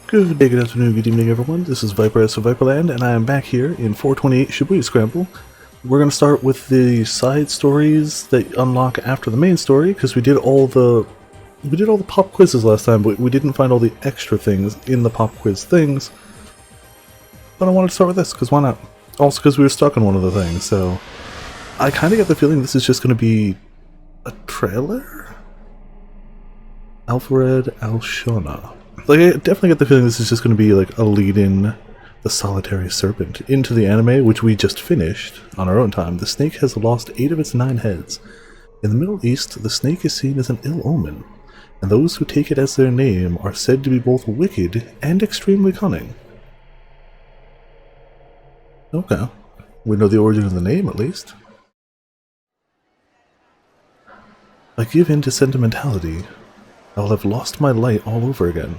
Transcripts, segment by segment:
Good day, good afternoon, good evening everyone. This is Viper of Viperland and I am back here in 428 Shibuya Scramble. We're going to start with the side stories that unlock after the main story because we did all the pop quizzes last time, but we didn't find all the extra things in the pop quiz things. But I wanted to start with this because why not? Also because we were stuck on one of the things, so I kind of get the feeling this is just going to be a trailer? Alfred Alshona. Like, I definitely get the feeling this is just going to be like a lead in the solitary serpent into the anime, which we just finished on our own time. The snake has lost 8 of its 9 heads. In the Middle East, the snake is seen as an ill omen, and those who take it as their name are said to be both wicked and extremely cunning. Okay. We know the origin of the name, at least. I give in to sentimentality. I will have lost my light all over again.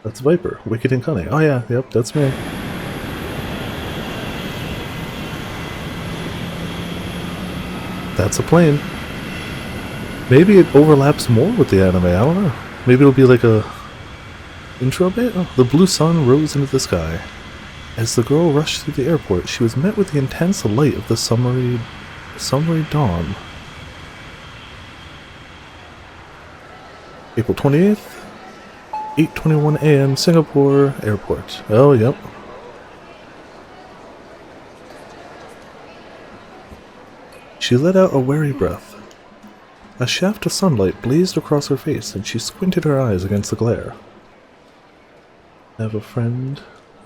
That's Viper, wicked and cunning. Oh yeah, yep, that's me. That's a plane. Maybe it overlaps more with the anime, I don't know. Maybe it'll be like a intro bit? Oh, the blue sun rose into the sky. As the girl rushed through the airport, she was met with the intense light of the summery dawn. April 28th, 8:21 a.m. Singapore Airport. Oh, yep. She let out a wary breath. A shaft of sunlight blazed across her face, and she squinted her eyes against the glare. Have a friend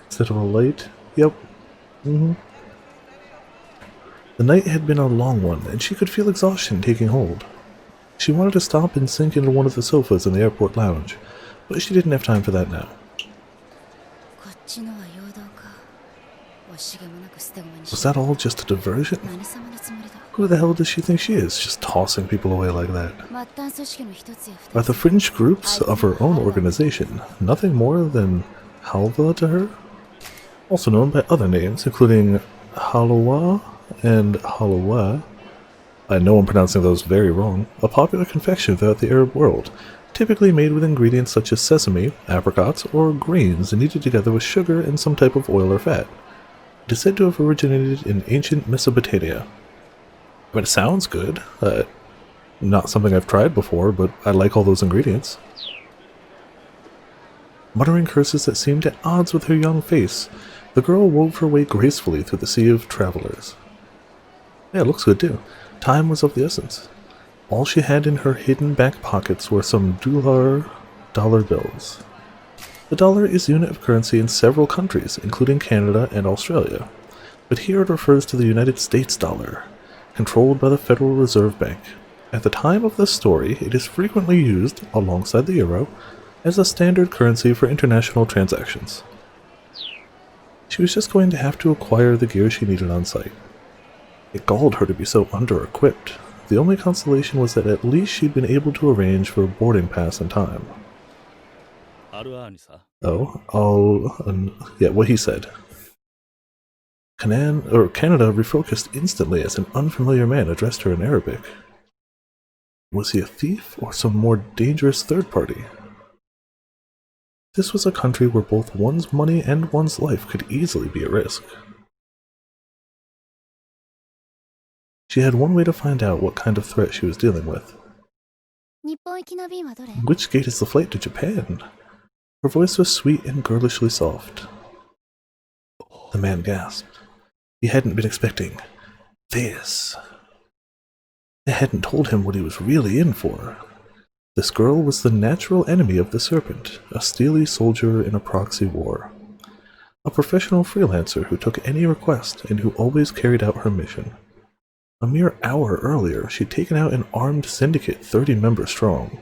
instead of a light? Yep. The night had been a long one, and she could feel exhaustion taking hold. She wanted to stop and sink into one of the sofas in the airport lounge, but she didn't have time for that now. Was that all just a diversion? Who the hell does she think she is, just tossing people away like that? Are the fringe groups of her own organization nothing more than halva to her? Also known by other names, including halwa and halwa. I know I'm pronouncing those very wrong. A popular confection throughout the Arab world, typically made with ingredients such as sesame, apricots, or grains kneaded together with sugar and some type of oil or fat. It is said to have originated in ancient Mesopotamia. I mean, it sounds good. Not something I've tried before, but I like all those ingredients. Muttering curses that seemed at odds with her young face, the girl wove her way gracefully through the sea of travelers. Yeah, it looks good too. Time was of the essence. All she had in her hidden back pockets were some dollar bills. The dollar is a unit of currency in several countries, including Canada and Australia, but here it refers to the United States dollar, controlled by the Federal Reserve Bank. At the time of this story, it is frequently used, alongside the euro, as a standard currency for international transactions. She was just going to have to acquire the gear she needed on site. It galled her to be so under-equipped. The only consolation was that at least she'd been able to arrange for a boarding pass in time. Yeah, what he said. Canada refocused instantly as an unfamiliar man addressed her in Arabic. Was he a thief or some more dangerous third party? This was a country where both one's money and one's life could easily be at risk. She had one way to find out what kind of threat she was dealing with. Which gate is the flight to Japan? Her voice was sweet and girlishly soft. The man gasped. He hadn't been expecting this. They hadn't told him what he was really in for. This girl was the natural enemy of the serpent, a steely soldier in a proxy war. A professional freelancer who took any request and who always carried out her mission. A mere hour earlier, she'd taken out an armed syndicate 30 members strong.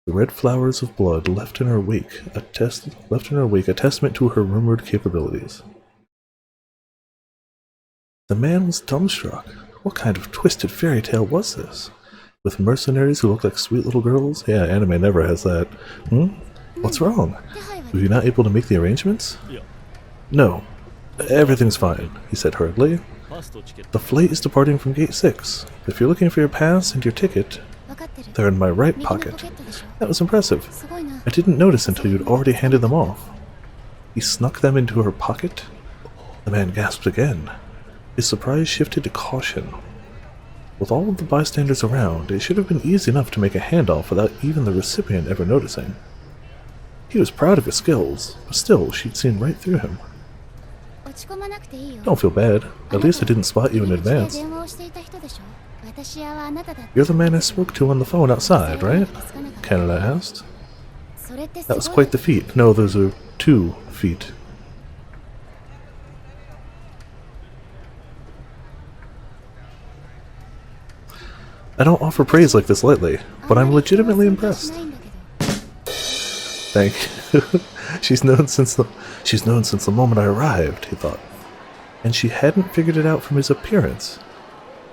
The red flowers of blood left in her wake a testament to her rumored capabilities. The man was dumbstruck. What kind of twisted fairy tale was this? With mercenaries who looked like sweet little girls? Yeah, anime never has that. What's wrong? Were you not able to make the arrangements? No. Everything's fine, he said hurriedly. The flight is departing from Gate 6. If you're looking for your pass and your ticket, they're in my right pocket. That was impressive. I didn't notice until you'd already handed them off. He snuck them into her pocket? The man gasped again. His surprise shifted to caution. With all of the bystanders around, it should have been easy enough to make a handoff without even the recipient ever noticing. He was proud of his skills, but still, she'd seen right through him. Don't feel bad. At least I didn't spot you in advance. You're the man I spoke to on the phone outside, right? Canada asked. That was quite the feat. No, those are 2 feet. I don't offer praise like this lightly, but I'm legitimately impressed. Thank you. She's known since the moment I arrived, he thought. And she hadn't figured it out from his appearance.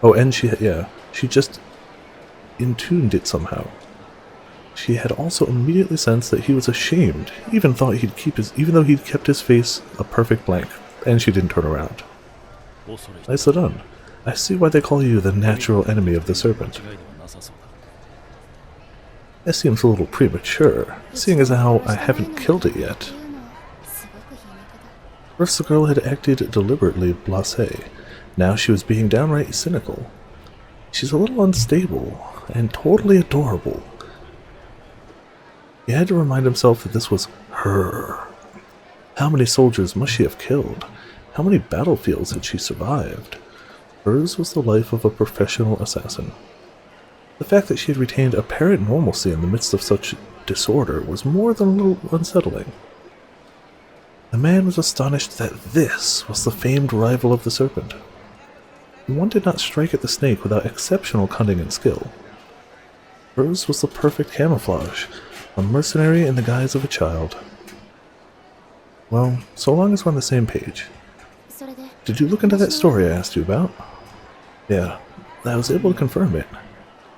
Oh, and she just intuned it somehow. She had also immediately sensed that he was ashamed, even though he'd kept his face a perfect blank, and she didn't turn around. Nicely done. I see why they call you the natural enemy of the serpent. That seems a little premature, seeing as how I haven't killed it yet. First the girl had acted deliberately blasé, now she was being downright cynical. She's a little unstable, and totally adorable. He had to remind himself that this was her. How many soldiers must she have killed? How many battlefields had she survived? Hers was the life of a professional assassin. The fact that she had retained apparent normalcy in the midst of such disorder was more than a little unsettling. The man was astonished that this was the famed rival of the serpent. One did not strike at the snake without exceptional cunning and skill. Hers was the perfect camouflage, a mercenary in the guise of a child. Well, so long as we're on the same page. Did you look into that story I asked you about? Yeah, I was able to confirm it.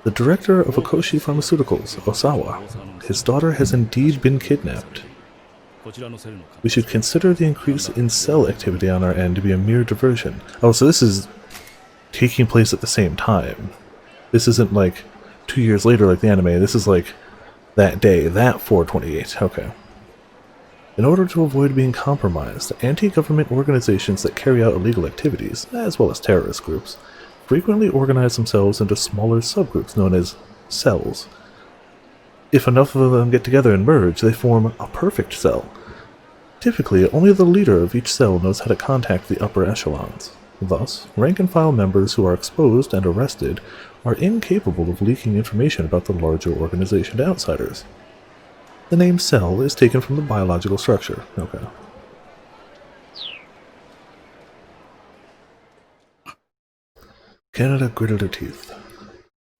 The director of Akoshi Pharmaceuticals, Osawa, his daughter has indeed been kidnapped. We should consider the increase in cell activity on our end to be a mere diversion. Oh, so this is taking place at the same time. This isn't like 2 years later like the anime, this is like that day, that 4/28, okay. In order to avoid being compromised, anti-government organizations that carry out illegal activities, as well as terrorist groups, frequently organize themselves into smaller subgroups known as cells. If enough of them get together and merge, they form a perfect cell. Typically, only the leader of each cell knows how to contact the upper echelons. Thus, rank-and-file members who are exposed and arrested are incapable of leaking information about the larger organization to outsiders. The name cell is taken from the biological structure. Okay. Canada gritted her teeth.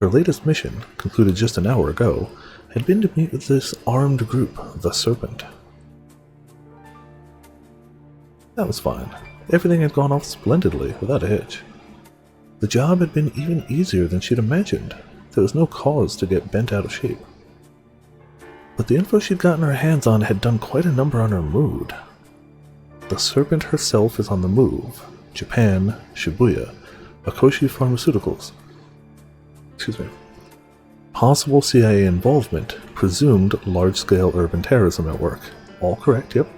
Her latest mission, concluded just an hour ago, had been to meet with this armed group, the Serpent. That was fine. Everything had gone off splendidly, without a hitch. The job had been even easier than she'd imagined. There was no cause to get bent out of shape. But the info she'd gotten her hands on had done quite a number on her mood. The Serpent herself is on the move. Japan, Shibuya, Akoshi Pharmaceuticals. Excuse me. Possible CIA involvement, presumed large-scale urban terrorism at work. All correct, yep.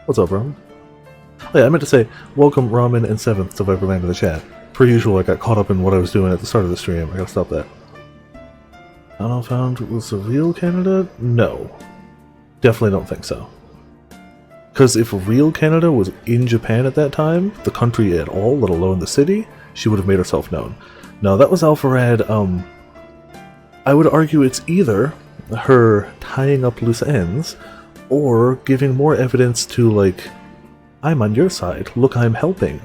What's up, Ramen? Oh yeah, I meant to say, welcome Ramen and 7th to Viperland in the chat. Per usual, I got caught up in what I was doing at the start of the stream. I gotta stop that. Tunnel found was the real Canada? No. Definitely don't think so. Because if real Canada was in Japan at that time, the country at all, let alone the city, she would have made herself known. No, that was Alpharad. I would argue it's either her tying up loose ends, or giving more evidence to, like, I'm on your side, look, I'm helping.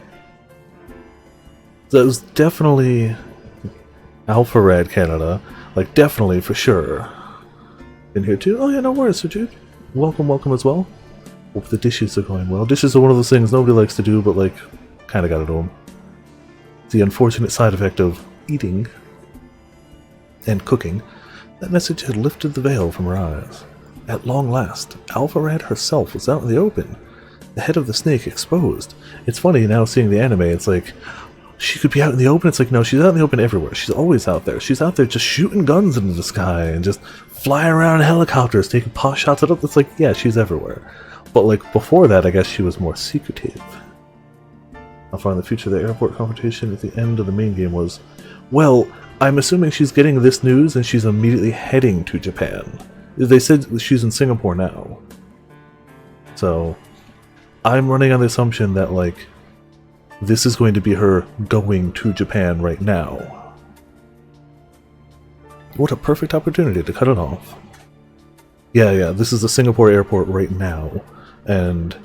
That was definitely Alpharad Canada, like, definitely, for sure. In here too? Oh yeah, no worries, Sujit. Welcome, welcome as well. Hope the dishes are going well. Dishes are one of those things nobody likes to do, but, like, kinda gotta do them. The unfortunate side effect of eating and cooking, that message had lifted the veil from her eyes. At long last, Alpharad herself was out in the open, the head of the snake exposed. It's funny now seeing the anime, it's like, she could be out in the open. It's like, no, she's out in the open everywhere. She's always out there. She's out there just shooting guns into the sky and just flying around in helicopters, taking pot shots at it. It's like, yeah, she's everywhere. But like before that, I guess she was more secretive. How far in the future the airport confrontation at the end of the main game was? Well, I'm assuming she's getting this news and she's immediately heading to Japan. They said she's in Singapore now. So, I'm running on the assumption that, like, this is going to be her going to Japan right now. What a perfect opportunity to cut it off. Yeah, this is the Singapore airport right now. And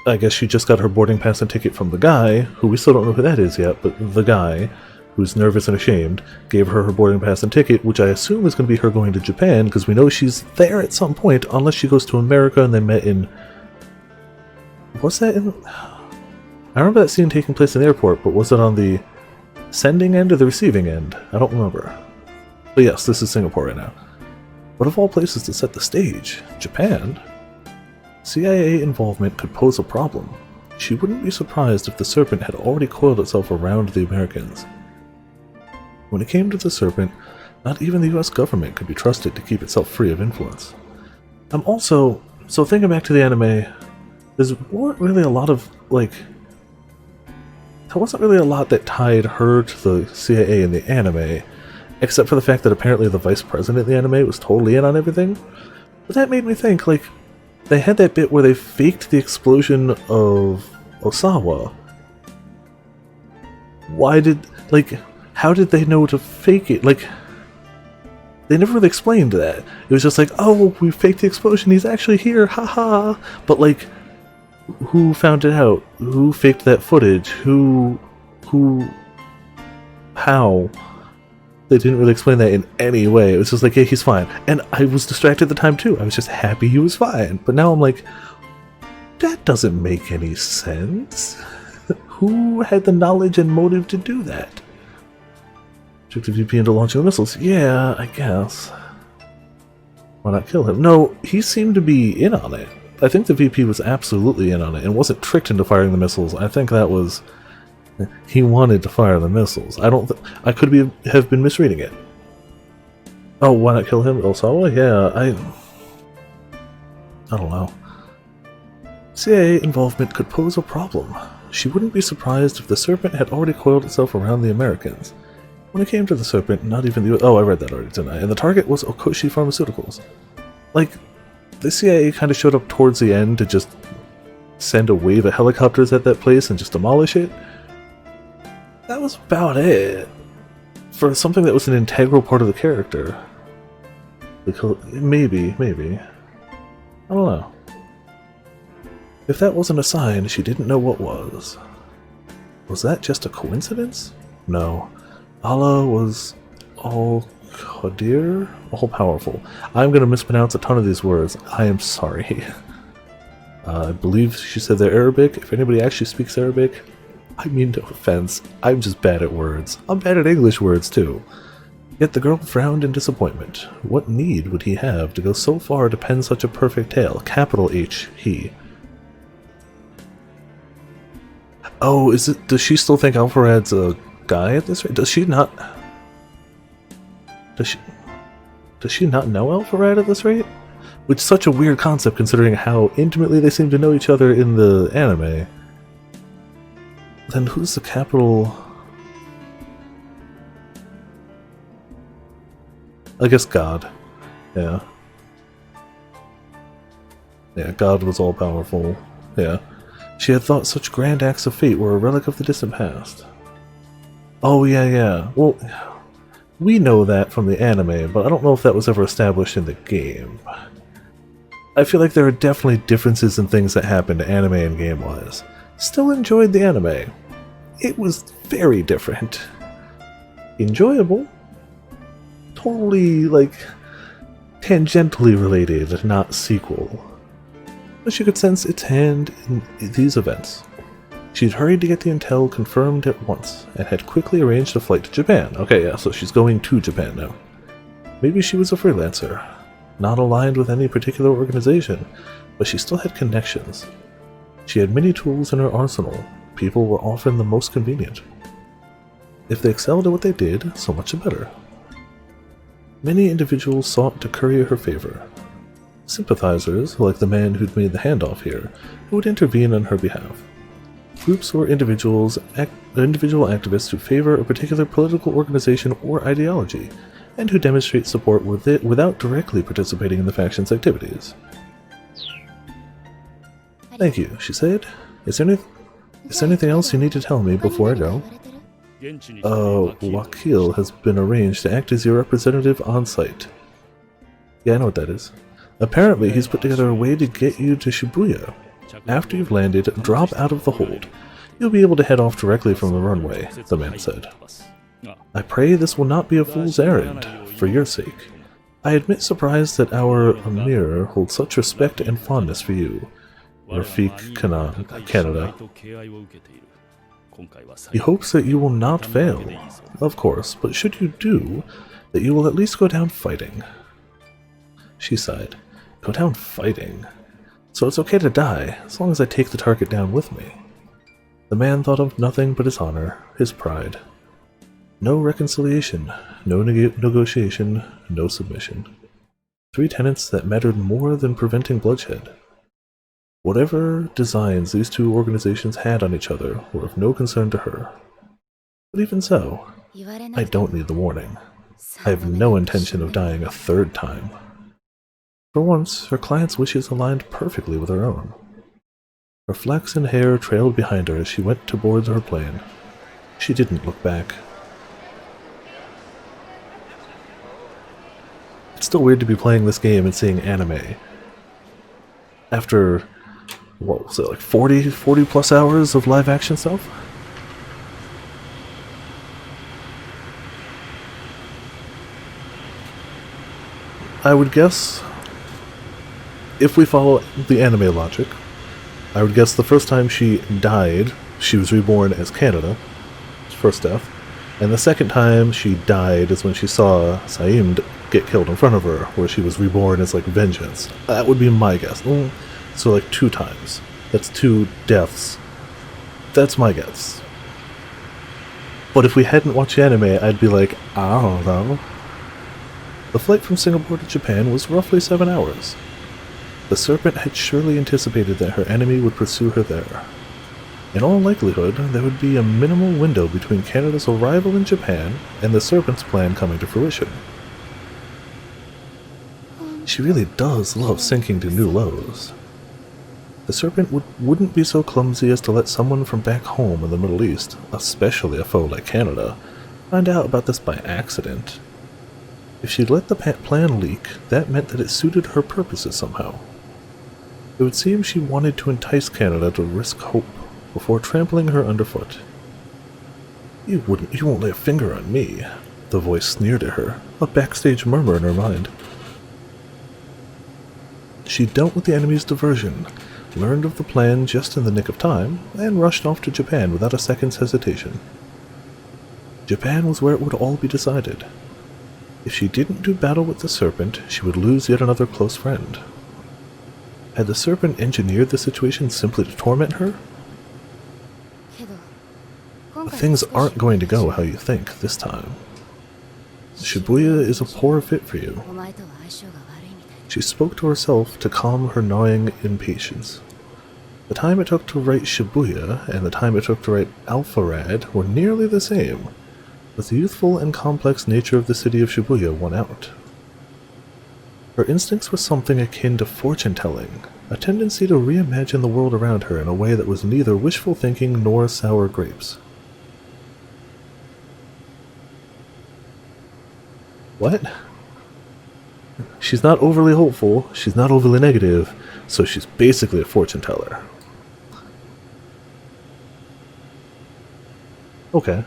I guess she just got her boarding pass and ticket from the guy, who we still don't know who that is yet, but the guy, who's nervous and ashamed, gave her her boarding pass and ticket, which I assume is going to be her going to Japan, because we know she's there at some point, unless she goes to America and they met in... What's that in... I remember that scene taking place in the airport, but was it on the sending end or the receiving end? I don't remember. But yes, this is Singapore right now. But of all places to set the stage, Japan? CIA involvement could pose a problem. She wouldn't be surprised if the Serpent had already coiled itself around the Americans. When it came to the Serpent, not even the US government could be trusted to keep itself free of influence. So thinking back to the anime, there weren't really a lot of, like... There wasn't really a lot that tied her to the CIA in the anime, except for the fact that apparently the vice president in the anime was totally in on everything. But that made me think, like, they had that bit where they faked the explosion of Osawa. How did they know to fake it? Like, they never really explained that. It was just like, oh, we faked the explosion, he's actually here, haha. But, like, who found it out? Who faked that footage? How? They didn't really explain that in any way. It was just like, hey, he's fine. And I was distracted at the time too. I was just happy he was fine. But now I'm like, that doesn't make any sense. Who had the knowledge and motive to do that? Tricked the VP into launching the missiles. Yeah, I guess. Why not kill him? No, he seemed to be in on it. I think the VP was absolutely in on it and wasn't tricked into firing the missiles. I think that was... He wanted to fire the missiles. I could have been misreading it. Oh, why not kill him? Osawa? Yeah, I don't know. CIA involvement could pose a problem. She wouldn't be surprised if the Serpent had already coiled itself around the Americans. When it came to the Serpent, not even the... Oh, I read that already, didn't I? And the target was Okoshi Pharmaceuticals. Like, the CIA kind of showed up towards the end to just send a wave of helicopters at that place and just demolish it. That was about it. For something that was an integral part of the character. Maybe. I don't know. If that wasn't a sign, she didn't know what was. Was that just a coincidence? No. Allah was Al-Qadir? All-powerful. I'm going to mispronounce a ton of these words. I am sorry. I believe she said they're Arabic. If anybody actually speaks Arabic, I mean no offense. I'm just bad at words. I'm bad at English words, too. Yet the girl frowned in disappointment. What need would he have to go so far to pen such a perfect tale? Capital H, he. Oh, does she still think Alpharad's a guy at this rate? Does she not... Does she not know Alpharad at this rate? Which is such a weird concept considering how intimately they seem to know each other in the anime. Then who's the capital... I guess God. Yeah. Yeah, God was all-powerful. Yeah. She had thought such grand acts of fate were a relic of the distant past. Oh, yeah. Well, we know that from the anime, but I don't know if that was ever established in the game. I feel like there are definitely differences in things that happened anime and game-wise. Still enjoyed the anime. It was very different. Enjoyable. Totally, like, tangentially related, not sequel. But she could sense its hand in these events. She'd hurried to get the intel confirmed at once, and had quickly arranged a flight to Japan. Okay, yeah, so she's going to Japan now. Maybe she was a freelancer, not aligned with any particular organization, but she still had connections. She had many tools in her arsenal. people were often the most convenient. If they excelled at what they did, so much the better. Many individuals sought to curry her favor. Sympathizers, like the man who'd made the handoff here, who would intervene on her behalf. Groups or individual activists who favor a particular political organization or ideology, and who demonstrate support with it without directly participating in the faction's activities. Thank you, she said. Is there anything else you need to tell me before I go? Wakil has been arranged to act as your representative on site. Yeah, I know what that is. Apparently, he's put together a way to get you to Shibuya. After you've landed, drop out of the hold. You'll be able to head off directly from the runway, the man said. I pray this will not be a fool's errand, for your sake. I admit surprised that our Amir holds such respect and fondness for you, Rafik Canada. He hopes that you will not fail, of course, but should you do, that you will at least go down fighting. She sighed. Go down fighting? So it's okay to die, as long as I take the target down with me. The man thought of nothing but his honor, his pride. No reconciliation, no negotiation, no submission. 3 tenets that mattered more than preventing bloodshed. Whatever designs these 2 organizations had on each other were of no concern to her. But even so, I don't need the warning. I have no intention of dying a 3rd time. For once, her client's wishes aligned perfectly with her own. Her flaxen hair trailed behind her as she went towards her plane. She didn't look back. It's still weird to be playing this game and seeing anime. After, what was it, like 40 plus hours of live action stuff? I would guess, if we follow the anime logic, I would guess the first time she died, she was reborn as Canada, first death, and the second time she died is when she saw Saim get killed in front of her, where she was reborn as like vengeance. That would be my guess. So like 2 times. That's 2 deaths. That's my guess. But if we hadn't watched the anime, I'd be like, I don't know. The flight from Singapore to Japan was roughly 7 hours. The Serpent had surely anticipated that her enemy would pursue her there. In all likelihood, there would be a minimal window between Canada's arrival in Japan and the Serpent's plan coming to fruition. She really does love sinking to new lows. The Serpent wouldn't be so clumsy as to let someone from back home in the Middle East, especially a foe like Canada, find out about this by accident. If she'd let the plan leak, that meant that it suited her purposes somehow. It would seem she wanted to entice Canada to risk hope before trampling her underfoot. You won't lay a finger on me, the voice sneered at her, a backstage murmur in her mind. She dealt with the enemy's diversion, learned of the plan just in the nick of time, and rushed off to Japan without a second's hesitation. Japan was where it would all be decided. If she didn't do battle with the Serpent, she would lose yet another close friend. Had the Serpent engineered the situation simply to torment her? Things aren't going to go how you think this time. Shibuya is a poor fit for you. She spoke to herself to calm her gnawing impatience. The time it took to write Shibuya and the time it took to write Alpharad were nearly the same, but the youthful and complex nature of the city of Shibuya won out. Her instincts were something akin to fortune-telling, a tendency to reimagine the world around her in a way that was neither wishful thinking nor sour grapes. What? She's not overly hopeful, she's not overly negative, so she's basically a fortune-teller. Okay.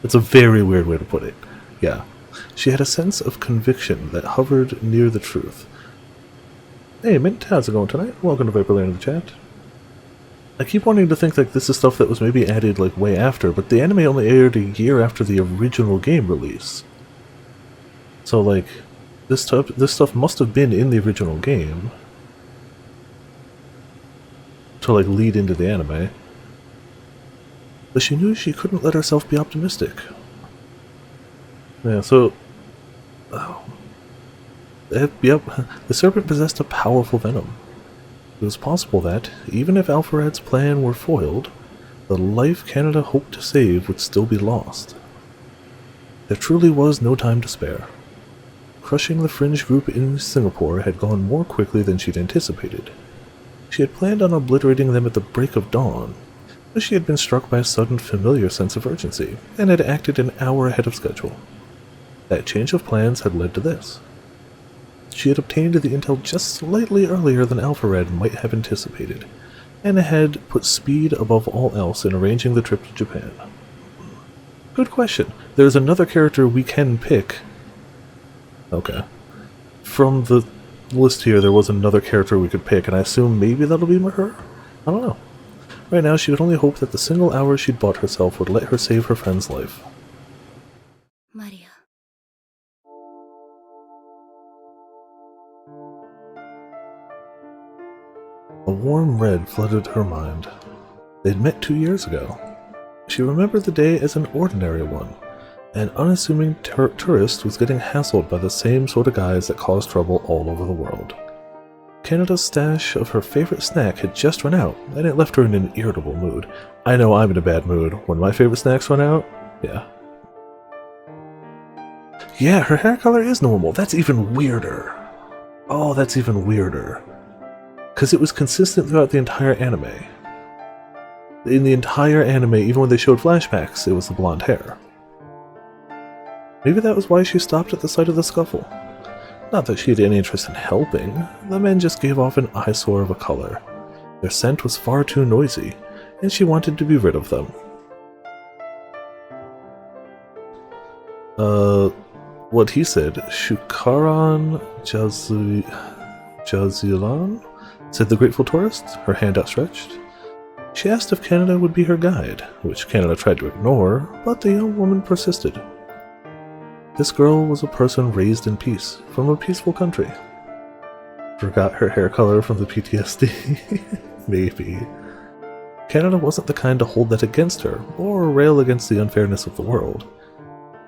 It's a very weird way to put it. Yeah. She had a sense of conviction that hovered near the truth. Hey, Mint, how's it going tonight? Welcome to Viperland in the chat. I keep wanting to think like this is stuff that was maybe added like way after, but the anime only aired a year after the original game release. So like, this stuff must have been in the original game to like lead into the anime. but she knew she couldn't let herself be optimistic. Yeah, so... Oh. Yep, the serpent possessed a powerful venom. It was possible that, even if Alpharad's plan were foiled, the life Canada hoped to save would still be lost. There truly was no time to spare. Crushing the fringe group in Singapore had gone more quickly than she'd anticipated. She had planned on obliterating them at the break of dawn, but she had been struck by a sudden familiar sense of urgency, and had acted an hour ahead of schedule. That change of plans had led to this. She had obtained the intel just slightly earlier than Alpharad might have anticipated, and had put speed above all else in arranging the trip to Japan. Good question. There's another character we can pick. Okay. From the list here, there was another character we could pick, and I assume maybe that'll be her? I don't know. Right now, she could only hope that the single hour she'd bought herself would let her save her friend's life. Maria. A warm red flooded her mind. They'd met 2 years ago. She remembered the day as an ordinary one. An unassuming tourist was getting hassled by the same sort of guys that cause trouble all over the world. Canada's stash of her favorite snack had just run out, and it left her in an irritable mood. I know I'm in a bad mood. When my favorite snacks run out, yeah. Yeah, her hair color is normal. That's even weirder. Oh, that's even weirder. Because it was consistent throughout the entire anime. In the entire anime, even when they showed flashbacks, it was the blonde hair. Maybe that was why she stopped at the sight of the scuffle. Not that she had any interest in helping, the men just gave off an eyesore of a color. Their scent was far too noisy, and she wanted to be rid of them. What he said, Shukaran Jazilan? Said the grateful tourist, her hand outstretched. She asked if Canada would be her guide, which Canada tried to ignore, but the young woman persisted. This girl was a person raised in peace, from a peaceful country. Forgot her hair color from the PTSD? Maybe. Canada wasn't the kind to hold that against her, or rail against the unfairness of the world.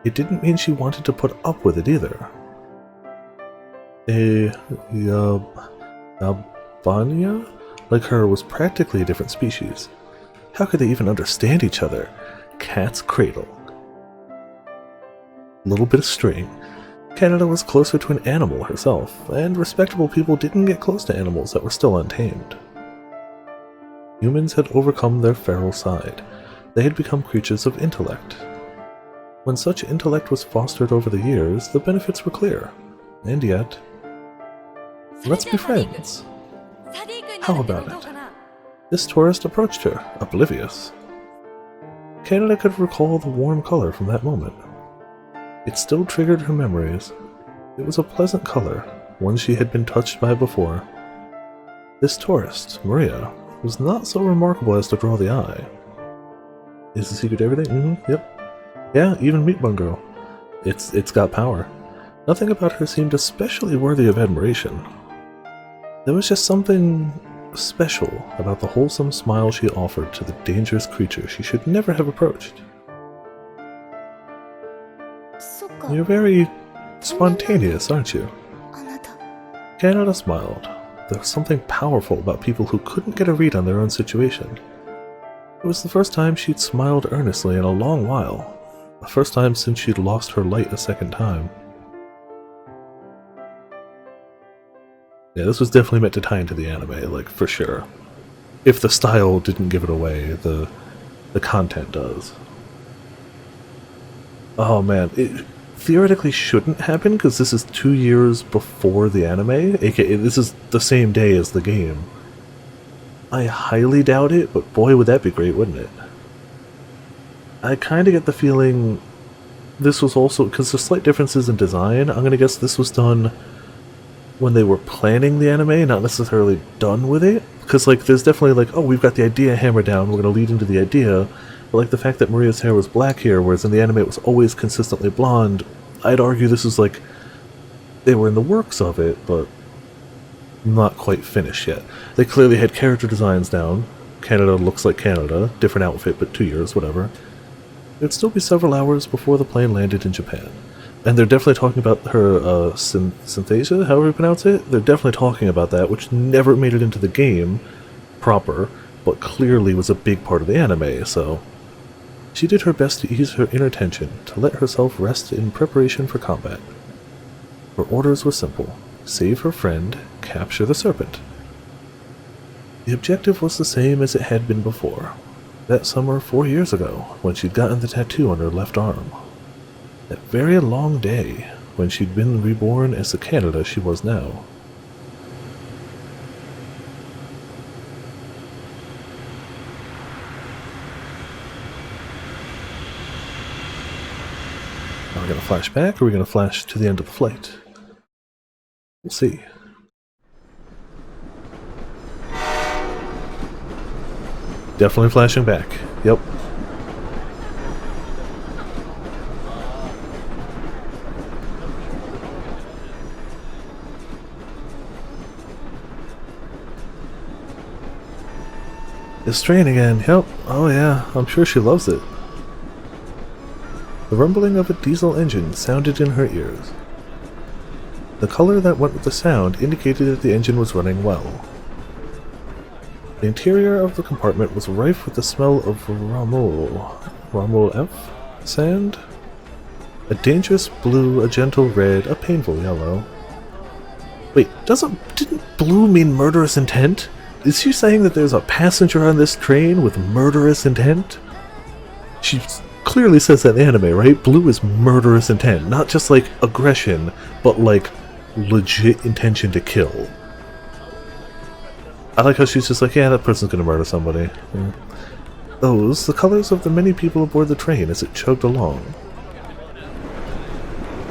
It didn't mean she wanted to put up with it either. Albania, like her, was practically a different species. How could they even understand each other? Cat's cradle. Little bit of string. Canada was closer to an animal herself, and respectable people didn't get close to animals that were still untamed. Humans had overcome their feral side. They had become creatures of intellect. When such intellect was fostered over the years, the benefits were clear. And yet... Let's be friends. How about it? This tourist approached her, oblivious. Canada could recall the warm color from that moment. It still triggered her memories. It was a pleasant color, one she had been touched by before. This tourist, Maria, was not so remarkable as to draw the eye. Is the secret everything? Yep. Yeah, even Meat Bun Girl. It's got power. Nothing about her seemed especially worthy of admiration. There was just something special about the wholesome smile she offered to the dangerous creature she should never have approached. You're very spontaneous, aren't you? Canada smiled. There was something powerful about people who couldn't get a read on their own situation. It was the first time she'd smiled earnestly in a long while. The first time since she'd lost her light a second time. Yeah, this was definitely meant to tie into the anime, like, for sure. If the style didn't give it away, the content does. Oh man, it theoretically shouldn't happen, because this is 2 years before the anime, aka this is the same day as the game. I highly doubt it, but boy would that be great, wouldn't it? I kinda get the feeling this was also, because there's slight differences in design, I'm gonna guess this was done when they were planning the anime, not necessarily done with it. Because, like, there's definitely, like, oh, we've got the idea hammered down, we're going to lead into the idea. But, like, the fact that Maria's hair was black here, whereas in the anime it was always consistently blonde, I'd argue this is, like, they were in the works of it, but not quite finished yet. They clearly had character designs down. Canada looks like Canada, different outfit, but 2 years, whatever. It'd still be several hours before the plane landed in Japan. And they're definitely talking about her synthesia, however you pronounce it. They're definitely talking about that, which never made it into the game proper, but clearly was a big part of the anime, so... She did her best to ease her inner tension, to let herself rest in preparation for combat. Her orders were simple. Save her friend, capture the serpent. The objective was the same as it had been before. That summer 4 years ago, when she'd gotten the tattoo on her left arm. That very long day, when she'd been reborn as the Canada she was now. Are we going to flash back, or are we going to flash to the end of the flight? We'll see. Definitely flashing back. Yep. This train again. Yep. Oh yeah, I'm sure she loves it. The rumbling of a diesel engine sounded in her ears. The color that went with the sound indicated that the engine was running well. The interior of the compartment was rife with the smell of Ramol F? Sand? A dangerous blue, a gentle red, a painful yellow. Wait, didn't blue mean murderous intent? Is she saying that there's a passenger on this train with murderous intent? She clearly says that in anime, right? Blue is murderous intent, not just like aggression, but like legit intention to kill. I like how she's just like, yeah, that person's gonna murder somebody. Yeah. Those, the colors of the many people aboard the train as it chugged along.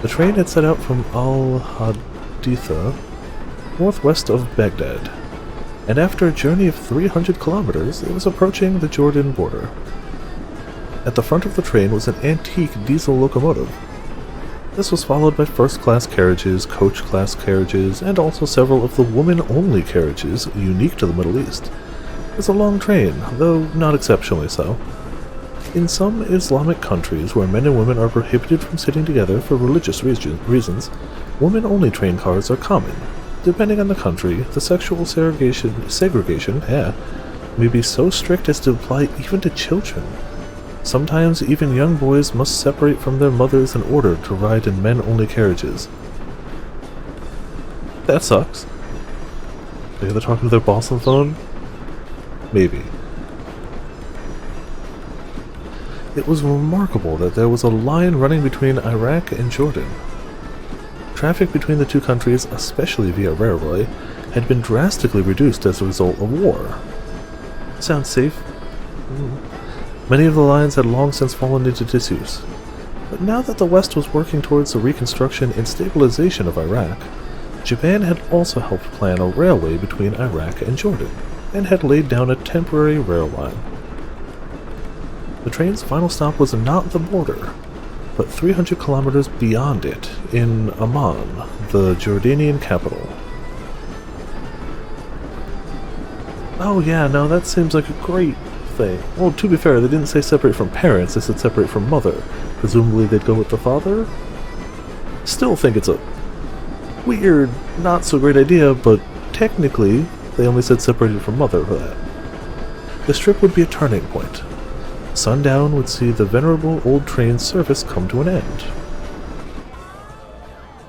The train had set out from Al-Haditha, northwest of Baghdad, and after a journey of 300 kilometers, it was approaching the Jordan border. At the front of the train was an antique diesel locomotive. This was followed by first-class carriages, coach-class carriages, and also several of the women-only carriages unique to the Middle East. It was a long train, though not exceptionally so. In some Islamic countries where men and women are prohibited from sitting together for religious reasons, women-only train cars are common. Depending on the country, the sexual segregation may be so strict as to apply even to children. Sometimes even young boys must separate from their mothers in order to ride in men-only carriages. That sucks. Maybe they're talking to their boss on the phone? Maybe. It was remarkable that there was a line running between Iraq and Jordan. Traffic between the two countries, especially via railway, had been drastically reduced as a result of war. Sounds safe. Many of the lines had long since fallen into disuse. But now that the West was working towards the reconstruction and stabilization of Iraq, Japan had also helped plan a railway between Iraq and Jordan, and had laid down a temporary rail line. The train's final stop was not the border, but 300 kilometers beyond it, in Amman, the Jordanian capital. Oh yeah, no, that seems like a great thing. Well, to be fair, they didn't say separate from parents, they said separate from mother. Presumably they'd go with the father? Still think it's a weird, not so great idea, but technically, they only said separated from mother for that. This trip would be a turning point. Sundown would see the venerable old train's service come to an end.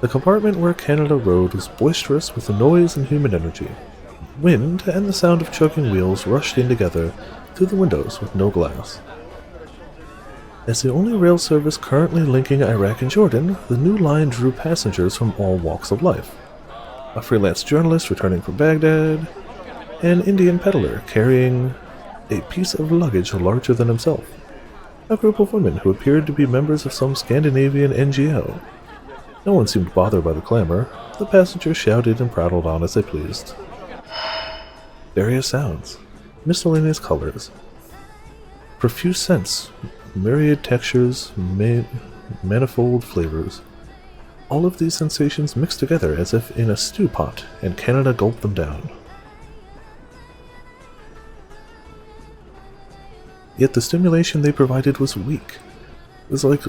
The compartment where Canada rode was boisterous with the noise and human energy. Wind and the sound of chugging wheels rushed in together through the windows with no glass. As the only rail service currently linking Iraq and Jordan, the new line drew passengers from all walks of life. A freelance journalist returning from Baghdad, an Indian peddler carrying a piece of luggage larger than himself, a group of women who appeared to be members of some Scandinavian NGO. No one seemed bothered by the clamor. The passengers shouted and prattled on as they pleased. Various sounds, miscellaneous colors, profuse scents, myriad textures, manifold flavors. All of these sensations mixed together as if in a stew pot, and Canada gulped them down. yet the stimulation they provided was weak. It was like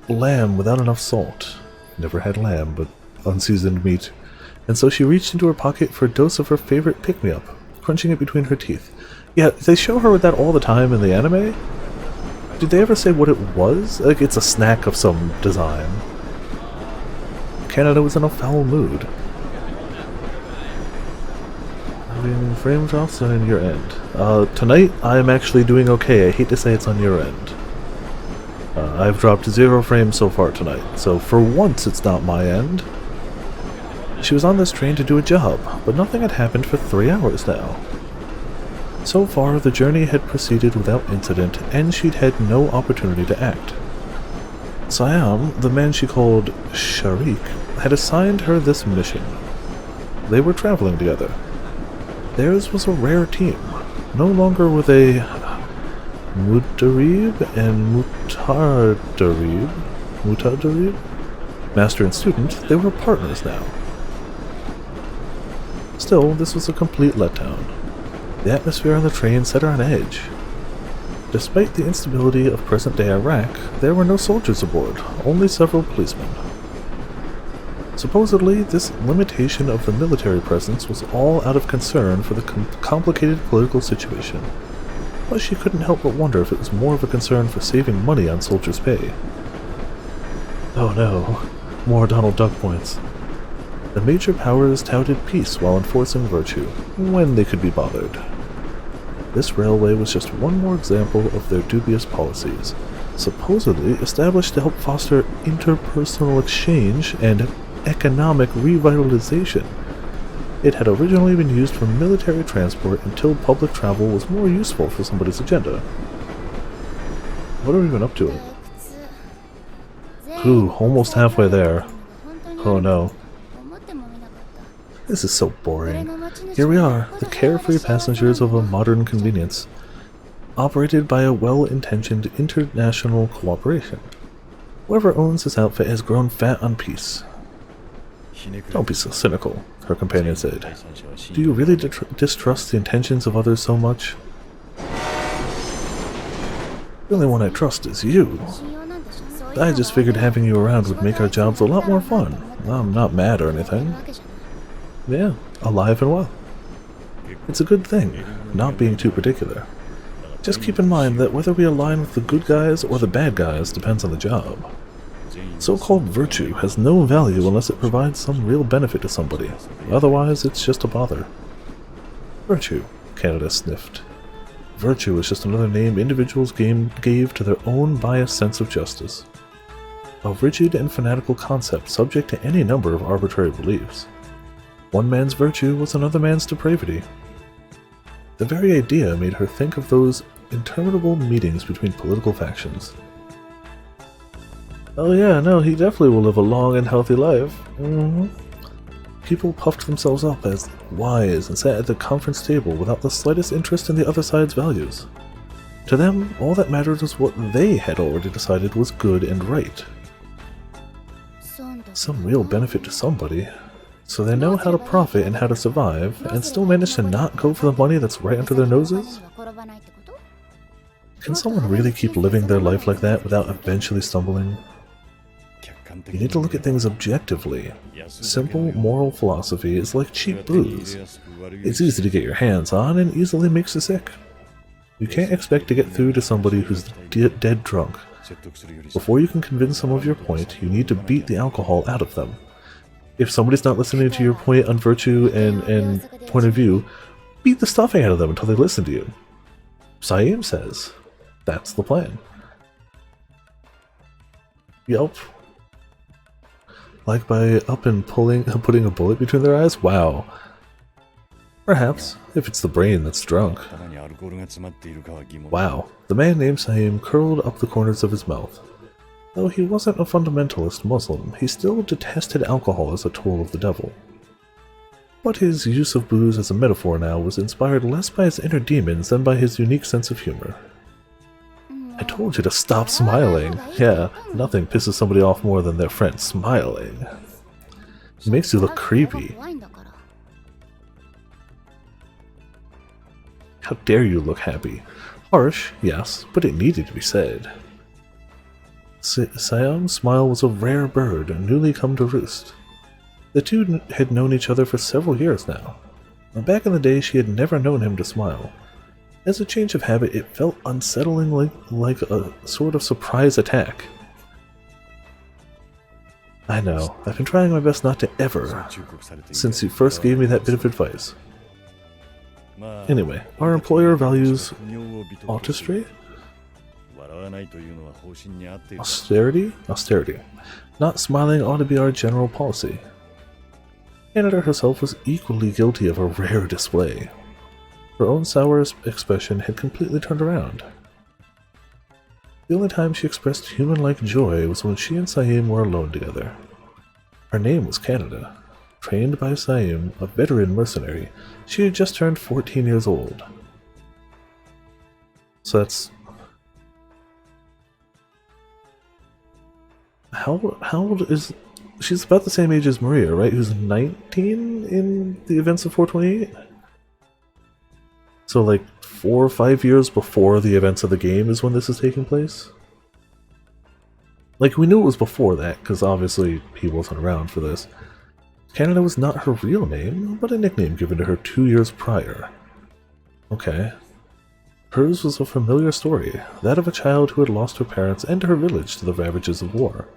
lamb without enough salt. Never had lamb, but unseasoned meat. And so she reached into her pocket for a dose of her favorite pick-me-up, crunching it between her teeth. Yeah, they show her with that all the time in the anime? Did they ever say what it was? Like, it's a snack of some design. Canada was in a foul mood. Having frame drops on your end. Tonight, I am actually doing okay. I hate to say it's on your end. I've dropped 0 frames so far tonight, so for once it's not my end. She was on this train to do a job, but nothing had happened for 3 hours now. So far, the journey had proceeded without incident, and she'd had no opportunity to act. Siam, the man she called Sharik, had assigned her this mission. They were traveling together. Theirs was a rare team. No longer were they Mutarib and Mutadarib? Master and student, they were partners now. Still, this was a complete letdown. The atmosphere on the train set her on edge. Despite the instability of present-day Iraq, there were no soldiers aboard, only several policemen. Supposedly, this limitation of the military presence was all out of concern for the complicated political situation, but she couldn't help but wonder if it was more of a concern for saving money on soldiers' pay. Oh no, more Donald Duck points. The major powers touted peace while enforcing virtue, when they could be bothered. This railway was just one more example of their dubious policies, supposedly established to help foster interpersonal exchange and economic revitalization. It had originally been used for military transport until public travel was more useful for somebody's agenda. What are we even up to? Ooh, almost halfway there. Oh no. This is so boring. Here we are, the carefree passengers of a modern convenience, operated by a well-intentioned international cooperation. Whoever owns this outfit has grown fat on peace. Don't be so cynical, her companion said. Do you really distrust the intentions of others so much? The only one I trust is you. I just figured having you around would make our jobs a lot more fun. I'm not mad or anything. Yeah, alive and well. It's a good thing, not being too particular. Just keep in mind that whether we align with the good guys or the bad guys depends on the job. So-called virtue has no value unless it provides some real benefit to somebody. Otherwise, it's just a bother. Virtue, Canada sniffed. Virtue is just another name individuals gave to their own biased sense of justice. A rigid and fanatical concept subject to any number of arbitrary beliefs. One man's virtue was another man's depravity. The very idea made her think of those interminable meetings between political factions. Oh yeah, no, he definitely will live a long and healthy life. People puffed themselves up as wise and sat at the conference table without the slightest interest in the other side's values. To them, all that mattered was what they had already decided was good and right. Some real benefit to somebody. So they know how to profit and how to survive, and still manage to not go for the money that's right under their noses? Can someone really keep living their life like that without eventually stumbling? You need to look at things objectively. Simple moral philosophy is like cheap booze. It's easy to get your hands on and easily makes you sick. You can't expect to get through to somebody who's dead drunk. Before you can convince them of your point, you need to beat the alcohol out of them. If somebody's not listening to your point on virtue and point of view, beat the stuffing out of them until they listen to you. Saim says, that's the plan. Yup. Like by up and putting a bullet between their eyes? Wow. Perhaps, if it's the brain that's drunk. Wow. The man named Saim curled up the corners of his mouth. Though he wasn't a fundamentalist Muslim, he still detested alcohol as a tool of the devil. But his use of booze as a metaphor now was inspired less by his inner demons than by his unique sense of humor. I told you to stop smiling. Yeah, nothing pisses somebody off more than their friend smiling. It makes you look creepy. How dare you look happy? Harsh, yes, but it needed to be said. Siam's smile was a rare bird, newly come to roost. The two had known each other for several years now. Back in the day, she had never known him to smile. As a change of habit, it felt unsettlingly like a sort of surprise attack. I know, I've been trying my best not to ever, since you first gave me that bit of advice. Anyway, our employer values artistry? Austerity? Austerity. Not smiling ought to be our general policy. Canada herself was equally guilty of a rare display. Her own sour expression had completely turned around. The only time she expressed human-like joy was when she and Saim were alone together. Her name was Canada. Trained by Saim, a veteran mercenary, she had just turned 14 years old. So that's... How old is... She's about the same age as Maria, right? Who's 19 in the events of 428? So like 4 or 5 years before the events of the game is when this is taking place? Like, we knew it was before that, because obviously he wasn't around for this. Canada was not her real name, but a nickname given to her 2 years prior. Okay. Hers was a familiar story, that of a child who had lost her parents and her village to the ravages of war.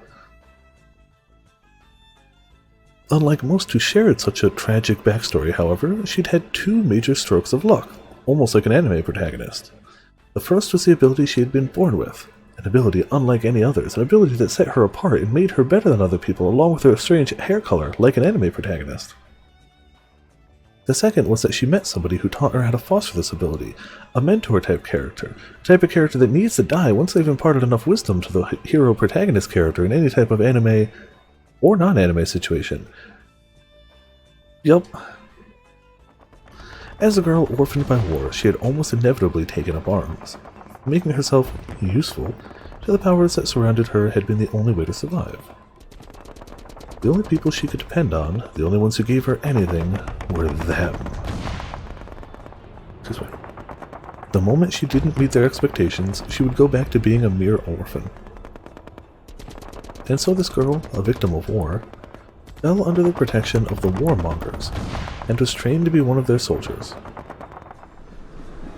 Unlike most who shared such a tragic backstory, however, she'd had 2 major strokes of luck, almost like an anime protagonist. The first was the ability she had been born with, an ability unlike any others, an ability that set her apart and made her better than other people, along with her strange hair color, like an anime protagonist. The second was that she met somebody who taught her how to foster this ability, a mentor-type character, a type of character that needs to die once they've imparted enough wisdom to the hero-protagonist character in any type of anime or non-anime situation. Yup. As a girl orphaned by war, she had almost inevitably taken up arms. Making herself useful to the powers that surrounded her had been the only way to survive. The only people she could depend on, the only ones who gave her anything, were them. This way. The moment she didn't meet their expectations, she would go back to being a mere orphan. And so this girl, a victim of war, fell under the protection of the warmongers, and was trained to be one of their soldiers.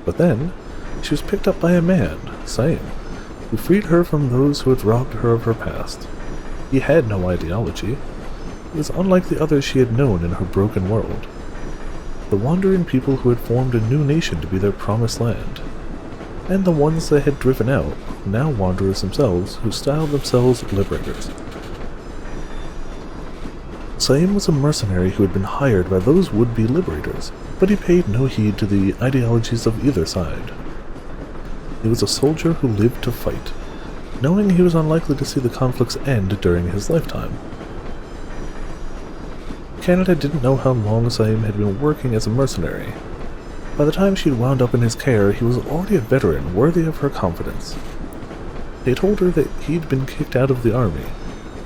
But then, she was picked up by a man, Saim, who freed her from those who had robbed her of her past. He had no ideology. He was unlike the others she had known in her broken world. The wandering people who had formed a new nation to be their promised land. And the ones they had driven out, now wanderers themselves, who styled themselves liberators. Saim was a mercenary who had been hired by those would-be liberators, but he paid no heed to the ideologies of either side. He was a soldier who lived to fight, knowing he was unlikely to see the conflicts end during his lifetime. Canada didn't know how long Saim had been working as a mercenary. By the time she'd wound up in his care, he was already a veteran worthy of her confidence. He told her that he'd been kicked out of the army,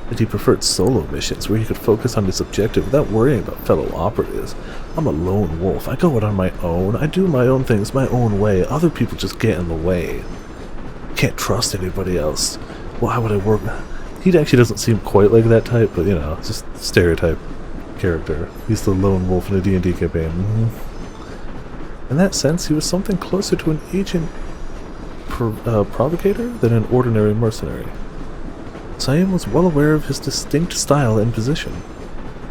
that he preferred solo missions where he could focus on his objective without worrying about fellow operatives. I'm a lone wolf, I go out on my own, I do my own things my own way, other people just get in the way. Can't trust anybody else. Why would I work? He actually doesn't seem quite like that type, but you know, just stereotype character. He's the lone wolf in a D&D campaign. In that sense, he was something closer to an agent provocator than an ordinary mercenary. Saim was well aware of his distinct style and position.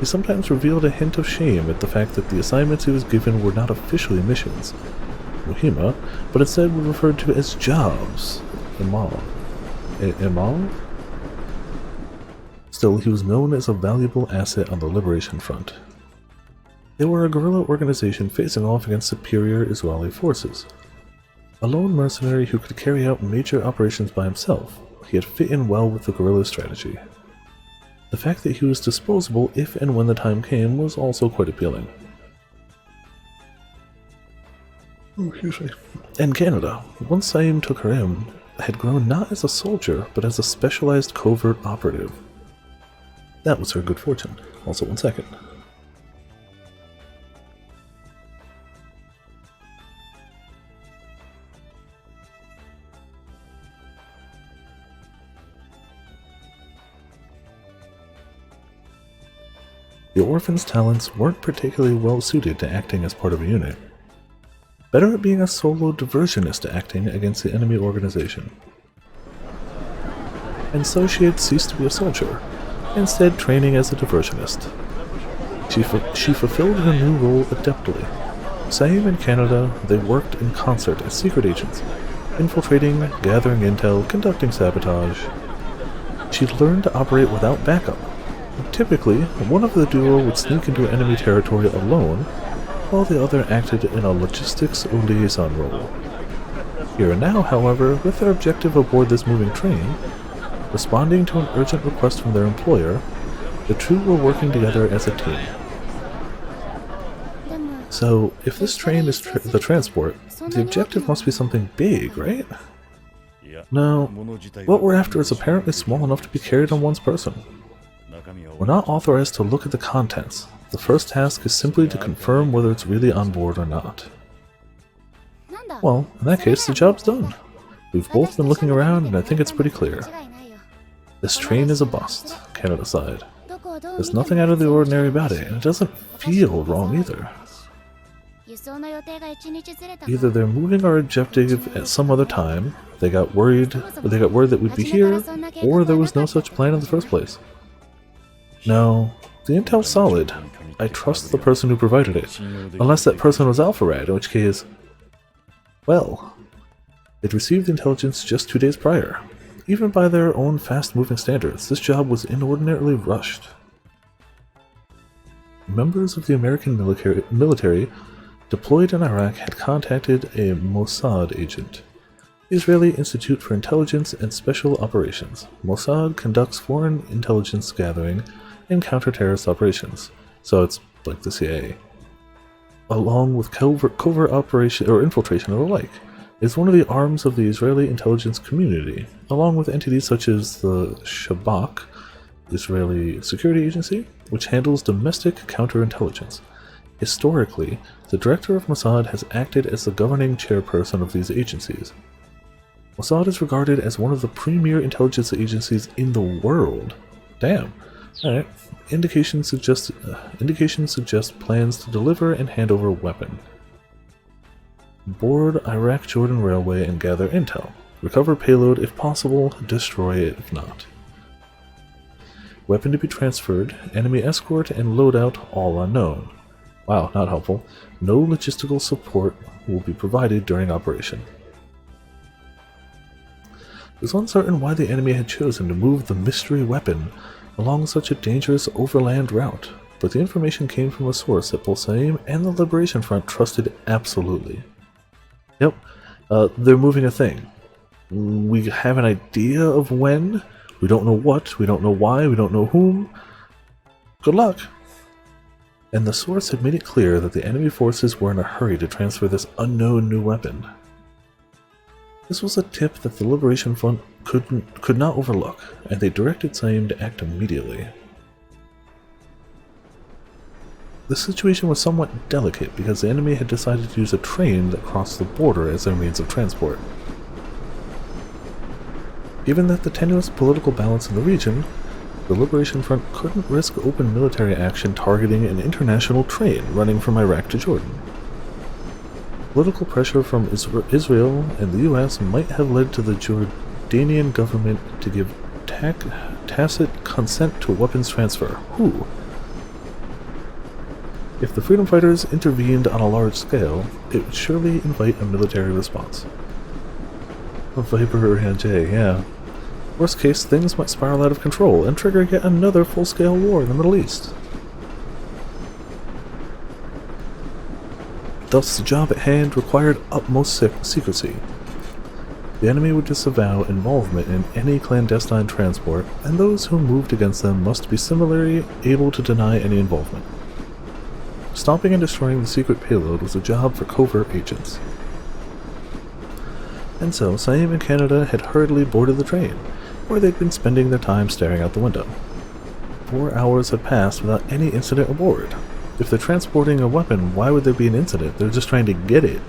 He sometimes revealed a hint of shame at the fact that the assignments he was given were not officially missions, Muhima, but instead were referred to as jobs, Imam? Still, he was known as a valuable asset on the Liberation Front. They were a guerrilla organization facing off against superior Israeli forces. A lone mercenary who could carry out major operations by himself, he had fit in well with the guerrilla strategy. The fact that he was disposable if and when the time came was also quite appealing. And Canada, once Saim took her in, had grown not as a soldier, but as a specialized covert operative. That was her good fortune. Also, 1 second. the orphan's talents weren't particularly well suited to acting as part of a unit. Better at being a solo diversionist acting against the enemy organization. And so she had ceased to be a soldier, instead training as a diversionist. She fulfilled her new role adeptly. Same in Canada, they worked in concert as secret agents, infiltrating, gathering intel, conducting sabotage. She'd learned to operate without backup. Typically, one of the duo would sneak into enemy territory alone, while the other acted in a logistics or liaison role. Here and now, however, with their objective aboard this moving train, responding to an urgent request from their employer, the two were working together as a team. So, if this train is the transport, the objective must be something big, right? No, what we're after is apparently small enough to be carried on one's person. We're not authorized to look at the contents. The first task is simply to confirm whether it's really on board or not. Well, in that case, the job's done. We've both been looking around and I think it's pretty clear. This train is a bust, Canada sighed. There's nothing out of the ordinary about it, and it doesn't feel wrong either. Either they're moving our objective at some other time, they got word that we'd be here, or there was no such plan in the first place. No, the intel's solid. I trust the person who provided it, unless that person was Alpha Rad, in which case... Well, they'd received the intelligence just 2 days prior. Even by their own fast-moving standards, this job was inordinately rushed. Members of the American military deployed in Iraq had contacted a Mossad agent, the Israeli Institute for Intelligence and Special Operations. Mossad conducts foreign intelligence gathering and counter-terrorist operations, so it's like the CIA. Along with covert operation or infiltration and the like, is one of the arms of the Israeli intelligence community, along with entities such as the Shabak, Israeli Security Agency, which handles domestic counterintelligence. Historically, the director of Mossad has acted as the governing chairperson of these agencies. Mossad is regarded as one of the premier intelligence agencies in the world. Damn. Alright. Indications suggest plans to deliver and hand over a weapon. Board Iraq-Jordan Railway and gather intel. Recover payload if possible, destroy it if not. Weapon to be transferred, enemy escort and loadout all unknown. Wow, not helpful. No logistical support will be provided during operation. It was uncertain why the enemy had chosen to move the mystery weapon along such a dangerous overland route, but the information came from a source that both Saim and the Liberation Front trusted absolutely. Yep, they're moving a thing. We have an idea of when. We don't know what, we don't know why, we don't know whom. Good luck! And the source had made it clear that the enemy forces were in a hurry to transfer this unknown new weapon. This was a tip that the Liberation Front could not overlook, and they directed Saim to act immediately. The situation was somewhat delicate because the enemy had decided to use a train that crossed the border as their means of transport. Given that the tenuous political balance in the region, the Liberation Front couldn't risk open military action targeting an international train running from Iraq to Jordan. Political pressure from Israel and the US might have led to the Jordanian government to give tacit consent to weapons transfer. Who? If the freedom fighters intervened on a large scale, it would surely invite a military response. A Viper and J, yeah. Worst case, things might spiral out of control and trigger yet another full-scale war in the Middle East. Thus, the job at hand required utmost secrecy. The enemy would disavow involvement in any clandestine transport, and those who moved against them must be similarly able to deny any involvement. Stopping and destroying the secret payload was a job for covert agents. And so, Saim and Canada had hurriedly boarded the train, where they'd been spending their time staring out the window. 4 hours had passed without any incident aboard. If they're transporting a weapon, why would there be an incident? They're just trying to get it.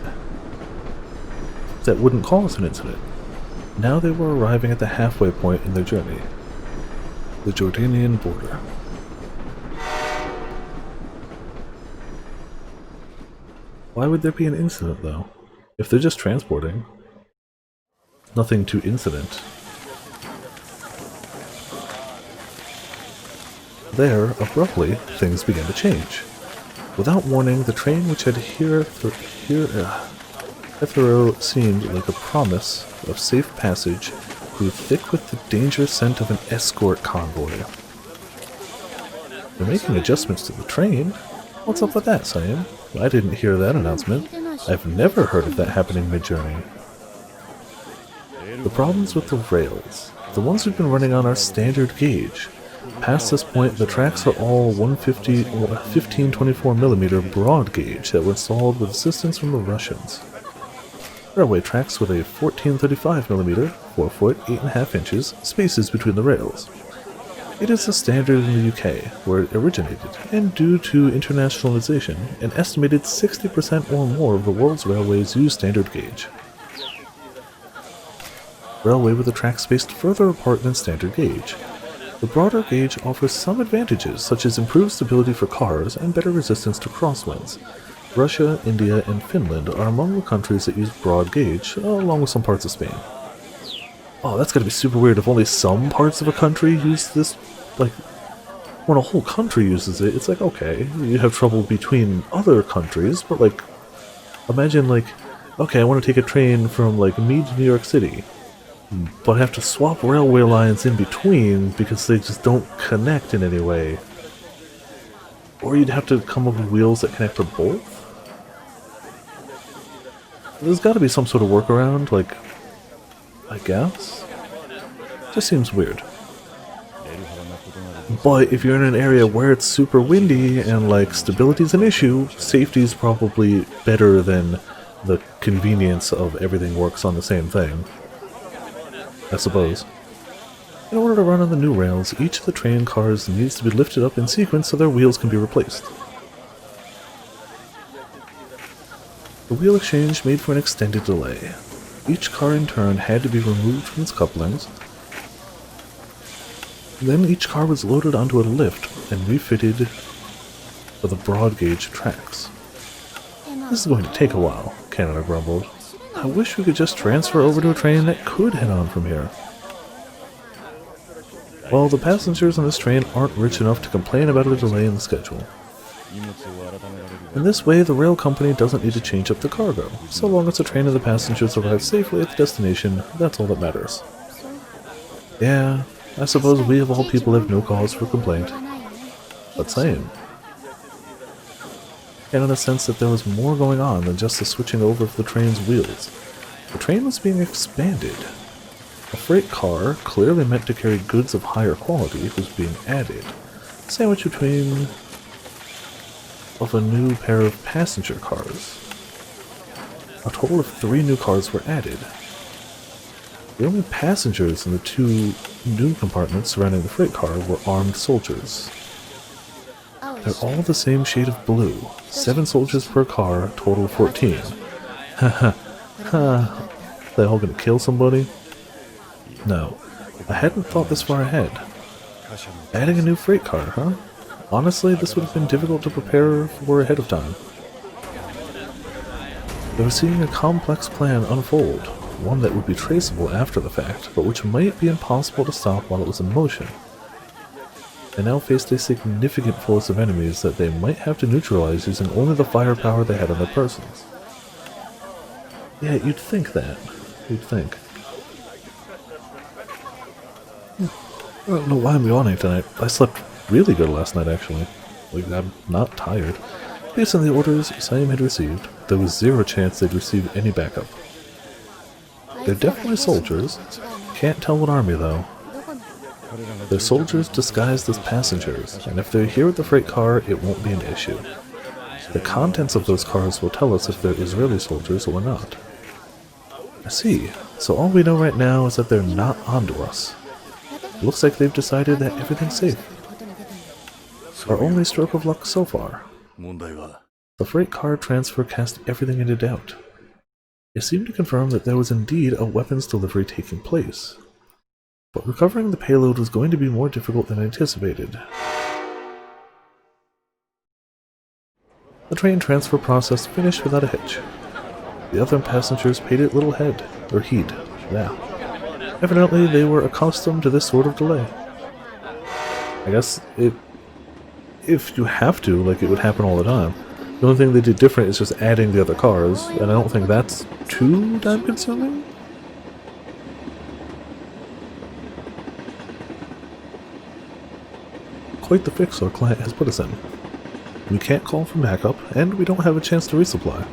That wouldn't cause an incident. Now they were arriving at the halfway point in their journey. The Jordanian border. Why would there be an incident, though? If they're just transporting, nothing to incident. There, abruptly, things began to change. Without warning, the train which had hitherto seemed like a promise of safe passage grew thick with the danger scent of an escort convoy. They're making adjustments to the train? What's up with that, Sam? I didn't hear that announcement. I've never heard of that happening mid-journey. The problems with the rails. The ones we've been running on are standard gauge. Past this point, the tracks are all 1524mm broad gauge that were installed with assistance from the Russians. Railway tracks with a 1435mm, 4 foot, 8.5 inches, spaces between the rails. It is the standard in the UK, where it originated, and due to internationalization, an estimated 60% or more of the world's railways use standard gauge. Railway with the tracks spaced further apart than standard gauge. The broader gauge offers some advantages, such as improved stability for cars and better resistance to crosswinds. Russia, India, and Finland are among the countries that use broad gauge, along with some parts of Spain. Oh, that's gotta be super weird if only some parts of a country use this, like, when a whole country uses it, it's like, okay, you have trouble between other countries, but like, imagine like, okay, I want to take a train from like me to New York City, but I have to swap railway lines in between because they just don't connect in any way. Or you'd have to come up with wheels that connect to both? There's gotta be some sort of workaround, like, I guess? Just seems weird. But if you're in an area where it's super windy and like stability's an issue, safety's probably better than the convenience of everything works on the same thing, I suppose. In order to run on the new rails, each of the train cars needs to be lifted up in sequence so their wheels can be replaced. The wheel exchange made for an extended delay. Each car in turn had to be removed from its couplings. Then each car was loaded onto a lift and refitted for the broad gauge tracks. This is going to take a while, Canada grumbled. I wish we could just transfer over to a train that could head on from here. Well, the passengers on this train aren't rich enough to complain about a delay in the schedule. In this way, the rail company doesn't need to change up the cargo. So long as the train and the passengers arrive safely at the destination, that's all that matters. Yeah, I suppose we of all people have no cause for complaint. But same. And in a sense that there was more going on than just the switching over of the train's wheels. The train was being expanded. A freight car, clearly meant to carry goods of higher quality, was being added, sandwiched between of a new pair of passenger cars. A total of 3 new cars were added. The only passengers in the 2 new compartments surrounding the freight car were armed soldiers. They're all the same shade of blue. 7 soldiers per car, total 14. Haha. They all gonna kill somebody? No. I hadn't thought this far ahead. Adding a new freight car, huh? Honestly, this would have been difficult to prepare for ahead of time. They were seeing a complex plan unfold, one that would be traceable after the fact, but which might be impossible to stop while it was in motion. They now faced a significant force of enemies that they might have to neutralize using only the firepower they had on their persons. Yeah, you'd think that. You'd think. I don't know why I'm yawning tonight. I slept really good last night, actually. Like, I'm not tired. Based on the orders Siam had received, there was 0 chance they'd receive any backup. They're definitely soldiers. Can't tell what army, though. They're soldiers disguised as passengers, and if they're here with the freight car, it won't be an issue. The contents of those cars will tell us if they're Israeli soldiers or not. I see. So all we know right now is that they're not onto us. Looks like they've decided that everything's safe. Our only stroke of luck so far. The freight car transfer cast everything into doubt. It seemed to confirm that there was indeed a weapons delivery taking place. But recovering the payload was going to be more difficult than anticipated. The train transfer process finished without a hitch. The other passengers paid it little heed. Yeah. Evidently, they were accustomed to this sort of delay. I guess if you have to, like, it would happen all the time. The only thing they did different is just adding the other cars, and I don't think that's too time-consuming. Quite the fix our client has put us in. We can't call for backup, and we don't have a chance to resupply.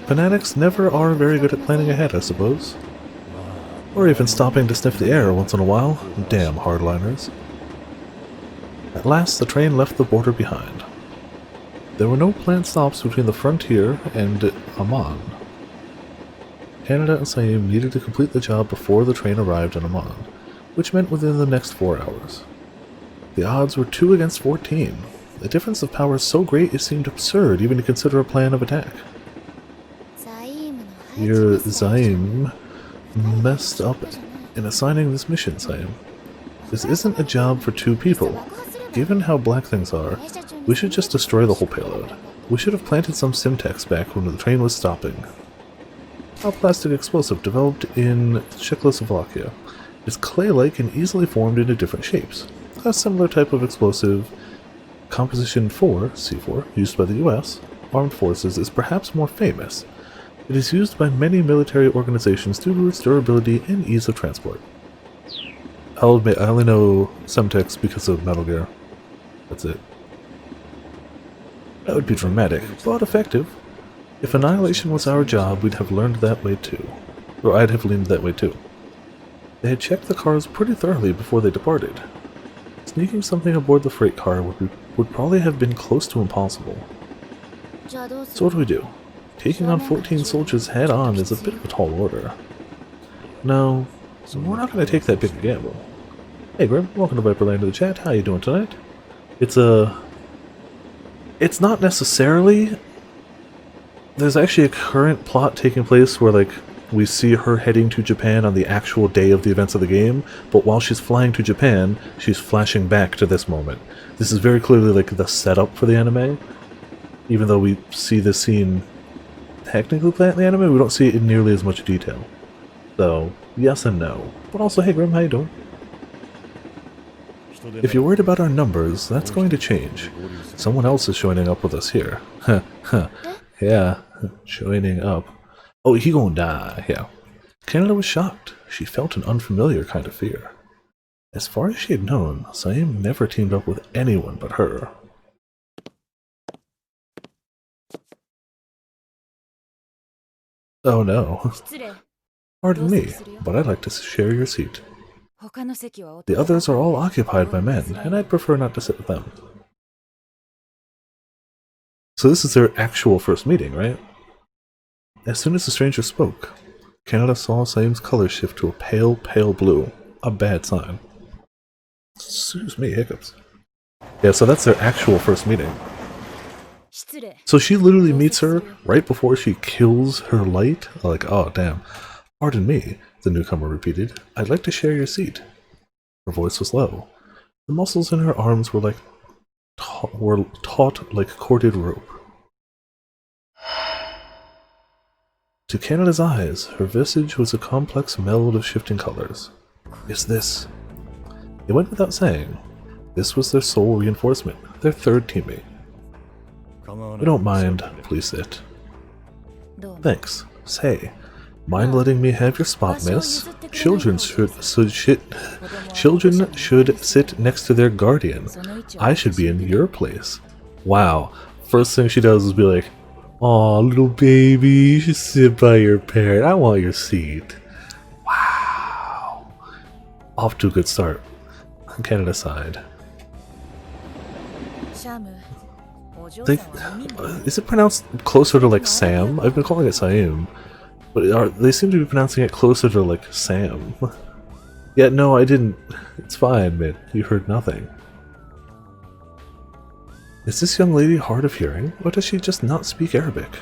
Fanatics never are very good at planning ahead, I suppose. Or even stopping to sniff the air once in a while. Damn hardliners. At last, the train left the border behind. There were no planned stops between the frontier and Amman. Canada and Siam needed to complete the job before the train arrived in Amman, which meant within the next 4 hours. The odds were 2 against 14. The difference of power so great it seemed absurd even to consider a plan of attack. Your Zaim messed up in assigning this mission, Siam. This isn't a job for 2 people. Given how black things are, we should just destroy the whole payload. We should have planted some Simtex back when the train was stopping. A plastic explosive developed in Czechoslovakia. It's clay-like and easily formed into different shapes. A similar type of explosive, Composition 4, C4, used by the US Armed Forces, is perhaps more famous. It is used by many military organizations due to its durability and ease of transport. I'll admit, I only know Semtex because of Metal Gear. That's it. That would be dramatic, but effective. If annihilation was our job, we'd have learned that way too. Or I'd have leaned that way too. They had checked the cars pretty thoroughly before they departed. Sneaking something aboard the freight car would probably have been close to impossible. So what do we do? Taking on 14 soldiers head-on is a bit of a tall order. No, we're not going to take that big a gamble. Hey Grim, welcome to Viperland to the chat. How you doing tonight? It's not necessarily... There's actually a current plot taking place where, like, we see her heading to Japan on the actual day of the events of the game, but while she's flying to Japan, she's flashing back to this moment. This is very clearly, like, the setup for the anime. Even though we see this scene technically play in the anime, we don't see it in nearly as much detail. So, yes and no. But also, hey Grim, how you doing? If you're worried about our numbers, that's going to change. Someone else is joining up with us here. Yeah, joining up. Oh, he gonna die, yeah. Canada was shocked. She felt an unfamiliar kind of fear. As far as she had known, Siam never teamed up with anyone but her. Oh no. Pardon me, but I'd like to share your seat. The others are all occupied by men, and I'd prefer not to sit with them. So this is their actual first meeting, right? As soon as the stranger spoke, Canada saw Siam's color shift to a pale, pale blue. A bad sign. Excuse me, hiccups. Yeah, so that's their actual first meeting. So she literally meets her right before she kills her light? Like, oh damn. Pardon me, the newcomer repeated. I'd like to share your seat. Her voice was low. The muscles in her arms were taut like corded rope. To Canada's eyes, her visage was a complex meld of shifting colors. Is this... It went without saying. This was their sole reinforcement, their third teammate. We don't mind. Please sit. Thanks. Say, mind letting me have your spot, miss? Children should sit next to their guardian. I should be in your place. Wow. First thing she does is be like, aw, little baby, you should sit by your parent. I want your seat. Wow. Off to a good start. Canada sighed. Is it pronounced closer to like Sam? I've been calling it Siam, but they seem to be pronouncing it closer to like Sam. Yeah, no, I didn't. It's fine, man. You heard nothing. Is this young lady hard of hearing, or does she just not speak Arabic?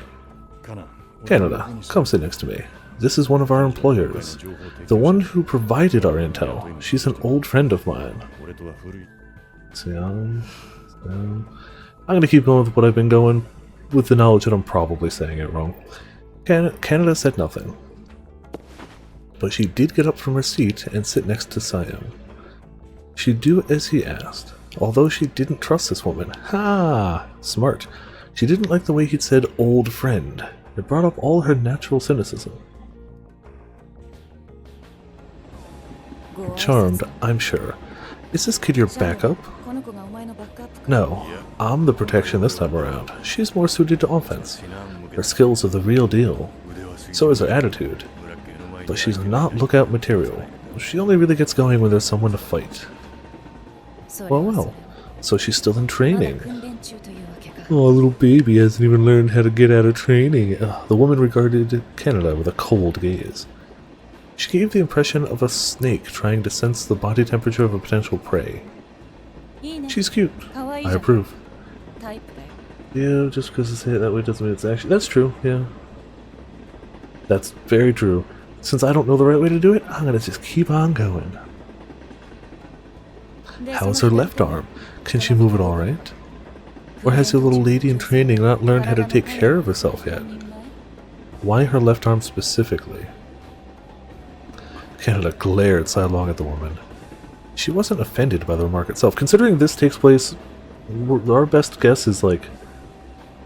Canada, come sit next to me. This is one of our employers. The one who provided our intel. She's an old friend of mine. I'm going to keep going with what I've been going, with the knowledge that I'm probably saying it wrong. Canada said nothing. But she did get up from her seat and sit next to Siam. She'd do as he asked, although she didn't trust this woman. Ha! Smart. She didn't like the way he'd said old friend. It brought up all her natural cynicism. Charmed, I'm sure. Is this kid your backup? No, I'm the protection this time around. She's more suited to offense. Her skills are the real deal. So is her attitude. But she's not lookout material. She only really gets going when there's someone to fight. Well. So she's still in training. Oh, little baby hasn't even learned how to get out of training. The woman regarded Canada with a cold gaze. She gave the impression of a snake trying to sense the body temperature of a potential prey. She's cute. I approve. Yeah, just because I say it that way doesn't mean it's actually... That's true, yeah. That's very true. Since I don't know the right way to do it, I'm gonna just keep on going. How's her left arm? Can she move it alright? Or has your little lady in training not learned how to take care of herself yet? Why her left arm specifically? Canada glared sidelong at the woman. She wasn't offended by the remark itself. Considering this takes place, our best guess is like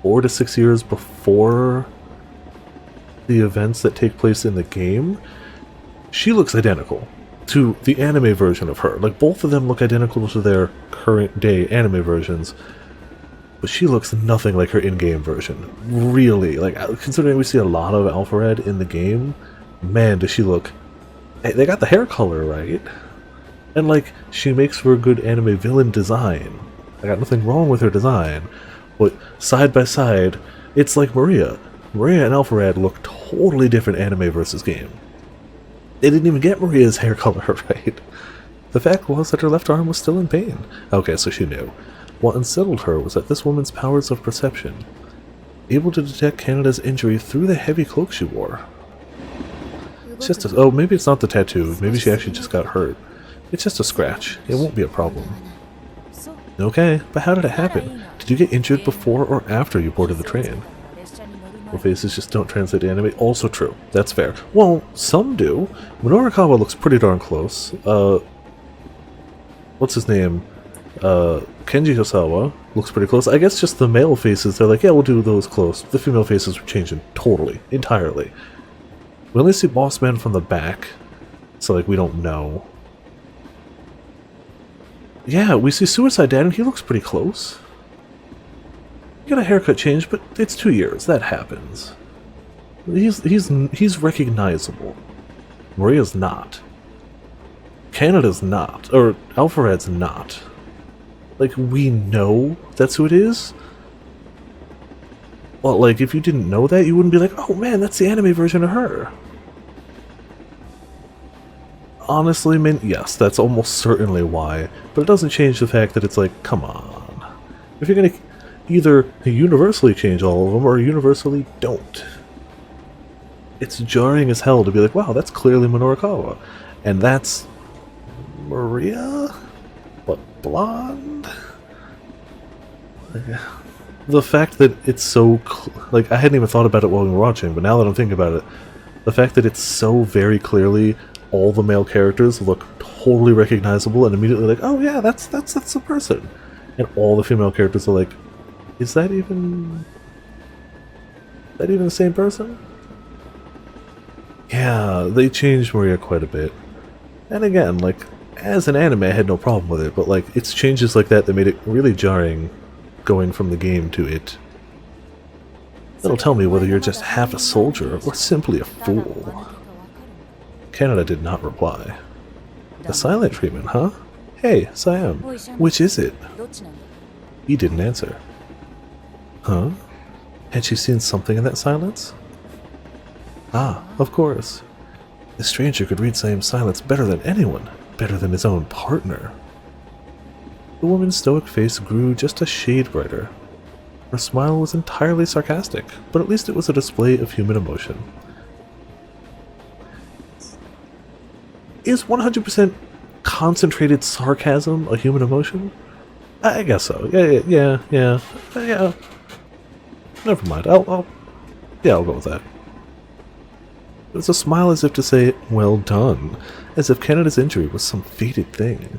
4 to 6 years before the events that take place in the game. She looks identical to the anime version of her. Like, both of them look identical to their current day anime versions, but she looks nothing like her in-game version. Really, like, considering we see a lot of Alpharad in the game, man, does she look... They got the hair color right, and like, she makes for a good anime villain design. I got nothing wrong with her design, but side by side, it's like Maria. Maria and Alpharad look totally different anime versus game. They didn't even get Maria's hair color right. The fact was that her left arm was still in pain. Okay, so she knew. What unsettled her was that this woman's powers of perception, able to detect Canada's injury through the heavy cloak she wore. It's just a, oh, maybe it's not the tattoo. Maybe she actually just got hurt. It's just a scratch. It won't be a problem. Okay, but how did it happen? Did you get injured before or after you boarded the train? Well, faces just don't translate to anime. Also true. That's fair. Well, some do. Minorikawa looks pretty darn close. What's his name? Kenji Hosawa looks pretty close. I guess just the male faces, they're like, yeah, we'll do those close. The female faces were changing totally, entirely. We only see Boss Man from the back, so like we don't know. Yeah, we see Suicide Dad and he looks pretty close. He got a haircut change, but it's 2 years. That happens. He's recognizable. Maria's not. Canada's not. Or Alpharad's not. Like, we know that's who it is. Well, like, if you didn't know that, you wouldn't be like, oh man, that's the anime version of her. Honestly, man, yes, that's almost certainly why. But it doesn't change the fact that it's like, come on. If you're gonna either universally change all of them, or universally don't. It's jarring as hell to be like, wow, that's clearly Minorikawa. And that's... Maria? But blonde? The fact that it's so... like, I hadn't even thought about it while we were watching, but now that I'm thinking about it, the fact that it's so very clearly all the male characters look totally recognizable and immediately like, oh yeah, that's the person. And all the female characters are like, is that even the same person? Yeah, they changed Maria quite a bit. And again, like, as an anime, I had no problem with it, but like, it's changes like that that made it really jarring going from the game to it. That'll tell me whether you're just half a soldier or simply a fool. Canada did not reply. The silent treatment, huh? Hey, Siam, which is it? He didn't answer. Huh? Had she seen something in that silence? Ah, of course. The stranger could read Siam's silence better than anyone, better than his own partner. The woman's stoic face grew just a shade brighter. Her smile was entirely sarcastic, but at least it was a display of human emotion. Is 100% concentrated sarcasm a human emotion? I guess so. Yeah. Never mind. I'll go with that. It's a smile as if to say, well done, as if Canada's injury was some fated thing.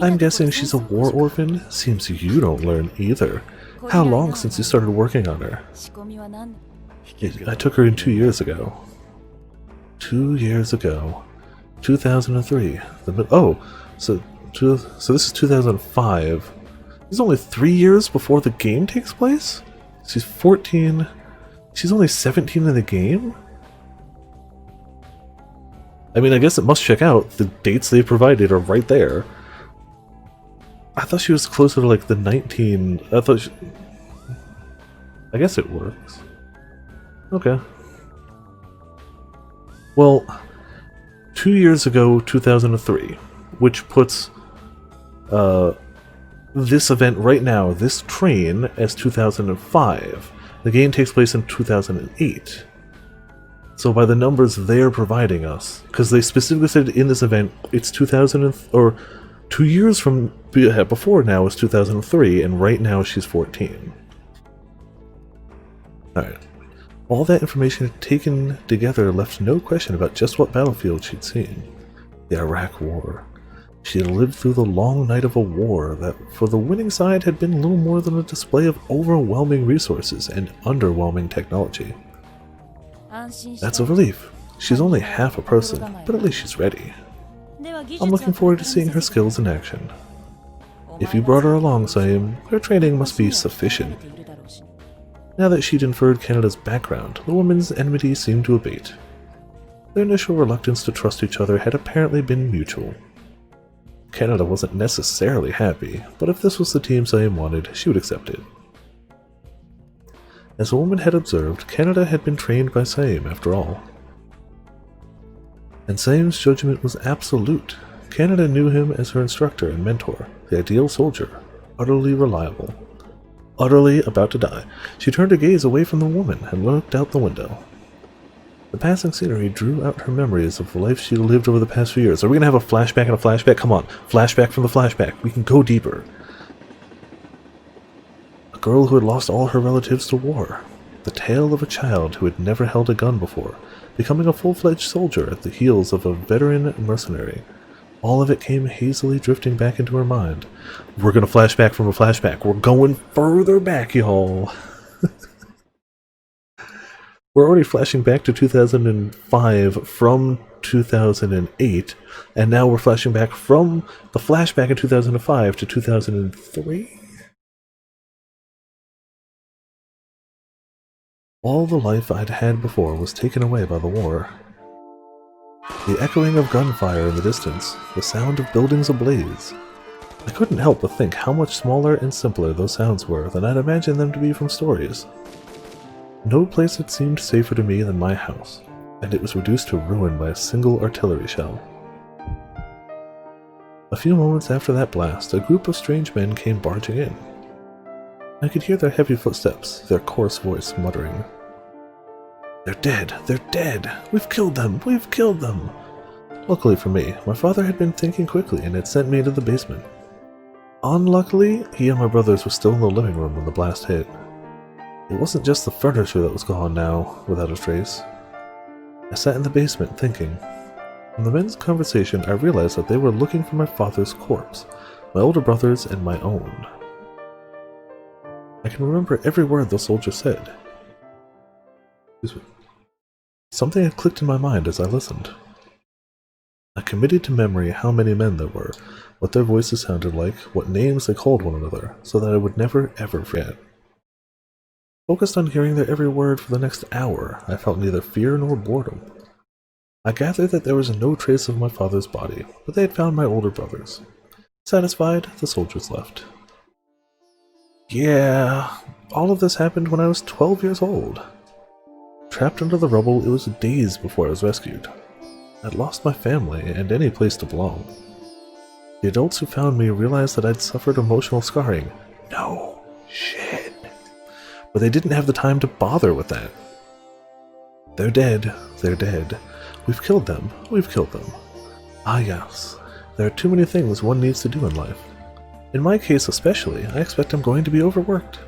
I'm guessing she's a war orphan? Seems you don't learn either. How long since you started working on her? I took her in 2 years ago. 2 years ago. 2003. So this is 2005. This is only 3 years before the game takes place? She's 14. She's only 17 in the game? I mean, I guess it must check out. The dates they provided are right there. I thought she was closer to like the 19... I guess it works. Okay. Well, 2 years ago, 2003, which puts this event right now, this train, as 2005. The game takes place in 2008. So by the numbers they're providing us, because they specifically said in this event it's 2 years from before now is 2003, and right now she's 14. Alright. All that information taken together left no question about just what battlefield she'd seen. The Iraq War. She had lived through the long night of a war that, for the winning side, had been little more than a display of overwhelming resources and underwhelming technology. That's a relief. She's only half a person, but at least she's ready. I'm looking forward to seeing her skills in action. If you brought her along, Saim, her training must be sufficient. Now that she'd inferred Canada's background, the woman's enmity seemed to abate. Their initial reluctance to trust each other had apparently been mutual. Canada wasn't necessarily happy, but if this was the team Saim wanted, she would accept it. As the woman had observed, Canada had been trained by Saim after all. And Saim's judgment was absolute. Canada knew him as her instructor and mentor, the ideal soldier, utterly reliable. Utterly about to die, she turned her gaze away from the woman and looked out the window. The passing scenery drew out her memories of the life she lived over the past few years. Are we going to have a flashback and a flashback? Come on, flashback from the flashback. We can go deeper. A girl who had lost all her relatives to war. The tale of a child who had never held a gun before, becoming a full-fledged soldier at the heels of a veteran mercenary. All of it came hazily drifting back into her mind. We're going to flashback from a flashback. We're going further back, y'all. We're already flashing back to 2005 from 2008, and now we're flashing back from the flashback in 2005 to 2003? All the life I'd had before was taken away by the war. The echoing of gunfire in the distance, the sound of buildings ablaze. I couldn't help but think how much smaller and simpler those sounds were than I'd imagined them to be from stories. No place had seemed safer to me than my house, and it was reduced to ruin by a single artillery shell. A few moments after that blast, a group of strange men came barging in. I could hear their heavy footsteps, their coarse voice muttering. "They're dead! They're dead! We've killed them! We've killed them!" Luckily for me, my father had been thinking quickly and had sent me into the basement. Unluckily, he and my brothers were still in the living room when the blast hit. It wasn't just the furniture that was gone now, without a trace. I sat in the basement thinking. From the men's conversation, I realized that they were looking for my father's corpse, my older brother's and my own. I can remember every word the soldier said. Excuse me. Something had clicked in my mind as I listened. I committed to memory how many men there were, what their voices sounded like, what names they called one another, so that I would never ever forget. Focused on hearing their every word for the next hour, I felt neither fear nor boredom. I gathered that there was no trace of my father's body, but they had found my older brothers. Satisfied, the soldiers left. Yeah, all of this happened when I was 12 years old. Trapped under the rubble, it was days before I was rescued. I'd lost my family and any place to belong. The adults who found me realized that I'd suffered emotional scarring. No shit. But they didn't have the time to bother with that. They're dead. They're dead. We've killed them. We've killed them. Ah yes. There are too many things one needs to do in life. In my case especially, I expect I'm going to be overworked.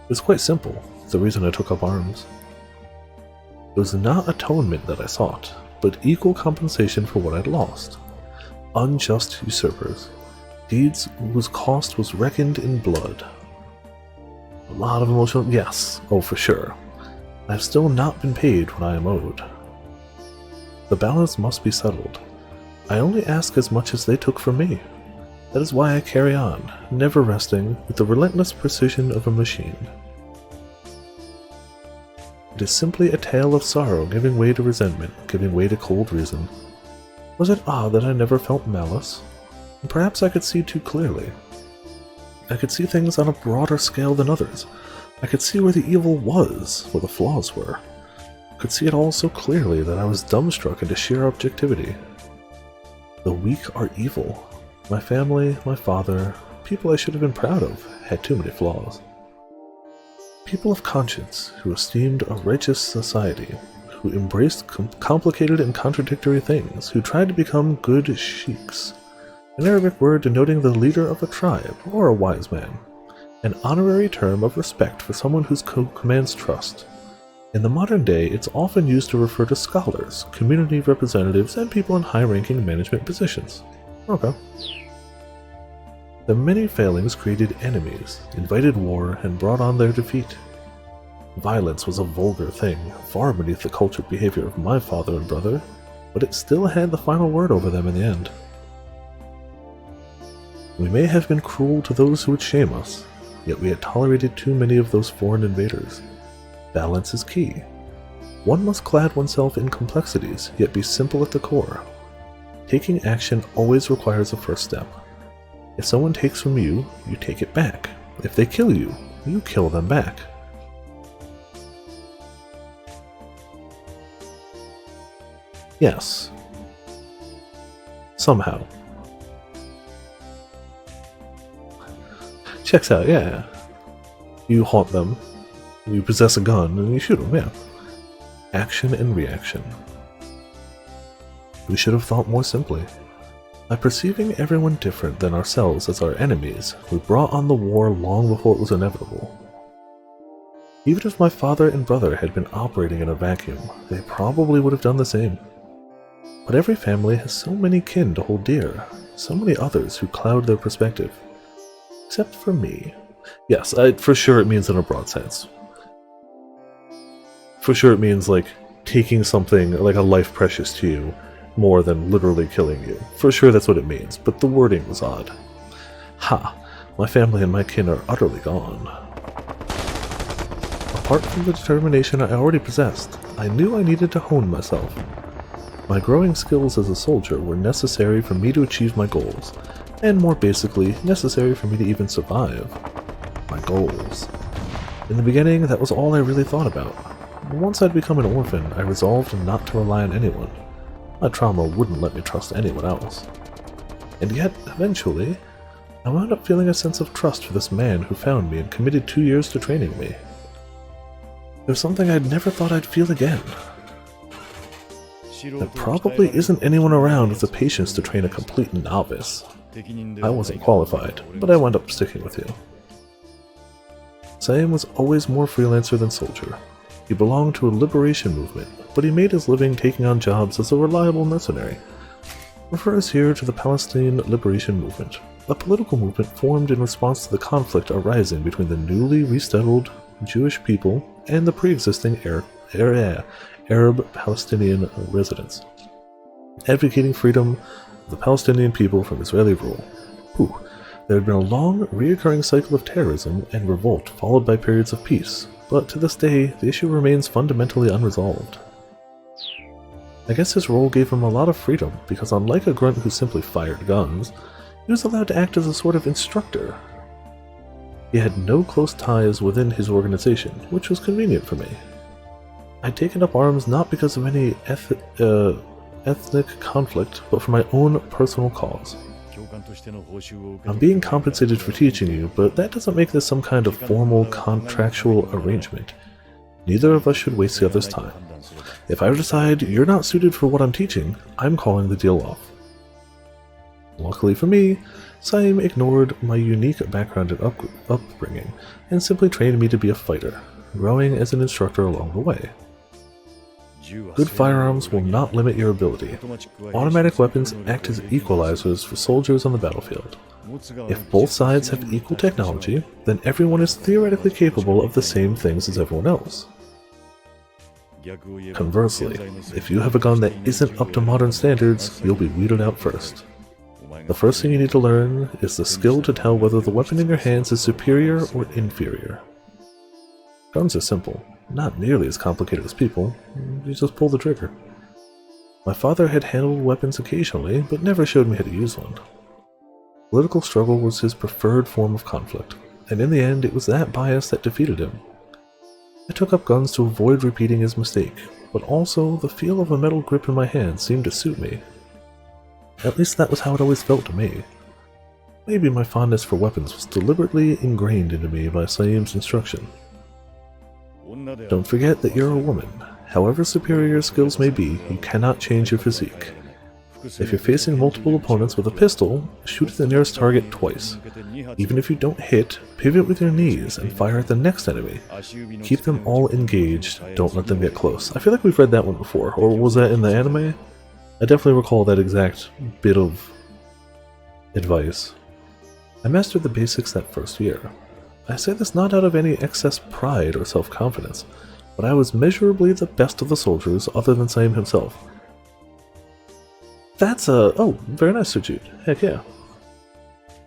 It's quite simple, the reason I took up arms. It was not atonement that I sought, but equal compensation for what I'd lost. Unjust usurpers, deeds whose cost was reckoned in blood. A lot of emotional— yes, oh for sure. I have still not been paid what I am owed. The balance must be settled. I only ask as much as they took from me. That is why I carry on, never resting, with the relentless precision of a machine. It is simply a tale of sorrow giving way to resentment, giving way to cold reason. Was it odd that I never felt malice? And perhaps I could see too clearly. I could see things on a broader scale than others. I could see where the evil was, where the flaws were. I could see it all so clearly that I was dumbstruck into sheer objectivity. The weak are evil. My family, my father, people I should have been proud of, had too many flaws. People of conscience, who esteemed a righteous society, who embraced complicated and contradictory things, who tried to become good sheiks, an Arabic word denoting the leader of a tribe, or a wise man, an honorary term of respect for someone who commands trust. In the modern day, it's often used to refer to scholars, community representatives, and people in high-ranking management positions. Okay. The many failings created enemies, invited war, and brought on their defeat. Violence was a vulgar thing, far beneath the cultured behavior of my father and brother, but it still had the final word over them in the end. We may have been cruel to those who would shame us, yet we had tolerated too many of those foreign invaders. Balance is key. One must clad oneself in complexities, yet be simple at the core. Taking action always requires a first step. If someone takes from you, you take it back. If they kill you, you kill them back. Yes. Somehow. Checks out, yeah. You haunt them, you possess a gun, and you shoot them, yeah. Action and reaction. We should have thought more simply. By perceiving everyone different than ourselves as our enemies, we brought on the war long before it was inevitable. Even if my father and brother had been operating in a vacuum, they probably would have done the same. But every family has so many kin to hold dear, so many others who cloud their perspective. Except for me. Yes, for sure it means in a broad sense. For sure it means, like, taking something, like a life precious to you, more than literally killing you. For sure that's what it means, but the wording was odd. Ha! My family and my kin are utterly gone. Apart from the determination I already possessed, I knew I needed to hone myself. My growing skills as a soldier were necessary for me to achieve my goals, and more basically, necessary for me to even survive. My goals. In the beginning, that was all I really thought about. Once I'd become an orphan, I resolved not to rely on anyone. My trauma wouldn't let me trust anyone else. And yet, eventually, I wound up feeling a sense of trust for this man who found me and committed 2 years to training me. There's something I'd never thought I'd feel again. There probably isn't anyone around with the patience to train a complete novice. I wasn't qualified, but I wound up sticking with you. Sam was always more freelancer than soldier. He belonged to a liberation movement, but he made his living taking on jobs as a reliable mercenary. Refers here to the Palestine Liberation Movement, a political movement formed in response to the conflict arising between the newly resettled Jewish people and the pre-existing Arab-Palestinian residents, advocating freedom of the Palestinian people from Israeli rule. There had been a long, reoccurring cycle of terrorism and revolt followed by periods of peace, but to this day, the issue remains fundamentally unresolved. I guess his role gave him a lot of freedom, because unlike a grunt who simply fired guns, he was allowed to act as a sort of instructor. He had no close ties within his organization, which was convenient for me. I'd taken up arms not because of any ethnic conflict, but for my own personal cause. I'm being compensated for teaching you, but that doesn't make this some kind of formal contractual arrangement. Neither of us should waste the other's time. If I decide you're not suited for what I'm teaching, I'm calling the deal off. Luckily for me, Saim ignored my unique background and upbringing and simply trained me to be a fighter, growing as an instructor along the way. Good firearms will not limit your ability. Automatic weapons act as equalizers for soldiers on the battlefield. If both sides have equal technology, then everyone is theoretically capable of the same things as everyone else. Conversely, if you have a gun that isn't up to modern standards, you'll be weeded out first. The first thing you need to learn is the skill to tell whether the weapon in your hands is superior or inferior. Guns are simple, not nearly as complicated as people. You just pull the trigger. My father had handled weapons occasionally, but never showed me how to use one. Political struggle was his preferred form of conflict, and in the end it was that bias that defeated him. I took up guns to avoid repeating his mistake, but also the feel of a metal grip in my hand seemed to suit me. At least that was how it always felt to me. Maybe my fondness for weapons was deliberately ingrained into me by Saim's instruction. Don't forget that you're a woman. However superior your skills may be, you cannot change your physique. If you're facing multiple opponents with a pistol, shoot at the nearest target twice. Even if you don't hit, pivot with your knees and fire at the next enemy. Keep them all engaged, don't let them get close. I feel like we've read that one before, or was that in the anime? I definitely recall that exact bit of advice. I mastered the basics that first year. I say this not out of any excess pride or self-confidence, but I was measurably the best of the soldiers other than Saim himself. That's oh, very nice, Sir Jude. Heck yeah.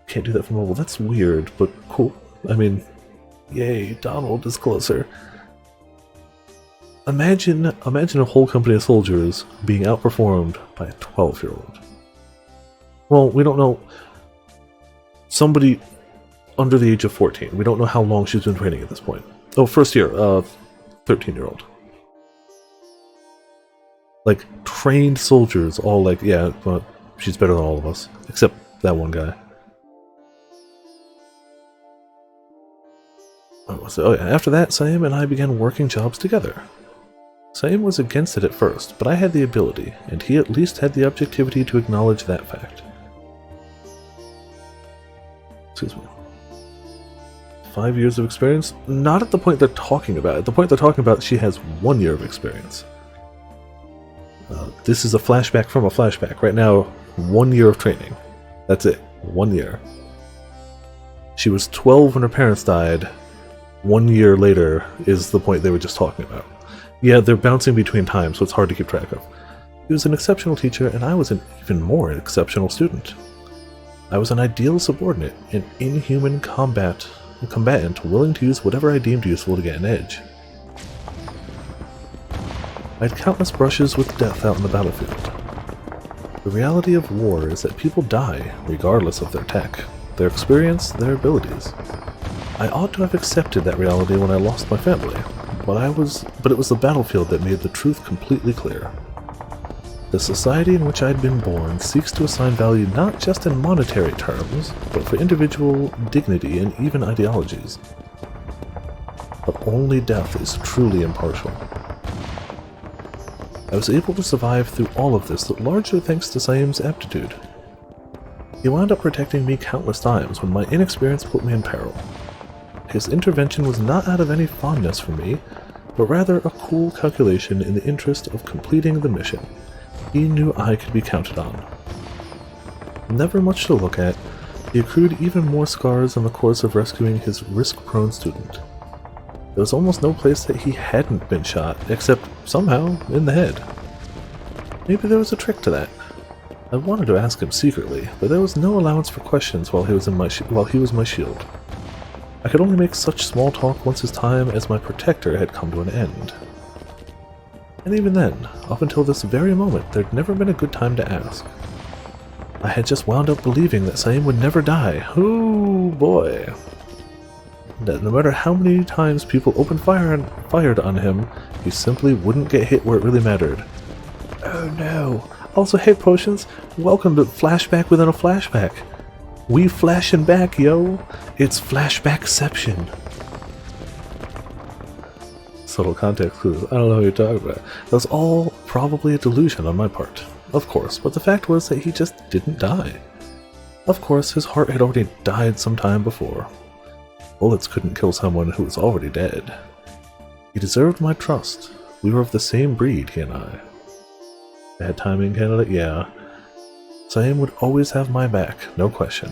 Can't do that from mobile. That's weird, but cool. I mean, yay, Donald is closer. Imagine a whole company of soldiers being outperformed by a 12-year-old. Well, we don't know. Somebody under the age of 14. We don't know how long she's been training at this point. Oh, first year, 13-year-old. Like, trained soldiers, all like, yeah, but she's better than all of us. Except that one guy. Oh yeah, after that, Saim and I began working jobs together. Saim was against it at first, but I had the ability, and he at least had the objectivity to acknowledge that fact. Excuse me. 5 years of experience? Not at the point they're talking about. At the point they're talking about, she has 1 year of experience. This is a flashback from a flashback. Right now, 1 year of training. That's it. 1 year. She was 12 when her parents died. 1 year later is the point they were just talking about. Yeah, they're bouncing between time, so it's hard to keep track of. He was an exceptional teacher, and I was an even more exceptional student. I was an ideal subordinate, an inhuman combatant willing to use whatever I deemed useful to get an edge. I had countless brushes with death out on the battlefield. The reality of war is that people die, regardless of their tech, their experience, their abilities. I ought to have accepted that reality when I lost my family, but it was the battlefield that made the truth completely clear. The society in which I had been born seeks to assign value not just in monetary terms, but for individual dignity and even ideologies. But only death is truly impartial. I was able to survive through all of this largely thanks to Saim's aptitude. He wound up protecting me countless times when my inexperience put me in peril. His intervention was not out of any fondness for me, but rather a cool calculation in the interest of completing the mission. He knew I could be counted on. Never much to look at, he accrued even more scars in the course of rescuing his risk-prone student. There was almost no place that he hadn't been shot, except somehow in the head. Maybe there was a trick to that. I wanted to ask him secretly, but there was no allowance for questions while he was my shield. I could only make such small talk once his time as my protector had come to an end. And even then, up until this very moment, there'd never been a good time to ask. I had just wound up believing that Saim would never die. Oh boy. That no matter how many times people opened fire and fired on him, he simply wouldn't get hit where it really mattered. Oh no. Also, hit potions, welcome to flashback within a flashback. We flashing back, yo. It's flashbackception. Subtle context clues. I don't know what you're talking about. That was all probably a delusion on my part, of course, but the fact was that he just didn't die. Of course, his heart had already died some time before. Bullets couldn't kill someone who was already dead. He deserved my trust. We were of the same breed, he and I. Bad timing, Canada? Yeah. Sam would always have my back, no question.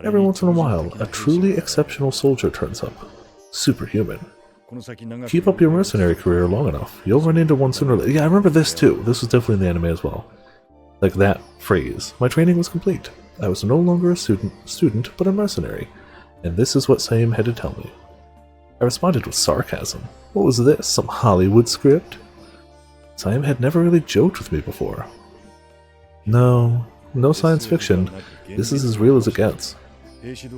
Every once in a while, a truly exceptional soldier turns up. Superhuman. Keep up your mercenary career long enough, you'll run into one sooner or later. Yeah, I remember this too. This was definitely in the anime as well. Like that phrase. My training was complete. I was no longer a student, but a mercenary. And this is what Sam had to tell me. I responded with sarcasm. What was this, some Hollywood script? Sam had never really joked with me before. No science fiction. This is as real as it gets.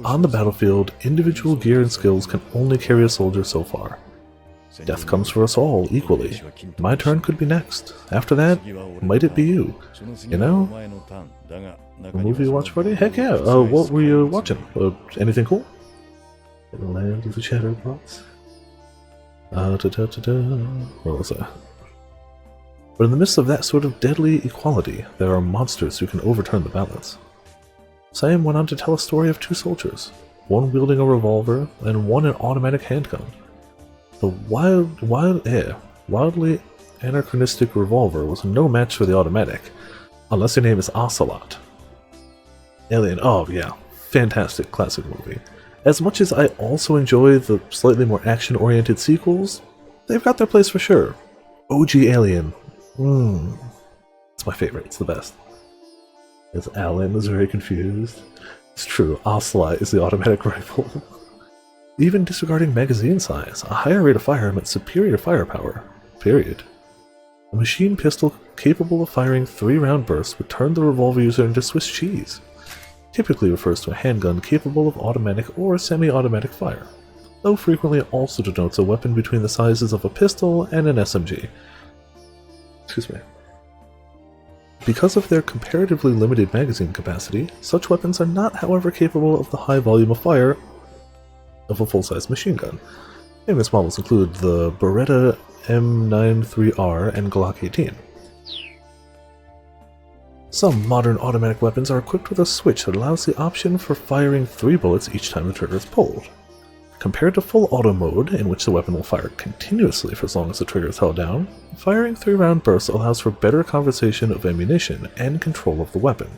On the battlefield, individual gear and skills can only carry a soldier so far. Death comes for us all, equally. My turn could be next. After that, might it be you? You know? A movie you watch Friday? Heck yeah! What were you watching? Anything cool? In the land of the chatterbox? Where was I? But in the midst of that sort of deadly equality, there are monsters who can overturn the balance. Sam went on to tell a story of two soldiers, one wielding a revolver and one an automatic handgun. The wildly anachronistic revolver was no match for the automatic, unless your name is Ocelot. Alien, oh yeah, fantastic classic movie. As much as I also enjoy the slightly more action-oriented sequels, they've got their place for sure. OG Alien, it's my favorite, it's the best. As Alan is very confused. It's true, Ocelot is the automatic rifle. Even disregarding magazine size, a higher rate of fire meant superior firepower. Period. A machine pistol capable of firing 3-round bursts would turn the revolver user into Swiss cheese. Typically refers to a handgun capable of automatic or semi-automatic fire, though frequently also denotes a weapon between the sizes of a pistol and an SMG. Excuse me. Because of their comparatively limited magazine capacity, such weapons are not, however, capable of the high volume of fire of a full-size machine gun. Famous models include the Beretta M93R and Glock 18. Some modern automatic weapons are equipped with a switch that allows the option for firing 3 bullets each time the trigger is pulled. Compared to full auto mode, in which the weapon will fire continuously for as long as the trigger is held down, firing 3-round bursts allows for better conservation of ammunition and control of the weapon,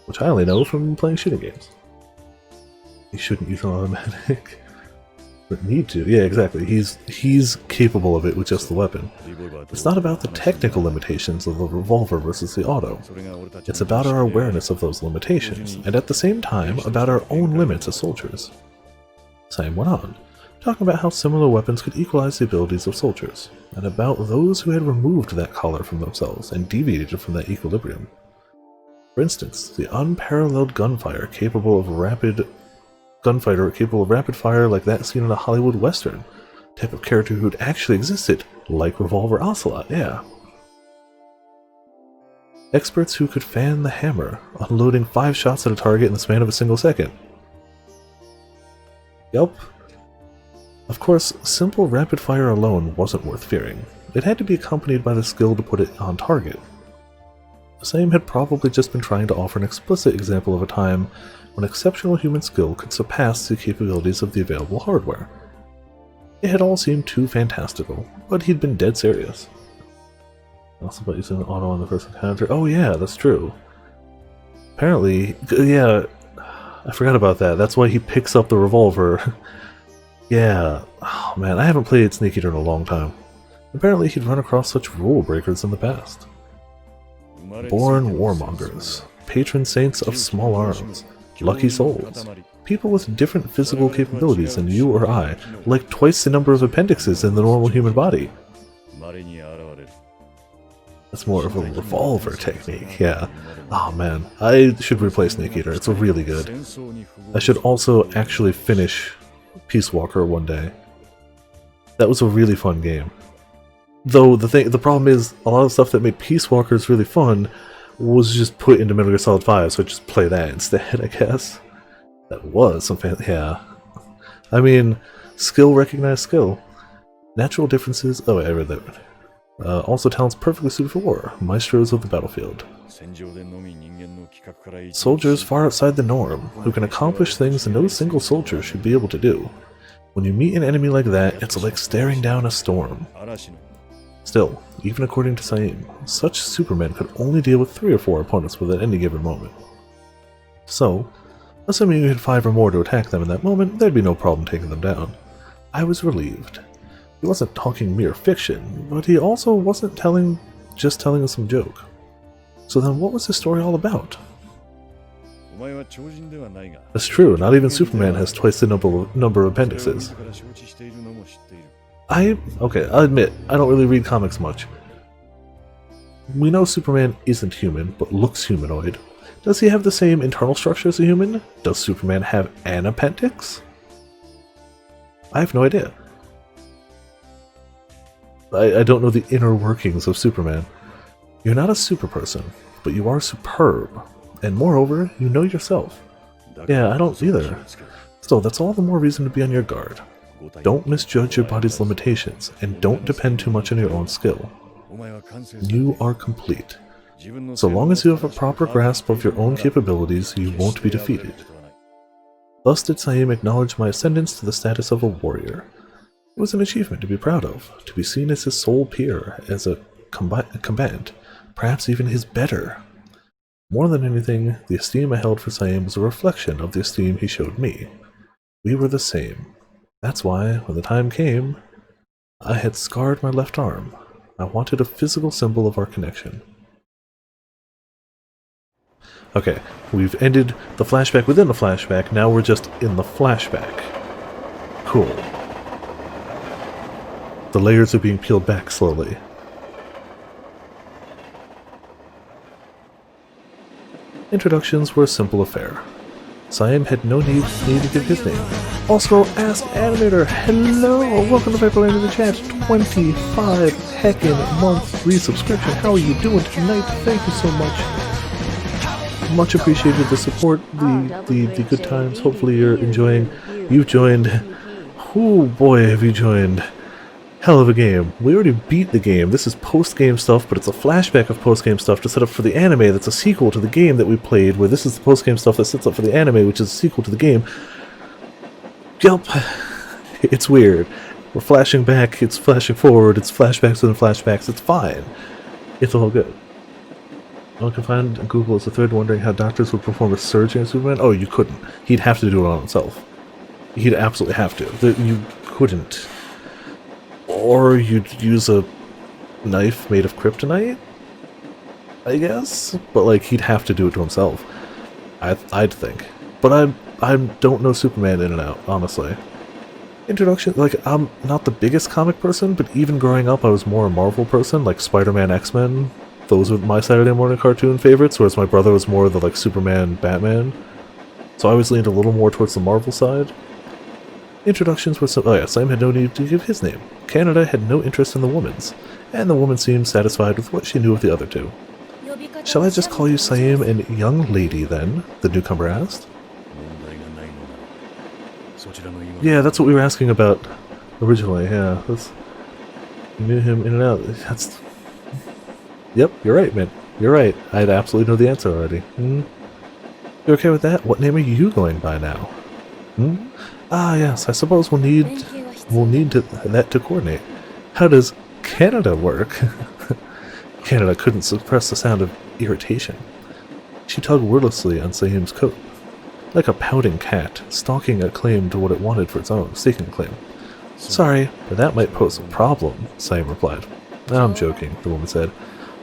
which I only know from playing shooting games. You shouldn't use an automatic. But need to. Yeah, exactly. He's capable of it with just the weapon. It's not about the technical limitations of the revolver versus the auto. It's about our awareness of those limitations, and at the same time, about our own limits as soldiers. Sam went on, talking about how similar weapons could equalize the abilities of soldiers, and about those who had removed that collar from themselves and deviated from that equilibrium. For instance, the unparalleled gunfighter capable of rapid fire like that seen in a Hollywood Western, type of character who'd actually existed, like Revolver Ocelot, yeah. Experts who could fan the hammer, unloading 5 shots at a target in the span of a single second. Yup. Of course, simple rapid fire alone wasn't worth fearing. It had to be accompanied by the skill to put it on target. Sam had probably just been trying to offer an explicit example of a time when exceptional human skill could surpass the capabilities of the available hardware. It had all seemed too fantastical, but he'd been dead serious. Also about using an auto on the first encounter. Oh yeah, that's true. Apparently, yeah, I forgot about that. That's why he picks up the revolver. Yeah, oh man, I haven't played Snake Eater in a long time. Apparently he'd run across such rule breakers in the past. Born warmongers, patron saints of small arms, lucky souls, people with different physical capabilities than you or I, like twice the number of appendixes in the normal human body. That's more of a revolver technique, yeah. Oh man, I should replay Snake Eater, it's really good. I should also actually finish Peace Walker one day. That was a really fun game. Though the problem is, a lot of stuff that made Peace Walkers really fun was just put into Metal Gear Solid 5, so I just play that instead, I guess. That was some yeah. I mean, skill recognized skill. Natural differences. Oh, wait, I read that one. Also talents perfectly suited for war, maestros of the battlefield. Soldiers far outside the norm, who can accomplish things no single soldier should be able to do. When you meet an enemy like that, it's like staring down a storm. Still, even according to Saim, such supermen could only deal with 3 or 4 opponents within any given moment. So, assuming you had 5 or more to attack them in that moment, there'd be no problem taking them down. I was relieved. He wasn't talking mere fiction, but he also wasn't just telling us some joke. So then what was his story all about? That's true, not even Superman has twice the number of appendixes. Okay, I'll admit, I don't really read comics much. We know Superman isn't human, but looks humanoid. Does he have the same internal structure as a human? Does Superman have an appendix? I have no idea. I don't know the inner workings of Superman. You're not a super person, but you are superb. And moreover, you know yourself. Yeah, I don't either. Still, that's all the more reason to be on your guard. Don't misjudge your body's limitations, and don't depend too much on your own skill. You are complete. So long as you have a proper grasp of your own capabilities, you won't be defeated. Thus did Saim acknowledge my ascendance to the status of a warrior. It was an achievement to be proud of, to be seen as his sole peer, as a combatant, perhaps even his better. More than anything, the esteem I held for Saim was a reflection of the esteem he showed me. We were the same. That's why, when the time came, I had scarred my left arm. I wanted a physical symbol of our connection. Okay, we've ended the flashback within the flashback, now we're just in the flashback. Cool. The layers are being peeled back slowly. Introductions were a simple affair. Saim had no need to give his name. Also, Ask Animator, hello! Welcome to Viperland in the chat. 25 heckin' month resubscription. How are you doing tonight? Thank you so much. Much appreciated the support, the good times. Hopefully you're enjoying. You've joined. Oh boy, have you joined. Hell of a game. We already beat the game. This is post-game stuff, but it's a flashback of post-game stuff to set up for the anime that's a sequel to the game that we played, where this is the post-game stuff that sets up for the anime, which is a sequel to the game. Yup. It's weird. We're flashing back, it's flashing forward, it's flashbacks within flashbacks, it's fine. It's all good. I can find Google as a thread wondering how doctors would perform a surgery on Superman. Oh, you couldn't. He'd have to do it on himself. He'd absolutely have to. You couldn't. Or you'd use a knife made of kryptonite, I guess? But, like, he'd have to do it to himself. I'd think. But I don't know Superman in and out, honestly. Introduction, like, I'm not the biggest comic person, but even growing up I was more a Marvel person, like Spider-Man, X-Men. Those were my Saturday morning cartoon favorites, whereas my brother was more the, like, Superman, Batman. So I always leaned a little more towards the Marvel side. Introductions were oh yeah, Saim had no need to give his name. Canada had no interest in the woman's, and the woman seemed satisfied with what she knew of the other two. Shall I just call you Saim and young lady then? The newcomer asked. Yeah, that's what we were asking about originally, yeah. You knew him in and out. Yep, you're right, man. You're right. I'd absolutely know the answer already. You okay with that? What name are you going by now? Ah, yes, I suppose we'll need that to coordinate. How does Canada work? Canada couldn't suppress the sound of irritation. She tugged wordlessly on Saim's coat, like a pouting cat, stalking a claim to what it wanted for its own, seeking a claim. Sorry, but that might pose a problem, Saim replied. I'm joking, the woman said.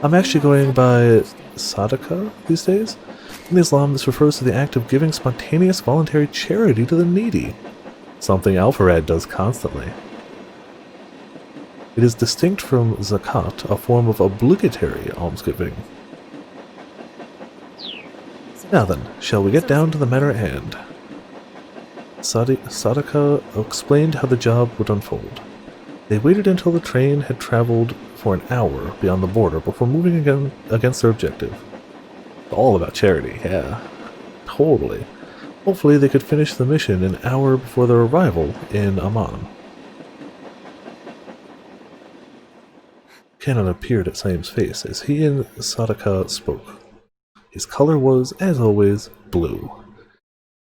I'm actually going by Sadaka these days. In Islam, this refers to the act of giving spontaneous voluntary charity to the needy. Something Alpharad does constantly. It is distinct from zakat, a form of obligatory almsgiving. Now then, shall we get down to the matter at hand? Sadaka explained how the job would unfold. They waited until the train had traveled for an hour beyond the border before moving again against their objective. All about charity, yeah. Totally. Hopefully they could finish the mission an hour before their arrival in Amman. Canada peered at Saim's face as he and Sadaka spoke. His color was, as always, blue.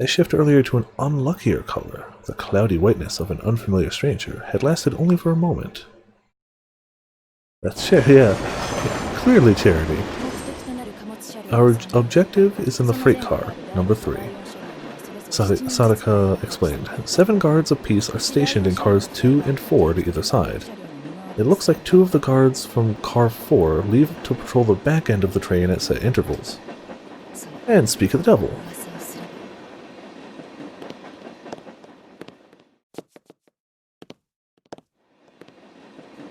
A shift earlier to an unluckier color, the cloudy whiteness of an unfamiliar stranger, had lasted only for a moment. That's yeah, clearly charity. Our objective is in the freight car, number 3. Sadaka explained. 7 guards apiece are stationed in cars 2 and 4 to either side. It looks like 2 of the guards from car 4 leave to patrol the back end of the train at set intervals. And speak of the devil.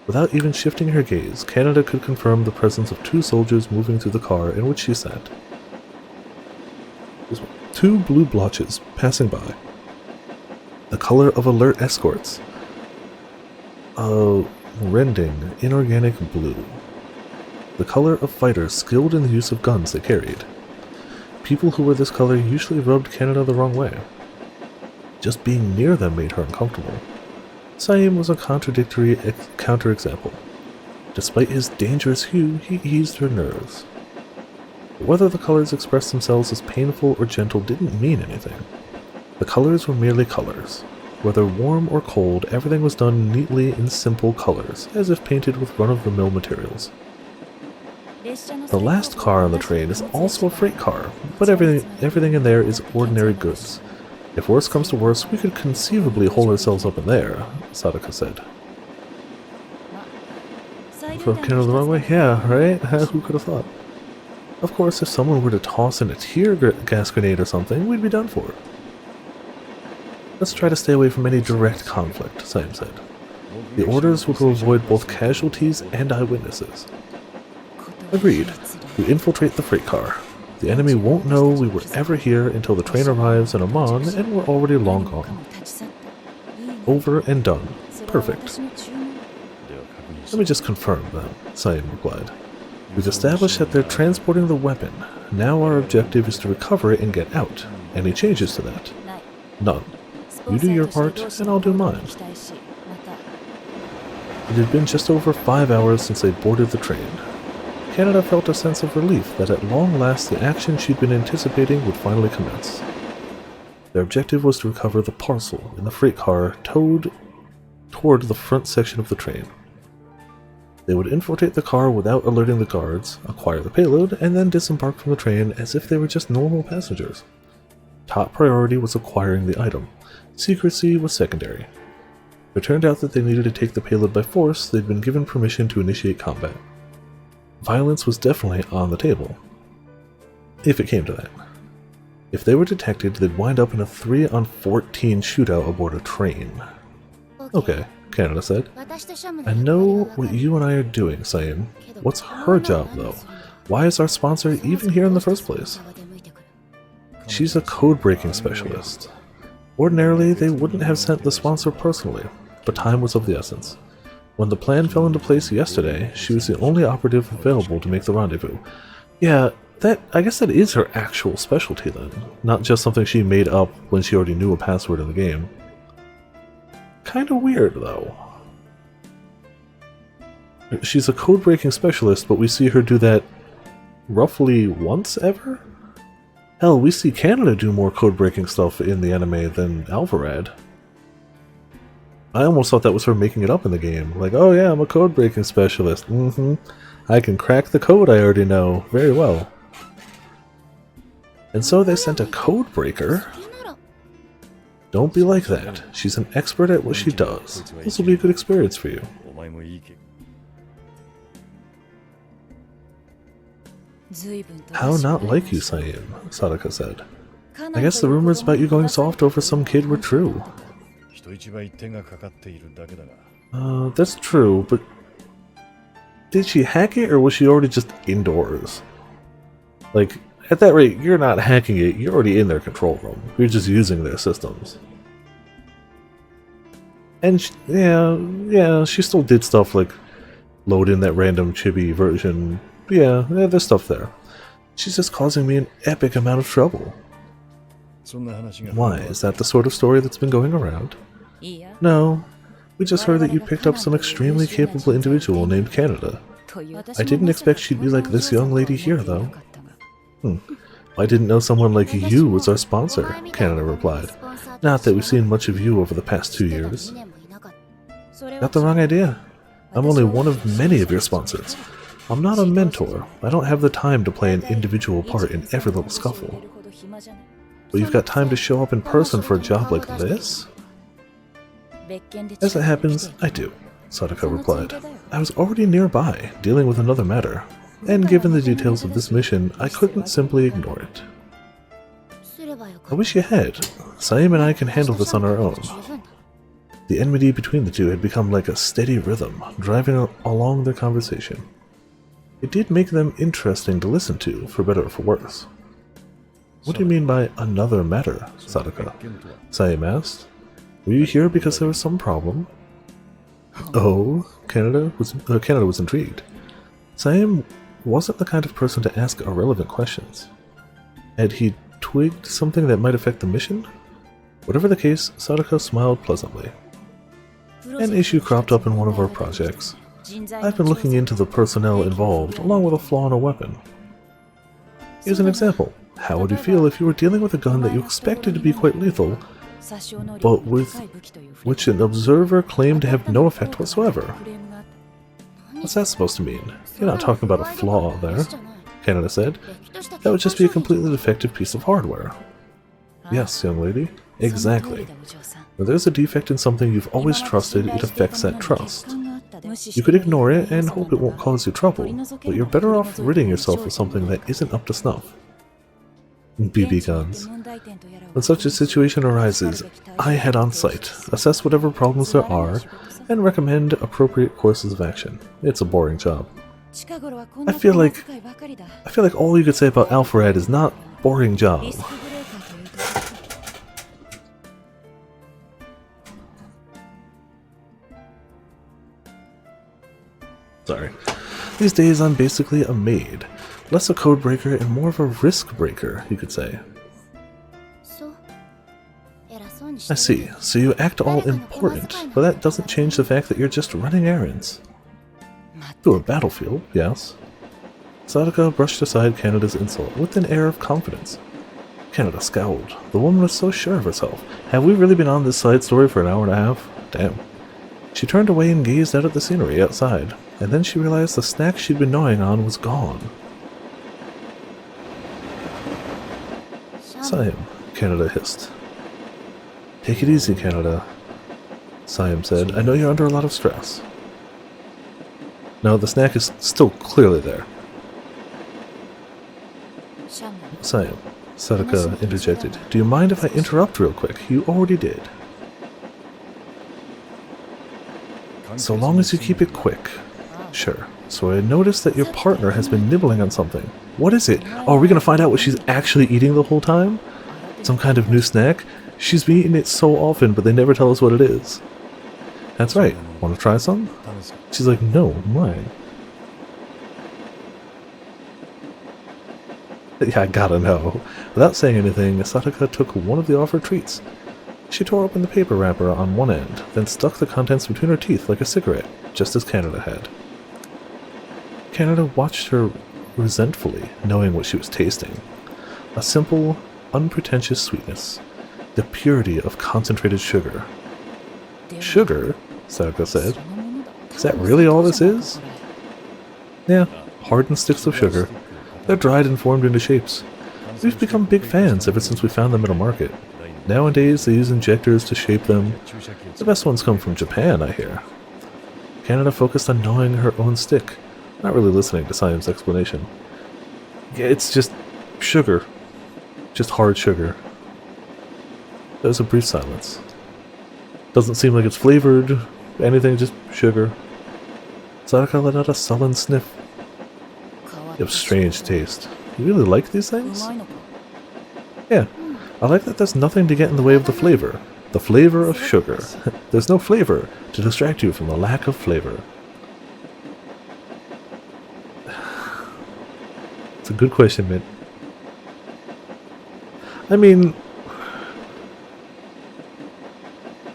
Without even shifting her gaze, Canada could confirm the presence of 2 soldiers moving through the car in which she sat. 2 blue blotches passing by. The color of alert escorts. A rending, inorganic blue. The color of fighters skilled in the use of guns they carried. People who were this color usually rubbed Canada the wrong way. Just being near them made her uncomfortable. Saim was a contradictory counterexample. Despite his dangerous hue, he eased her nerves. But whether the colors expressed themselves as painful or gentle didn't mean anything. The colors were merely colors. Whether warm or cold, everything was done neatly in simple colors, as if painted with run-of-the-mill materials. The last car on the train is also a freight car, but everything in there is ordinary goods. If worse comes to worse, we could conceivably hold ourselves up in there, Sadaka said. For Canada the wrong way? Yeah, right? Who could have thought? Of course, if someone were to toss in a tear gas grenade or something, we'd be done for. Let's try to stay away from any direct conflict, Saim said. The orders were to avoid both casualties and eyewitnesses. Agreed. We infiltrate the freight car. The enemy won't know we were ever here until the train arrives in Amman, and we're already long gone. Over and done. Perfect. Let me just confirm then, Saim replied. We've established that they're transporting the weapon. Now our objective is to recover it and get out. Any changes to that? None. You do your part, and I'll do mine. It had been just over 5 hours since they boarded the train. Canada felt a sense of relief that at long last the action she'd been anticipating would finally commence. Their objective was to recover the parcel in the freight car towed toward the front section of the train. They would infiltrate the car without alerting the guards, acquire the payload, and then disembark from the train as if they were just normal passengers. Top priority was acquiring the item. Secrecy was secondary. If it turned out that they needed to take the payload by force, they'd been given permission to initiate combat. Violence was definitely on the table. If it came to that. If they were detected, they'd wind up in a 3-on-14 shootout aboard a train. Okay, Canada said. I know what you and I are doing, Saim. What's her job, though? Why is our sponsor even here in the first place? She's a code-breaking specialist. Ordinarily, they wouldn't have sent the sponsor personally, but time was of the essence. When the plan fell into place yesterday, she was the only operative available to make the rendezvous. Yeah, I guess that is her actual specialty then, not just something she made up when she already knew a password in the game. Kinda weird, though. She's a code-breaking specialist, but we see her do that roughly once ever? Hell, we see Canada do more code-breaking stuff in the anime than Alvarad. I almost thought that was her making it up in the game. Like, oh yeah, I'm a code-breaking specialist. I can crack the code I already know very well. And so they sent a code breaker? Don't be like that. She's an expert at what she does. This will be a good experience for you. How not like you, Saim, Sadaka said. I guess the rumors about you going soft over some kid were true. That's true, but did she hack it or was she already just indoors? Like, at that rate, you're not hacking it, you're already in their control room. You're just using their systems. And yeah, she still did stuff like load in that random chibi version. Yeah, there's stuff there. She's just causing me an epic amount of trouble. Why, is that the sort of story that's been going around? No, we just heard that you picked up some extremely capable individual named Canada. I didn't expect she'd be like this young lady here, though. I didn't know someone like you was our sponsor, Canada replied. Not that we've seen much of you over the past 2 years. Got the wrong idea. I'm only one of many of your sponsors. I'm not a mentor. I don't have the time to play an individual part in every little scuffle. But you've got time to show up in person for a job like this? As it happens, I do, Sadako replied. I was already nearby, dealing with another matter, and given the details of this mission, I couldn't simply ignore it. I wish you had. Saim and I can handle this on our own. The enmity between the two had become like a steady rhythm, driving along their conversation. It did make them interesting to listen to, for better or for worse. What do you mean by another matter, Sadako? Saim asked. Were you here because there was some problem? Oh, Canada was intrigued. Saim wasn't the kind of person to ask irrelevant questions. Had he twigged something that might affect the mission? Whatever the case, Sadako smiled pleasantly. An issue cropped up in one of our projects. I've been looking into the personnel involved, along with a flaw in a weapon. Here's an example. How would you feel if you were dealing with a gun that you expected to be quite lethal, but with which an observer claimed to have no effect whatsoever? What's that supposed to mean? You're not talking about a flaw there, Canada said. That would just be a completely defective piece of hardware. Yes, young lady, exactly. When there's a defect in something you've always trusted, it affects that trust. You could ignore it and hope it won't cause you trouble, but you're better off ridding yourself of something that isn't up to snuff. BB guns. When such a situation arises, I head on site, assess whatever problems there are, and recommend appropriate courses of action. It's a boring job. I feel like all you could say about Alpharad is not boring job. Sorry. These days I'm basically a maid. Less a code breaker and more of a risk breaker, you could say. I see. So you act all important, but that doesn't change the fact that you're just running errands. To a battlefield, yes. Sadako brushed aside Canada's insult with an air of confidence. Canada scowled. The woman was so sure of herself. Have we really been on this side story for an hour and a half? Damn. She turned away and gazed out at the scenery outside, and then she realized the snack she'd been gnawing on was gone. Saim, Canada hissed. Take it easy, Canada, Saim said. I know you're under a lot of stress. No, the snack is still clearly there. Saim, Sadako interjected. Do you mind if I interrupt real quick? You already did. So long as you keep it quick. Sure. So I noticed that your partner has been nibbling on something. What is it? Oh, are we going to find out what she's actually eating the whole time? Some kind of new snack? She's been eating it so often, but they never tell us what it is. That's right. Want to try some? She's like, no, mine. Yeah, I gotta know. Without saying anything, Sadako took one of the offered treats. She tore open the paper wrapper on one end, then stuck the contents between her teeth like a cigarette, just as Canada had. Canada watched her resentfully, knowing what she was tasting. A simple, unpretentious sweetness. The purity of concentrated sugar. Sugar? Sadako said. Is that really all this is? Yeah, hardened sticks of sugar. They're dried and formed into shapes. We've become big fans ever since we found them at a market. Nowadays, they use injectors to shape them. The best ones come from Japan, I hear. Canada focused on gnawing her own stick, not really listening to Saim's explanation. Yeah, it's just sugar. Just hard sugar. There was a brief silence. Doesn't seem like it's flavored, anything, just sugar. Sadako let out a sullen sniff. You have strange taste. You really like these things? Yeah. I like that there's nothing to get in the way of the flavor. The flavor of sugar. There's no flavor to distract you from the lack of flavor. It's a good question, man. I mean,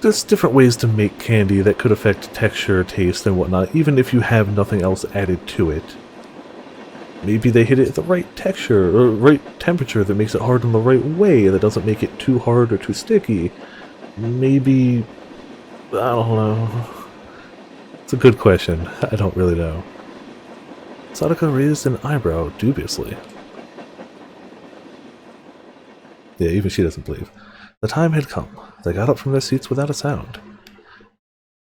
there's different ways to make candy that could affect texture, taste, and whatnot, even if you have nothing else added to it. Maybe they hit it at the right texture, or right temperature that makes it hard in the right way, that doesn't make it too hard or too sticky. Maybe... I don't know. It's a good question. I don't really know. Sadako raised an eyebrow dubiously. Yeah, even she doesn't believe. The time had come. They got up from their seats without a sound.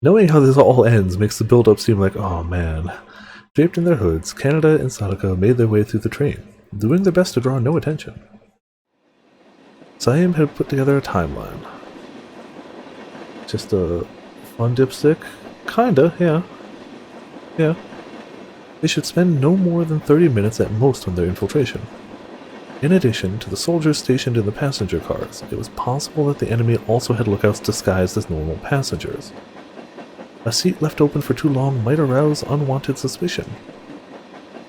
Knowing how this all ends makes the build-up seem like, oh man. Draped in their hoods, Canada and Sadako made their way through the train, doing their best to draw no attention. Saim had put together a timeline. Just a fun dipstick? Kinda, yeah. Yeah. They should spend no more than 30 minutes at most on their infiltration. In addition to the soldiers stationed in the passenger cars, it was possible that the enemy also had lookouts disguised as normal passengers. A seat left open for too long might arouse unwanted suspicion.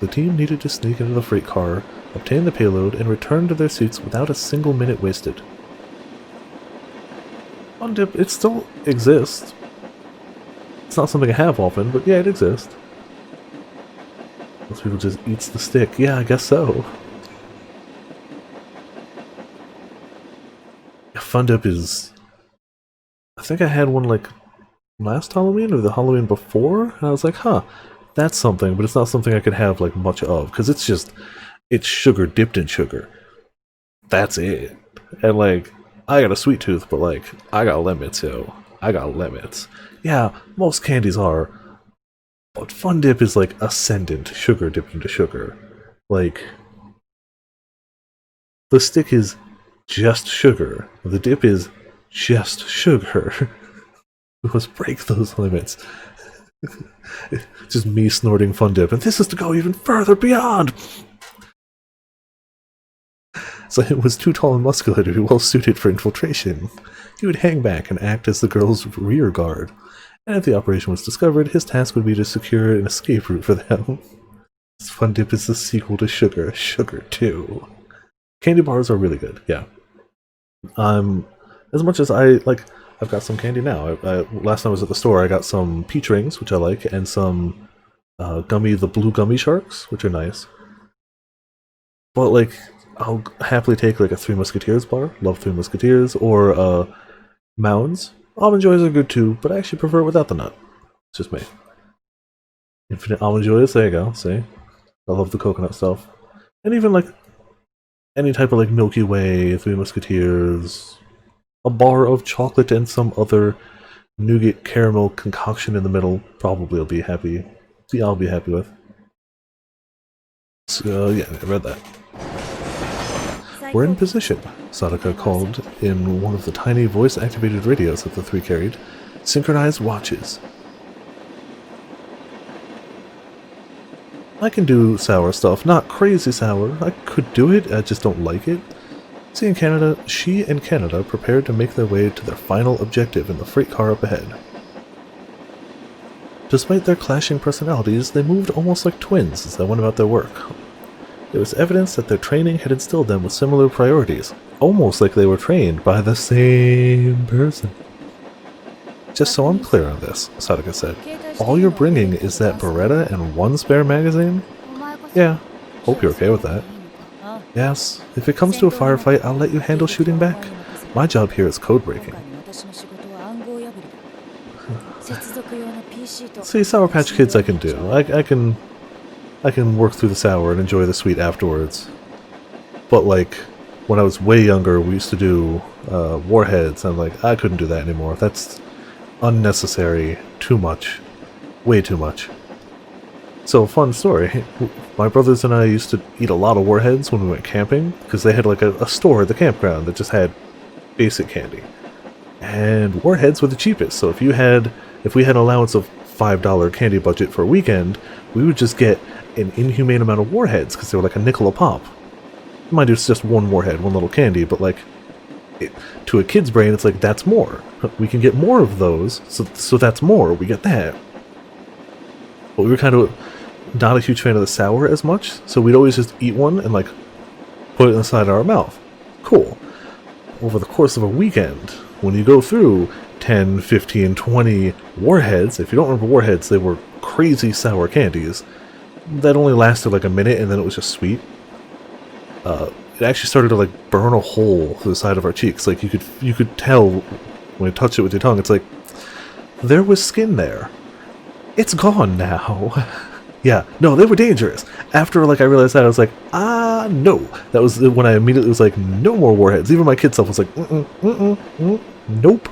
The team needed to sneak into the freight car, obtain the payload, and return to their seats without a single minute wasted. Fun dip, it still exists. It's not something I have often, but yeah, it exists. Most people just eats the stick. Yeah, I guess so. Fun dip is... I think I had one like last Halloween or the Halloween before, and I was like, huh, that's something, but it's not something I could have like much of, because it's sugar dipped in sugar. That's it. And like, I got a sweet tooth, but like, I got limits, yo. I got limits. Yeah, most candies are, but Fun Dip is like ascendant sugar dipped into sugar. Like, the stick is just sugar. The dip is just sugar. We must break those limits. Just me snorting Fun Dip, and this is to go even further beyond! So it was too tall and muscular to be well suited for infiltration. He would hang back and act as the girl's rear guard, and if the operation was discovered, his task would be to secure an escape route for them. Fun Dip is the sequel to Sugar, Sugar 2. Candy bars are really good, yeah. As much as I, like, I've got some candy now. Last time I was at the store, I got some peach rings, which I like, and some the blue gummy sharks, which are nice. But, like, I'll happily take, like, a Three Musketeers bar. Love Three Musketeers. Or, Mounds. Almond Joys are good too, but I actually prefer it without the nut. It's just me. Infinite Almond Joys, there you go, see? I love the coconut stuff. And even, like, any type of, like, Milky Way, Three Musketeers... A bar of chocolate and some other nougat caramel concoction in the middle probably I'll be happy with. So yeah, I read that. We're in position, Sadaka called in one of the tiny voice-activated radios that the three carried. Synchronized watches. I can do sour stuff, not crazy sour. I could do it, I just don't like it. She and Canada prepared to make their way to their final objective in the freight car up ahead. Despite their clashing personalities, they moved almost like twins as they went about their work. There was evidence that their training had instilled them with similar priorities, almost like they were trained by the same person. Just so I'm clear on this, Sadaka said, all you're bringing is that Beretta and one spare magazine? Yeah, hope you're okay with that. Yes, if it comes to a firefight, I'll let you handle shooting back. My job here is code breaking. See, Sour Patch Kids I can do. I can work through the sour and enjoy the sweet afterwards. But like, when I was way younger, we used to do Warheads, and like, I couldn't do that anymore. That's unnecessary, too much, way too much. So, fun story. My brothers and I used to eat a lot of Warheads when we went camping, because they had like a store at the campground that just had basic candy. And Warheads were the cheapest, so if we had an allowance of $5 candy budget for a weekend, we would just get an inhumane amount of Warheads, because they were like a nickel a pop. Mind you, it's just one Warhead, one little candy, but like, to a kid's brain, it's like, that's more. We can get more of those, so that's more, we get that. But we were kind of not a huge fan of the sour as much, so we'd always just eat one and like put it inside our mouth. Cool. Over the course of a weekend, when you go through 10, 15, 20 warheads. If you don't remember warheads, they were crazy sour candies that only lasted like a minute and then it was just sweet. It actually started to like burn a hole through the side of our cheeks. Like you could tell when you touch it with your tongue. It's like there was skin there. It's gone now. Yeah, no, they were dangerous. After like I realized that, I was like, no. That was when I immediately was like, no more warheads. Even my kid self was like, nope.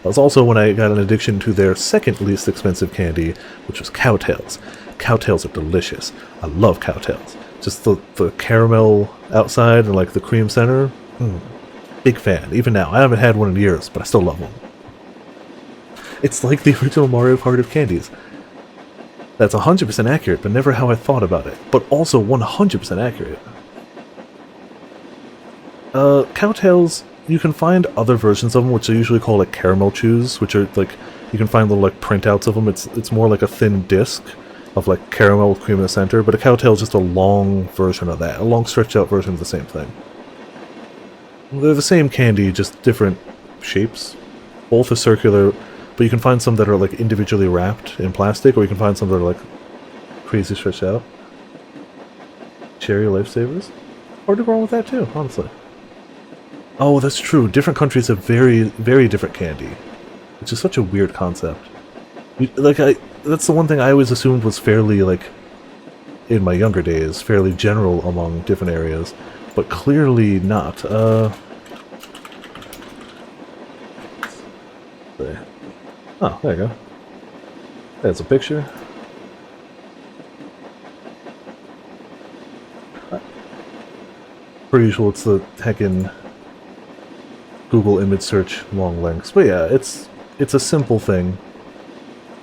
That was also when I got an addiction to their second least expensive candy, which was cowtails. Cowtails are delicious. I love cowtails. Just the caramel outside and like the cream center. Big fan. Even now, I haven't had one in years, but I still love one. It's like the original Mario Kart of candies. That's 100% accurate, but never how I thought about it. But also 100% accurate. Cowtails, you can find other versions of them, which are usually called like caramel chews, which are like, you can find little like printouts of them. It's more like a thin disc of like caramel with cream in the center, but a cowtail is just a long version of that, a long stretched out version of the same thing. They're the same candy, just different shapes. Both are circular, but you can find some that are like individually wrapped in plastic, or you can find some that are like crazy stretched out. Cherry lifesavers? Hard to go wrong with that too, honestly. Oh, that's true. Different countries have very, very different candy, which is such a weird concept. That's the one thing I always assumed was fairly, like, in my younger days, fairly general among different areas, but clearly not. There. Oh, there you go. There's a picture. Per usual, it's the heckin' Google image search long links. But yeah, it's a simple thing.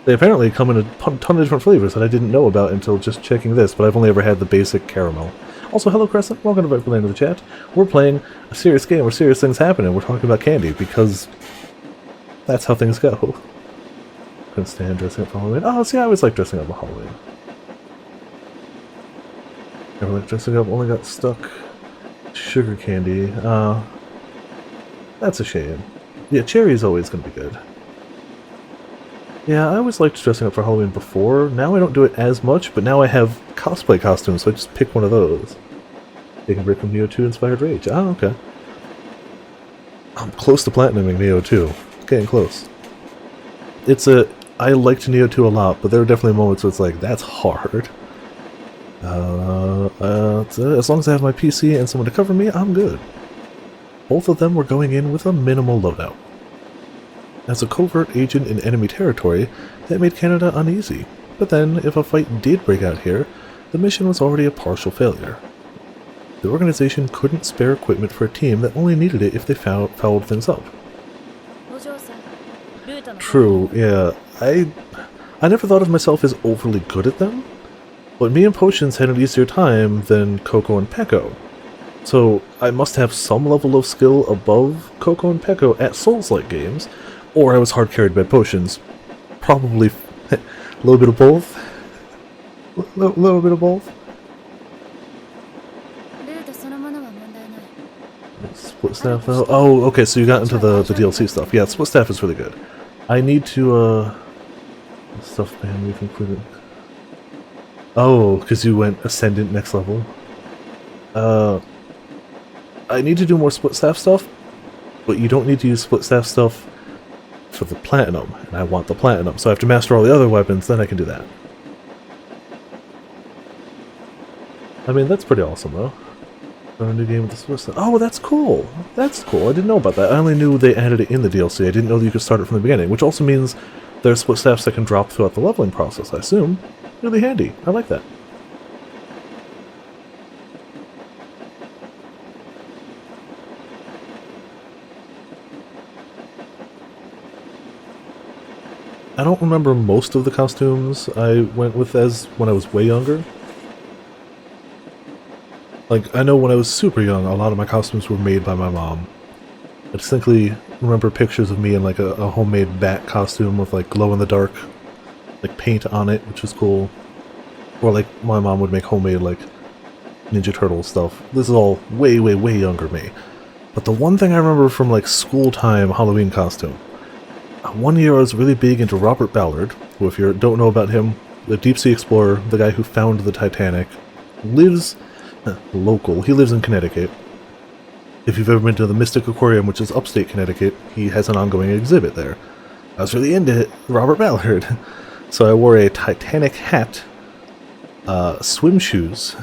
They apparently come in a ton of different flavors that I didn't know about until just checking this, but I've only ever had the basic caramel. Also, hello Crescent, welcome to the chat. We're playing a serious game where serious things happen and we're talking about candy, because that's how things go. Couldn't stand dressing up for Halloween. Oh, see, I always like dressing up for Halloween. Never liked dressing up, only got stuck sugar candy. That's a shame. Yeah, cherry is always going to be good. Yeah, I always liked dressing up for Halloween before. Now I don't do it as much, but now I have cosplay costumes, so I just pick one of those. They can break from Neo 2 inspired rage. Oh, okay. I'm close to platinuming Neo 2. Getting close. I liked Neo 2 a lot, but there are definitely moments where it's like, that's hard. As long as I have my PC and someone to cover me, I'm good. Both of them were going in with a minimal loadout. As a covert agent in enemy territory, that made Canada uneasy. But then, if a fight did break out here, the mission was already a partial failure. The organization couldn't spare equipment for a team that only needed it if they fouled things up. True, yeah. I never thought of myself as overly good at them, but me and Potions had an easier time than Coco and Peko. So I must have some level of skill above Coco and Peko at Souls-like games, or I was hard carried by Potions. Probably a little bit of both. Little bit of both. Split staff though? Oh, okay, so you got into the DLC stuff. Yeah, split staff is really good. I need to, stuff band we've included. Oh, because you went Ascendant next level. I need to do more split staff stuff, but you don't need to use split staff stuff for the platinum, and I want the platinum, so I have to master all the other weapons, then I can do that. I mean, that's pretty awesome, though. A new game with the split staff. Oh, that's cool! That's cool, I didn't know about that. I only knew they added it in the DLC, I didn't know that you could start it from the beginning, which also means there's split staffs that can drop throughout the leveling process, I assume. Really handy, I like that. I don't remember most of the costumes I went with as when I was way younger. Like, I know when I was super young, a lot of my costumes were made by my mom. I distinctly remember pictures of me in like a homemade bat costume with like glow-in-the-dark like paint on it, which was cool. Or like my mom would make homemade like Ninja Turtle stuff. This is all way, way, way younger me. But the one thing I remember from like school time Halloween costume One year I was really big into Robert Ballard, who, if you don't know about him, the deep sea explorer, the guy who found the Titanic, lives local. He lives in Connecticut. If you've ever been to the Mystic Aquarium, which is upstate Connecticut, he has an ongoing exhibit there. I was really into Robert Ballard, so I wore a Titanic hat, swim shoes,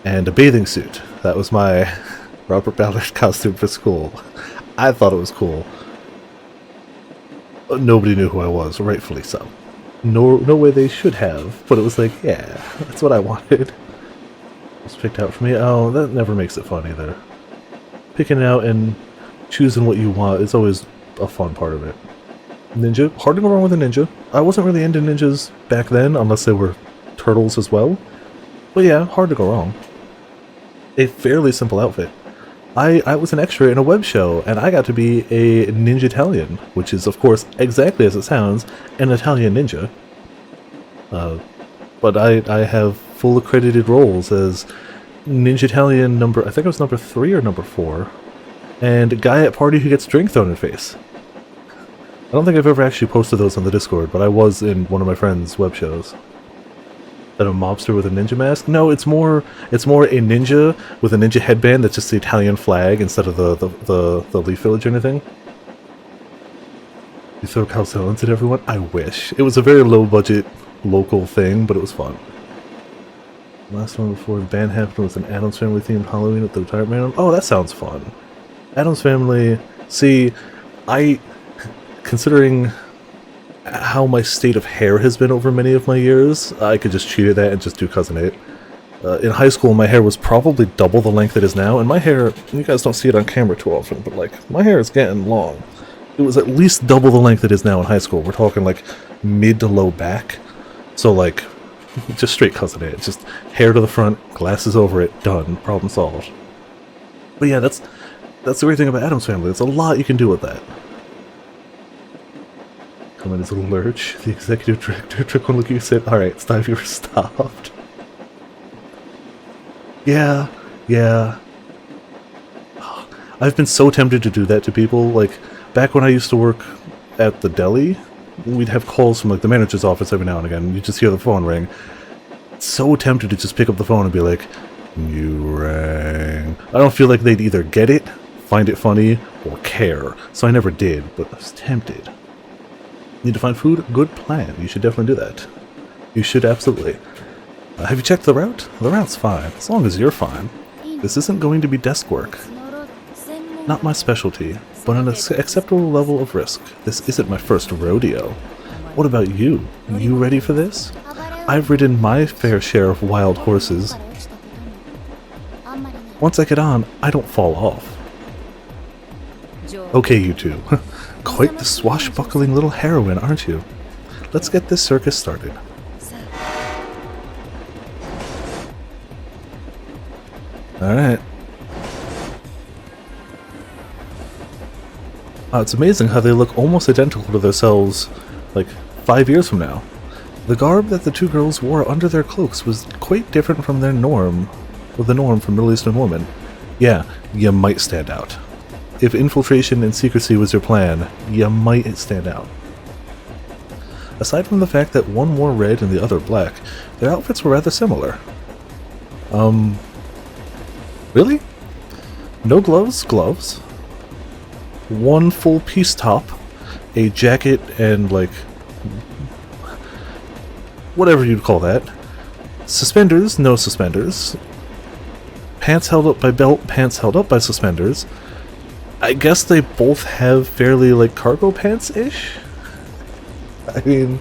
and a bathing suit. That was my Robert Ballard costume for school. I thought it was cool. Nobody knew who I was, rightfully so. No way they should have, but it was like, yeah, that's what I wanted. It was picked out for me. Oh, that never makes it fun either. Picking it out and choosing what you want is always a fun part of it. Ninja, hard to go wrong with a ninja. I wasn't really into ninjas back then, unless they were turtles as well. But yeah, hard to go wrong. A fairly simple outfit. I was an extra in a web show, and I got to be a Ninja Italian, which is, of course, exactly as it sounds, an Italian ninja. But I have full accredited roles as Ninja Italian I think it was number 3 or number 4, and guy at party who gets drink thrown in face. I don't think I've ever actually posted those on the Discord, but I was in one of my friend's web shows. Than a mobster with a ninja mask? No, it's more a ninja with a ninja headband that's just the Italian flag instead of the Leaf Village or anything. You throw calzones at everyone? I wish. It was a very low budget local thing, but it was fun. Last one before the band happened was an Addams Family themed Halloween at the retirement. Oh, that sounds fun. Addams Family. See, considering how my state of hair has been over many of my years, I could just cheat at that and just do Cousin 8. In high school, my hair was probably double the length it is now, and my hair, you guys don't see it on camera too often, but like, my hair is getting long. It was at least double the length it is now in high school. We're talking like mid to low back. So like, just straight Cousin 8. Just hair to the front, glasses over it, done, problem solved. But yeah, that's the great thing about Addams Family. There's a lot you can do with that. Come in as a lurch. The executive director took one look at you and said, "Alright, it's time you were stopped." Yeah. I've been so tempted to do that to people. Like, back when I used to work at the deli, we'd have calls from like the manager's office every now and again. You just hear the phone ring. So tempted to just pick up the phone and be like, "You rang." I don't feel like they'd either get it, find it funny, or care. So I never did, but I was tempted. Need to find food? Good plan. You should definitely do that. You should absolutely. Have you checked the route? The route's fine, as long as you're fine. This isn't going to be desk work. Not my specialty, but an acceptable level of risk. This isn't my first rodeo. What about you? You ready for this? I've ridden my fair share of wild horses. Once I get on, I don't fall off. Okay, you two. Quite the swashbuckling little heroine, aren't you? Let's get this circus started. Alright. It's amazing how they look almost identical to themselves, like, 5 years from now. The garb that the two girls wore under their cloaks was quite different from their norm, or the norm for Middle Eastern women. Yeah, you might stand out. If infiltration and secrecy was your plan, you might stand out. Aside from the fact that one wore red and the other black, their outfits were rather similar. Really? No gloves? Gloves. One full piece top, a jacket, and like, whatever you'd call that. Suspenders? No suspenders. Pants held up by belt, pants held up by suspenders. I guess they both have fairly, like, cargo pants-ish? I mean,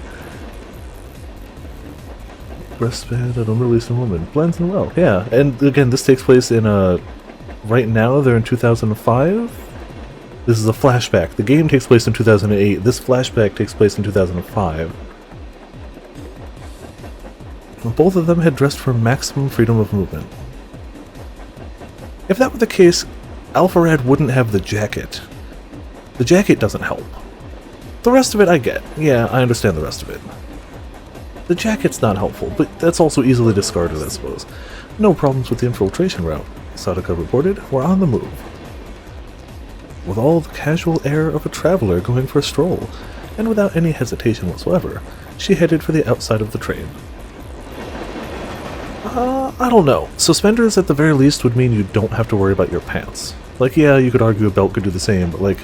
breastband and a Middle Eastern woman. Blends in well, yeah. And again, this takes place in, right now, they're in 2005? This is a flashback. The game takes place in 2008. This flashback takes place in 2005. Both of them had dressed for maximum freedom of movement. If that were the case, Alpharad wouldn't have the jacket. The jacket doesn't help. The rest of it I get. Yeah, I understand the rest of it. The jacket's not helpful, but that's also easily discarded, I suppose. No problems with the infiltration route. Sadaka reported. We're on the move. with all the casual air of a traveler going for a stroll, and without any hesitation whatsoever, she headed for the outside of the train. I don't know. Suspenders at the very least would mean you don't have to worry about your pants. Like, yeah, you could argue a belt could do the same, but like,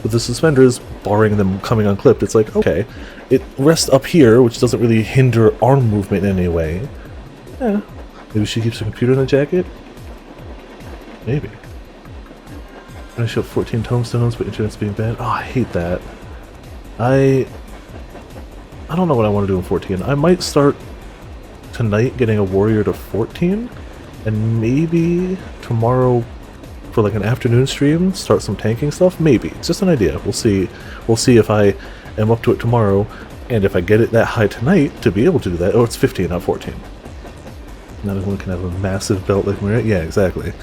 with the suspenders, barring them coming unclipped, it's like, okay, it rests up here, which doesn't really hinder arm movement in any way. Yeah, maybe she keeps a computer in the jacket? Maybe. Finish up 14 tomestones, but internet's being bad. Oh, I hate that. I don't know what I want to do in 14. I might start tonight getting a warrior to 14, and maybe tomorrow for like an afternoon stream start some tanking stuff. Maybe. It's just an idea. We'll see. We'll see if I am up to it tomorrow, and if I get it that high tonight to be able to do that. Oh, it's 15, not 14. Not everyone can have a massive belt like Maria. Yeah, exactly.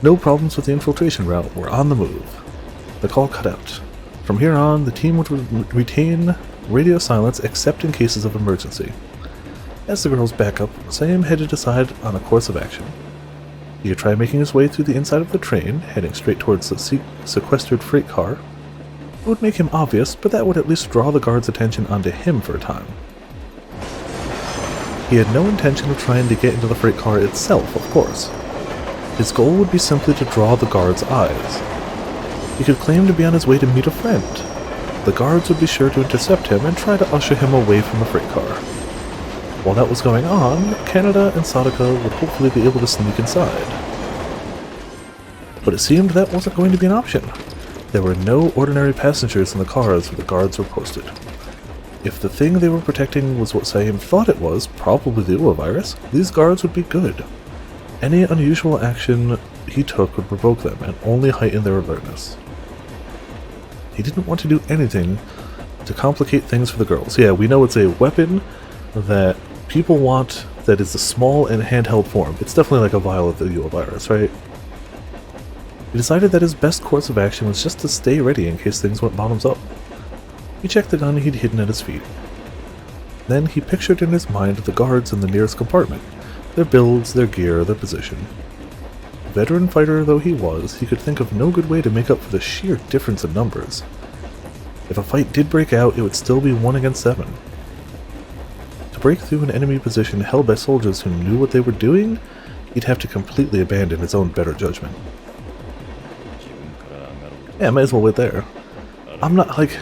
No problems with the infiltration route. We're on the move. The call cut out. From here on, the team would retain radio silence except in cases of emergency. As the girls back up, Sam headed aside on a course of action. He could try making his way through the inside of the train, heading straight towards the sequestered freight car. It would make him obvious, but that would at least draw the guards' attention onto him for a time. He had no intention of trying to get into the freight car itself, of course. His goal would be simply to draw the guards' eyes. He could claim to be on his way to meet a friend. The guards would be sure to intercept him and try to usher him away from the freight car. While that was going on, Canada and Sadaka would hopefully be able to sneak inside. But it seemed that wasn't going to be an option. There were no ordinary passengers in the cars where the guards were posted. If the thing they were protecting was what Saim thought it was, probably the Ua virus, these guards would be good. Any unusual action he took would provoke them and only heighten their alertness. He didn't want to do anything to complicate things for the girls. Yeah, we know it's a weapon that people want that is a small and handheld form. It's definitely like a vial of the Ua virus, right? He decided that his best course of action was just to stay ready in case things went bottoms up. He checked the gun he'd hidden at his feet. Then he pictured in his mind the guards in the nearest compartment, their builds, their gear, their position. Veteran fighter though he was, he could think of no good way to make up for the sheer difference in numbers. If a fight did break out, it would still be 1 against 7. To break through an enemy position held by soldiers who knew what they were doing, he'd have to completely abandon his own better judgment. Yeah, might as well wait there. I'm not, like,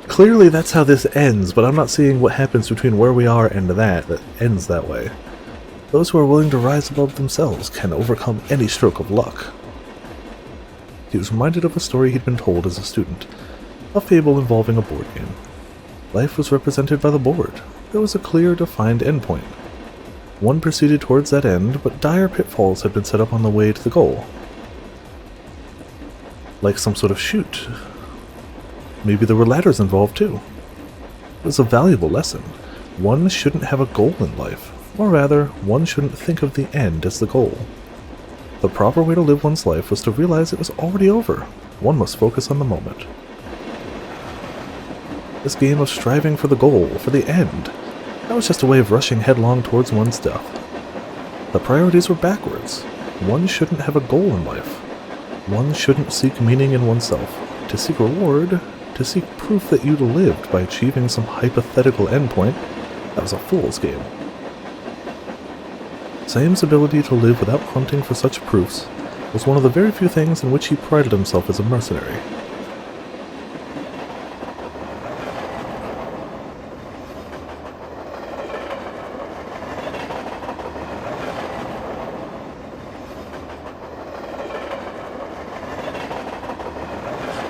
clearly that's how this ends, but I'm not seeing what happens between where we are and that ends that way. Those who are willing to rise above themselves can overcome any stroke of luck. He was reminded of a story he'd been told as a student, a fable involving a board game. Life was represented by the board. There was a clear, defined endpoint. One proceeded towards that end, but dire pitfalls had been set up on the way to the goal. Like some sort of chute. Maybe there were ladders involved too. It was a valuable lesson. One shouldn't have a goal in life. Or rather, one shouldn't think of the end as the goal. The proper way to live one's life was to realize it was already over. One must focus on the moment. This game of striving for the goal, for the end, that was just a way of rushing headlong towards one's death. The priorities were backwards. One shouldn't have a goal in life. One shouldn't seek meaning in oneself. To seek reward, to seek proof that you'd lived by achieving some hypothetical endpoint, that was a fool's game. Saim's ability to live without hunting for such proofs was one of the very few things in which he prided himself as a mercenary.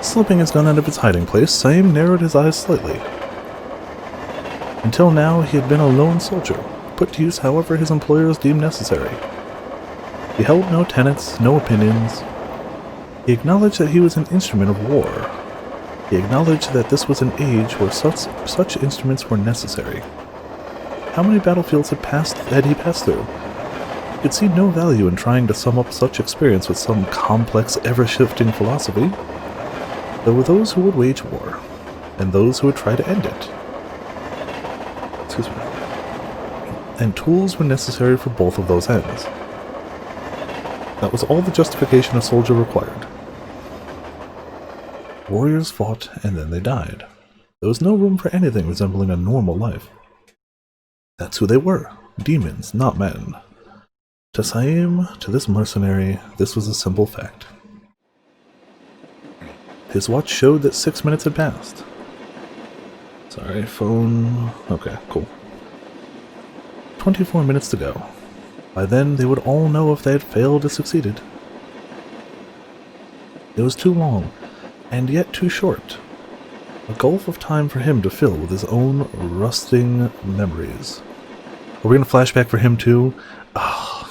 Slipping his gun out of its hiding place, Saim narrowed his eyes slightly. Until now, he had been a lone soldier, put to use however his employers deemed necessary. He held no tenets, no opinions. He acknowledged that he was an instrument of war. He acknowledged that this was an age where such instruments were necessary. How many battlefields had he passed through? He could see no value in trying to sum up such experience with some complex, ever-shifting philosophy. There were those who would wage war, and those who would try to end it. Excuse me. And tools were necessary for both of those ends. That was all the justification a soldier required. Warriors fought and then they died. There was no room for anything resembling a normal life. That's who they were. Demons, not men. To Saim, to this mercenary, this was a simple fact. His watch showed that 6 minutes had passed. Sorry, phone... Okay, cool. 24 minutes to go. By then, they would all know if they had failed or succeeded. It was too long, and yet too short. A gulf of time for him to fill with his own rusting memories. Are we going to flashback for him too? Ah,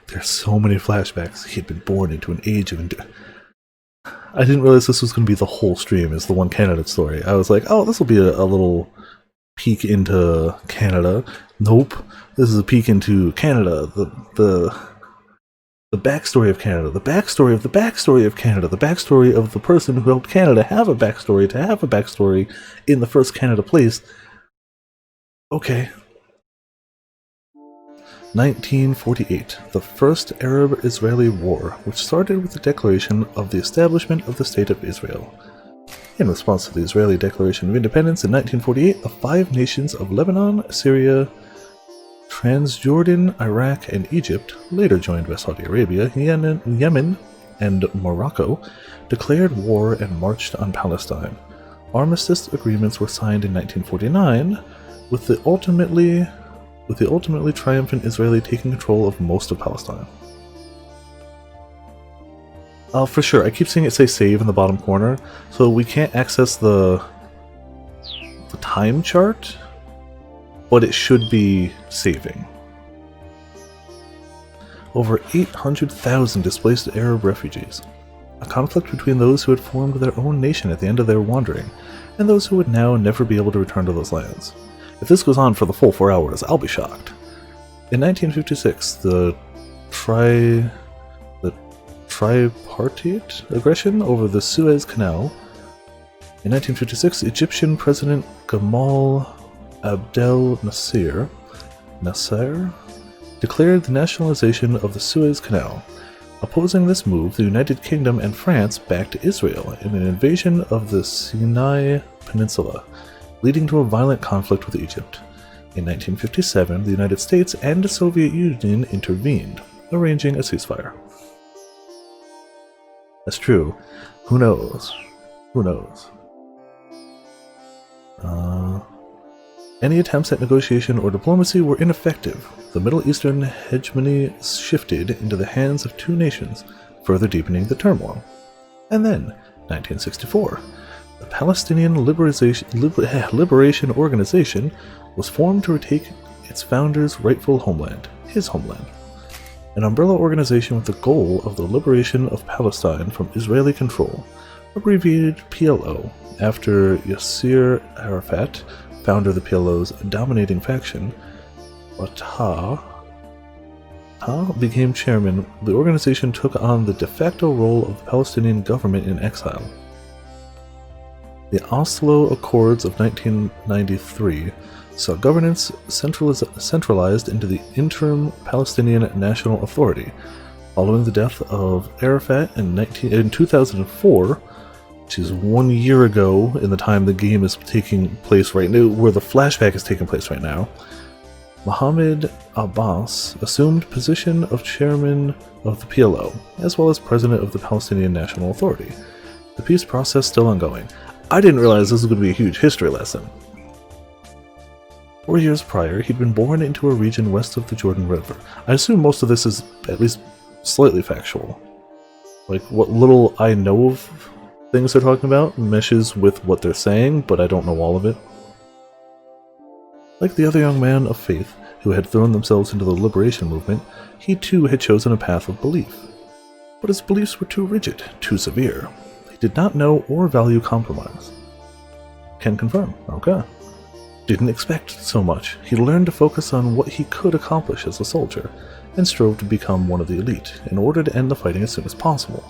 there's so many flashbacks. He had been born into an age of... I didn't realize this was going to be the whole stream as the one Canada story. I was like, oh, this will be a little peek into Canada. Nope. This is a peek into Canada. The backstory of Canada. The backstory of the backstory of Canada. The backstory of the person who helped Canada have a backstory to have a backstory in the first Canada place. Okay. 1948, the First Arab-Israeli War, which started with the declaration of the establishment of the State of Israel. In response to the Israeli Declaration of Independence in 1948, the 5 nations of Lebanon, Syria, Transjordan, Iraq, and Egypt, later joined by Saudi Arabia, Yemen, and Morocco, declared war and marched on Palestine. Armistice agreements were signed in 1949, with the ultimately triumphant Israeli taking control of most of Palestine. For sure, I keep seeing it say save in the bottom corner, so we can't access the time chart, but it should be saving. Over 800,000 displaced Arab refugees. A conflict between those who had formed their own nation at the end of their wandering, and those who would now never be able to return to those lands. If this goes on for the full 4 hours, I'll be shocked. In 1956, the tripartite aggression over the Suez Canal. In 1956, Egyptian President Gamal Abdel Nasser declared the nationalization of the Suez Canal. Opposing this move, the United Kingdom and France backed Israel in an invasion of the Sinai Peninsula, leading to a violent conflict with Egypt. In 1957, the United States and the Soviet Union intervened, arranging a ceasefire. That's true. Who knows? Who knows? Any attempts at negotiation or diplomacy were ineffective. The Middle Eastern hegemony shifted into the hands of 2 nations, further deepening the turmoil. And then, 1964. The Palestinian Liberation Organization was formed to retake its founder's rightful homeland, his homeland. An umbrella organization with the goal of the liberation of Palestine from Israeli control, abbreviated PLO, after Yasser Arafat, founder of the PLO's dominating faction, Fatah became chairman. The organization took on the de facto role of the Palestinian government in exile. The Oslo Accords of 1993 saw governance centralized into the interim Palestinian National Authority. Following the death of Arafat in 2004, which is 1 year ago in the time the game is taking place right now, where the flashback is taking place right now, Mohammed Abbas assumed position of chairman of the PLO, as well as president of the Palestinian National Authority. The peace process still ongoing. I didn't realize this was going to be a huge history lesson. 4 years prior, he'd been born into a region west of the Jordan River. I assume most of this is at least slightly factual. Like, what little I know of things they're talking about meshes with what they're saying, but I don't know all of it. Like the other young man of faith who had thrown themselves into the liberation movement, he too had chosen a path of belief. But his beliefs were too rigid, too severe. He did not know or value compromise. Can confirm, okay. Didn't expect so much. He learned to focus on what he could accomplish as a soldier, and strove to become one of the elite, in order to end the fighting as soon as possible.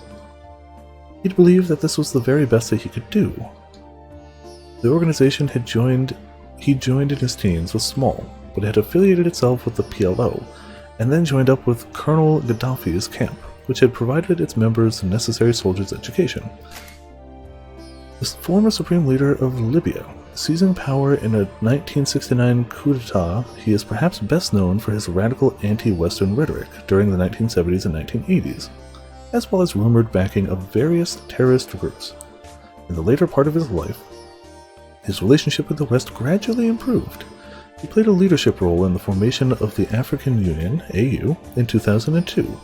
He'd believed that this was the very best that he could do. The organization he joined in his teens was small, but had affiliated itself with the PLO, and then joined up with Colonel Gaddafi's camp, which had provided its members the necessary soldier's education. The former supreme leader of Libya, seizing power in a 1969 coup d'etat, he is perhaps best known for his radical anti-Western rhetoric during the 1970s and 1980s, as well as rumored backing of various terrorist groups. In the later part of his life, his relationship with the West gradually improved. He played a leadership role in the formation of the African Union, AU, in 2002,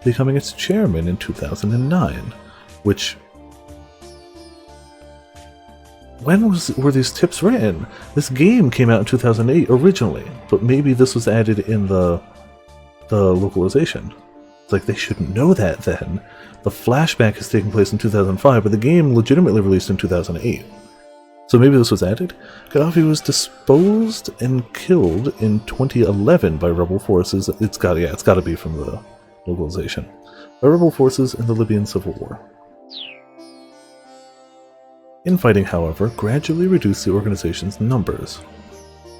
becoming its chairman in 2009, which... When were these tips written? This game came out in 2008 originally, but maybe this was added in the localization. It's like they shouldn't know that then. The flashback is taking place in 2005, but the game legitimately released in 2008. So maybe this was added? Gaddafi was disposed and killed in 2011 by rebel forces. It's gotta be from the localization. By rebel forces in the Libyan civil war. Infighting, however, gradually reduced the organization's numbers.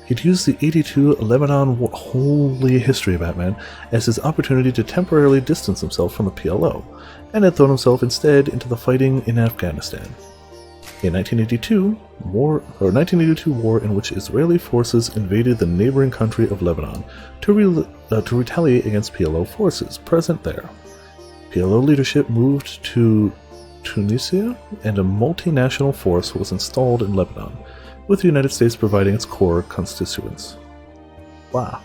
He'd used the 82 Lebanon War, holy history, Batman, as his opportunity to temporarily distance himself from the PLO, and had thrown himself instead into the fighting in Afghanistan. In 1982 war in which Israeli forces invaded the neighboring country of Lebanon to retaliate against PLO forces present there. PLO leadership moved to Tunisia, and a multinational force was installed in Lebanon, with the United States providing its core constituents. Wow.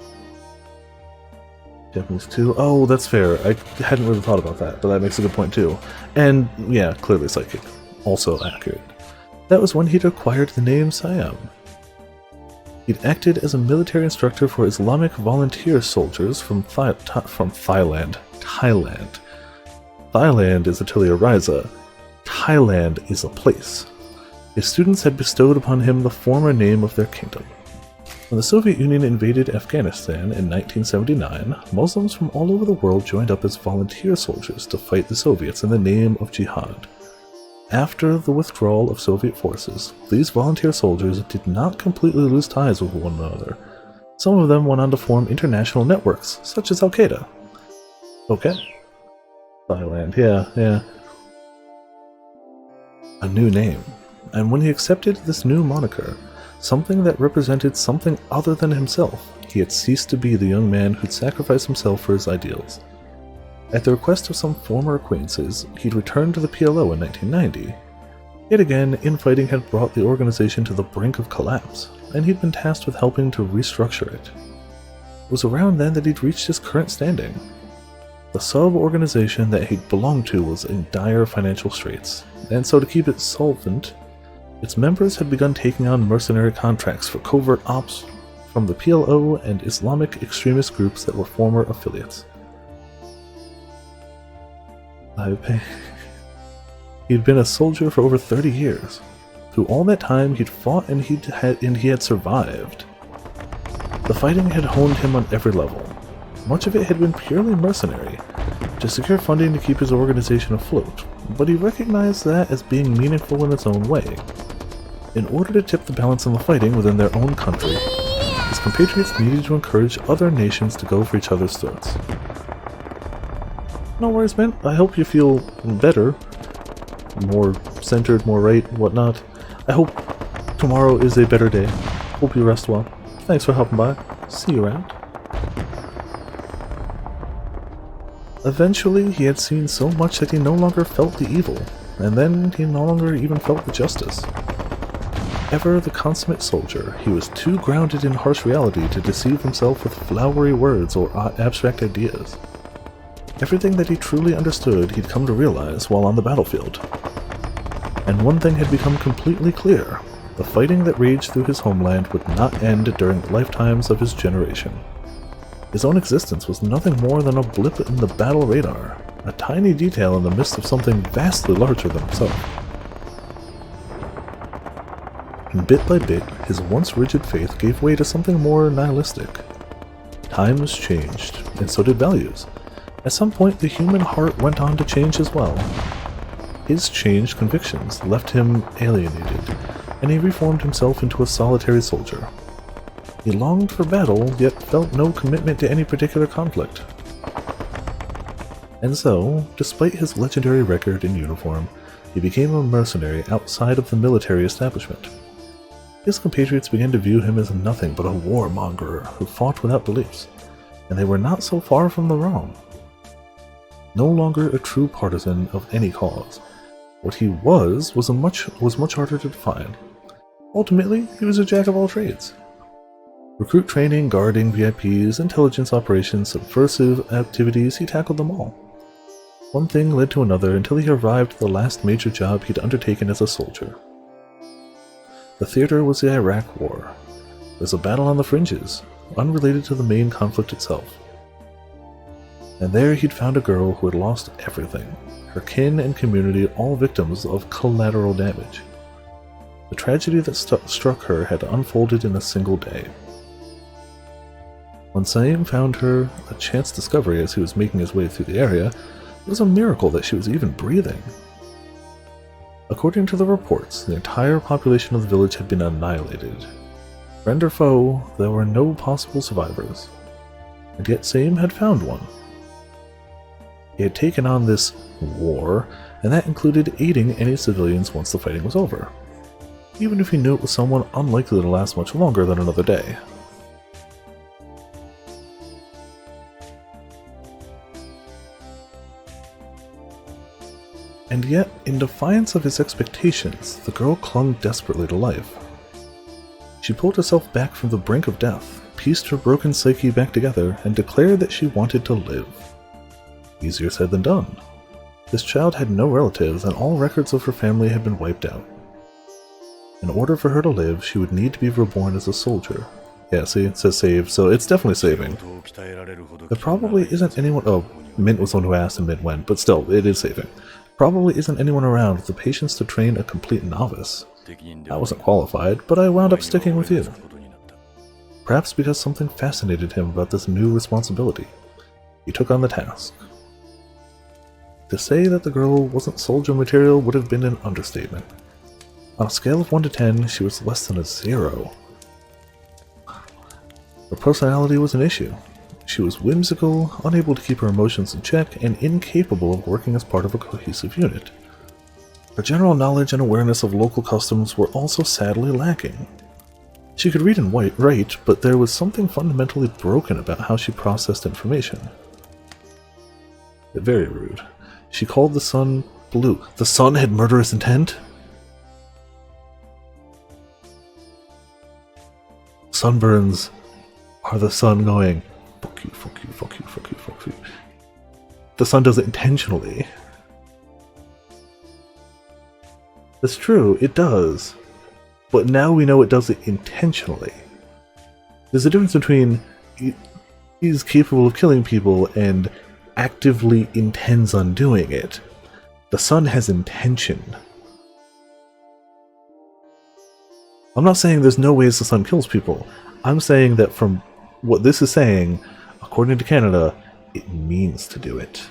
Japanese too? Oh, that's fair. I hadn't really thought about that, but that makes a good point too. And, yeah, clearly psychic. Also accurate. That was when he'd acquired the name Siam. He'd acted as a military instructor for Islamic volunteer soldiers from Thailand. Thailand is Atelier Ryza. Thailand is a place. His students had bestowed upon him the former name of their kingdom. When the Soviet Union invaded Afghanistan in 1979, Muslims from all over the world joined up as volunteer soldiers to fight the Soviets in the name of jihad. After the withdrawal of Soviet forces, these volunteer soldiers did not completely lose ties with one another. Some of them went on to form international networks, such as Al-Qaeda. Okay. Thailand, yeah. A new name. And when he accepted this new moniker, something that represented something other than himself, he had ceased to be the young man who'd sacrificed himself for his ideals. At the request of some former acquaintances, he'd returned to the PLO in 1990. Yet again, infighting had brought the organization to the brink of collapse, and he'd been tasked with helping to restructure it. It was around then that he'd reached his current standing. The sub-organization that he'd belonged to was in dire financial straits, and so to keep it solvent, its members had begun taking on mercenary contracts for covert ops from the PLO and Islamic extremist groups that were former affiliates. He'd been a soldier for over 30 years. Through all that time, he'd fought and he had survived. The fighting had honed him on every level. Much of it had been purely mercenary, to secure funding to keep his organization afloat, but he recognized that as being meaningful in its own way. In order to tip the balance in the fighting within their own country, his compatriots needed to encourage other nations to go for each other's throats. No worries, man. I hope you feel better, more centered, more right, whatnot. I hope tomorrow is a better day. Hope you rest well. Thanks for helping by. See you around. Eventually, he had seen so much that he no longer felt the evil, and then he no longer even felt the justice. Ever the consummate soldier, he was too grounded in harsh reality to deceive himself with flowery words or abstract ideas. Everything that he truly understood he'd come to realize while on the battlefield. And one thing had become completely clear: the fighting that raged through his homeland would not end during the lifetimes of his generation. His own existence was nothing more than a blip in the battle radar, a tiny detail in the midst of something vastly larger than himself. And bit by bit, his once rigid faith gave way to something more nihilistic. Times changed, and so did values. At some point, the human heart went on to change as well. His changed convictions left him alienated, and he reformed himself into a solitary soldier. He longed for battle, yet felt no commitment to any particular conflict. And so, despite his legendary record in uniform, He became a mercenary outside of the military establishment. His compatriots began to view him as nothing but a warmonger who fought without beliefs, and they were not so far from the wrong. No longer a true partisan of any cause, what he was much harder to define. Ultimately, he was a jack of all trades. Recruit training, guarding VIPs, intelligence operations, subversive activities, he tackled them all. One thing led to another until he arrived at the last major job he'd undertaken as a soldier. The theater was the Iraq War. There was a battle on the fringes, unrelated to the main conflict itself. And there he'd found a girl who had lost everything, her kin and community all victims of collateral damage. The tragedy that struck her had unfolded in a single day. When Saim found her a chance discovery as he was making his way through the area, it was a miracle that she was even breathing. According to the reports, the entire population of the village had been annihilated. Friend or foe, there were no possible survivors. And yet Saim had found one. He had taken on this war, and that included aiding any civilians once the fighting was over, even if he knew it was someone unlikely to last much longer than another day. And yet, in defiance of his expectations, the girl clung desperately to life. She pulled herself back from the brink of death, pieced her broken psyche back together, and declared that she wanted to live. Easier said than done. This child had no relatives, and all records of her family had been wiped out. In order for her to live, she would need to be reborn as a soldier. Yeah, see, it says save, so it's definitely saving. There probably isn't anyone— oh, Mint was the one who asked and Mint went, but still, it is saving. Probably isn't anyone around with the patience to train a complete novice. I wasn't qualified, but I wound up sticking with you. Perhaps because something fascinated him about this new responsibility. He took on the task. To say that the girl wasn't soldier material would have been an understatement. On a scale of 1 to 10, she was less than a 0. Her personality was an issue. She was whimsical, unable to keep her emotions in check, and incapable of working as part of a cohesive unit. Her general knowledge and awareness of local customs were also sadly lacking. She could read and write, but there was something fundamentally broken about how she processed information. Very rude. She called the sun blue. The sun had murderous intent? Sunburns are the sun going, fuck you, fuck you, fuck you, fuck you, fuck you. The sun does it intentionally. That's true, it does. But now we know it does it intentionally. There's a difference between he's capable of killing people and actively intends on doing it. The sun has intention. I'm not saying there's no ways the sun kills people. I'm saying that from what this is saying, according to Canada, it means to do it.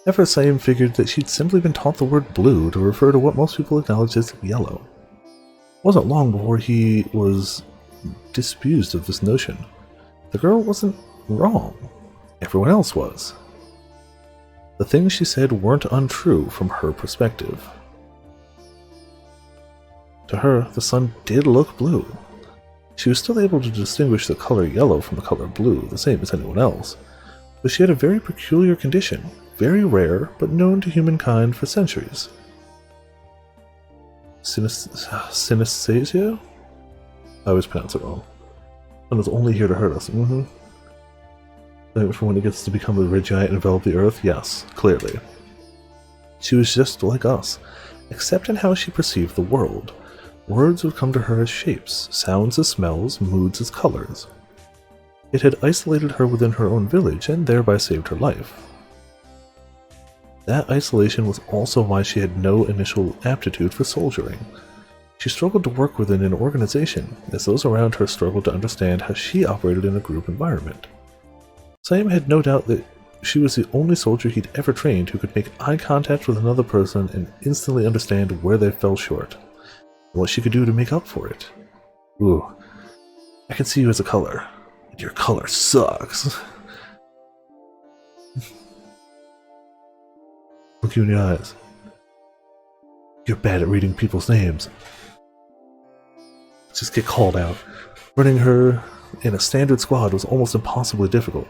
At first, Saim figured that she'd simply been taught the word blue to refer to what most people acknowledge as yellow. It wasn't long before he was disabused of this notion. The girl wasn't wrong. Everyone else was. The things she said weren't untrue from her perspective. To her, the sun did look blue. She was still able to distinguish the color yellow from the color blue, the same as anyone else, but she had a very peculiar condition, very rare, but known to humankind for centuries. Synesthesia? I always pronounce it wrong. Sun is only here to hurt us. For when it gets to become a red giant and envelop the earth? Yes, clearly. She was just like us, except in how she perceived the world. Words would come to her as shapes, sounds as smells, moods as colors. It had isolated her within her own village and thereby saved her life. That isolation was also why she had no initial aptitude for soldiering. She struggled to work within an organization, as those around her struggled to understand how she operated in a group environment. Saim had no doubt that she was the only soldier he'd ever trained who could make eye contact with another person and instantly understand where they fell short, and what she could do to make up for it. Ooh, I can see you as a color, and your color sucks. Look you in the eyes. You're bad at reading people's names. Just get called out. Running her in a standard squad was almost impossibly difficult.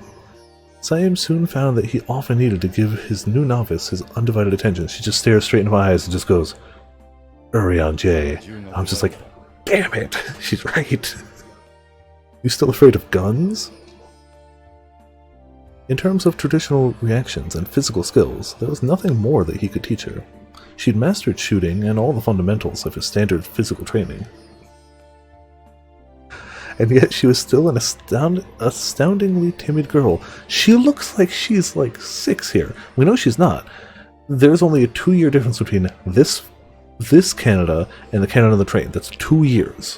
Saim soon found that he often needed to give his new novice his undivided attention. She just stares straight into my eyes and just goes, Urion J. I'm just like, damn it, she's right. You still afraid of guns? In terms of traditional reactions and physical skills, there was nothing more that he could teach her. She'd mastered shooting and all the fundamentals of his standard physical training. And yet she was still an astoundingly timid girl. She looks like she's like 6 here. We know she's not. There's only a 2-year difference between this Canada and the Canada on the train. That's 2 years.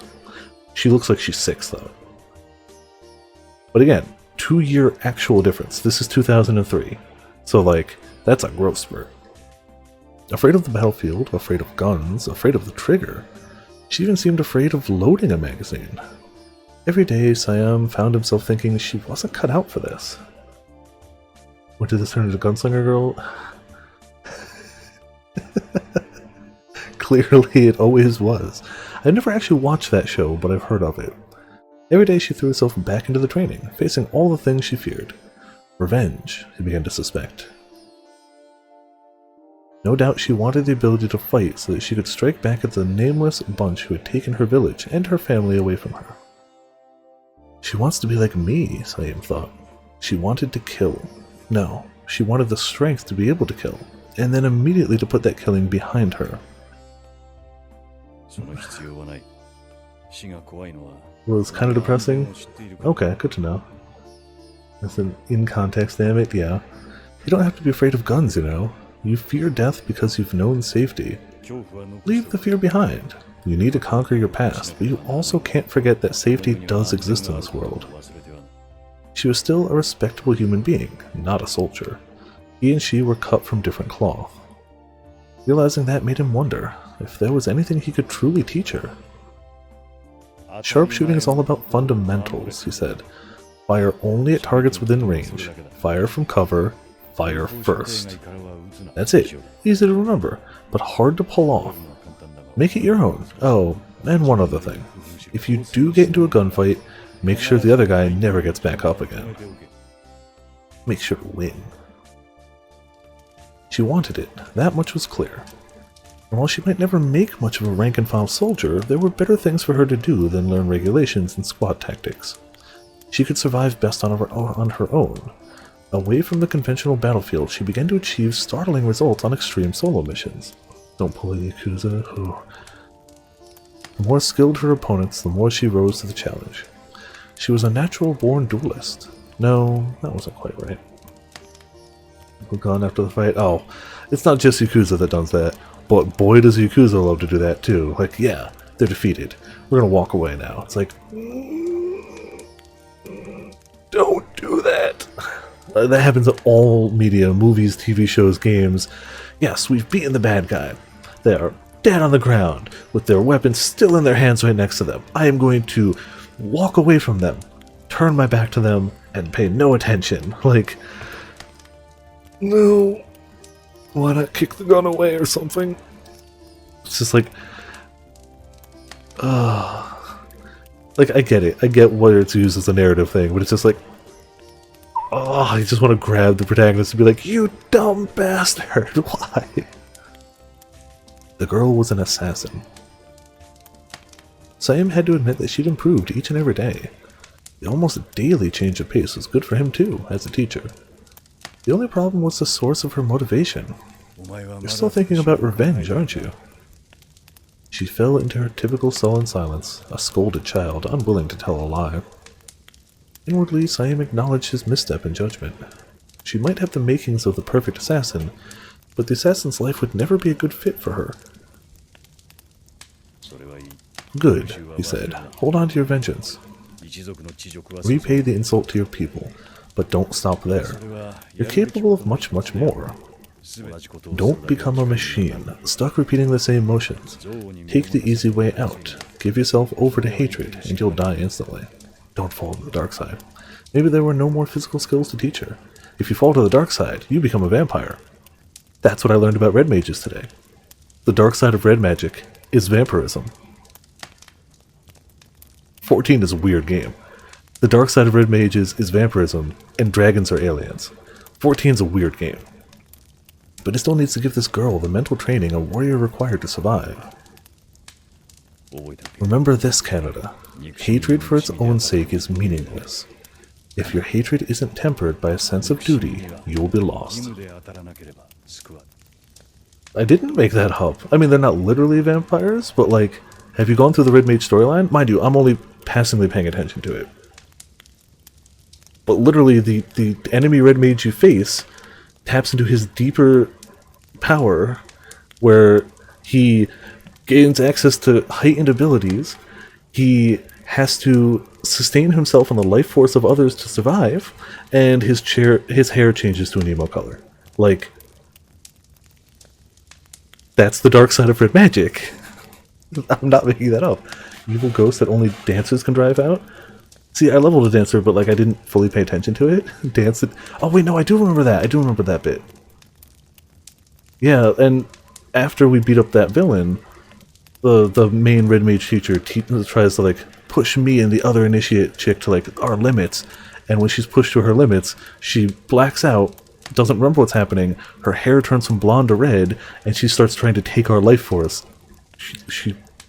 She looks like she's 6 though. But again, 2-year actual difference. This is 2003. So like, that's a growth spurt. Afraid of the battlefield, afraid of guns, afraid of the trigger. She even seemed afraid of loading a magazine. Every day, Siam found himself thinking she wasn't cut out for this. When did this turn into Gunslinger Girl? Clearly, it always was. I never actually watched that show, but I've heard of it. Every day she threw herself back into the training, facing all the things she feared. Revenge, he began to suspect. No doubt she wanted the ability to fight so that she could strike back at the nameless bunch who had taken her village and her family away from her. She wants to be like me, Siam thought. She wanted to kill. No, she wanted the strength to be able to kill, and then immediately to put that killing behind her. Was kind of depressing? Okay, good to know. That's an in-context damn it, yeah. You don't have to be afraid of guns, you know. You fear death because you've known safety. Leave the fear behind. You need to conquer your past, but you also can't forget that safety does exist in this world. She was still a respectable human being, not a soldier. He and she were cut from different cloth. Realizing that made him wonder if there was anything he could truly teach her. Sharpshooting is all about fundamentals, he said. Fire only at targets within range. Fire from cover. Fire first. That's it. Easy to remember, but hard to pull off. Make it your own. Oh, and one other thing. If you do get into a gunfight, make sure the other guy never gets back up again. Make sure to win. She wanted it, that much was clear. And while she might never make much of a rank-and-file soldier, there were better things for her to do than learn regulations and squad tactics. She could survive best on her own. Away from the conventional battlefield, she began to achieve startling results on extreme solo missions. Don't pull a Yakuza. Ooh. The more skilled her opponents, the more she rose to the challenge. She was a natural-born duelist. No, that wasn't quite right. We're gone after the fight. Oh, it's not just Yakuza that does that, but boy does Yakuza love to do that too. Like, yeah, they're defeated. We're gonna walk away now. It's like, don't do that. That happens in all media, movies, TV shows, games. Yes, we've beaten the bad guy. They are dead on the ground, with their weapons still in their hands right next to them. I am going to walk away from them, turn my back to them, and pay no attention. Like, no. Why not kick the gun away or something? It's just like, like, I get it. I get whether it's used as a narrative thing, but it's just like, I just want to grab the protagonist and be like, you dumb bastard, why? The girl was an assassin. Siam had to admit that she'd improved each and every day. The almost daily change of pace was good for him too, as a teacher. The only problem was the source of her motivation. You're still thinking about revenge, aren't you? She fell into her typical sullen silence, a scolded child, unwilling to tell a lie. Inwardly, Siam acknowledged his misstep in judgment. She might have the makings of the perfect assassin, but the assassin's life would never be a good fit for her. Good, he said. Hold on to your vengeance. Repay the insult to your people, but don't stop there. You're capable of much, much more. Don't become a machine, stuck repeating the same motions. Take the easy way out. Give yourself over to hatred, and you'll die instantly. Don't fall to the dark side. Maybe there were no more physical skills to teach her. If you fall to the dark side, you become a vampire. That's what I learned about red mages today. The dark side of red magic is vampirism. 14 is a weird game. The dark side of red mages is vampirism, and dragons are aliens. 14 is a weird game. But it still needs to give this girl the mental training a warrior required to survive. Remember this, Canada. Hatred for its own sake is meaningless. If your hatred isn't tempered by a sense of duty, you'll be lost. I didn't make that up. I mean, they're not literally vampires, but like, have you gone through the Red Mage storyline? Mind you, I'm only passively paying attention to it. But literally, the enemy Red Mage you face taps into his deeper power, where he gains access to heightened abilities. He has to sustain himself on the life force of others to survive, and his hair changes to an emo color. Like, that's the dark side of red magic. I'm not making that up. Evil ghost that only dancers can drive out? See, I leveled a dancer, but like I didn't fully pay attention to it. Dance it. Oh wait, no, I do remember that. I do remember that bit. Yeah, and after we beat up that villain, the main red mage teacher tries to like push me and the other initiate chick to like our limits, and when she's pushed to her limits, she blacks out, doesn't remember what's happening, her hair turns from blonde to red, and she starts trying to take our life force.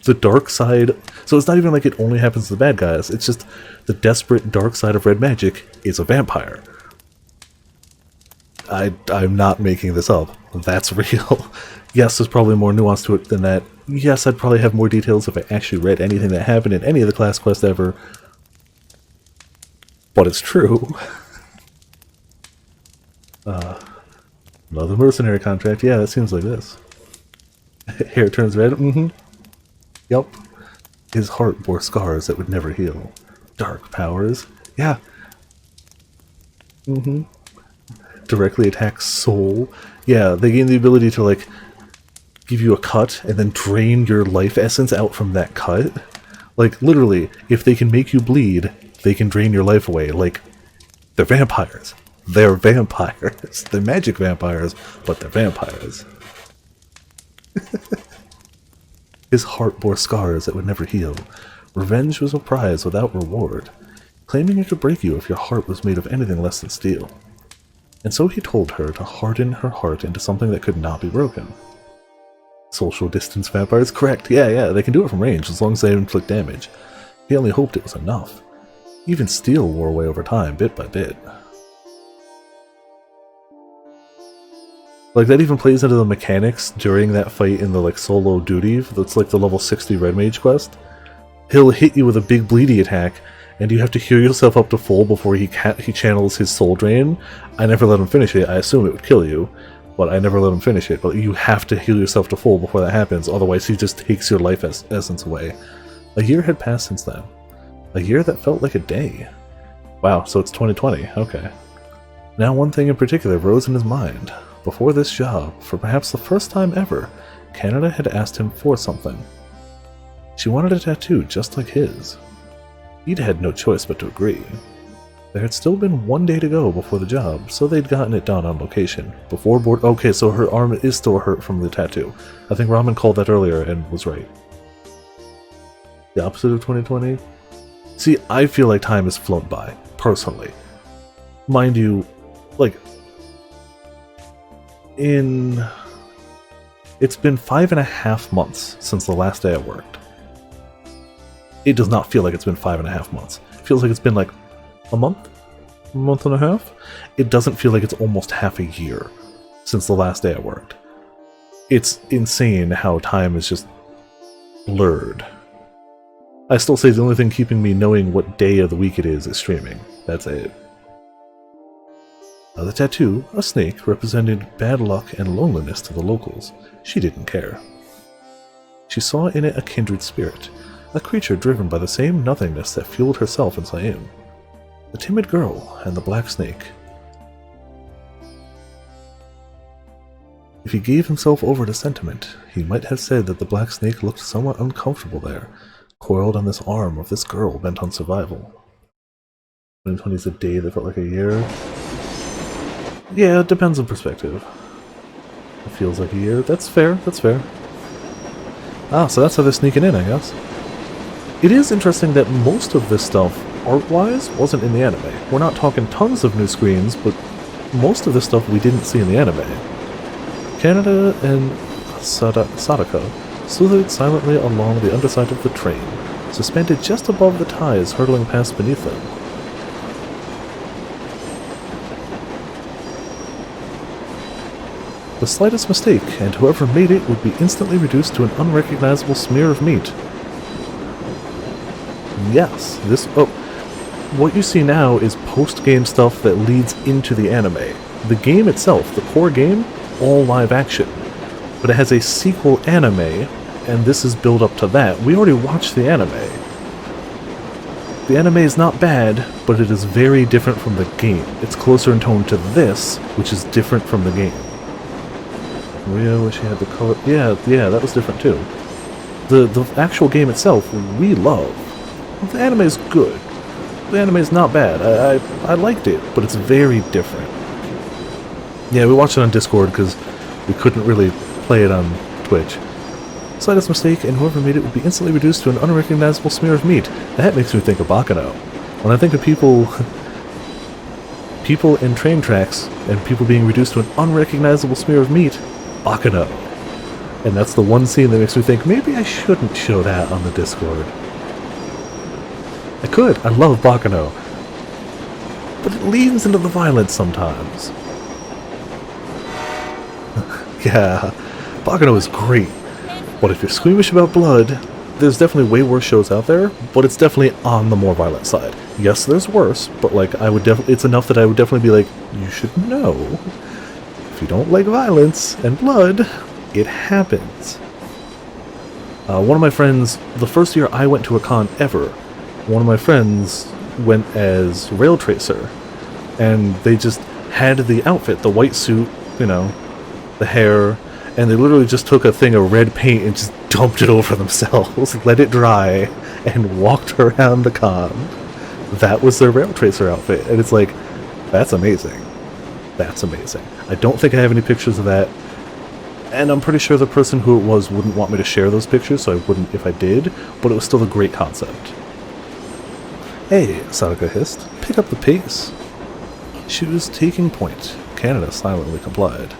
The dark side, so it's not even like it only happens to the bad guys, it's just the desperate dark side of red magic is a vampire. I'm not making this up. That's real. Yes, there's probably more nuance to it than that. Yes, I'd probably have more details if I actually read anything that happened in any of the class quests ever. But it's true. Another mercenary contract. Yeah, that seems like this. Hair turns red. Mm-hmm. Yup. His heart bore scars that would never heal. Dark powers. Yeah. Mm-hmm. Directly attacks soul. Yeah, they gain the ability to, like, give you a cut and then drain your life essence out from that cut. Like, literally, if they can make you bleed, they can drain your life away. Like, they're vampires. They're vampires. They're magic vampires, but they're vampires. His heart bore scars that would never heal. Revenge was a prize without reward, claiming it could break you if your heart was made of anything less than steel. And so he told her to harden her heart into something that could not be broken. Social distance vampires? Correct, yeah, they can do it from range as long as they inflict damage. He only hoped it was enough. Even steel wore away over time, bit by bit. Like, that even plays into the mechanics during that fight in the, like, solo duty, that's like the level 60 Red Mage quest. He'll hit you with a big bleedy attack, and you have to heal yourself up to full before he channels his soul drain. I never let him finish it. I assume it would kill you, but I never let him finish it. But you have to heal yourself to full before that happens, otherwise he just takes your life essence away. A year had passed since then. A year that felt like a day. Wow, so it's 2020, okay. Now one thing in particular rose in his mind. Before this job, for perhaps the first time ever, Canada had asked him for something. She wanted a tattoo just like his. He'd had no choice but to agree. There had still been one day to go before the job, so they'd gotten it done on location. Before board. Okay, so her arm is still hurt from the tattoo. I think Ramen called that earlier and was right. The opposite of 2020? See, I feel like time has flown by, personally. Mind you, like, it's been 5.5 months since the last day I worked. It does not feel like it's been 5.5 months. It feels like it's been like a month and a half. It doesn't feel like it's almost half a year since the last day I worked. It's insane how time is just blurred. I still say the only thing keeping me knowing what day of the week it is streaming. That's it. Now the tattoo, a snake, represented bad luck and loneliness to the locals. She didn't care. She saw in it a kindred spirit, a creature driven by the same nothingness that fueled herself and Saim. The timid girl and the black snake. If he gave himself over to sentiment, he might have said that the black snake looked somewhat uncomfortable there, coiled on this arm of this girl bent on survival. 2020 is a day that felt like a year. Yeah, it depends on perspective. It feels like a year. That's fair, that's fair. Ah, so that's how they're sneaking in, I guess. It is interesting that most of this stuff, art-wise, wasn't in the anime. We're not talking tons of new screens, but most of this stuff we didn't see in the anime. Canada and Sadako slithered silently along the underside of the train, suspended just above the ties hurtling past beneath them. The slightest mistake, and whoever made it would be instantly reduced to an unrecognizable smear of meat. Yes, this... Oh, what you see now is post-game stuff that leads into the anime. The game itself, the core game, all live action. But it has a sequel anime, and this is build up to that. We already watched the anime. The anime is not bad, but it is very different from the game. It's closer in tone to this, which is different from the game. Rio wish he had the color... Yeah, that was different too. The actual game itself, we love. The anime is good. The anime is not bad. I liked it, but it's very different. Yeah, we watched it on Discord because we couldn't really play it on Twitch. Slightest mistake, and whoever made it would be instantly reduced to an unrecognizable smear of meat. That makes me think of Bakano. When I think of people in train tracks, and people being reduced to an unrecognizable smear of meat, Bakano. And that's the one scene that makes me think, maybe I shouldn't show that on the Discord. I could. I love Bakano. But it leans into the violence sometimes. Yeah, Bakano is great. But if you're squeamish about blood, there's definitely way worse shows out there, but it's definitely on the more violent side. Yes, there's worse, but like I would definitely, it's enough that I would definitely be like, you should know. If you don't like violence and blood, it happens. One of my friends, the first year I went to a con ever, one of my friends went as Rail Tracer, and they just had the outfit, the white suit, you know, the hair, and they literally just took a thing of red paint and just dumped it over themselves, let it dry, and walked around the con. That was their Rail Tracer outfit, and it's like, that's amazing. That's amazing. I don't think I have any pictures of that, and I'm pretty sure the person who it was wouldn't want me to share those pictures, so I wouldn't if I did, but it was still a great concept. Hey, Sadako hissed. Pick up the pace. She was taking point. Canada silently complied.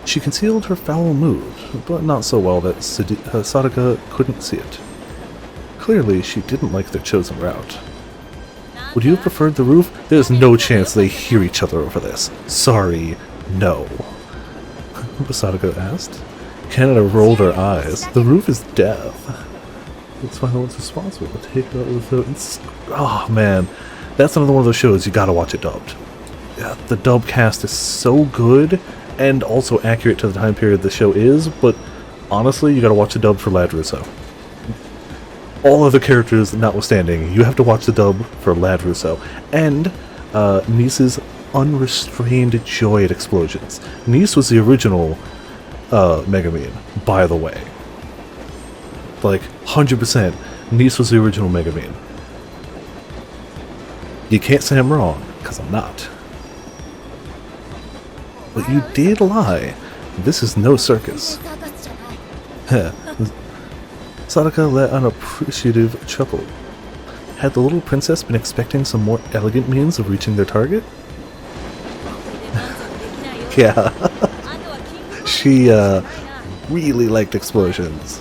She concealed her foul mood, but not so well that Sadako couldn't see it. Clearly, she didn't like their chosen route. Would you have preferred the roof? There's no chance they hear each other over this. Sorry, no. Sadako asked. Canada rolled her eyes. The roof is death. Let's find out what's responsible. Take it out with the... Oh, man. That's another one of those shows you gotta watch it dubbed. Yeah, the dub cast is so good, and also accurate to the time period the show is, but honestly, you gotta watch the dub for Lad Russo. All other characters notwithstanding, you have to watch the dub for Lad Russo. And Nice's unrestrained joy at explosions. Nice was the original Megumin, by the way. Like, 100%, Nice was the original Megumin. You can't say I'm wrong, because I'm not. But you did lie. This is no circus. Sadako let an appreciative chuckle. Had the little princess been expecting some more elegant means of reaching their target? Yeah. She, really liked explosions.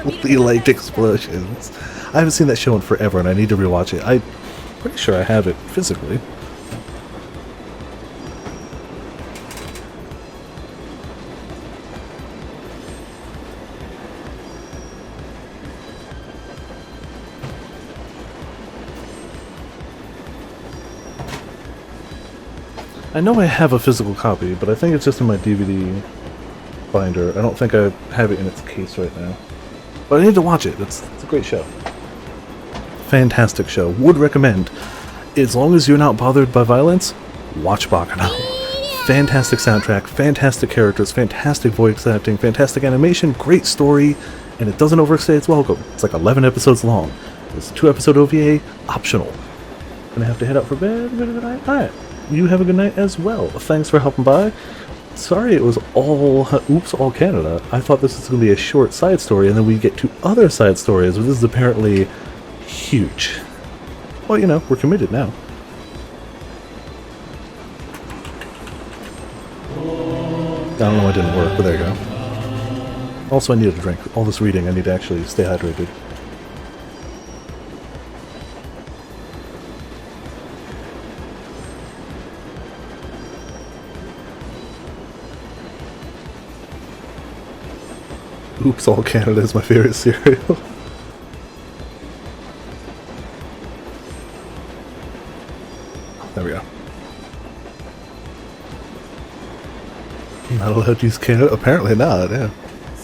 Really liked explosions. I haven't seen that show in forever and I need to rewatch it. I'm pretty sure I have it physically. I know I have a physical copy, but I think it's just in my DVD binder. I don't think I have it in its case right now. But I need to watch it. It's a great show. Fantastic show. Would recommend. As long as you're not bothered by violence, watch Bakano. Fantastic soundtrack, fantastic characters, fantastic voice acting, fantastic animation, great story, and it doesn't overstay its welcome. It's like 11 episodes long. There's a 2-episode OVA, optional. Gonna have to head out for bed. Alright. You have a good night as well. Thanks for helping by. Sorry it was all Oops All Canada. I thought this was going to be a short side story, and then we get to other side stories, but this is apparently huge. Well, you know, we're committed now. I don't know why it didn't work, but there you go. Also, I needed a drink. All this reading, I need to actually stay hydrated. Oops All Canada is my favorite cereal. There we go. Not allowed to use Canada? Apparently not, yeah.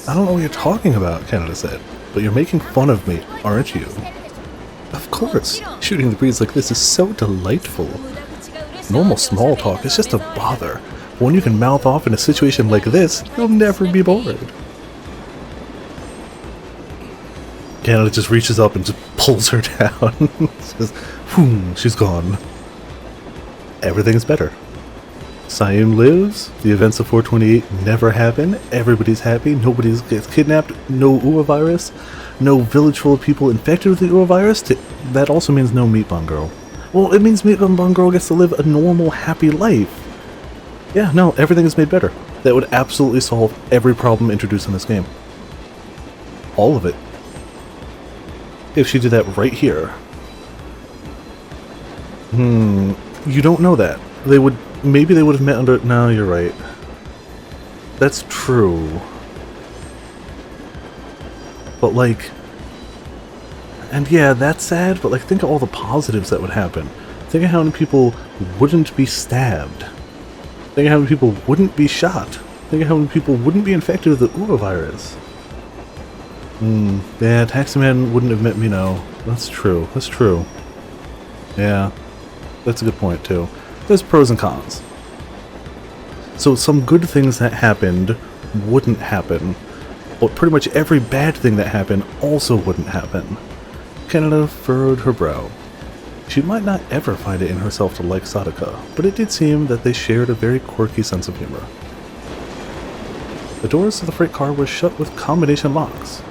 I don't know what you're talking about, Canada said, but you're making fun of me, aren't you? Of course. Shooting the breeze like this is so delightful. Normal small talk is just a bother. But when you can mouth off in a situation like this, you'll never be bored. Canada just reaches up and just pulls her down. Says, boom, she's gone. Everything is better. Sayun lives, the events of 428 never happen, everybody's happy, nobody gets kidnapped, no Ua virus, no village full of people infected with the Ua virus. That also means no Meat Bun Girl. Well, it means Meat Bun Girl gets to live a normal, happy life. Yeah, no, everything is made better. That would absolutely solve every problem introduced in this game. All of it. If she did that right here. You don't know that. Maybe they would have met under... No, you're right. That's true. But like... And yeah, that's sad, but like think of all the positives that would happen. Think of how many people wouldn't be stabbed. Think of how many people wouldn't be shot. Think of how many people wouldn't be infected with the Ua virus. Yeah, Taxi Man wouldn't have met me, no. That's true. That's true. Yeah. That's a good point, too. There's pros and cons. So some good things that happened wouldn't happen, but pretty much every bad thing that happened also wouldn't happen. Canada furrowed her brow. She might not ever find it in herself to like Sadaka, but it did seem that they shared a very quirky sense of humor. The doors of the freight car were shut with combination locks.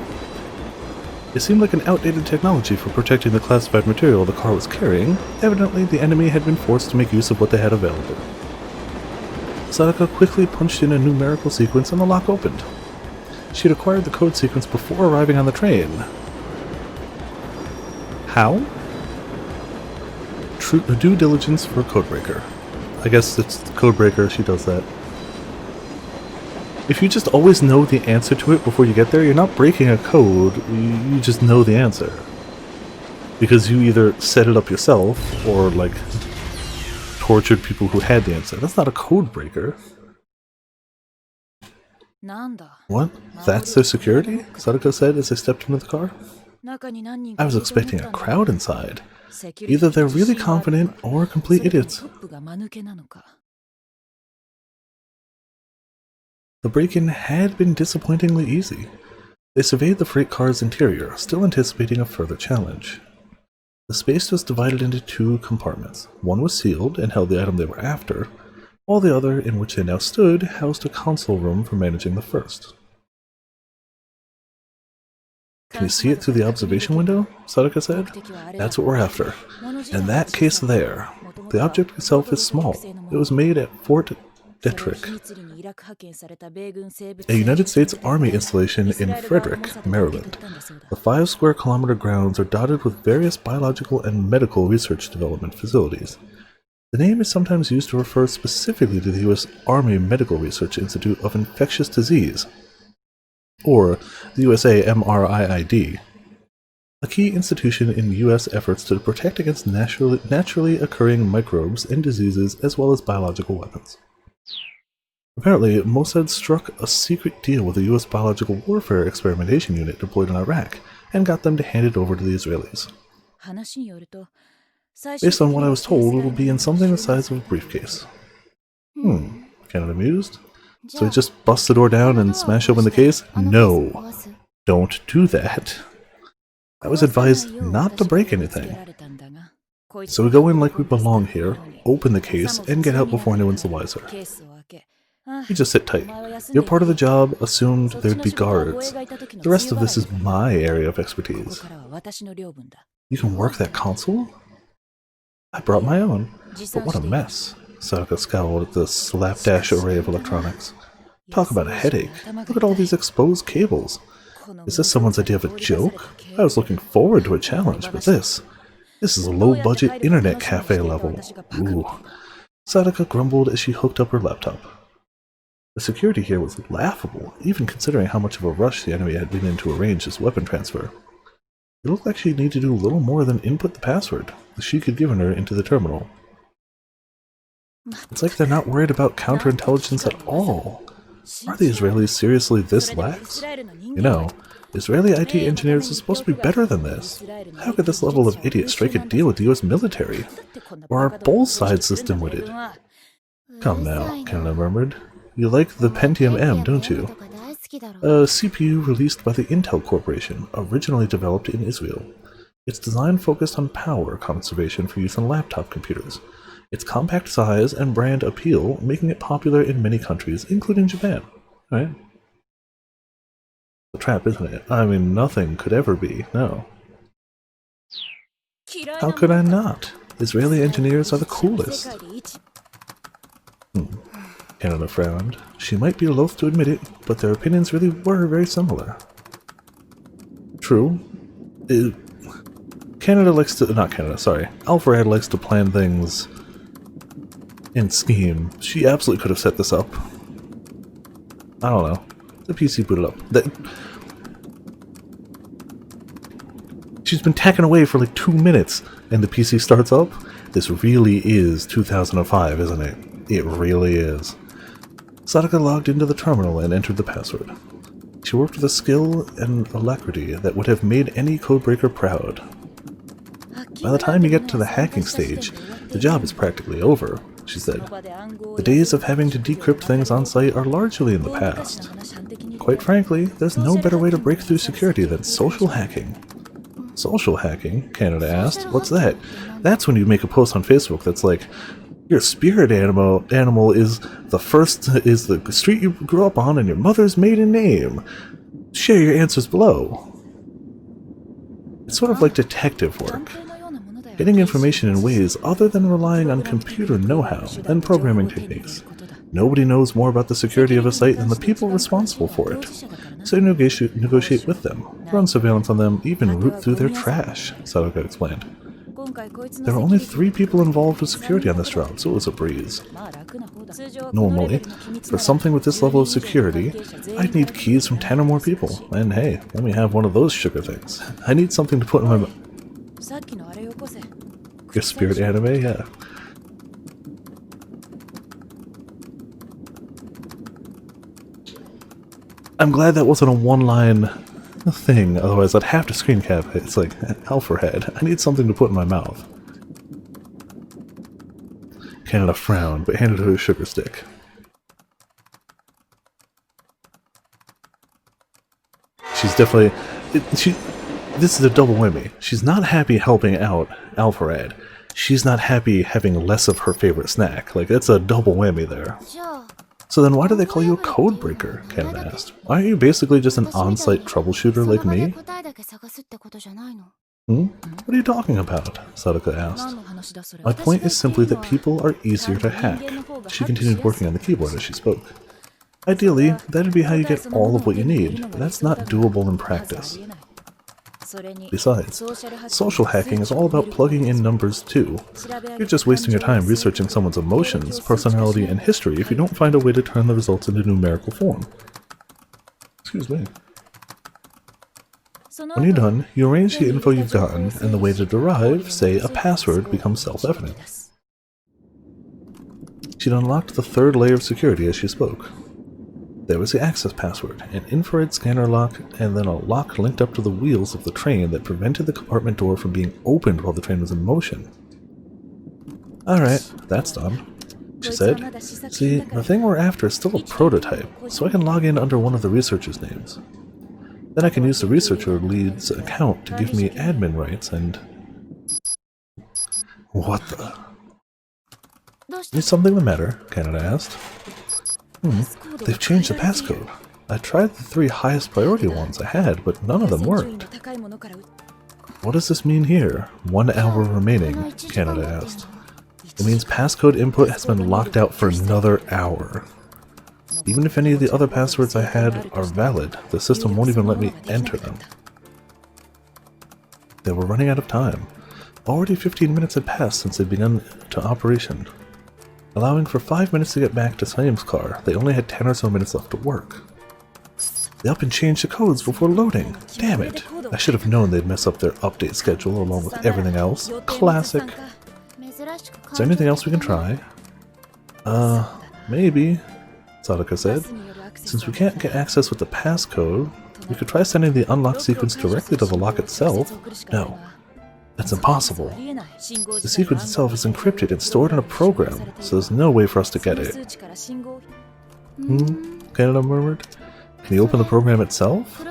It seemed like an outdated technology for protecting the classified material the car was carrying. Evidently, the enemy had been forced to make use of what they had available. Sadaka quickly punched in a numerical sequence and the lock opened. She had acquired the code sequence before arriving on the train. How? Due diligence for a codebreaker. I guess it's the codebreaker, she does that. If you just always know the answer to it before you get there, you're not breaking a code, you just know the answer. Because you either set it up yourself, or, like, tortured people who had the answer. That's not a code breaker. What? That's their security? Sadako said as they stepped into the car. I was expecting a crowd inside. Either they're really confident, or complete idiots. The break-in had been disappointingly easy. They surveyed the freight car's interior, still anticipating a further challenge. The space was divided into two compartments. One was sealed and held the item they were after, while the other, in which they now stood, housed a console room for managing the first. Can you see it through the observation window? Sadaka said. That's what we're after. In that case there, the object itself is small. It was made at Fort Detrick, a United States Army installation in Frederick, Maryland. The 5 square kilometer grounds are dotted with various biological and medical research development facilities. The name is sometimes used to refer specifically to the U.S. Army Medical Research Institute of Infectious Disease, or the USA MRIID, a key institution in U.S. efforts to protect against naturally occurring microbes and diseases as well as biological weapons. Apparently, Mossad struck a secret deal with the U.S. Biological Warfare Experimentation Unit deployed in Iraq and got them to hand it over to the Israelis. Based on what I was told, it will be in something the size of a briefcase. Kind of amused? So he just busts the door down and smash open the case? No, don't do that. I was advised not to break anything. So we go in like we belong here, open the case, and get out before anyone's the wiser. You just sit tight. Your part of the job assumed there'd be guards. The rest of this is my area of expertise. You can work that console? I brought my own. But what a mess. Sadaka scowled at the slapdash array of electronics. Talk about a headache. Look at all these exposed cables. Is this someone's idea of a joke? I was looking forward to a challenge, but this is a low-budget internet cafe level. Ooh. Sadaka grumbled as she hooked up her laptop. The security here was laughable, even considering how much of a rush the enemy had been in to arrange this weapon transfer. It looked like she'd need to do little more than input the password that Sheik had given her into the terminal. It's like they're not worried about counterintelligence at all. Are the Israelis seriously this lax? You know, Israeli IT engineers are supposed to be better than this. How could this level of idiot strike a deal with the US military? Or are both sides this dim-witted? Come now, Canada murmured. You like the Pentium M, don't you? A CPU released by the Intel Corporation, originally developed in Israel. Its design focused on power conservation for use on laptop computers. Its compact size and brand appeal making it popular in many countries, including Japan. Right? The trap, isn't it? I mean, nothing could ever be, no. How could I not? Israeli engineers are the coolest. Canada frowned. She might be loath to admit it, but their opinions really were very similar. True. Canada likes to... Not Canada, sorry. Alfred likes to plan things and scheme. She absolutely could have set this up. I don't know. The PC booted up. She's been tacking away for like 2 minutes, and the PC starts up? This really is 2005, isn't it? It really is. Sadaka logged into the terminal and entered the password. She worked with a skill and alacrity that would have made any codebreaker proud. By the time you get to the hacking stage, the job is practically over, she said. The days of having to decrypt things on site are largely in the past. Quite frankly, there's no better way to break through security than social hacking. Social hacking? Canada asked. What's that? That's when you make a post on Facebook that's like, your spirit animal is the street you grew up on and your mother's maiden name. Share your answers below. It's sort of like detective work. Getting information in ways other than relying on computer know-how and programming techniques. Nobody knows more about the security of a site than the people responsible for it. So you negotiate with them, run surveillance on them, even root through their trash, Sadaka explained. There are only 3 people involved with security on this job, so it was a breeze. Normally, for something with this level of security, I'd need keys from 10 or more people, and hey, let me have one of those sugar things. I need something to put in my mouth. Your spirit anime? Yeah. I'm glad that wasn't a one-line thing, otherwise I'd have to screen cap it. It's like, Alfred, I need something to put in my mouth. Canada frowned, but handed her a sugar stick. She's definitely... This is a double whammy. She's not happy helping out Alfred. She's not happy having less of her favorite snack. Like, it's a double whammy there. So then why do they call you a code breaker? Canada asked. Aren't you basically just an on-site troubleshooter like me? What are you talking about? Sadaka asked. My point is simply that people are easier to hack. She continued working on the keyboard as she spoke. Ideally, that'd be how you get all of what you need, but that's not doable in practice. Besides, social hacking is all about plugging in numbers too. You're just wasting your time researching someone's emotions, personality, and history if you don't find a way to turn the results into numerical form. Excuse me. When you're done, you arrange the info you've gotten, and the way to derive, say, a password becomes self-evident. She'd unlocked the 3rd layer of security as she spoke. There was the access password, an infrared scanner lock, and then a lock linked up to the wheels of the train that prevented the compartment door from being opened while the train was in motion. Alright, that's done, she said. See, the thing we're after is still a prototype, so I can log in under one of the researchers' names. Then I can use the researcher lead's account to give me admin rights and... What the... Is something the matter? Canada asked. They've changed the passcode. I tried the 3 highest priority ones I had, but none of them worked. What does this mean here? 1 hour remaining, Canada asked. It means passcode input has been locked out for another hour. Even if any of the other passwords I had are valid, the system won't even let me enter them. They were running out of time. Already 15 minutes had passed since they'd begun to operation. Allowing for 5 minutes to get back to Saim's car, they only had 10 or so minutes left to work. They up and changed the codes before loading. Damn it! I should have known they'd mess up their update schedule along with everything else. Classic. Is there anything else we can try? Maybe, Sadaka said. Since we can't get access with the passcode, we could try sending the unlock sequence directly to the lock itself. No, that's impossible. The sequence itself is encrypted and stored in a program, so there's no way for us to get it. Canada murmured. Can you open the program itself?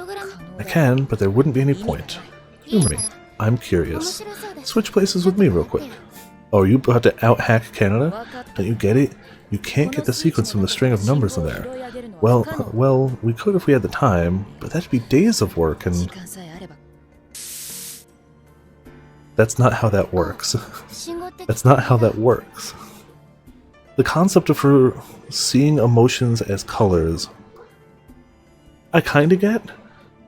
I can, but there wouldn't be any point. Humor me. I'm curious. Switch places with me real quick. Oh, are you about to out-hack Canada? Don't you get it? You can't get the sequence from the string of numbers in there. Well, we could if we had the time, but that'd be days of work and... That's not how that works. That's not how that works. The concept of her seeing emotions as colors, I kinda get.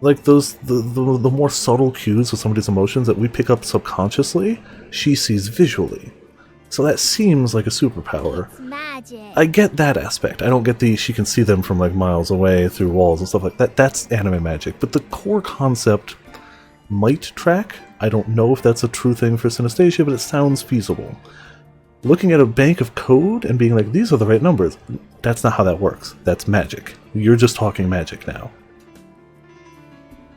Like those, the more subtle cues of somebody's emotions that we pick up subconsciously, she sees visually. So that seems like a superpower. I get that aspect. I don't get the she can see them from like miles away through walls and stuff like that. That's anime magic. But the core concept might track. I don't know if that's a true thing for synesthesia, but it sounds feasible. Looking at a bank of code and being like, these are the right numbers, that's not how that works. That's magic. You're just talking magic now.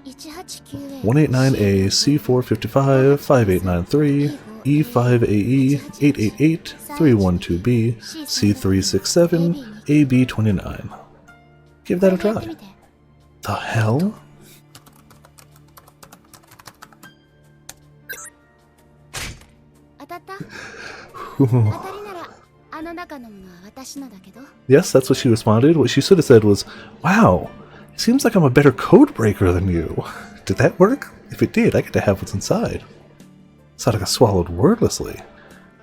189A C455 5893 E5AE 888 312B C367 AB29. Give that a try. The hell? Yes, that's what she responded. What she should have said was, wow, it seems like I'm a better code breaker than you. Did that work? If it did, I get to have what's inside. Sadaka swallowed wordlessly.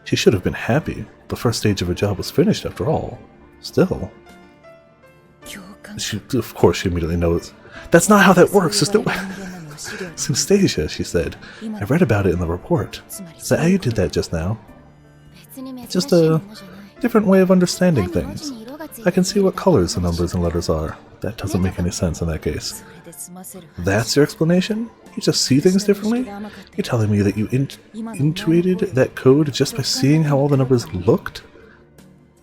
She should have been happy. The first stage of her job was finished after all. Still. Of course she immediately knows. That's not how that works. There's no way. Synesthesia, she said. I read about it in the report. Is that how you did that just now? Just a different way of understanding things. I can see what colors the numbers and letters are. That doesn't make any sense in that case. That's your explanation? You just see things differently? You're telling me that you intuited that code just by seeing how all the numbers looked?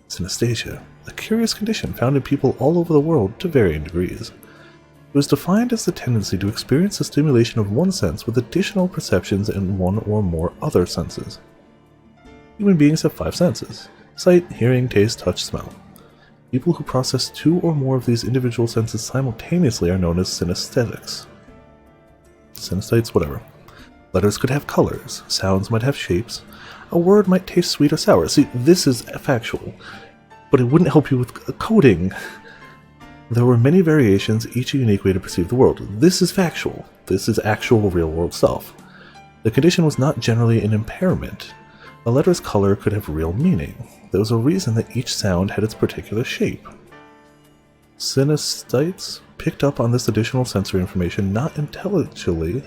Synesthesia, a curious condition found in people all over the world to varying degrees. It was defined as the tendency to experience the stimulation of one sense with additional perceptions in one or more other senses. Human beings have 5 senses: sight, hearing, taste, touch, smell. People who process 2 or more of these individual senses simultaneously are known as synesthetics. Synesthetes, whatever. Letters could have colors, sounds might have shapes, a word might taste sweet or sour. See, this is factual, but it wouldn't help you with coding. There were many variations, each a unique way to perceive the world. This is factual. This is actual real-world stuff. The condition was not generally an impairment. A letter's color could have real meaning. There was a reason that each sound had its particular shape. Synesthetes picked up on this additional sensory information not intellectually,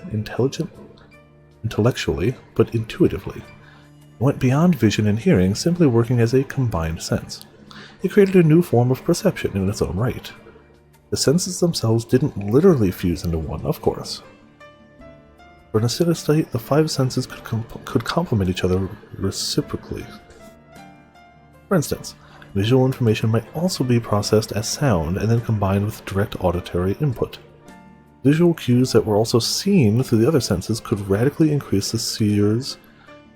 but intuitively. It went beyond vision and hearing, simply working as a combined sense. It created a new form of perception in its own right. The senses themselves didn't literally fuse into one, of course. For an synesthete, the 5 senses could complement each other reciprocally. For instance, visual information might also be processed as sound and then combined with direct auditory input. Visual cues that were also seen through the other senses could radically increase the seer's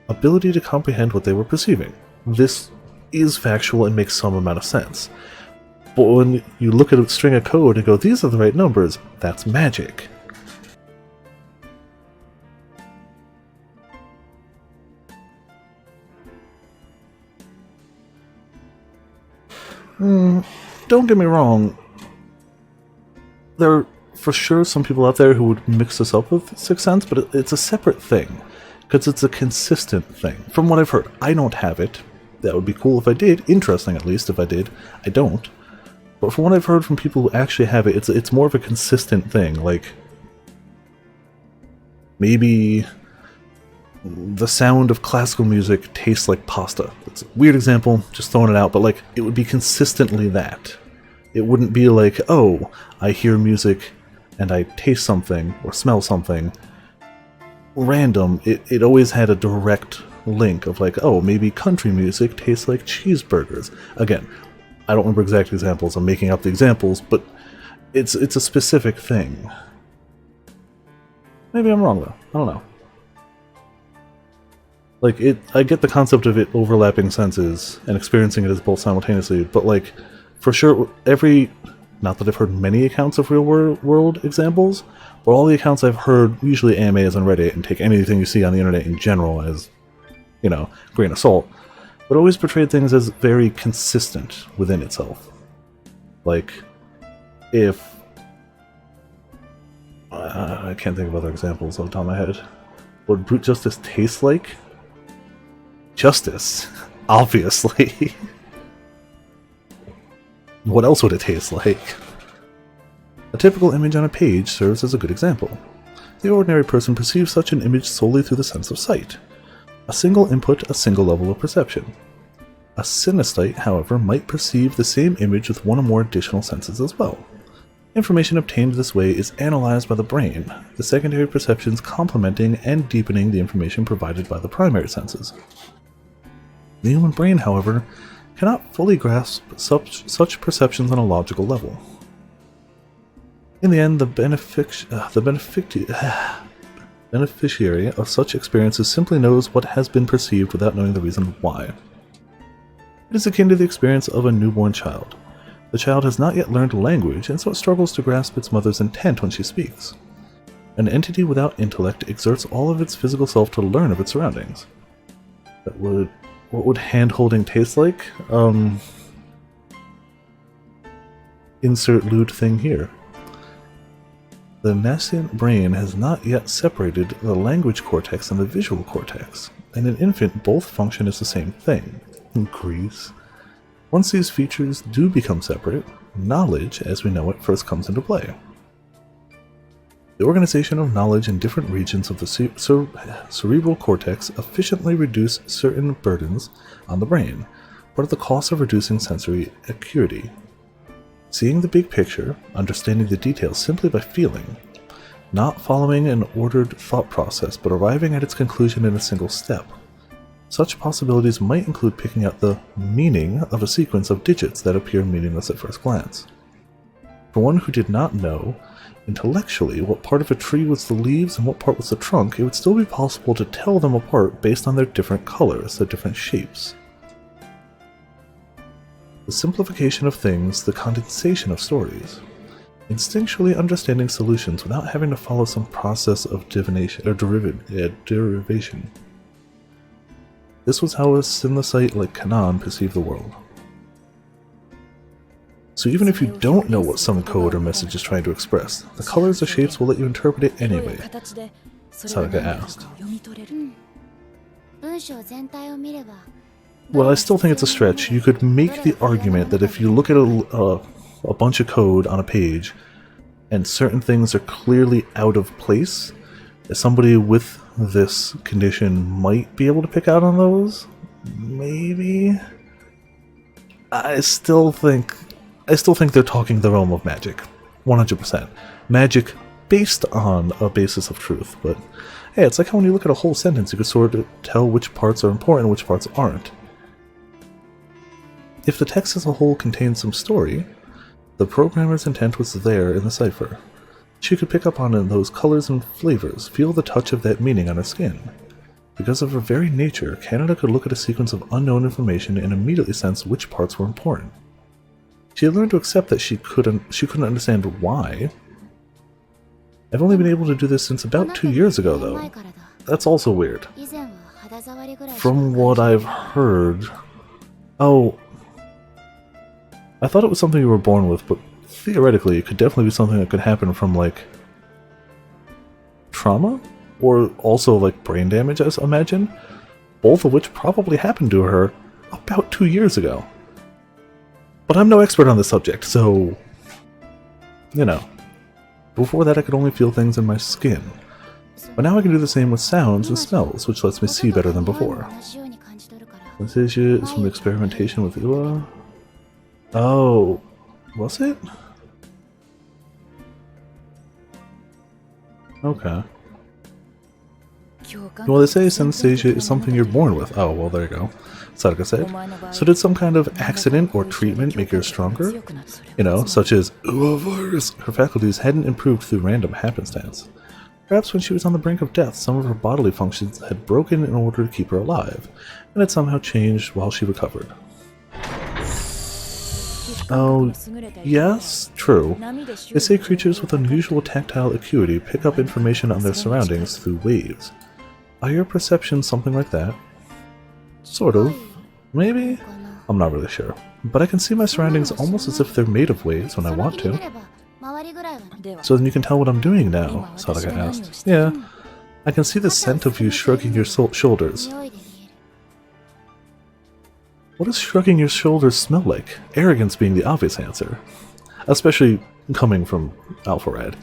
ability to comprehend what they were perceiving. This is factual and makes some amount of sense. But when you look at a string of code and go, these are the right numbers, that's magic. don't get me wrong, there are for sure some people out there who would mix this up with Sixth Sense, but it's a separate thing, because it's a consistent thing. From what I've heard, I don't have it. That would be cool if I did, interesting at least if I did. I don't. But from what I've heard from people who actually have it, it's more of a consistent thing, like maybe the sound of classical music tastes like pasta. It's a weird example, just throwing it out, but like it would be consistently that. It wouldn't be like, oh, I hear music and I taste something or smell something random. It always had a direct link of like, oh, maybe country music tastes like cheeseburgers. Again, I don't remember exact examples, I'm making up the examples, but it's a specific thing. Maybe I'm wrong though, I don't know. Like, I get the concept of it overlapping senses and experiencing it as both simultaneously, but like, for sure, not that I've heard many accounts of real world examples, but all the accounts I've heard, usually AMAs on Reddit, and take anything you see on the internet in general as, you know, grain of salt, but always portrayed things as very consistent within itself. Like, if... I can't think of other examples off the top of my head. What would brute justice taste like? Justice, obviously. What else would it taste like? A typical image on a page serves as a good example. The ordinary person perceives such an image solely through the sense of sight. A single input, a single level of perception. A synesthete, however, might perceive the same image with one or more additional senses as well. Information obtained this way is analyzed by the brain, the secondary perceptions complementing and deepening the information provided by the primary senses. The human brain, however, cannot fully grasp such perceptions on a logical level. In the end, the beneficiary of such experiences simply knows what has been perceived without knowing the reason why. It is akin to the experience of a newborn child. The child has not yet learned language, and so it struggles to grasp its mother's intent when she speaks. An entity without intellect exerts all of its physical self to learn of its surroundings. What would hand-holding taste like? Insert lewd thing here. The nascent brain has not yet separated the language cortex and the visual cortex. In an infant, both function as the same thing. Grease. Once these features do become separate, knowledge, as we know it, first comes into play. The organization of knowledge in different regions of the cerebral cortex efficiently reduce certain burdens on the brain, but at the cost of reducing sensory acuity. Seeing the big picture, understanding the details simply by feeling, not following an ordered thought process, but arriving at its conclusion in a single step. Such possibilities might include picking out the meaning of a sequence of digits that appear meaningless at first glance. For one who did not know intellectually what part of a tree was the leaves and what part was the trunk, it would still be possible to tell them apart based on their different colors, their different shapes. The simplification of things, the condensation of stories. Instinctually understanding solutions without having to follow some process of divination or derivation. This was how a synesthete like Kanan perceived the world. So even if you don't know what some code or message is trying to express, the colors or shapes will let you interpret it anyway, Sadaka asked. Well, I still think it's a stretch. You could make the argument that if you look at a bunch of code on a page, and certain things are clearly out of place, somebody with this condition might be able to pick out on those. Maybe. I still think they're talking the realm of magic. 100%. Magic based on a basis of truth, but hey, it's like how when you look at a whole sentence, you can sort of tell which parts are important and which parts aren't. If the text as a whole contains some story, the programmer's intent was there in the cipher. She could pick up on those colors and flavors, feel the touch of that meaning on her skin. Because of her very nature, Canada could look at a sequence of unknown information and immediately sense which parts were important. She had learned to accept that she couldn't understand why. I've only been able to do this since about 2 years ago, though. That's also weird. From what I've heard... Oh... I thought it was something you were born with, but theoretically it could definitely be something that could happen from, like, trauma? Or also, like, brain damage, I imagine? Both of which probably happened to her about 2 years ago. But I'm no expert on the subject, so... you know. Before that I could only feel things in my skin. But now I can do the same with sounds and smells, which lets me see better than before. Synesthesia is from the experimentation with Iwa. Oh, was it? Okay. Well, they say synesthesia is something you're born with. Oh, well, there you go. Sadaka said. So did some kind of accident or treatment make her stronger? You know, such as, ooh, a virus. Her faculties hadn't improved through random happenstance. Perhaps when she was on the brink of death, some of her bodily functions had broken in order to keep her alive, and had somehow changed while she recovered. Oh, yes, true. They say creatures with unusual tactile acuity pick up information on their surroundings through waves. Are your perceptions something like that? Sort of. Maybe? I'm not really sure. But I can see my surroundings almost as if they're made of waves when I want to. So then you can tell what I'm doing now, Sadaka asked. Yeah. I can see the scent of you shrugging your shoulders. What does shrugging your shoulders smell like? Arrogance being the obvious answer. Especially coming from Alpharad.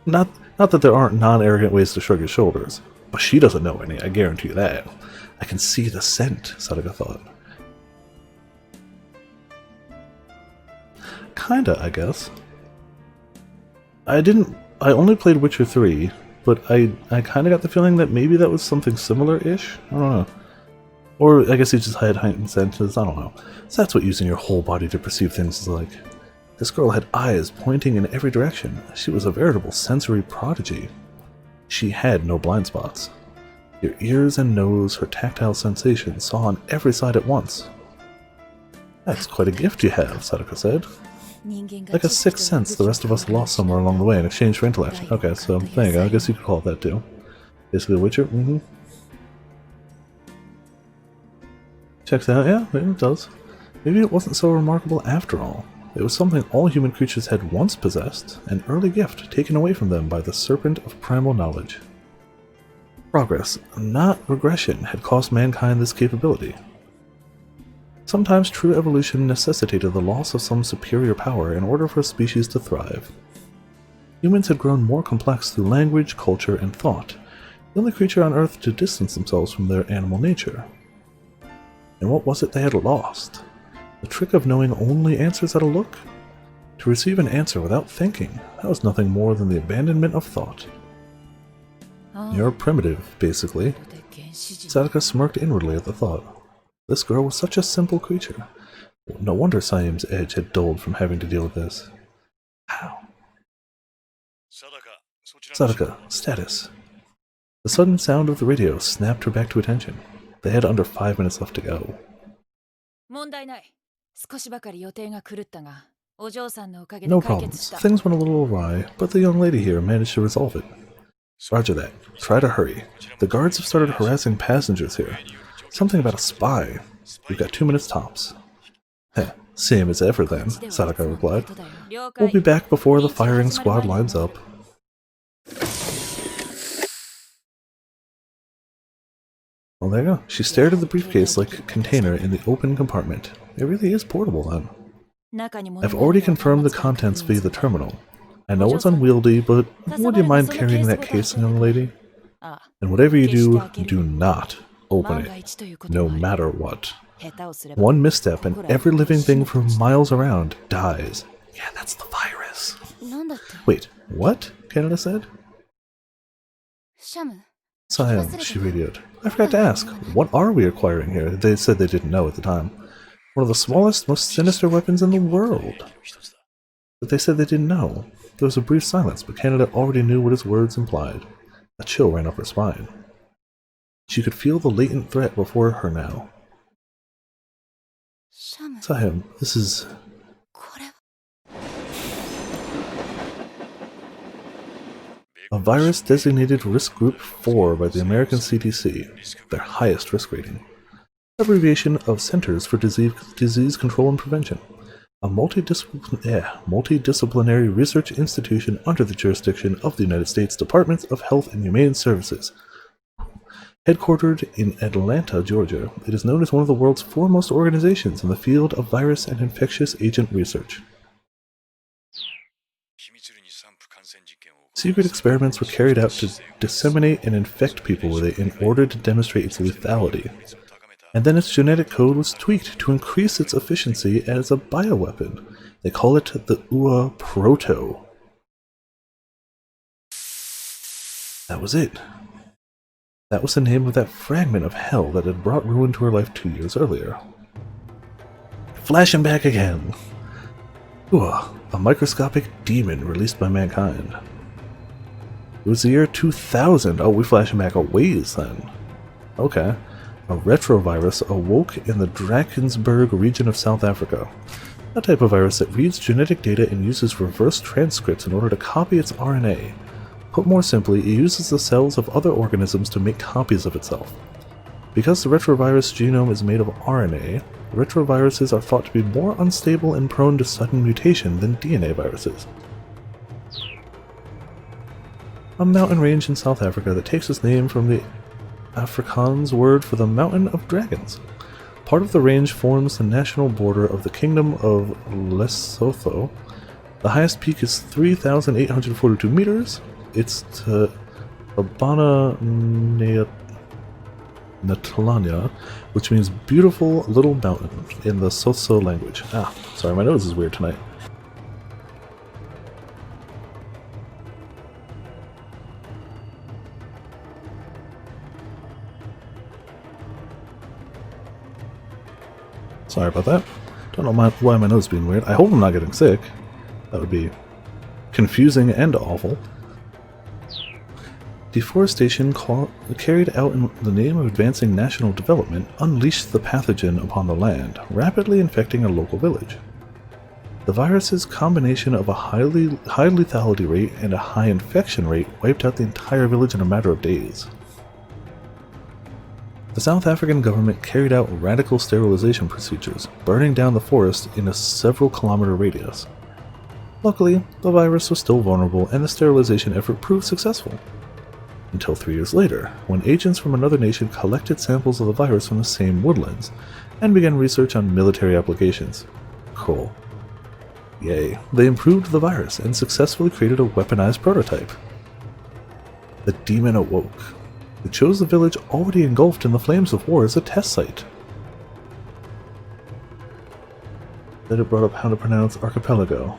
Not that there aren't non-arrogant ways to shrug your shoulders, but she doesn't know any, I guarantee you that. I can see the scent, Sadaka thought. Kinda, I guess. I only played Witcher 3, but I kinda got the feeling that maybe that was something similar-ish? I don't know. Or I guess he just had heightened senses, I don't know. So that's what using your whole body to perceive things is like. This girl had eyes pointing in every direction. She was a veritable sensory prodigy. She had no blind spots. Your ears and nose, her tactile sensations, saw on every side at once. That's quite a gift you have, Sadaka said. Like a sixth sense the rest of us lost somewhere along the way in exchange for intellect. Okay, so there you go, I guess you could call it that too. Basically a Witcher, Checks out, yeah, it does. Maybe it wasn't so remarkable after all. It was something all human creatures had once possessed, an early gift taken away from them by the Serpent of Primal Knowledge. Progress, not regression, had cost mankind this capability. Sometimes true evolution necessitated the loss of some superior power in order for a species to thrive. Humans had grown more complex through language, culture, and thought, the only creature on Earth to distance themselves from their animal nature. And what was it they had lost? The trick of knowing only answers at a look? To receive an answer without thinking, that was nothing more than the abandonment of thought. You're primitive, basically. Sadaka smirked inwardly at the thought. This girl was such a simple creature. No wonder Saim's edge had dulled from having to deal with this. How? Sadaka, status. The sudden sound of the radio snapped her back to attention. They had under 5 minutes left to go. No problems. Things went a little awry, but the young lady here managed to resolve it. Roger that. Try to hurry. The guards have started harassing passengers here. Something about a spy. We've got 2 minutes tops. Heh, same as ever then, Sadaka replied. We'll be back before the firing squad lines up. Well, there you go. She stared at the briefcase-like container in the open compartment. It really is portable, then. I've already confirmed the contents via the terminal. I know it's unwieldy, but would you mind carrying that case, young lady? And whatever you do, do not open it, no matter what. One misstep and every living thing for miles around dies. Yeah, that's the virus. Wait, what? Canada said. Siam, she radioed. I forgot to ask, what are we acquiring here? They said they didn't know at the time. One of the smallest, most sinister weapons in the world. But they said they didn't know. There was a brief silence, but Canada already knew what his words implied. A chill ran up her spine. She could feel the latent threat before her now. Sahim, this is... a virus designated Risk Group 4 by the American CDC, their highest risk rating. Abbreviation of Centers for Disease Control and Prevention. a multidisciplinary research institution under the jurisdiction of the United States Department of Health and Humane Services. Headquartered in Atlanta, Georgia, it is known as one of the world's foremost organizations in the field of virus and infectious agent research. Secret experiments were carried out to disseminate and infect people with it in order to demonstrate its lethality. And then its genetic code was tweaked to increase its efficiency as a bioweapon. They call it the UA Proto. That was it. That was the name of that fragment of hell that had brought ruin to her life 2 years earlier. Flashing back again. UA, a microscopic demon released by mankind. It was the year 2000. Oh, we're flashing back a ways then. Okay. A retrovirus awoke in the Drakensberg region of South Africa. A type of virus that reads genetic data and uses reverse transcripts in order to copy its RNA. Put more simply, it uses the cells of other organisms to make copies of itself. Because the retrovirus genome is made of RNA, retroviruses are thought to be more unstable and prone to sudden mutation than DNA viruses. A mountain range in South Africa that takes its name from the Afrikaans word for the Mountain of Dragons. Part of the range forms the national border of the Kingdom of Lesotho. The highest peak is 3,842 meters. It's to Abana Natalanya, which means beautiful little mountain in the Sotho language. Sorry, my nose is weird tonight. Sorry about that. Don't know why my nose is being weird. I hope I'm not getting sick. That would be confusing and awful. Deforestation carried out in the name of advancing national development unleashed the pathogen upon the land, rapidly infecting a local village. The virus's combination of a high lethality rate and a high infection rate wiped out the entire village in a matter of days. The South African government carried out radical sterilization procedures, burning down the forest in a several-kilometer radius. Luckily, the virus was still vulnerable and the sterilization effort proved successful. Until 3 years later, when agents from another nation collected samples of the virus from the same woodlands, and began research on military applications. Cool. Yay, they improved the virus and successfully created a weaponized prototype. The demon awoke. It chose the village already engulfed in the flames of war as a test site. Then it brought up how to pronounce archipelago.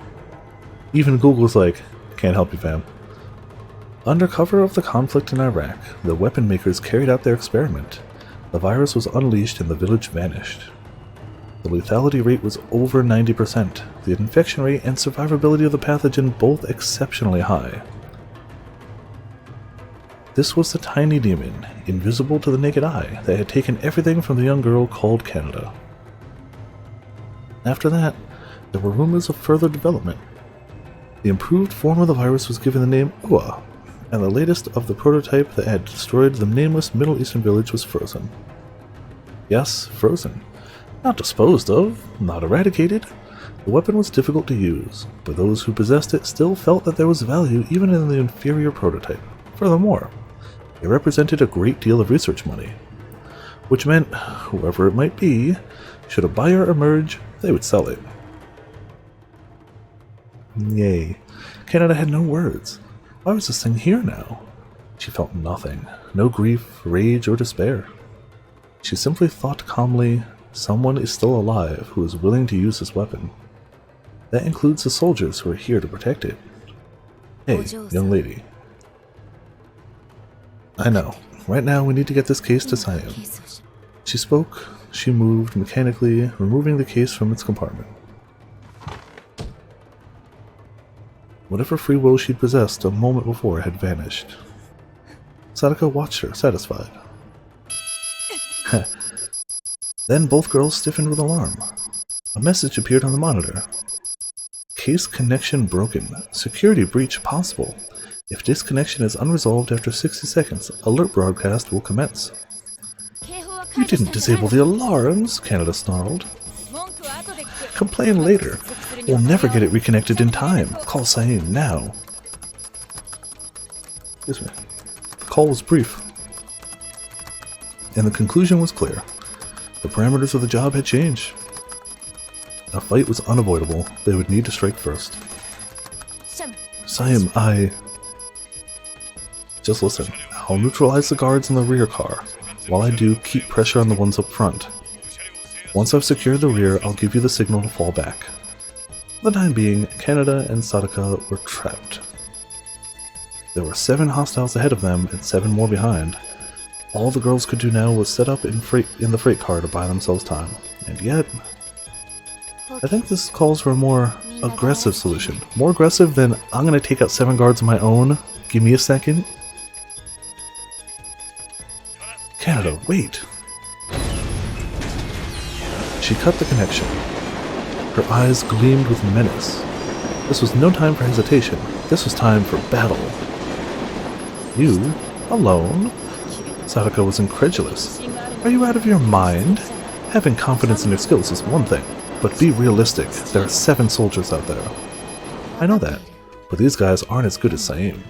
Even Google's like, can't help you fam. Under cover of the conflict in Iraq, the weapon makers carried out their experiment. The virus was unleashed and the village vanished. The lethality rate was over 90%, the infection rate and survivability of the pathogen both exceptionally high. This was the tiny demon, invisible to the naked eye, that had taken everything from the young girl called Canada. After that, there were rumors of further development. The improved form of the virus was given the name UA, and the latest of the prototype that had destroyed the nameless Middle Eastern village was frozen. Yes, frozen. Not disposed of, not eradicated. The weapon was difficult to use, but those who possessed it still felt that there was value even in the inferior prototype. Furthermore, it represented a great deal of research money, which meant whoever it might be, should a buyer emerge, they would sell it. Yay. Canada had no words. Why was this thing here now? She felt nothing, no grief, rage, or despair. She simply thought calmly, someone is still alive who is willing to use this weapon. That includes the soldiers who are here to protect it. Hey, young lady. I know. Right now we need to get this case to Siam. She spoke, she moved mechanically, removing the case from its compartment. Whatever free will she'd possessed a moment before had vanished. Sadako watched her, satisfied. Then both girls stiffened with alarm. A message appeared on the monitor. Case connection broken. Security breach possible. If disconnection is unresolved after 60 seconds, alert broadcast will commence. You didn't disable the alarms, Canada snarled. Complain later. We'll never get it reconnected in time. Call Saim now. Excuse me. The call was brief, and the conclusion was clear. The parameters of the job had changed. A fight was unavoidable. They would need to strike first. Saim, Just listen. I'll neutralize the guards in the rear car. While I do, keep pressure on the ones up front. Once I've secured the rear, I'll give you the signal to fall back. For the time being, Canada and Sadaka were trapped. There were 7 hostiles ahead of them and 7 more behind. All the girls could do now was set up in the freight car to buy themselves time. And yet, I think this calls for a more aggressive solution. More aggressive than, I'm gonna take out 7 guards of my own, give me a second. Canada, wait! She cut the connection. Her eyes gleamed with menace. This was no time for hesitation. This was time for battle. You? Alone? Sadaka was incredulous. Are you out of your mind? Having confidence in your skills is one thing, but be realistic. There are 7 soldiers out there. I know that, but these guys aren't as good as Saim.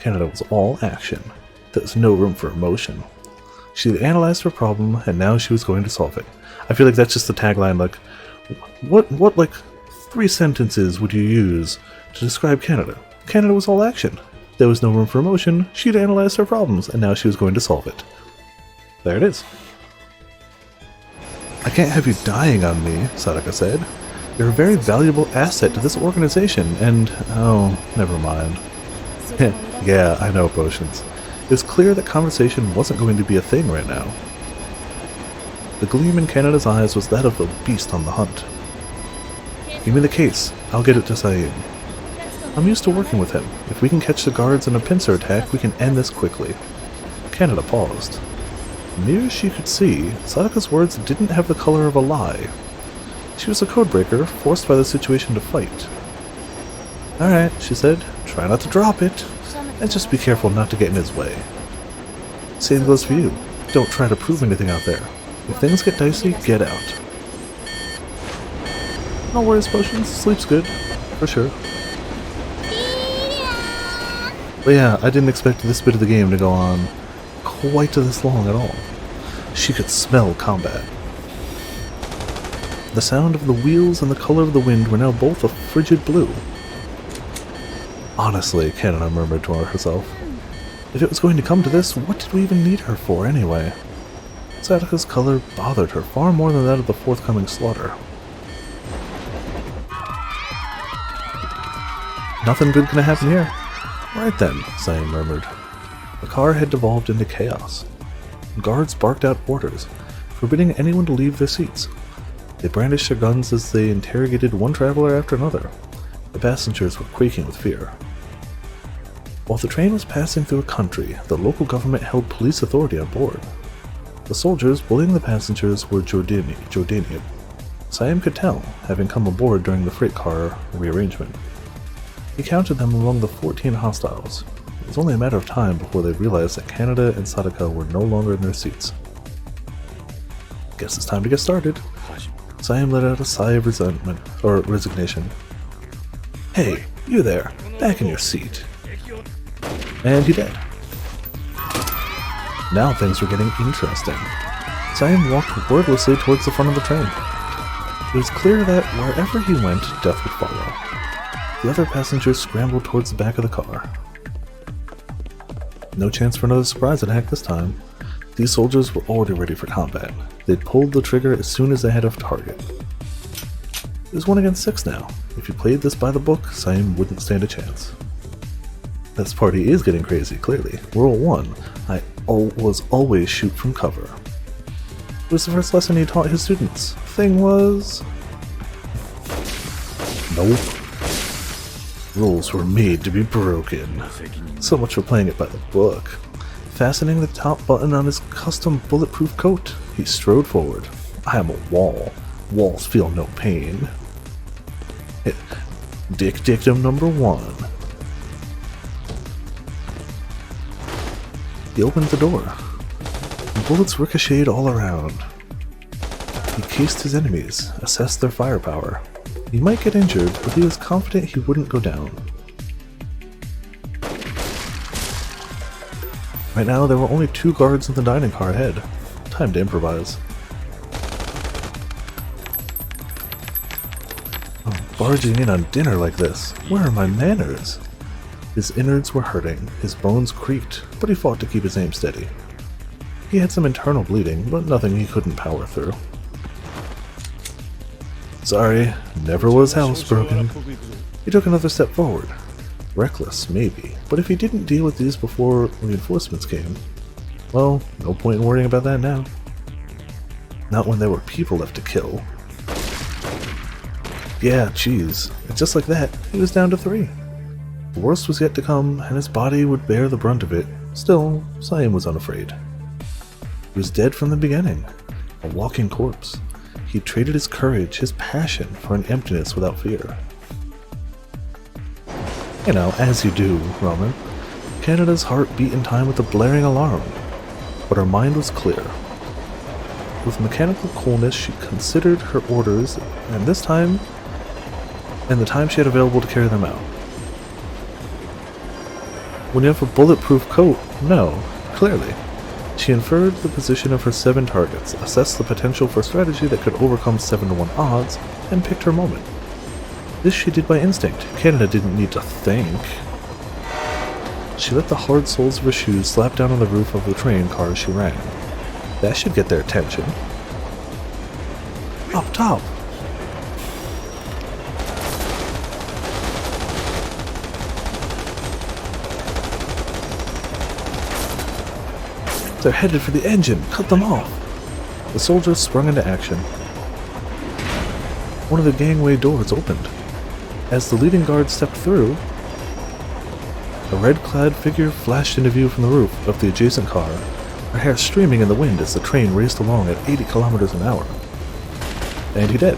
Canada was all action. There was no room for emotion. She had analyzed her problem, and now she was going to solve it. I feel like that's just the tagline, like, what, like, 3 sentences would you use to describe Canada? Canada was all action. There was no room for emotion, she'd analyzed her problems, and now she was going to solve it. There it is. I can't have you dying on me, Sadaka said. You're a very valuable asset to this organization, and... oh, never mind. Yeah, I know, Potions. It was clear that conversation wasn't going to be a thing right now. The gleam in Canada's eyes was that of a beast on the hunt. Give me the case. I'll get it to Saim. I'm used to working with him. If we can catch the guards in a pincer attack, we can end this quickly. Canada paused. Near as she could see, Sadaka's words didn't have the color of a lie. She was a codebreaker, forced by the situation to fight. Alright, she said. Try not to drop it. And just be careful not to get in his way. Same goes for you. Don't try to prove anything out there. If things get dicey, get out. No worries, Potions. Sleep's good. For sure. But yeah, I didn't expect this bit of the game to go on quite this long at all. She could smell combat. The sound of the wheels and the color of the wind were now both a frigid blue. Honestly, Canada murmured to herself. If it was going to come to this, what did we even need her for anyway? Sadaka's color bothered her far more than that of the forthcoming slaughter. Nothing good gonna happen here. Right then, Saim murmured. The car had devolved into chaos. Guards barked out orders, forbidding anyone to leave their seats. They brandished their guns as they interrogated one traveler after another. The passengers were quaking with fear. While the train was passing through a country, the local government held police authority on board. The soldiers bullying the passengers were Jordanian. Saim could tell, having come aboard during the freight car rearrangement. He counted them among the 14 hostiles. It was only a matter of time before they realized that Canada and Sadaka were no longer in their seats. Guess it's time to get started. Saim let out a sigh of resignation. Hey, you there, back in your seat. And he did. Now things were getting interesting. Saim walked wordlessly towards the front of the train. It was clear that wherever he went, death would follow. The other passengers scrambled towards the back of the car. No chance for another surprise attack this time. These soldiers were already ready for combat. They'd pulled the trigger as soon as they had a target. It was 1 against 6 now. If you played this by the book, Saim wouldn't stand a chance. This party is getting crazy, clearly. Rule 1. I was always shoot from cover. It was the first lesson he taught his students. Thing was... nope. Rules were made to be broken. So much for playing it by the book. Fastening the top button on his custom bulletproof coat, he strode forward. I am a wall. Walls feel no pain. Dick dictum number 1. He opened the door. Bullets ricocheted all around. He cased his enemies, assessed their firepower. He might get injured, but he was confident he wouldn't go down. Right now, there were only 2 guards in the dining car ahead. Time to improvise. I'm barging in on dinner like this. Where are my manners? His innards were hurting, his bones creaked, but he fought to keep his aim steady. He had some internal bleeding, but nothing he couldn't power through. Sorry, never was housebroken. He took another step forward. Reckless, maybe, but if he didn't deal with these before reinforcements came, well, no point in worrying about that now. Not when there were people left to kill. Yeah, geez, and just like that, he was down to 3. The worst was yet to come, and his body would bear the brunt of it. Still, Siam was unafraid. He was dead from the beginning, a walking corpse. He traded his courage, his passion, for an emptiness without fear. You know, as you do, Roman. Canada's heart beat in time with a blaring alarm, but her mind was clear. With mechanical coolness, she considered her orders, and the time she had available to carry them out. When you have a bulletproof coat, no, clearly. She inferred the position of her 7 targets, assessed the potential for strategy that could overcome 7-to-1 odds, and picked her moment. This she did by instinct. Canada didn't need to think. She let the hard soles of her shoes slap down on the roof of the train car as she ran. That should get their attention. Up top! They're headed for the engine! Cut them off! The soldiers sprung into action. One of the gangway doors opened. As the leading guard stepped through, a red-clad figure flashed into view from the roof of the adjacent car, her hair streaming in the wind as the train raced along at 80 kilometers an hour. And he did.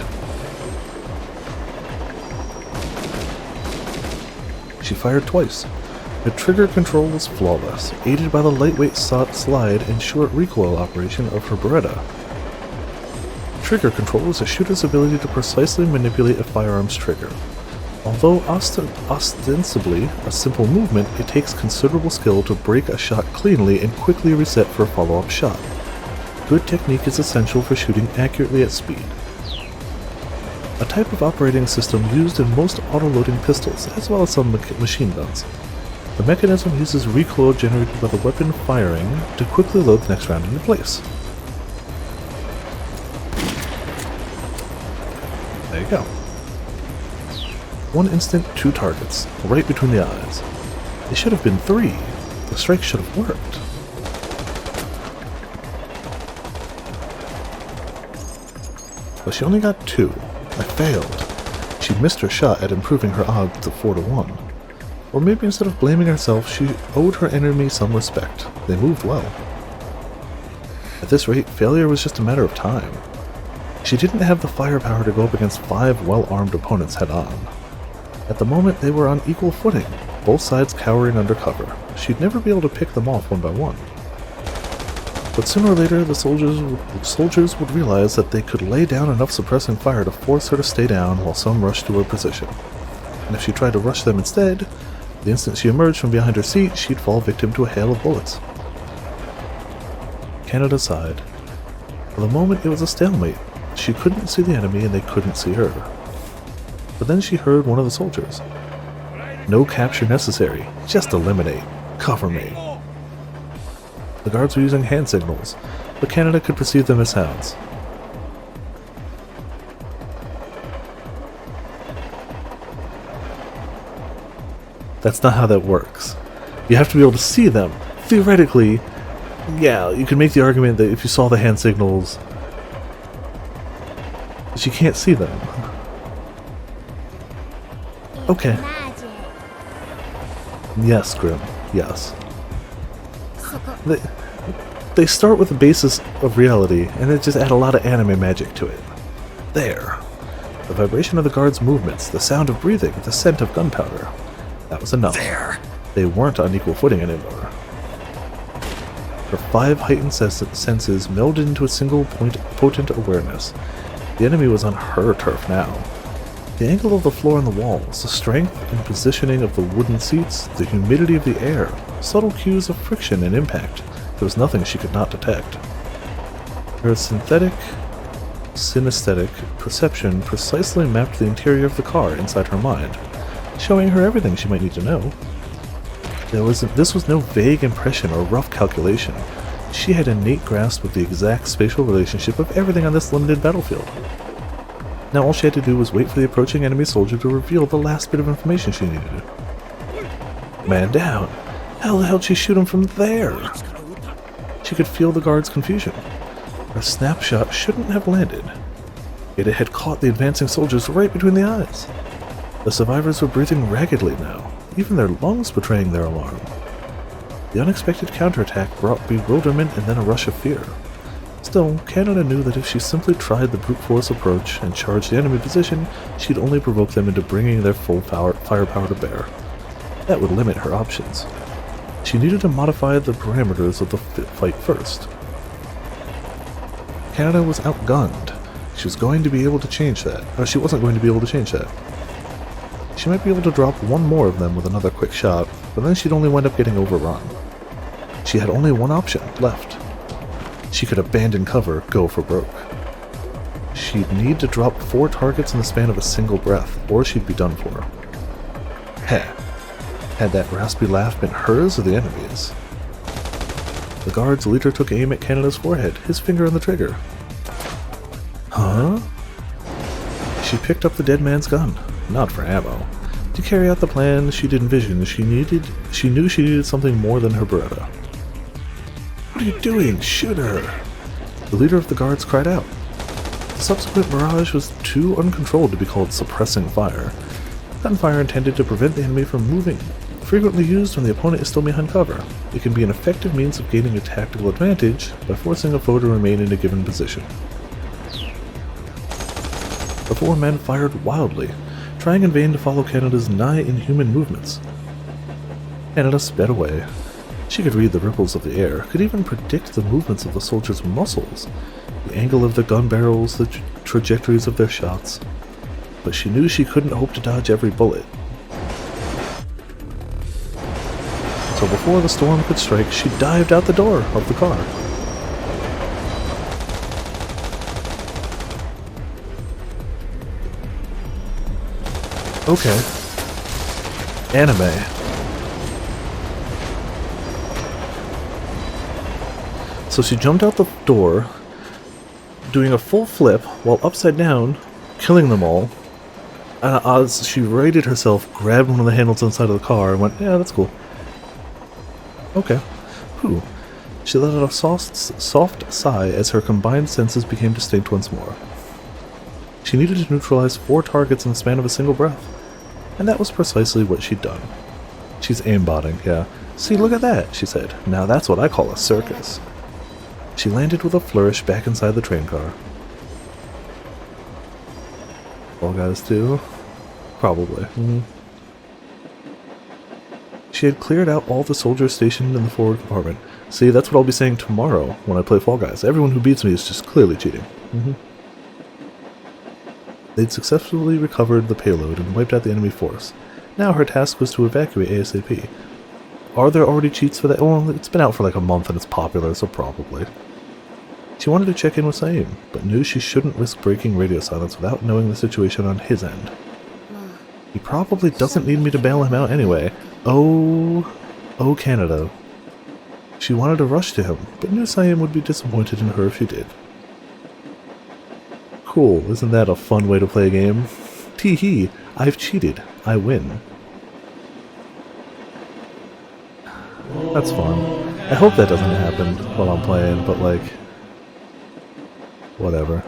She fired twice. The trigger control was flawless, aided by the lightweight slide and short recoil operation of her Beretta. Trigger control is a shooter's ability to precisely manipulate a firearm's trigger. Although ostensibly a simple movement, it takes considerable skill to break a shot cleanly and quickly reset for a follow-up shot. Good technique is essential for shooting accurately at speed. A type of operating system used in most auto-loading pistols, as well as some machine guns. The mechanism uses recoil generated by the weapon firing to quickly load the next round into place. There you go. One instant, 2 targets, right between the eyes. They should have been 3. The strike should have worked. But she only got 2. I failed. She missed her shot at improving her odds to 4-to-1. Or maybe instead of blaming herself, she owed her enemy some respect. They moved well. At this rate, failure was just a matter of time. She didn't have the firepower to go up against 5 well-armed opponents head-on. At the moment, they were on equal footing, both sides cowering under cover. She'd never be able to pick them off one by one. But sooner or later, the soldiers would realize that they could lay down enough suppressing fire to force her to stay down while some rushed to her position. And if she tried to rush them instead, the instant she emerged from behind her seat, she'd fall victim to a hail of bullets. Canada sighed. For the moment, it was a stalemate. She couldn't see the enemy and they couldn't see her. But then she heard one of the soldiers. No capture necessary, just eliminate. Cover me. The guards were using hand signals, but Canada could perceive them as sounds. That's not how that works. You have to be able to see them. Theoretically, yeah, you can make the argument that if you saw the hand signals, but you can't see them. Okay. Yes, Grim. Yes. They start with the basis of reality, and they just add a lot of anime magic to it. There. The vibration of the guards' movements, the sound of breathing, the scent of gunpowder. That was enough. There. They weren't on equal footing anymore. Her 5 heightened senses melded into a single potent awareness. The enemy was on her turf now. The angle of the floor and the walls, the strength and positioning of the wooden seats, the humidity of the air, subtle cues of friction and impact. There was nothing she could not detect. Her synesthetic perception precisely mapped the interior of the car inside her mind, showing her everything she might need to know. This was no vague impression or rough calculation. She had innate grasp of the exact spatial relationship of everything on this limited battlefield. Now all she had to do was wait for the approaching enemy soldier to reveal the last bit of information she needed. Man down! How the hell did she shoot him from there? She could feel the guard's confusion. Her snapshot shouldn't have landed, yet it had caught the advancing soldiers right between the eyes. The survivors were breathing raggedly now, even their lungs betraying their alarm. The unexpected counterattack brought bewilderment and then a rush of fear. Still, Canada knew that if she simply tried the brute force approach and charged the enemy position, she'd only provoke them into bringing their full firepower to bear. That would limit her options. She needed to modify the parameters of the fight first. Canada was outgunned. She was going to be able to change that. Or she wasn't going to be able to change that. She might be able to drop one more of them with another quick shot, but then she'd only wind up getting overrun. She had only one option left. She could abandon cover, go for broke. She'd need to drop 4 targets in the span of a single breath, or she'd be done for. Heh. Had that raspy laugh been hers or the enemy's? The guard's leader took aim at Canada's forehead, his finger on the trigger. Huh? She picked up the dead man's gun, not for ammo. To carry out the plan she'd envisioned, she knew she needed something more than her Beretta. What are you doing? Shoot her! The leader of the guards cried out. The subsequent barrage was too uncontrolled to be called suppressing fire. Gunfire intended to prevent the enemy from moving. Frequently used when the opponent is still behind cover, it can be an effective means of gaining a tactical advantage by forcing a foe to remain in a given position. The 4 men fired wildly, trying in vain to follow Canada's nigh inhuman movements. Canada sped away. She could read the ripples of the air, could even predict the movements of the soldiers' muscles, the angle of their gun barrels, the trajectories of their shots. But she knew she couldn't hope to dodge every bullet. So before the storm could strike, she dived out the door of the car. Okay. Anime. So she jumped out the door, doing a full flip while upside down, killing them all. And as she righted herself, grabbed one of the handles on the side of the car and went, yeah, that's cool. Okay. Whew. She let out a soft sigh as her combined senses became distinct once more. She needed to neutralize 4 targets in the span of a single breath. And that was precisely what she'd done. She's aimbotting, yeah. See, look at that, she said. Now that's what I call a circus. She landed with a flourish back inside the train car. All guys too? Probably. She had cleared out all the soldiers stationed in the forward compartment. See, that's what I'll be saying tomorrow when I play Fall Guys. Everyone who beats me is just clearly cheating. They'd successfully recovered the payload and wiped out the enemy force. Now her task was to evacuate ASAP. Are there already cheats for that? Well, it's been out for like a month and it's popular, so probably. She wanted to check in with Saeem, but knew she shouldn't risk breaking radio silence without knowing the situation on his end. He probably doesn't need me to bail him out anyway. Oh, Canada. She wanted to rush to him, but knew Saeem would be disappointed in her if she did. Cool, isn't that a fun way to play a game? Tee-hee, I've cheated. I win. That's fun. I hope that doesn't happen while I'm playing, but like... whatever.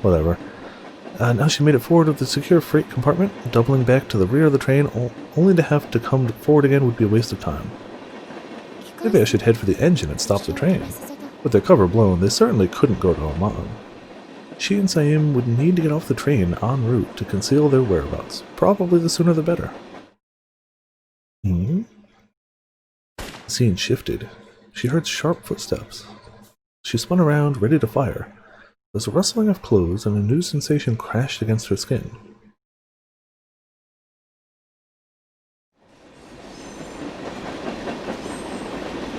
Whatever. Now she made it forward of the secure freight compartment, doubling back to the rear of the train, only to have to come forward again would be a waste of time. Maybe I should head for the engine and stop the train. With their cover blown, they certainly couldn't go to Oman. She and Saeem would need to get off the train en route to conceal their whereabouts. Probably the sooner the better. The scene shifted. She heard sharp footsteps. She spun around, ready to fire. There was a rustling of clothes, and a new sensation crashed against her skin.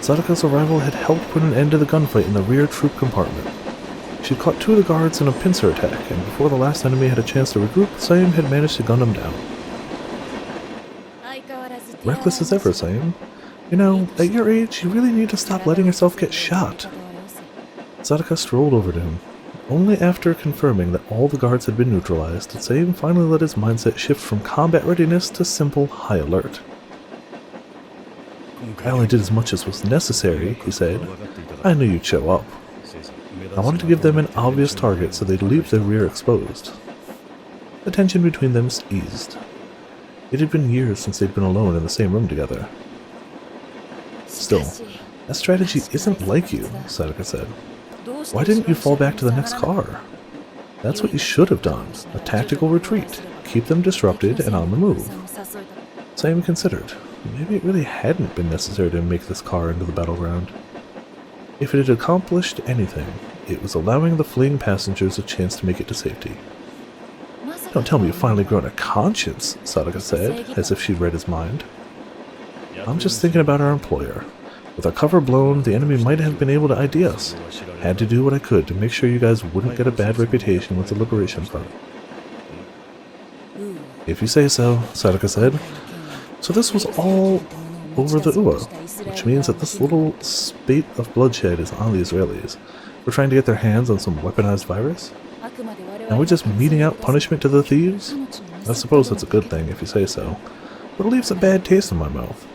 Sadaka's arrival had helped put an end to the gunfight in the rear troop compartment. She had caught 2 of the guards in a pincer attack, and before the last enemy had a chance to regroup, Sayum had managed to gun him down. Reckless as ever, Sayum. You know, at your age, you really need to stop letting yourself get shot. Sadaka strolled over to him. Only after confirming that all the guards had been neutralized did Sayum finally let his mindset shift from combat readiness to simple high alert. I only did as much as was necessary, he said. I knew you'd show up. I wanted to give them an obvious target so they'd leave their rear exposed. The tension between them eased. It had been years since they'd been alone in the same room together. Still, that strategy isn't like you, Sadaka said. Why didn't you fall back to the next car? That's what you should have done. A tactical retreat. Keep them disrupted and on the move. Sayum considered. Maybe it really hadn't been necessary to make this car into the battleground. If it had accomplished anything, it was allowing the fleeing passengers a chance to make it to safety. Don't tell me you've finally grown a conscience, Sadaka said, as if she'd read his mind. I'm just thinking about our employer. With our cover blown, the enemy might have been able to ID us. Had to do what I could to make sure you guys wouldn't get a bad reputation with the Liberation Front. If you say so, Sadaka said. So this was all over the UA, which means that this little spate of bloodshed is on the Israelis. We're trying to get their hands on some weaponized virus? And we're just meting out punishment to the thieves? I suppose that's a good thing if you say so, but it leaves a bad taste in my mouth.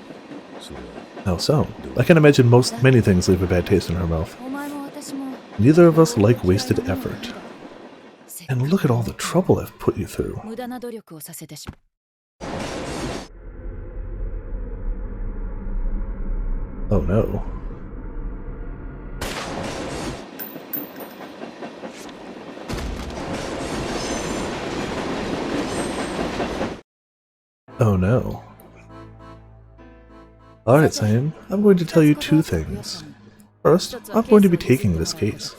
How so? I can imagine many things leave a bad taste in her mouth. Neither of us like wasted effort. And look at all the trouble I've put you through. Oh no. Oh no. Alright, Sayum, I'm going to tell you 2 things. First, I'm going to be taking this case.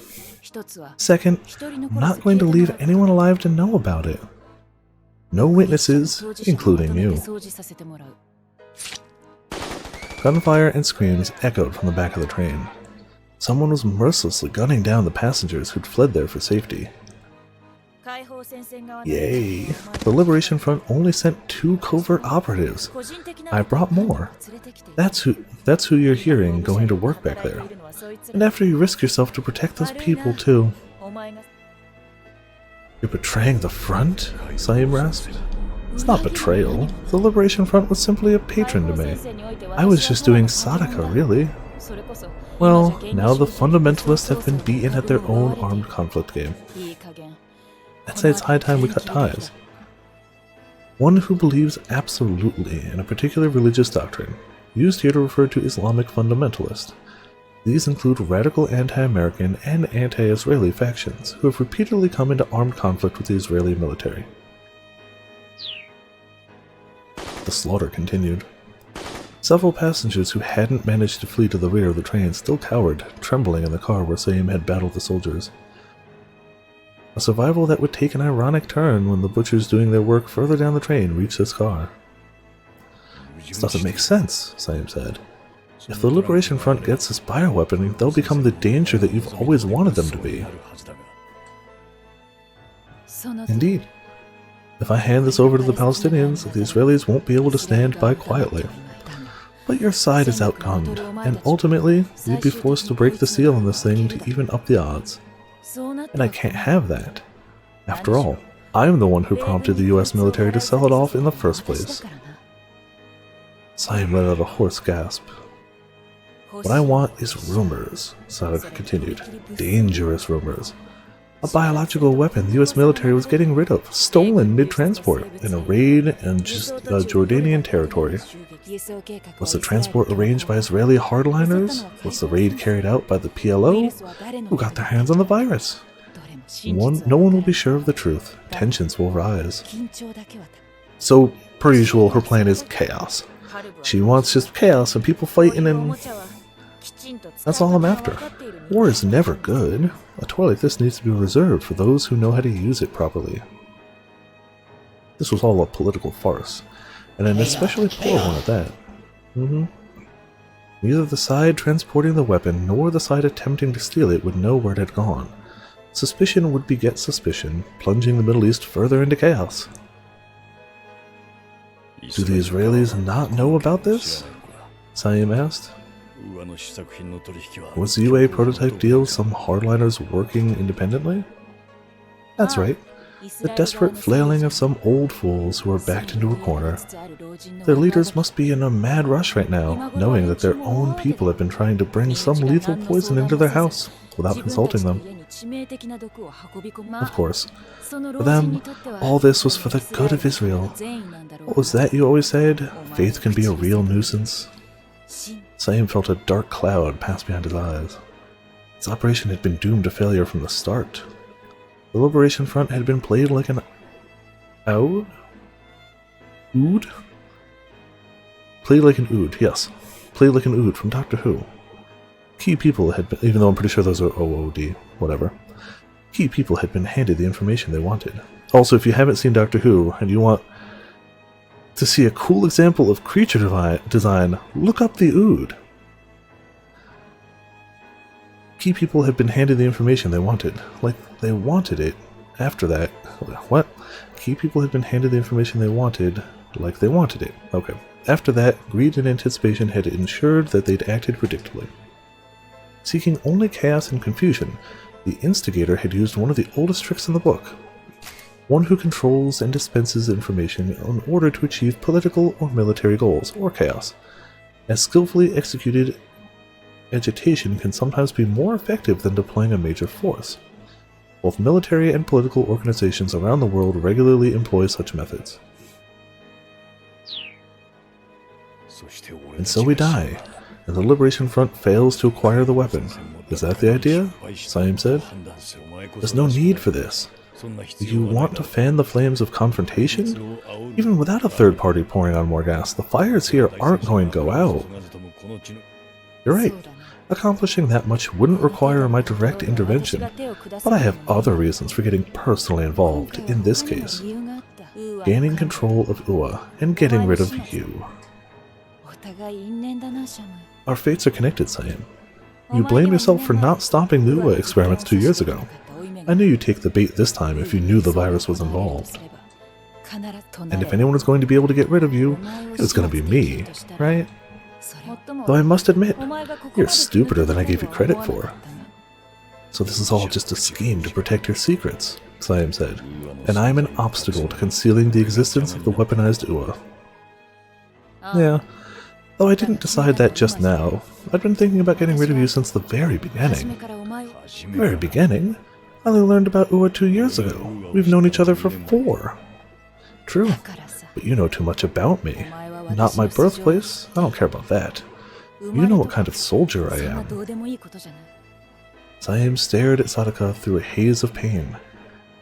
Second, I'm not going to leave anyone alive to know about it. No witnesses, including you. Gunfire and screams echoed from the back of the train. Someone was mercilessly gunning down the passengers who'd fled there for safety. Yay! The Liberation Front only sent 2 covert operatives. I brought more. That's who you're hearing going to work back there. And after you risk yourself to protect those people too. You're betraying the front? Sayum rasped. It's not betrayal. The Liberation Front was simply a patron to me. I was just doing Sadaka, really. Well, now the fundamentalists have been beaten at their own armed conflict game. I'd say it's high time we cut ties. One who believes absolutely in a particular religious doctrine, used here to refer to Islamic fundamentalists. These include radical anti-American and anti-Israeli factions who have repeatedly come into armed conflict with the Israeli military. The slaughter continued. Several passengers who hadn't managed to flee to the rear of the train still cowered, trembling in the car where Sayum had battled the soldiers. A survival that would take an ironic turn when the butchers doing their work further down the train reached this car. This doesn't make sense, Sayum said. If the Liberation Front gets this bioweapon, they'll become the danger that you've always wanted them to be. Indeed. If I hand this over to the Palestinians, the Israelis won't be able to stand by quietly. But your side is outgunned, and ultimately, you'd be forced to break the seal on this thing to even up the odds. And I can't have that. After all, I'm the one who prompted the US military to sell it off in the first place. Sayum let out a hoarse gasp. What I want is rumors, Sadaka continued. Dangerous rumors. A biological weapon the US military was getting rid of, stolen mid-transport, in a raid in Jordanian territory. Was the transport arranged by Israeli hardliners? Was the raid carried out by the PLO? Who got their hands on the virus? No one will be sure of the truth. Tensions will rise. So, per usual, her plan is chaos. She wants just chaos and people fighting, and that's all I'm after. War is never good. A toy like this needs to be reserved for those who know how to use it properly. This was all a political farce, and an especially poor one at that. Neither the side transporting the weapon nor the side attempting to steal it would know where it had gone. Suspicion would beget suspicion, plunging the Middle East further into chaos. Do the Israelis not know about this? Saim asked. Was the UA prototype deal some hardliners working independently? That's right. The desperate flailing of some old fools who are backed into a corner. Their leaders must be in a mad rush right now, knowing that their own people have been trying to bring some lethal poison into their house without consulting them. Of course, for them, all this was for the good of Israel. What was that you always said? Faith can be a real nuisance. Saim felt a dark cloud pass behind his eyes. His operation had been doomed to failure from the start. The Liberation Front had been played like an oud? Ood? Played like an ood, yes. Played like an ood from Doctor Who. Key people had been, even though I'm pretty sure those are OOD, whatever. Key people had been handed the information they wanted. Also, if you haven't seen Doctor Who and you want to see a cool example of creature design, look up the ood. Key people had been handed the information they wanted. Like, they wanted it. After that... What? Key people had been handed the information they wanted, like they wanted it. Okay. After that, greed and anticipation had ensured that they'd acted predictably. Seeking only chaos and confusion, the instigator had used one of the oldest tricks in the book. One who controls and dispenses information in order to achieve political or military goals, or chaos. As skillfully executed, agitation can sometimes be more effective than deploying a major force. Both military and political organizations around the world regularly employ such methods. And so we die, and the Liberation Front fails to acquire the weapon. Is that the idea? Saim said. There's no need for this. Do you want to fan the flames of confrontation? Even without a third party pouring on more gas, the fires here aren't going to go out. You're right. Accomplishing that much wouldn't require my direct intervention, but I have other reasons for getting personally involved in this case. Gaining control of Ua and getting rid of you. Our fates are connected, Saim. You blame yourself for not stopping the Ua experiments 2 years ago. I knew you'd take the bait this time if you knew the virus was involved. And if anyone was going to be able to get rid of you, it was going to be me, right? Though I must admit, you're stupider than I gave you credit for. So this is all just a scheme to protect your secrets, Saim said, and I'm an obstacle to concealing the existence of the weaponized Ua. Yeah, though I didn't decide that just now. I'd been thinking about getting rid of you since the very beginning. Very beginning? I only learned about Ua 2 years ago. We've known each other for 4. True, but you know too much about me. Not my birthplace, I don't care about that. You know what kind of soldier I am. Saim stared at Sadaka through a haze of pain.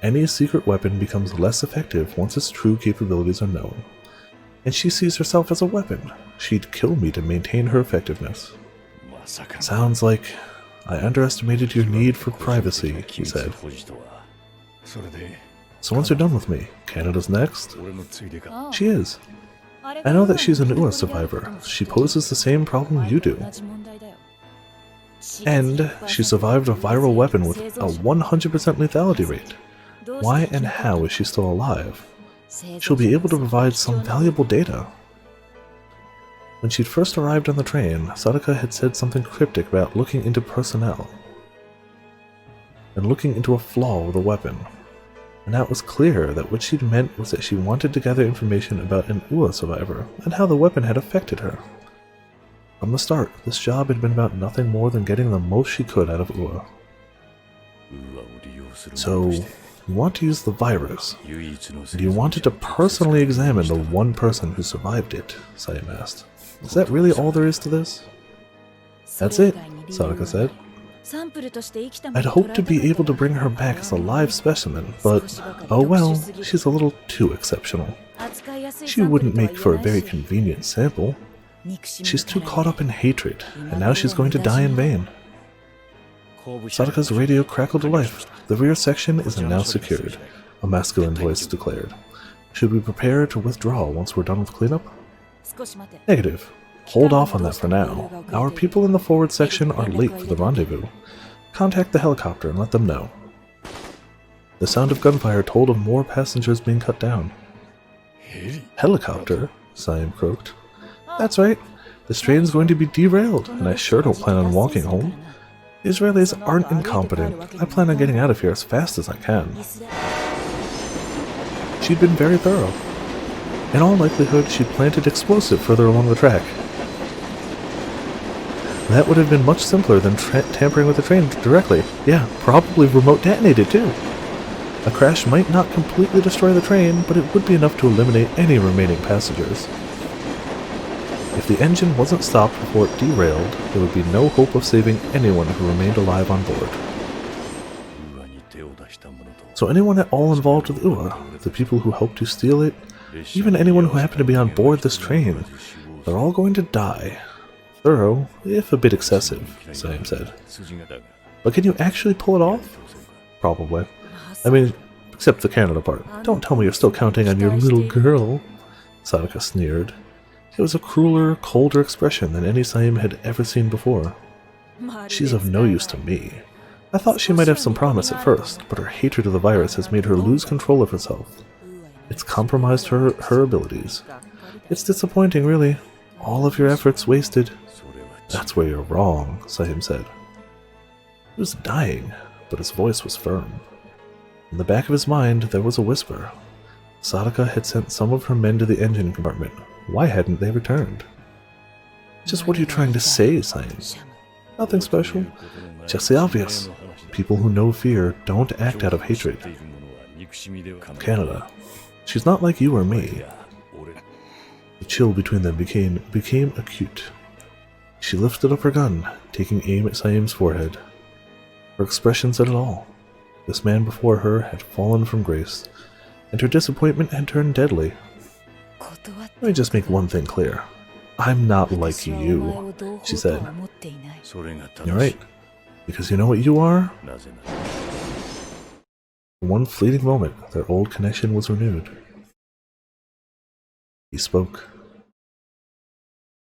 Any secret weapon becomes less effective once its true capabilities are known. And she sees herself as a weapon. She'd kill me to maintain her effectiveness. Sounds like I underestimated your need for privacy, he said. So once you're done with me, Canada's next? She is. I know that she's an Ua survivor. She poses the same problem you do. And she survived a viral weapon with a 100% lethality rate. Why and how is she still alive? She'll be able to provide some valuable data. When she'd first arrived on the train, Sadaka had said something cryptic about looking into personnel. And looking into a flaw with a weapon. And now it was clear that what she'd meant was that she wanted to gather information about an Ua survivor, and how the weapon had affected her. From the start, this job had been about nothing more than getting the most she could out of Ua. So, you want to use the virus, and you wanted to personally examine the one person who survived it, Saim asked. Is that really all there is to this? That's it, Sadaka said. I'd hoped to be able to bring her back as a live specimen, but oh well, she's a little too exceptional. She wouldn't make for a very convenient sample. She's too caught up in hatred, and now she's going to die in vain. Sadaka's radio crackled to life. The rear section is now secured, a masculine voice declared. Should we prepare to withdraw once we're done with cleanup? Negative. Hold off on that for now. Our people in the forward section are late for the rendezvous. Contact the helicopter and let them know. The sound of gunfire told of more passengers being cut down. Helicopter? Siam croaked. That's right. This train's going to be derailed, and I sure don't plan on walking home. The Israelis aren't incompetent. I plan on getting out of here as fast as I can. She'd been very thorough. In all likelihood, she'd planted explosive further along the track. That would have been much simpler than tampering with the train directly. Yeah, probably remote detonated too. A crash might not completely destroy the train, but it would be enough to eliminate any remaining passengers. If the engine wasn't stopped before it derailed, there would be no hope of saving anyone who remained alive on board. So anyone at all involved with UA, the people who helped to steal it, even anyone who happened to be on board this train, they're all going to die. Thorough, if a bit excessive, Siam said. But can you actually pull it off? Probably. I mean, except the Canada part. Don't tell me you're still counting on your little girl, Sadaka sneered. It was a crueler, colder expression than any Siam had ever seen before. She's of no use to me. I thought she might have some promise at first, but her hatred of the virus has made her lose control of herself. It's compromised her abilities. It's disappointing, really. All of your efforts wasted. That's where you're wrong, Siam said. He was dying, but his voice was firm. In the back of his mind, there was a whisper. Sadaka had sent some of her men to the engine compartment. Why hadn't they returned? Just what are you trying to say, Siam? Nothing special. Just the obvious. People who know fear don't act out of hatred. Canada. She's not like you or me. The chill between them became acute. She lifted up her gun, taking aim at Siam's forehead. Her expression said it all. This man before her had fallen from grace, and her disappointment had turned deadly. Let me just make one thing clear. I'm not like you, she said. You're right, because you know what you are? For one fleeting moment, their old connection was renewed. He spoke.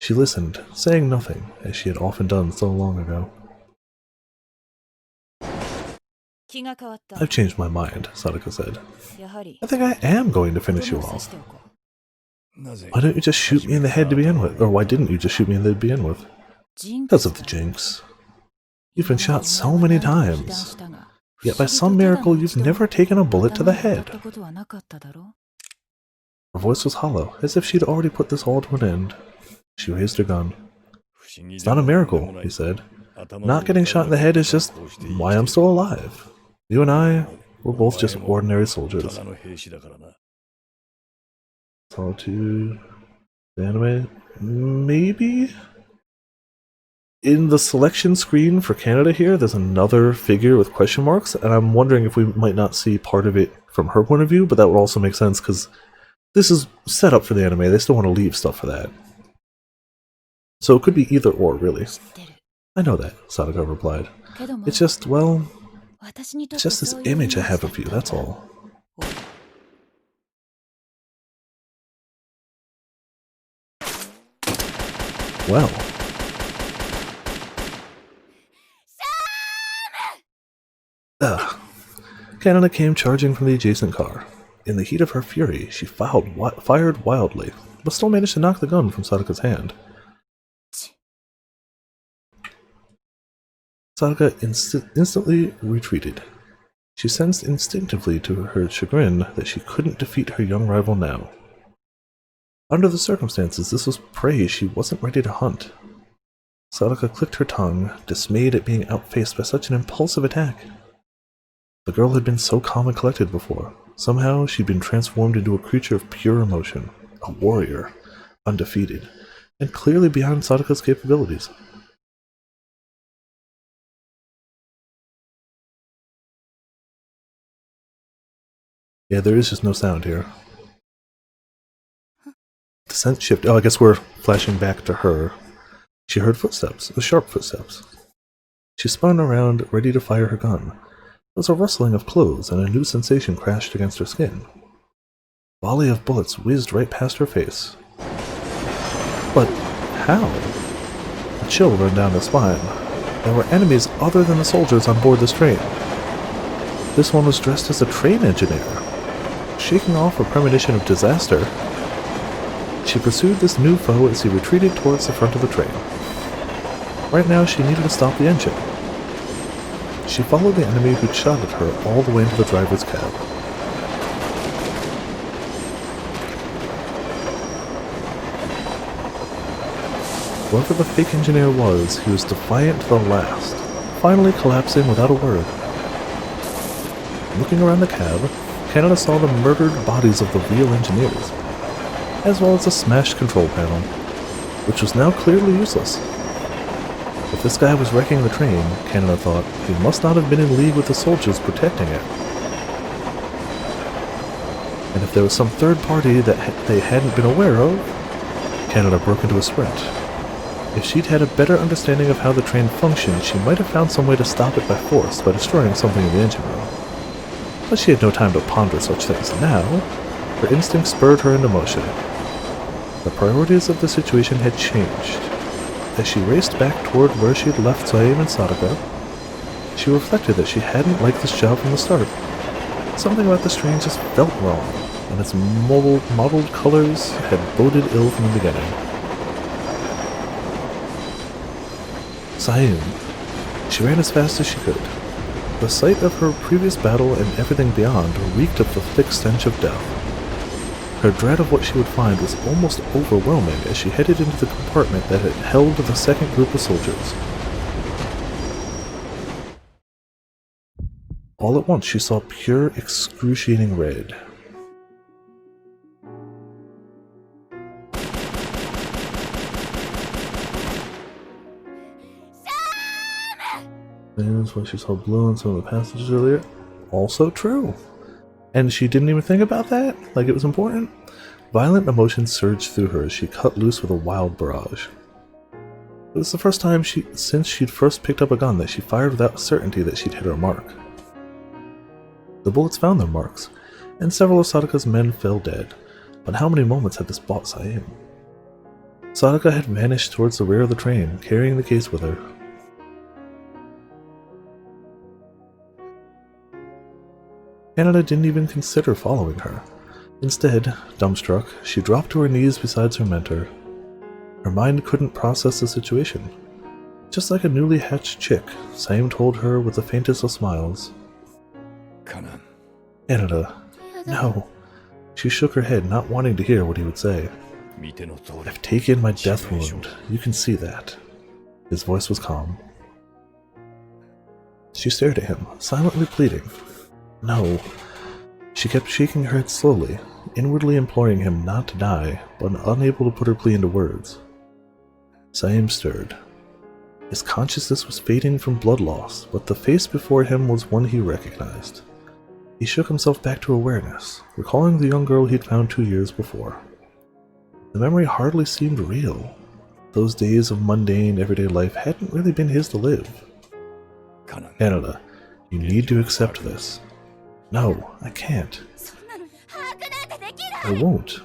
She listened, saying nothing, as she had often done so long ago. I've changed my mind, Sadaka said. I think I am going to finish you off. Why don't you just shoot me in the head to begin with? Or why didn't you just shoot me in the head to begin with? Because of the jinx. You've been shot so many times. Yet by some miracle you've never taken a bullet to the head. Her voice was hollow, as if she'd already put this all to an end. She raised her gun. It's not a miracle, he said. Not getting shot in the head is just why I'm still alive. You and I, we're both just ordinary soldiers. Solitude, anime, maybe? In the selection screen for Canada here, there's another figure with question marks, and I'm wondering if we might not see part of it from her point of view, but that would also make sense because this is set up for the anime. They still want to leave stuff for that. So it could be either or, really. I know that, Sadaka replied. It's just, well, it's just this image I have of you, that's all. Well. Canada came charging from the adjacent car. In the heat of her fury, she fired wildly, but still managed to knock the gun from Sadaka's hand. Sadaka instantly retreated. She sensed instinctively to her chagrin that she couldn't defeat her young rival now. Under the circumstances, this was prey she wasn't ready to hunt. Sadaka clicked her tongue, dismayed at being outfaced by such an impulsive attack. The girl had been so calm and collected before. Somehow she'd been transformed into a creature of pure emotion, a warrior, undefeated, and clearly beyond Sadaka's capabilities. Yeah, there is just no sound here. Descent shift. Oh, I guess we're flashing back to her. She heard footsteps, sharp footsteps. She spun around, ready to fire her gun. There was a rustling of clothes, and a new sensation crashed against her skin. A volley of bullets whizzed right past her face. But how? A chill ran down her spine. There were enemies other than the soldiers on board this train. This one was dressed as a train engineer. Shaking off a premonition of disaster, she pursued this new foe as he retreated towards the front of the train. Right now, she needed to stop the engine. She followed the enemy who'd shot at her all the way into the driver's cab. Whoever the fake engineer was, he was defiant to the last, finally collapsing without a word. Looking around the cab, Canada saw the murdered bodies of the real engineers, as well as a smashed control panel, which was now clearly useless. If this guy was wrecking the train, Canada thought, he must not have been in league with the soldiers protecting it. And if there was some third party that they hadn't been aware of, Canada broke into a sprint. If she'd had a better understanding of how the train functioned, she might have found some way to stop it by force by destroying something in the engine room. But she had no time to ponder such things now. Her instinct spurred her into motion. The priorities of the situation had changed. As she raced back toward where she had left Saim and Sadaka, she reflected that she hadn't liked this job from the start. Something about this train just felt wrong, and its mottled colors had boded ill from the beginning. Saim. She ran as fast as she could. The sight of her previous battle and everything beyond reeked of the thick stench of death. Her dread of what she would find was almost overwhelming as she headed into the compartment that had held the second group of soldiers. All at once she saw pure, excruciating red. That's why she saw blue on some of the passages earlier. Also true. And she didn't even think about that? Like it was important? Violent emotions surged through her as she cut loose with a wild barrage. It was the first time since she'd first picked up a gun that she fired without certainty that she'd hit her mark. The bullets found their marks, and several of Sadaka's men fell dead. But how many moments had this bought Saim? Sadaka had vanished towards the rear of the train, carrying the case with her. Canada didn't even consider following her. Instead, dumbstruck, she dropped to her knees beside her mentor. Her mind couldn't process the situation. Just like a newly hatched chick, Saim told her with the faintest of smiles. Canada, no. She shook her head, not wanting to hear what he would say. I've taken my death wound. You can see that. His voice was calm. She stared at him, silently pleading. No. She kept shaking her head slowly, inwardly imploring him not to die, but unable to put her plea into words. Saim stirred. His consciousness was fading from blood loss, but the face before him was one he recognized. He shook himself back to awareness, recalling the young girl he'd found 2 years before. The memory hardly seemed real. Those days of mundane, everyday life hadn't really been his to live. Canada, you need to accept this. No, I can't. I won't.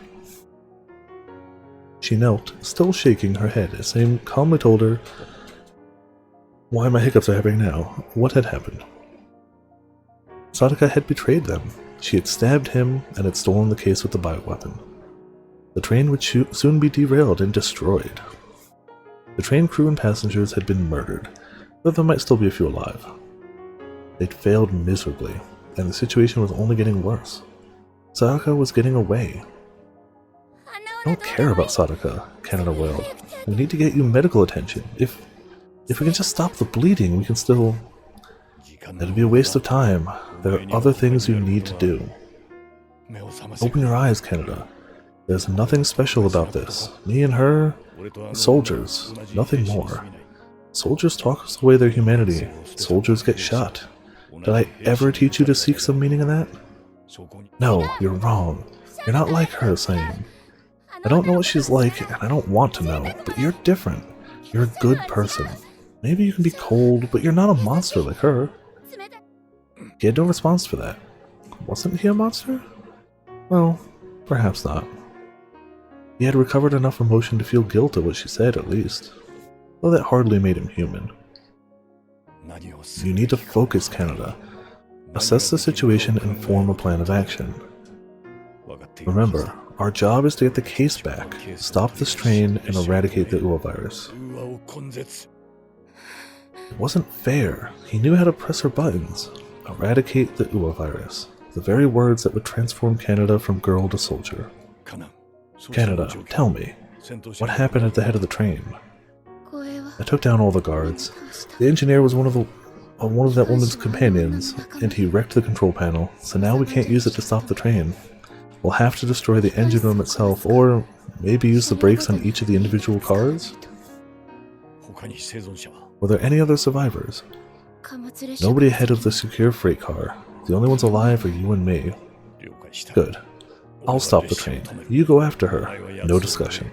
She knelt, still shaking her head, as Saim calmly told her why my hiccups are happening now, what had happened. Sadaka had betrayed them. She had stabbed him and had stolen the case with the bioweapon. The train would soon be derailed and destroyed. The train crew and passengers had been murdered, though there might still be a few alive. They'd failed miserably, and the situation was only getting worse. Sadaka was getting away. I don't care about Sadaka, Canada wailed. We need to get you medical attention. If we can just stop the bleeding, we can still... That'd be a waste of time. There are other things you need to do. Open your eyes, Canada. There's nothing special about this. Me and her, soldiers, nothing more. Soldiers toss away their humanity. Soldiers get shot. Did I ever teach you to seek some meaning in that? No, you're wrong. You're not like her, saying. I don't know what she's like, and I don't want to know, but you're different. You're a good person. Maybe you can be cold, but you're not a monster like her. He had no response for that. Wasn't he a monster? Well, perhaps not. He had recovered enough emotion to feel guilt at what she said, at least. Though that hardly made him human. You need to focus, Canada. Assess the situation and form a plan of action. Remember, our job is to get the case back, stop this train, and eradicate the Ua virus. It wasn't fair. He knew how to press her buttons. Eradicate the Ua virus. The very words that would transform Canada from girl to soldier. Canada, tell me, what happened at the head of the train? I took down all the guards. The engineer was one of that woman's companions, and he wrecked the control panel, so now we can't use it to stop the train. We'll have to destroy the engine room itself, or maybe use the brakes on each of the individual cars? Were there any other survivors? Nobody ahead of the secure freight car. The only ones alive are you and me. Good. I'll stop the train. You go after her. No discussion.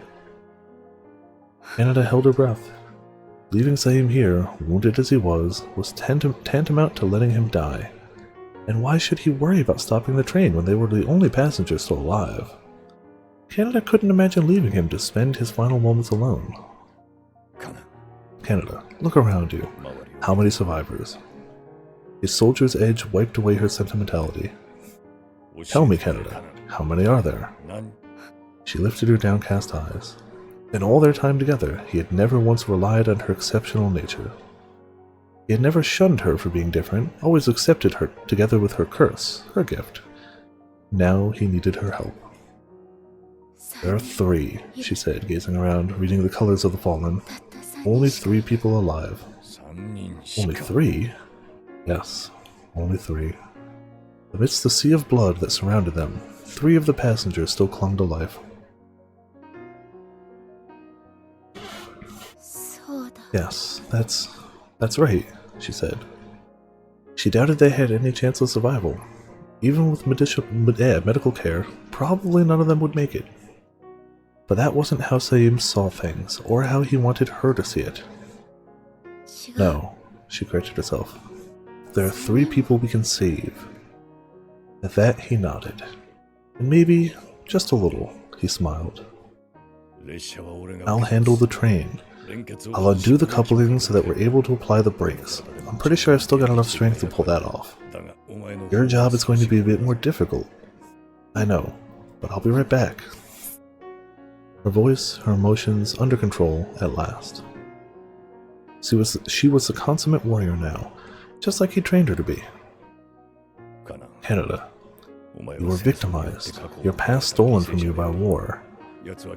Canada held her breath. Leaving Saim here, wounded as he was tantamount to letting him die. And why should he worry about stopping the train when they were the only passengers still alive? Canada couldn't imagine leaving him to spend his final moments alone. Canada, look around you. How many survivors? His soldier's edge wiped away her sentimentality. Tell me, Canada, how many are there? She lifted her downcast eyes. In all their time together, he had never once relied on her exceptional nature. He had never shunned her for being different, always accepted her together with her curse, her gift. Now he needed her help. There are 3, she said, gazing around, reading the colors of the fallen. Only 3 people alive. Only 3? Yes, only 3. Amidst the sea of blood that surrounded them, 3 of the passengers still clung to life. Yes, that's right, she said. She doubted they had any chance of survival. Even with medical care, probably none of them would make it. But that wasn't how Saim saw things, or how he wanted her to see it. No, she corrected herself. There are 3 people we can save. At that, he nodded. And maybe, just a little, he smiled. I'll handle the train. I'll undo the coupling so that we're able to apply the brakes. I'm pretty sure I've still got enough strength to pull that off. Your job is going to be a bit more difficult. I know, but I'll be right back. Her voice, her emotions, under control at last. She was a consummate warrior now, just like he trained her to be. Canada, you were victimized, your past stolen from you by war.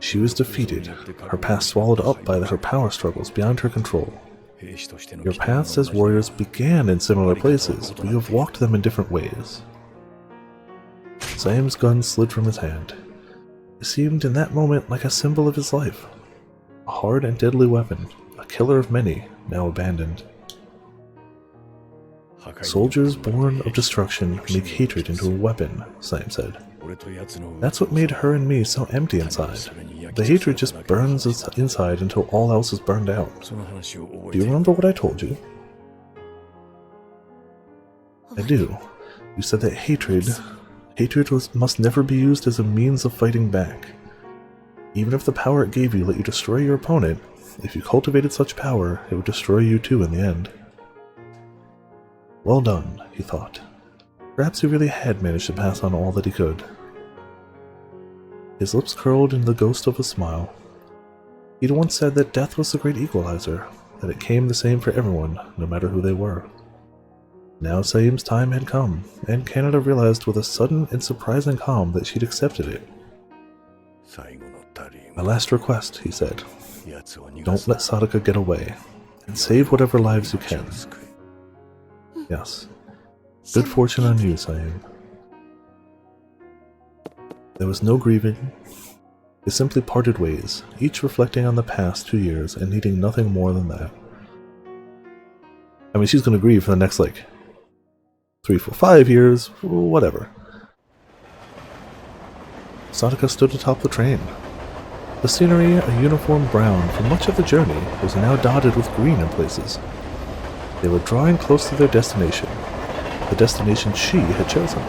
She was defeated, her past swallowed up by her power struggles beyond her control. Your paths as warriors began in similar places, but you have walked them in different ways. Saim's gun slid from his hand. It seemed in that moment like a symbol of his life. A hard and deadly weapon, a killer of many, now abandoned. Soldiers born of destruction make hatred into a weapon, Saim said. That's what made her and me so empty inside. The hatred just burns us inside until all else is burned out. Do you remember what I told you? I do. You said that hatred must never be used as a means of fighting back. Even if the power it gave you let you destroy your opponent, if you cultivated such power, it would destroy you too in the end. Well done, he thought. Perhaps he really had managed to pass on all that he could. His lips curled in the ghost of a smile. He'd once said that death was the great equalizer, that it came the same for everyone, no matter who they were. Now Saim's time had come, and Canada realized with a sudden and surprising calm that she'd accepted it. My last request, he said. Don't let Sadaka get away, and save whatever lives you can. Yes. Good fortune on you, Saim. There was no grieving. They simply parted ways, each reflecting on the past 2 years and needing nothing more than that. I mean, she's gonna grieve for the next, 3, 4, 5 years, whatever. Sadaka stood atop the train. The scenery, a uniform brown for much of the journey, was now dotted with green in places. They were drawing close to their destination, the destination she had chosen.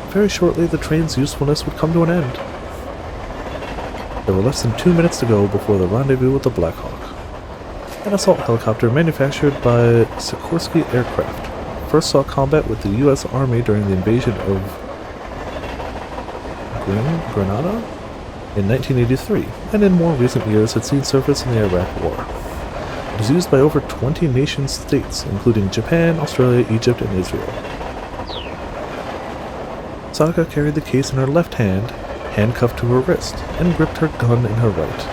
Very shortly, the train's usefulness would come to an end. There were less than 2 minutes to go before the rendezvous with the Black Hawk, an assault helicopter manufactured by Sikorsky Aircraft. First saw combat with the U.S. Army during the invasion of Grenada in 1983, and in more recent years had seen service in the Iraq War. It is used by over 20 nation-states, including Japan, Australia, Egypt, and Israel. Sadaka carried the case in her left hand, handcuffed to her wrist, and gripped her gun in her right.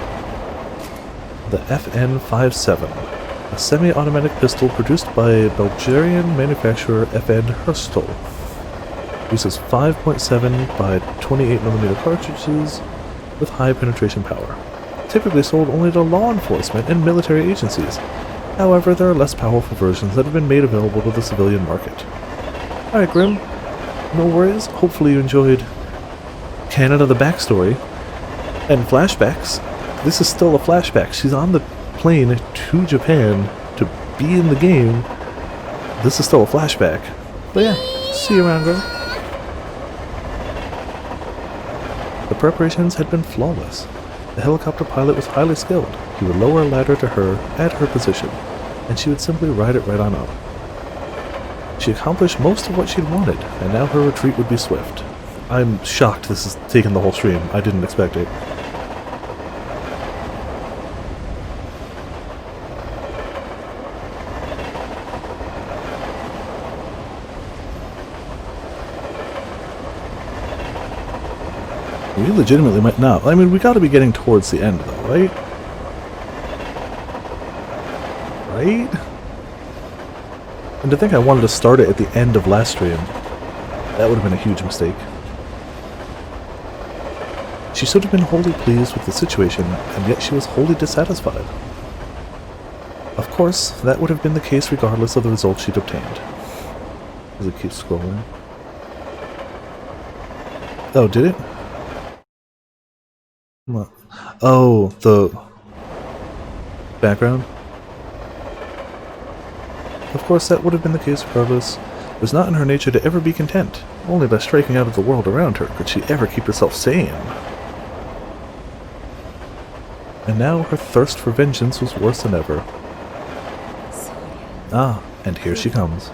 The FN-57, a semi-automatic pistol produced by Bulgarian manufacturer FN Herstal, uses 5.7 by 28mm cartridges with high penetration power, typically sold only to law enforcement and military agencies. However, there are less powerful versions that have been made available to the civilian market. Alright, Grim, no worries. Hopefully you enjoyed Canada, the backstory, and flashbacks. This is still a flashback. She's on the plane to Japan to be in the game. This is still a flashback. But yeah, see you around, Grim. The preparations had been flawless. The helicopter pilot was highly skilled. He would lower a ladder to her at her position, and she would simply ride it right on up. She accomplished most of what she'd wanted, and now her retreat would be swift. I'm shocked this is taking the whole stream. I didn't expect it. We legitimately might not. I mean, we gotta be getting towards the end, though, right? Right? And to think I wanted to start it at the end of last stream, that would have been a huge mistake. She should have been wholly pleased with the situation, and yet she was wholly dissatisfied. Of course, that would have been the case regardless of the result she'd obtained. As it keeps scrolling. Oh, did it? What? Oh, the background? Of course, that would have been the case regardless. It was not in her nature to ever be content. Only by striking out at the world around her could she ever keep herself sane. And now her thirst for vengeance was worse than ever. Ah, and here she comes.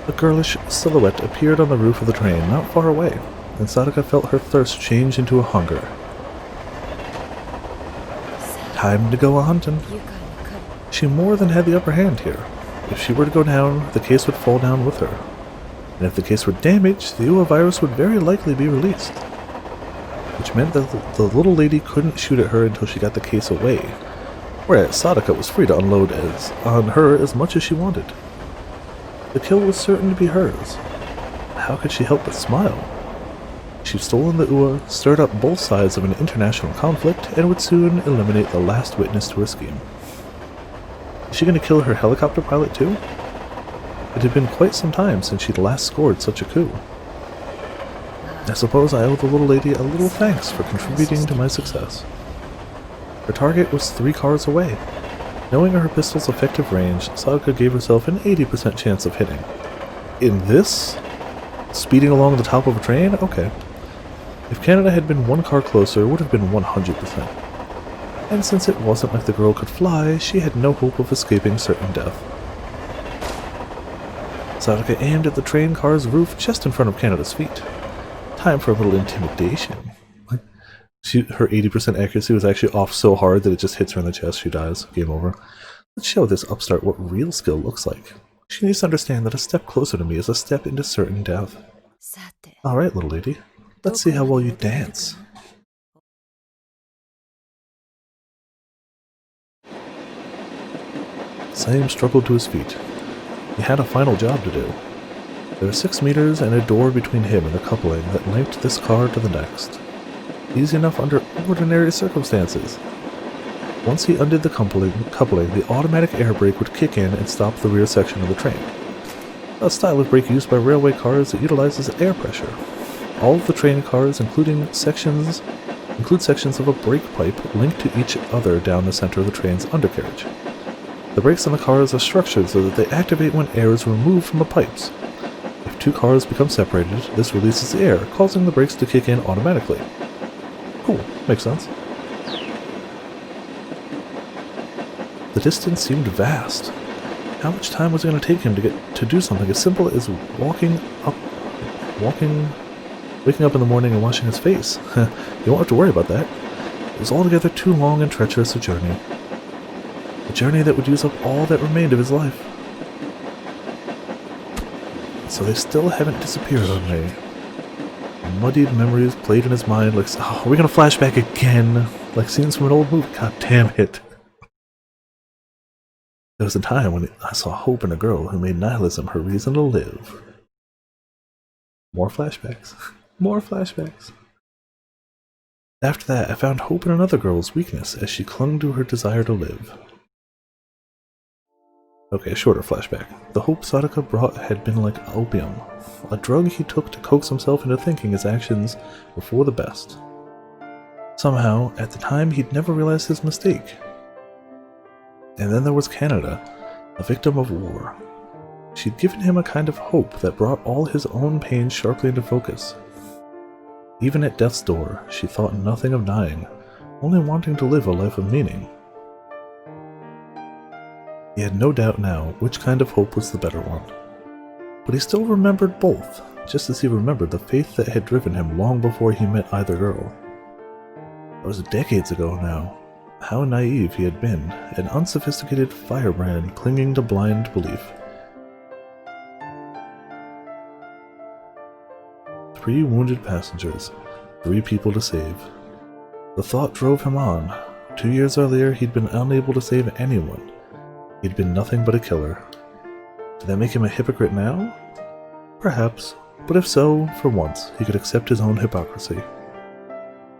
A girlish silhouette appeared on the roof of the train not far away, and Sadaka felt her thirst change into a hunger. Time to go a-hunting. She more than had the upper hand here. If she were to go down, the case would fall down with her. And if the case were damaged, the UA virus would very likely be released. Which meant that the little lady couldn't shoot at her until she got the case away, whereas Sadaka was free to unload on her as much as she wanted. The kill was certain to be hers. How could she help but smile? She'd stolen the UA, stirred up both sides of an international conflict, and would soon eliminate the last witness to her scheme. Is she going to kill her helicopter pilot too? It had been quite some time since she'd last scored such a coup. I suppose I owe the little lady a little thanks for contributing to my success. Her target was 3 cars away. Knowing her pistol's effective range, Sadaka gave herself an 80% chance of hitting. In this? Speeding along the top of a train? Okay. If Canada had been 1 car closer, it would have been 100%. And since it wasn't like the girl could fly, she had no hope of escaping certain death. Sadaka aimed at the train car's roof just in front of Canada's feet. Time for a little intimidation. Her 80% accuracy was actually off so hard that it just hits her in the chest. She dies. Game over. Let's show this upstart what real skill looks like. She needs to understand that a step closer to me is a step into certain death. Alright, little lady. Let's see how well you dance. Sam struggled to his feet. He had a final job to do. There were 6 meters and a door between him and the coupling that linked this car to the next. Easy enough under ordinary circumstances. Once he undid the coupling, the automatic air brake would kick in and stop the rear section of the train. A style of brake used by railway cars that utilizes air pressure. All of the train cars, include sections of a brake pipe linked to each other down the center of the train's undercarriage. The brakes on the cars are structured so that they activate when air is removed from the pipes. If two cars become separated, this releases the air, causing the brakes to kick in automatically. Cool, makes sense. The distance seemed vast. How much time was it going to take him to do something as simple as waking up in the morning and washing his face? You won't have to worry about that. It was altogether too long and treacherous a journey. A journey that would use up all that remained of his life. So they still haven't disappeared on me. Muddied memories played in his mind like, oh, are we going to flash back again? Like scenes from an old movie? God damn it. There was a time when I saw hope in a girl who made nihilism her reason to live. More flashbacks. More flashbacks. After that, I found hope in another girl's weakness as she clung to her desire to live. Okay, shorter flashback. The hope Sadaka brought had been like opium, a drug he took to coax himself into thinking his actions were for the best. Somehow, at the time, he'd never realized his mistake. And then there was Canada, a victim of war. She'd given him a kind of hope that brought all his own pain sharply into focus. Even at death's door, she thought nothing of dying, only wanting to live a life of meaning. He had no doubt now which kind of hope was the better one. But he still remembered both, just as he remembered the faith that had driven him long before he met either girl. It was decades ago now. How naive he had been, an unsophisticated firebrand clinging to blind belief. 3 wounded passengers, 3 people to save. The thought drove him on. 2 years earlier, he'd been unable to save anyone. He'd been nothing but a killer. Did that make him a hypocrite now? Perhaps, but if so, for once, he could accept his own hypocrisy.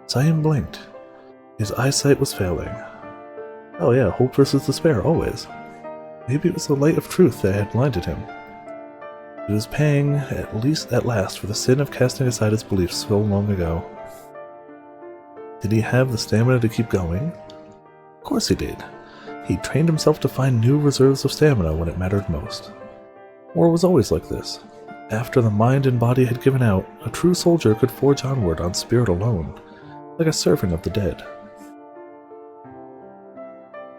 Saim blinked. His eyesight was failing. Oh yeah, hope versus despair, always. Maybe it was the light of truth that had blinded him. He was paying, at last, for the sin of casting aside his beliefs so long ago. Did he have the stamina to keep going? Of course he did. He trained himself to find new reserves of stamina when it mattered most. War was always like this. After the mind and body had given out, a true soldier could forge onward on spirit alone, like a servant of the dead.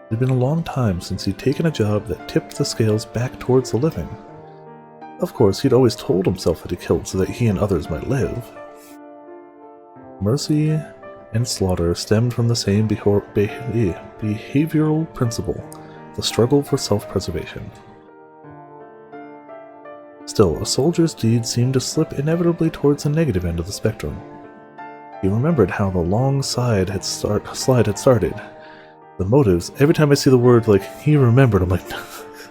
It had been a long time since he'd taken a job that tipped the scales back towards the living. Of course, he'd always told himself that he killed so that he and others might live. Mercy and slaughter stemmed from the same behavioral principle, the struggle for self-preservation. Still, a soldier's deed seemed to slip inevitably towards the negative end of the spectrum. He remembered how the long slide had started. The motives, every time I see the word like, he remembered, I'm like,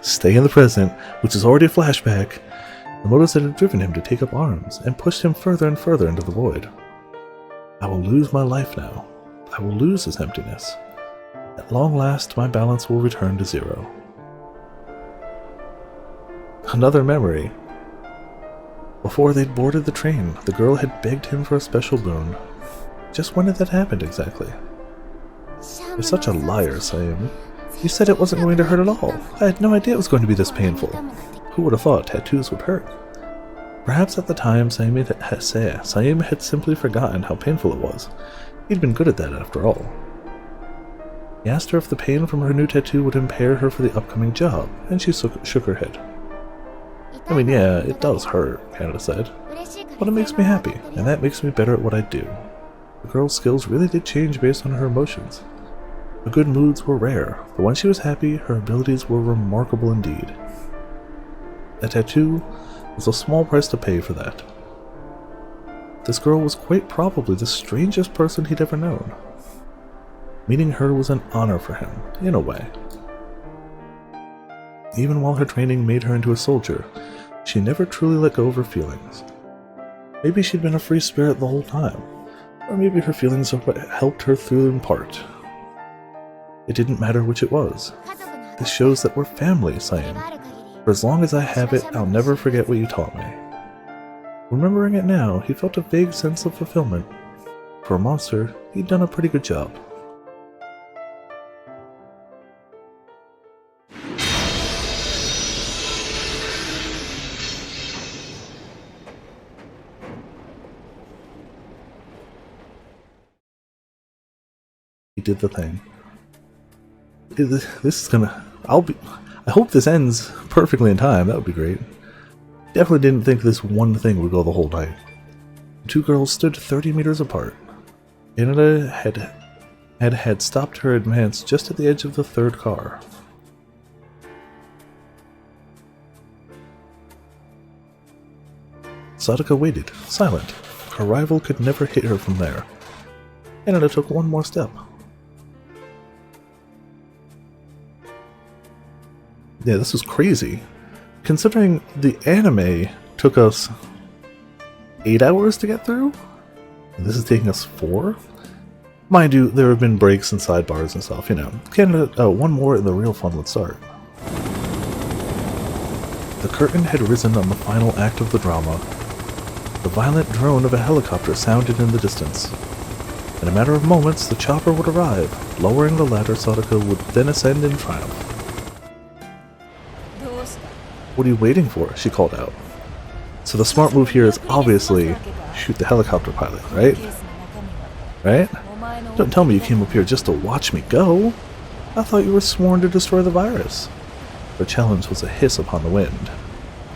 stay in the present, which is already a flashback. The motives that had driven him to take up arms, and pushed him further and further into the void. I will lose my life now. I will lose this emptiness. At long last, my balance will return to 0. Another memory. Before they'd boarded the train, the girl had begged him for a special boon. Just when had that happened exactly? You're such a liar, Saim. You said it wasn't going to hurt at all. I had no idea it was going to be this painful. Who would have thought tattoos would hurt? Perhaps at the time, Saim had simply forgotten how painful it was. He'd been good at that after all. He asked her if the pain from her new tattoo would impair her for the upcoming job, and she shook her head. I mean, yeah, it does hurt, Canada said, but it makes me happy, and that makes me better at what I do. The girl's skills really did change based on her emotions. Her good moods were rare, but when she was happy, her abilities were remarkable indeed. A tattoo was a small price to pay for that. This girl was quite probably the strangest person he'd ever known. Meeting her was an honor for him, in a way. Even while her training made her into a soldier, she never truly let go of her feelings. Maybe she'd been a free spirit the whole time, or maybe her feelings are what helped her through in part. It didn't matter which it was. This shows that we're family, Saim. For as long as I have it, I'll never forget what you taught me. Remembering it now, he felt a vague sense of fulfillment. For a monster, he'd done a pretty good job. He did the thing. This is gonna... I hope this ends perfectly in time. That would be great. Definitely didn't think this one thing would go the whole night. The two girls stood 30 meters apart. Canada had stopped her advance just at the edge of the third car. Sadaka waited, silent. Her rival could never hit her from there. Canada took one more step. Yeah, this was crazy. Considering the anime took us 8 hours to get through, and this is taking us 4? Mind you, there have been breaks and sidebars and stuff, you know. Canada, one more and the real fun would start. The curtain had risen on the final act of the drama. The violent drone of a helicopter sounded in the distance. In a matter of moments, the chopper would arrive. Lowering the ladder, Sadaka would then ascend in triumph. "What are you waiting for?" she called out. So the smart move here is obviously shoot the helicopter pilot, right? Right? Don't tell me you came up here just to watch me go. I thought you were sworn to destroy the virus. Her challenge was a hiss upon the wind.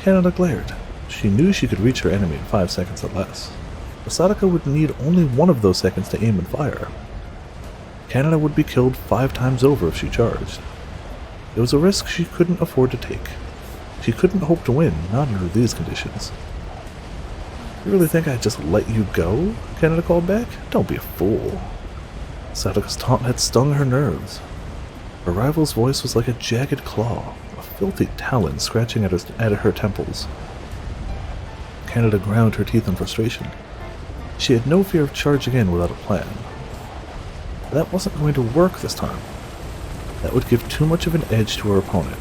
Canada glared. She knew she could reach her enemy in 5 seconds or less. But Sadaka would need only one of those seconds to aim and fire. Canada would be killed 5 times over if she charged. It was a risk she couldn't afford to take. She couldn't hope to win, not under these conditions. "You really think I'd just let you go?" Canada called back. "Don't be a fool." Sadaka's taunt had stung her nerves. Her rival's voice was like a jagged claw, a filthy talon scratching at her temples. Canada ground her teeth in frustration. She had no fear of charging in without a plan. That wasn't going to work this time. That would give too much of an edge to her opponent.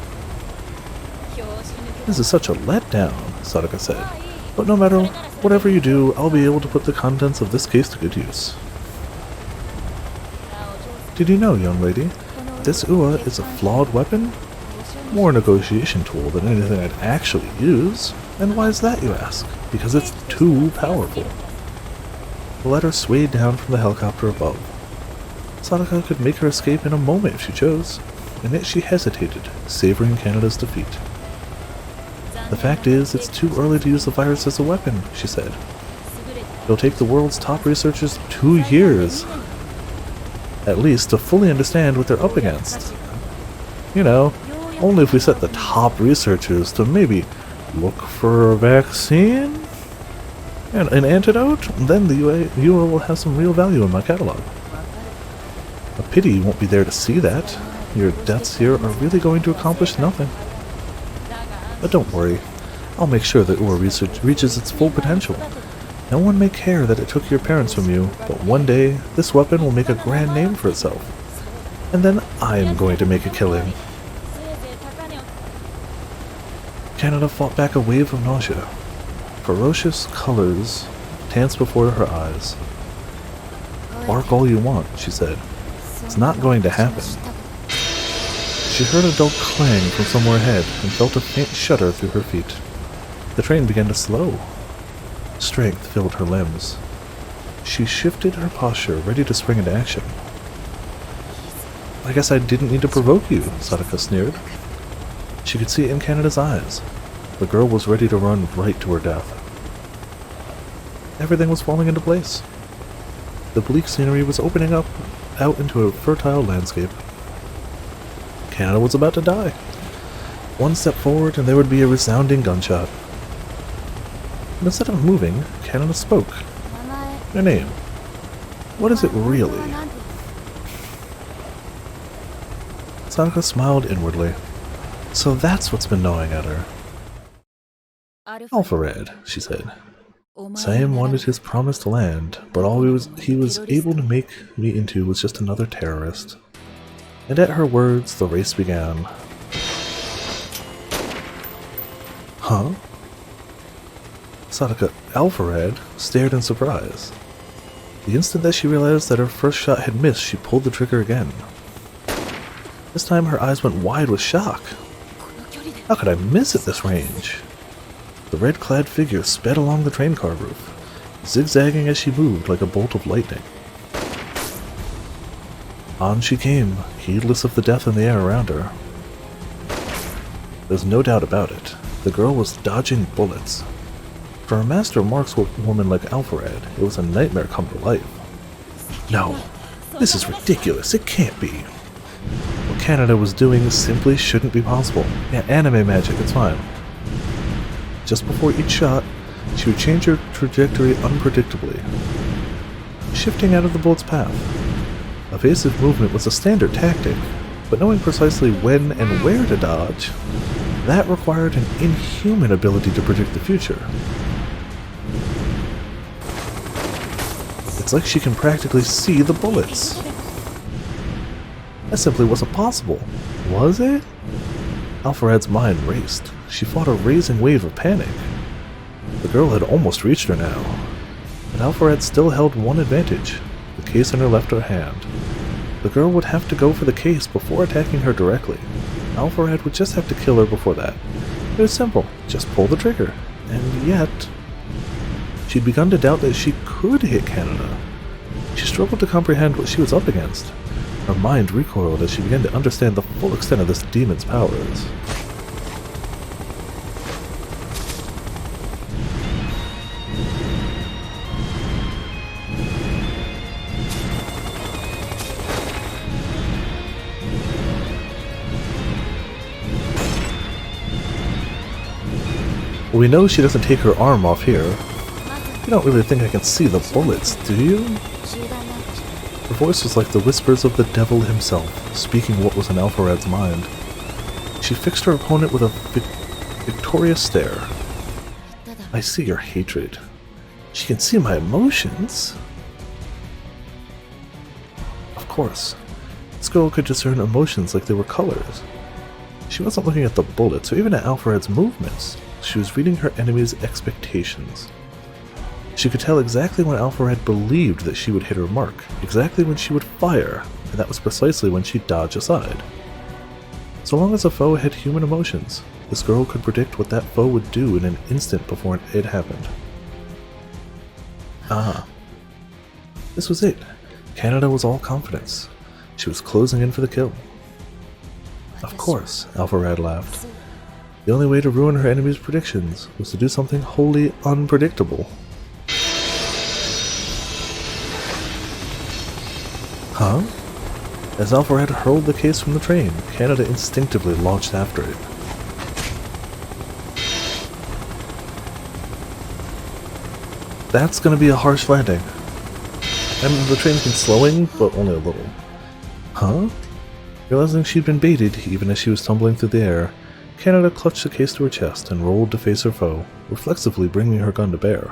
"This is such a letdown," Sadaka said. "But no matter whatever you do, I'll be able to put the contents of this case to good use." "Did you know, young lady, this Ua is a flawed weapon? More a negotiation tool than anything I'd actually use. And why is that, you ask? Because it's too powerful." The ladder swayed down from the helicopter above. Sadaka could make her escape in a moment if she chose, and yet she hesitated, savoring Canada's defeat. "The fact is, it's too early to use the virus as a weapon," she said. "It'll take the world's top researchers 2 years, at least, to fully understand what they're up against. You know, only if we set the top researchers to maybe look for a vaccine and an antidote, then the UA will have some real value in my catalog. A pity you won't be there to see that. Your deaths here are really going to accomplish nothing. But don't worry, I'll make sure that UA research reaches its full potential. No one may care that it took your parents from you, but one day this weapon will make a grand name for itself. And then I'm going to make a killing." Canada fought back a wave of nausea. Ferocious colors danced before her eyes. "Bark all you want," she said. "It's not going to happen." She heard a dull clang from somewhere ahead and felt a faint shudder through her feet. The train began to slow. Strength filled her limbs. She shifted her posture, ready to spring into action. "I guess I didn't need to provoke you," Sadaka sneered. She could see it in Canada's eyes. The girl was ready to run right to her death. Everything was falling into place. The bleak scenery was opening up out into a fertile landscape. Canada was about to die. One step forward and there would be a resounding gunshot. But instead of moving, Canada spoke. Her name. What is it really? Sadaka smiled inwardly. So that's what's been gnawing at her. "Alpharad," she said. "Sam wanted his promised land, but all he was able to make me into was just another terrorist." And at her words, the race began. Huh? Sadaka Alvarad stared in surprise. The instant that she realized that her first shot had missed, she pulled the trigger again. This time her eyes went wide with shock. How could I miss at this range? The red-clad figure sped along the train car roof, zigzagging as she moved like a bolt of lightning. On she came, heedless of the death in the air around her. There's no doubt about it. The girl was dodging bullets. For a master markswoman like Alvarad, it was a nightmare come to life. No, this is ridiculous. It can't be. What Canada was doing simply shouldn't be possible. Yeah, anime magic, it's fine. Just before each shot, she would change her trajectory unpredictably, shifting out of the bullet's path. Evasive movement was a standard tactic, but knowing precisely when and where to dodge, that required an inhuman ability to predict the future. It's like she can practically see the bullets. That simply wasn't possible, was it? Alvarad's mind raced. She fought a rising wave of panic. The girl had almost reached her now, but Alvarad still held one advantage, the case in her left hand. The girl would have to go for the case before attacking her directly. Alvarad would just have to kill her before that. It was simple, just pull the trigger. And yet, she'd begun to doubt that she could hit Canada. She struggled to comprehend what she was up against. Her mind recoiled as she began to understand the full extent of this demon's powers. Well, we know she doesn't take her arm off here. You don't really think I can see the bullets, do you? Her voice was like the whispers of the devil himself, speaking what was in Alvarad's mind. She fixed her opponent with a victorious stare. I see your hatred. She can see my emotions. Of course, this girl could discern emotions like they were colors. She wasn't looking at the bullets or even at Alvarad's movements. She was reading her enemy's expectations. She could tell exactly when Alvarad believed that she would hit her mark, exactly when she would fire, and that was precisely when she'd dodge aside. So long as a foe had human emotions, this girl could predict what that foe would do in an instant before it happened. Ah. This was it. Canada was all confidence. She was closing in for the kill. Of course, Alvarad laughed. The only way to ruin her enemy's predictions was to do something wholly unpredictable. Huh? As Alvarad hurled the case from the train, Canada instinctively launched after it. That's gonna be a harsh landing. And the train's been slowing, but only a little. Huh? Realizing she'd been baited, even as she was tumbling through the air, Canada clutched the case to her chest and rolled to face her foe, reflexively bringing her gun to bear.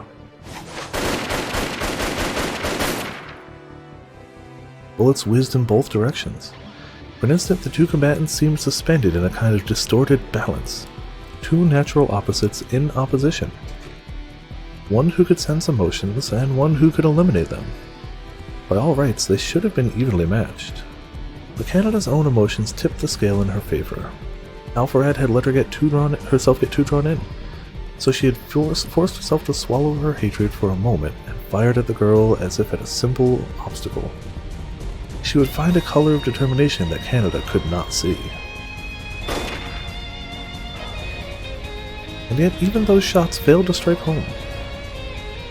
Bullets whizzed in both directions. For an instant, the two combatants seemed suspended in a kind of distorted balance. Two natural opposites in opposition. One who could sense emotions, and one who could eliminate them. By all rights, they should have been evenly matched. But Canada's own emotions tipped the scale in her favor. Alvarad had let her herself get too drawn in, so she had forced herself to swallow her hatred for a moment and fired at the girl as if at a simple obstacle. She would find a color of determination that Canada could not see. And yet even those shots failed to strike home.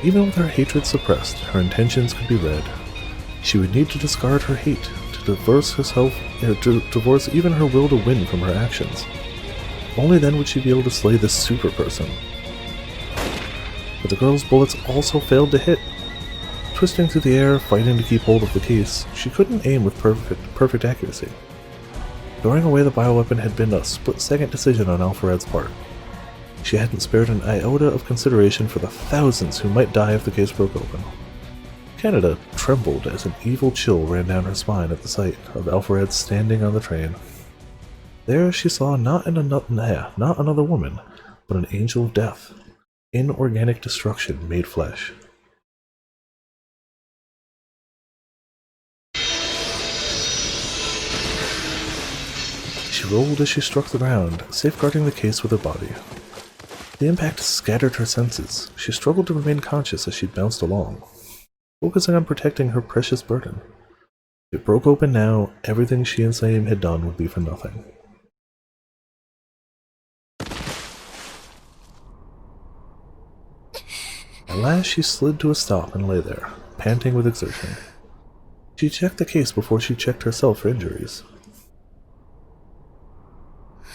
Even with her hatred suppressed, her intentions could be read. She would need to discard her hate, to divorce even her will to win from her actions. Only then would she be able to slay this super person. But the girl's bullets also failed to hit. Twisting through the air, fighting to keep hold of the case, she couldn't aim with perfect accuracy. Throwing away the bioweapon had been a split-second decision on Alvarad's part. She hadn't spared an iota of consideration for the thousands who might die if the case broke open. Canada trembled as an evil chill ran down her spine at the sight of Alvarad standing on the train. There she saw not another woman, but an angel of death. Inorganic destruction made flesh. She rolled as she struck the ground, safeguarding the case with her body. The impact scattered her senses. She struggled to remain conscious as she bounced along, focusing on protecting her precious burden. If it broke open now, everything she and Saim had done would be for nothing. At last she slid to a stop and lay there, panting with exertion. She checked the case before she checked herself for injuries.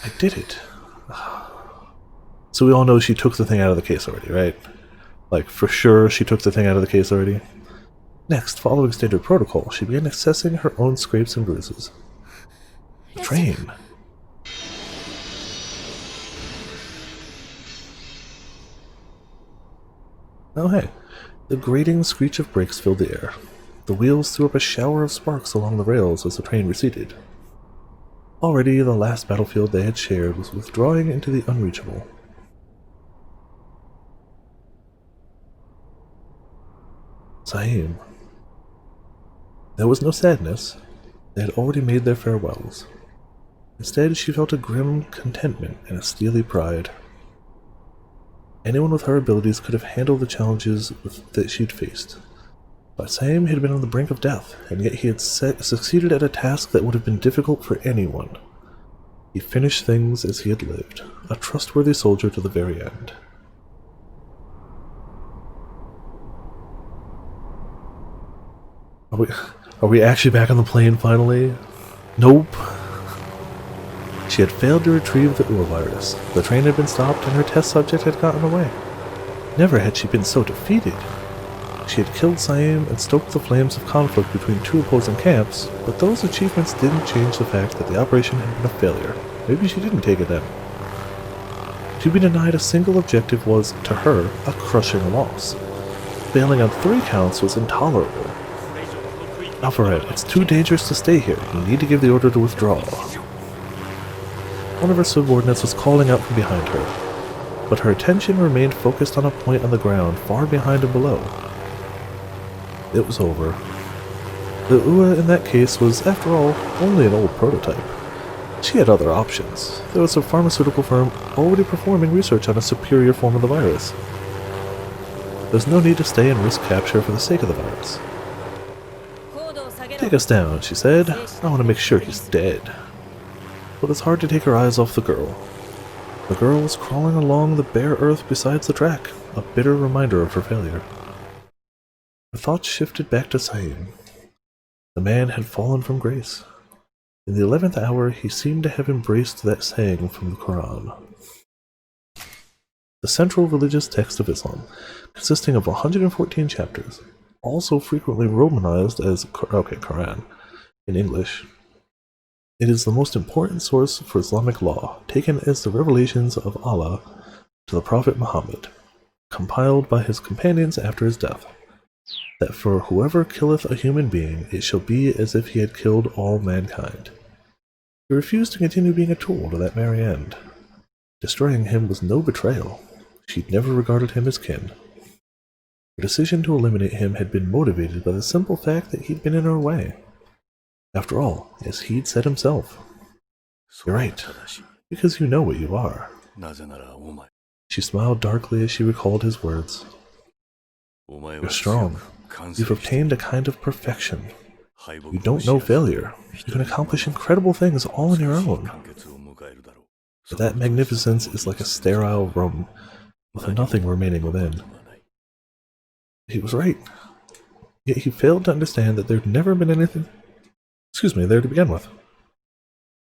I did it. So we all know she took the thing out of the case already, right? Like, for sure she took the thing out of the case already. Next, following standard protocol, she began assessing her own scrapes and bruises. The train. Oh hey, the grating screech of brakes filled the air. The wheels threw up a shower of sparks along the rails as the train receded. Already, the last battlefield they had shared was withdrawing into the unreachable. Saim. There was no sadness. They had already made their farewells. Instead, she felt a grim contentment and a steely pride. Anyone with her abilities could have handled the challenges that she'd faced. But Saim had been on the brink of death, and yet he had succeeded at a task that would have been difficult for anyone. He finished things as he had lived, a trustworthy soldier to the very end. Are we actually back on the plane finally? Nope. She had failed to retrieve the virus. The train had been stopped and her test subject had gotten away. Never had she been so defeated. She had killed Saim and stoked the flames of conflict between two opposing camps, but those achievements didn't change the fact that the operation had been a failure. Maybe she didn't take it then. To be denied a single objective was, to her, a crushing loss. Failing on 3 counts was intolerable. Alphared, it's too dangerous to stay here. You need to give the order to withdraw. One of her subordinates was calling out from behind her, but her attention remained focused on a point on the ground far behind and below. It was over. The UA in that case was, after all, only an old prototype. She had other options. There was a pharmaceutical firm already performing research on a superior form of the virus. There's no need to stay and risk capture for the sake of the virus. Take us down, she said. I want to make sure he's dead. But it's hard to take her eyes off the girl. The girl was crawling along the bare earth beside the track, a bitter reminder of her failure. Her thoughts shifted back to Saim. The man had fallen from grace. In the 11th hour, he seemed to have embraced that saying from the Quran. The central religious text of Islam, consisting of 114 chapters, also frequently romanized as Quran in English. It is the most important source for Islamic law, taken as the revelations of Allah to the Prophet Muhammad, compiled by his companions after his death, that for whoever killeth a human being, it shall be as if he had killed all mankind. He refused to continue being a tool to that very end. Destroying him was no betrayal. She'd never regarded him as kin. Her decision to eliminate him had been motivated by the simple fact that he'd been in her way. After all, as he'd said himself, "You're right, because you know what you are." She smiled darkly as she recalled his words. "You're strong. You've obtained a kind of perfection. You don't know failure. You can accomplish incredible things all on your own. But that magnificence is like a sterile room, with nothing remaining within." He was right. Yet he failed to understand that there'd never been anything there to begin with.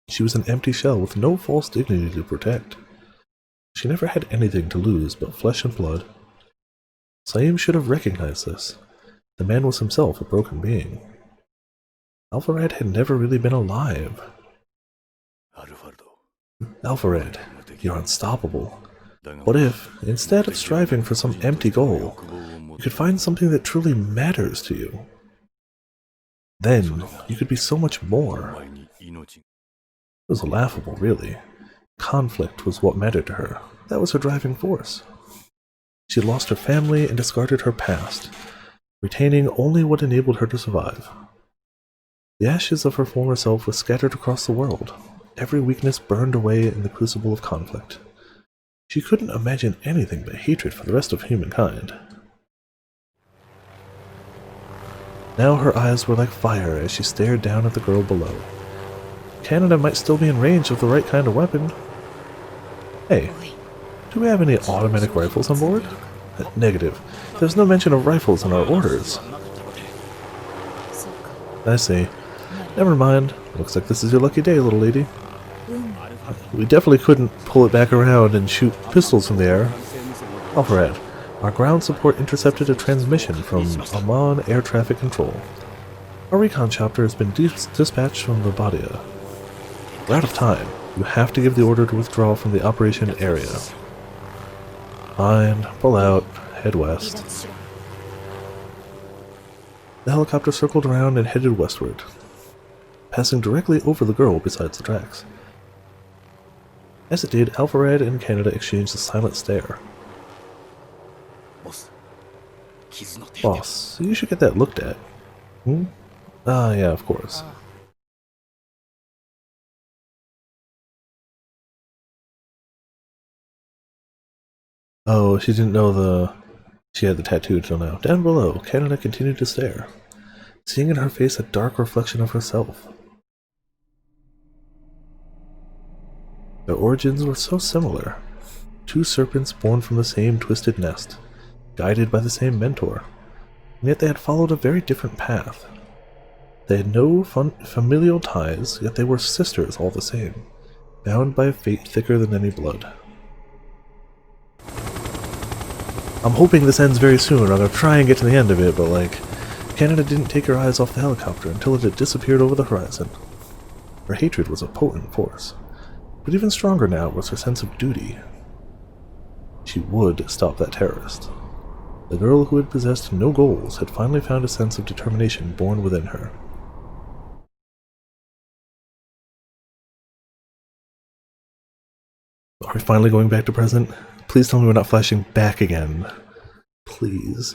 She was an empty shell with no false dignity to protect. She never had anything to lose but flesh and blood. Saim should have recognized this. The man was himself a broken being. Alphared had never really been alive. Alphared, you're unstoppable. What if, instead of striving for some empty goal, you could find something that truly matters to you? Then, you could be so much more. It was laughable, really. Conflict was what mattered to her. That was her driving force. She had lost her family and discarded her past, retaining only what enabled her to survive. The ashes of her former self were scattered across the world, every weakness burned away in the crucible of conflict. She couldn't imagine anything but hatred for the rest of humankind. Now her eyes were like fire as she stared down at the girl below. Canada might still be in range of the right kind of weapon. Hey, do we have any automatic rifles on board? Negative. There's no mention of rifles in our orders. I see. Never mind. Looks like this is your lucky day, little lady. We definitely couldn't pull it back around and shoot pistols from the air. Alfred, our ground support intercepted a transmission from Amman Air Traffic Control. Our recon chopper has been dispatched from the Badia. We're out of time. You have to give the order to withdraw from the operation area. Fine. Pull out. Head west. The helicopter circled around and headed westward, passing directly over the girl beside the tracks. As it did, Alfred and Canada exchanged a silent stare. Boss, you should get that looked at. Hmm? Ah, yeah, of course. Oh, she didn't know she had the tattoo till now. Down below, Canada continued to stare, seeing in her face a dark reflection of herself. Their origins were so similar. Two serpents born from the same twisted nest, guided by the same mentor, and yet they had followed a very different path. They had no familial ties, yet they were sisters all the same, bound by a fate thicker than any blood. I'm hoping this ends very soon. I'm gonna try and get to the end of it, but Canada didn't take her eyes off the helicopter until it had disappeared over the horizon. Her hatred was a potent force, but even stronger now was her sense of duty. She would stop that terrorist. The girl who had possessed no goals had finally found a sense of determination born within her. Are we finally going back to present? Please tell me we're not flashing back again. Please.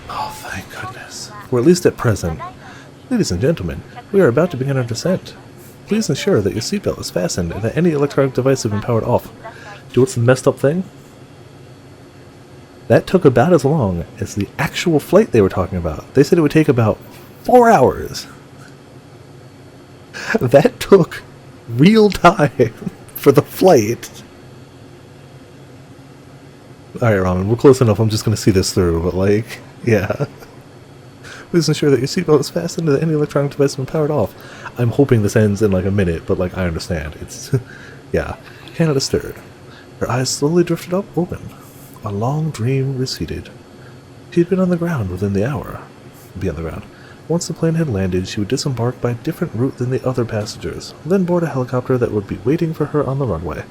Oh, thank goodness. We're at least at present. Ladies and gentlemen, we are about to begin our descent. Please ensure that your seatbelt is fastened and that any electronic device has been powered off. Do what's the messed up thing? That took about as long as the actual flight they were talking about. They said it would take about 4 hours. That took real time for the flight. Alright, Ramen, we're close enough. I'm just going to see this through, but yeah. Please ensure that your seatbelt is fastened and that any electronic device has been powered off. I'm hoping this ends in a minute, but I understand. It's, yeah. Canada stirred. Her eyes slowly drifted up, open. A long dream receded. She had been on the ground within the hour. Be on the ground. Once the plane had landed, she would disembark by a different route than the other passengers, then board a helicopter that would be waiting for her on the runway.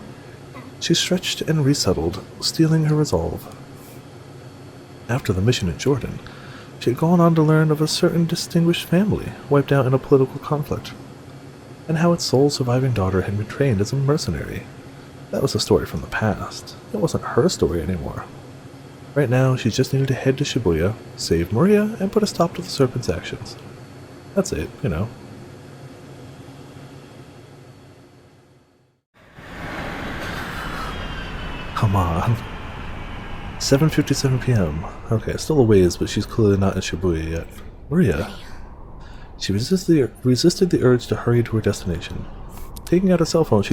She stretched and resettled, steeling her resolve. After the mission in Jordan, she had gone on to learn of a certain distinguished family wiped out in a political conflict, and how its sole surviving daughter had been trained as a mercenary. That was a story from the past. It wasn't her story anymore. Right now, she just needed to head to Shibuya, save Maria, and put a stop to the Serpent's actions. That's it, you know. Come on. 7:57 p.m. Okay, still a ways, but she's clearly not in Shibuya yet. Maria. She resisted the urge to hurry to her destination. Taking out her cell phone,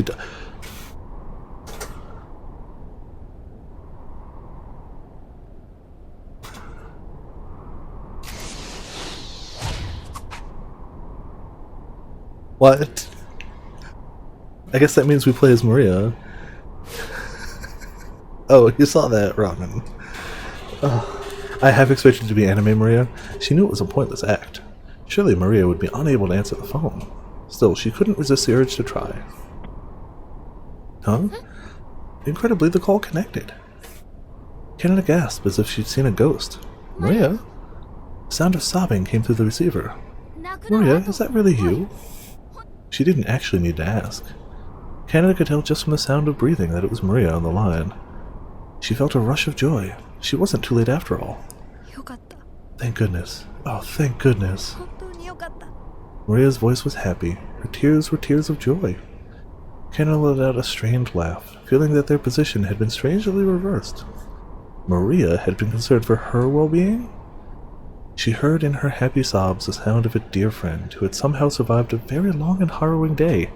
What? I guess that means we play as Maria. Oh, you saw that, Ramen. I have expected to be anime Maria. She knew it was a pointless act. Surely Maria would be unable to answer the phone. Still, she couldn't resist the urge to try. Huh? Incredibly, the call connected. Canada gasped as if she'd seen a ghost. Maria? The sound of sobbing came through the receiver. Maria, is that really you? She didn't actually need to ask. Canada could tell just from the sound of breathing that it was Maria on the line. She felt a rush of joy. She wasn't too late after all. よかった。 Thank goodness. Oh, thank goodness. 本当によかった。 Maria's voice was happy. Her tears were tears of joy. Canada let out a strained laugh, feeling that their position had been strangely reversed. Maria had been concerned for her well-being? She heard in her happy sobs the sound of a dear friend who had somehow survived a very long and harrowing day.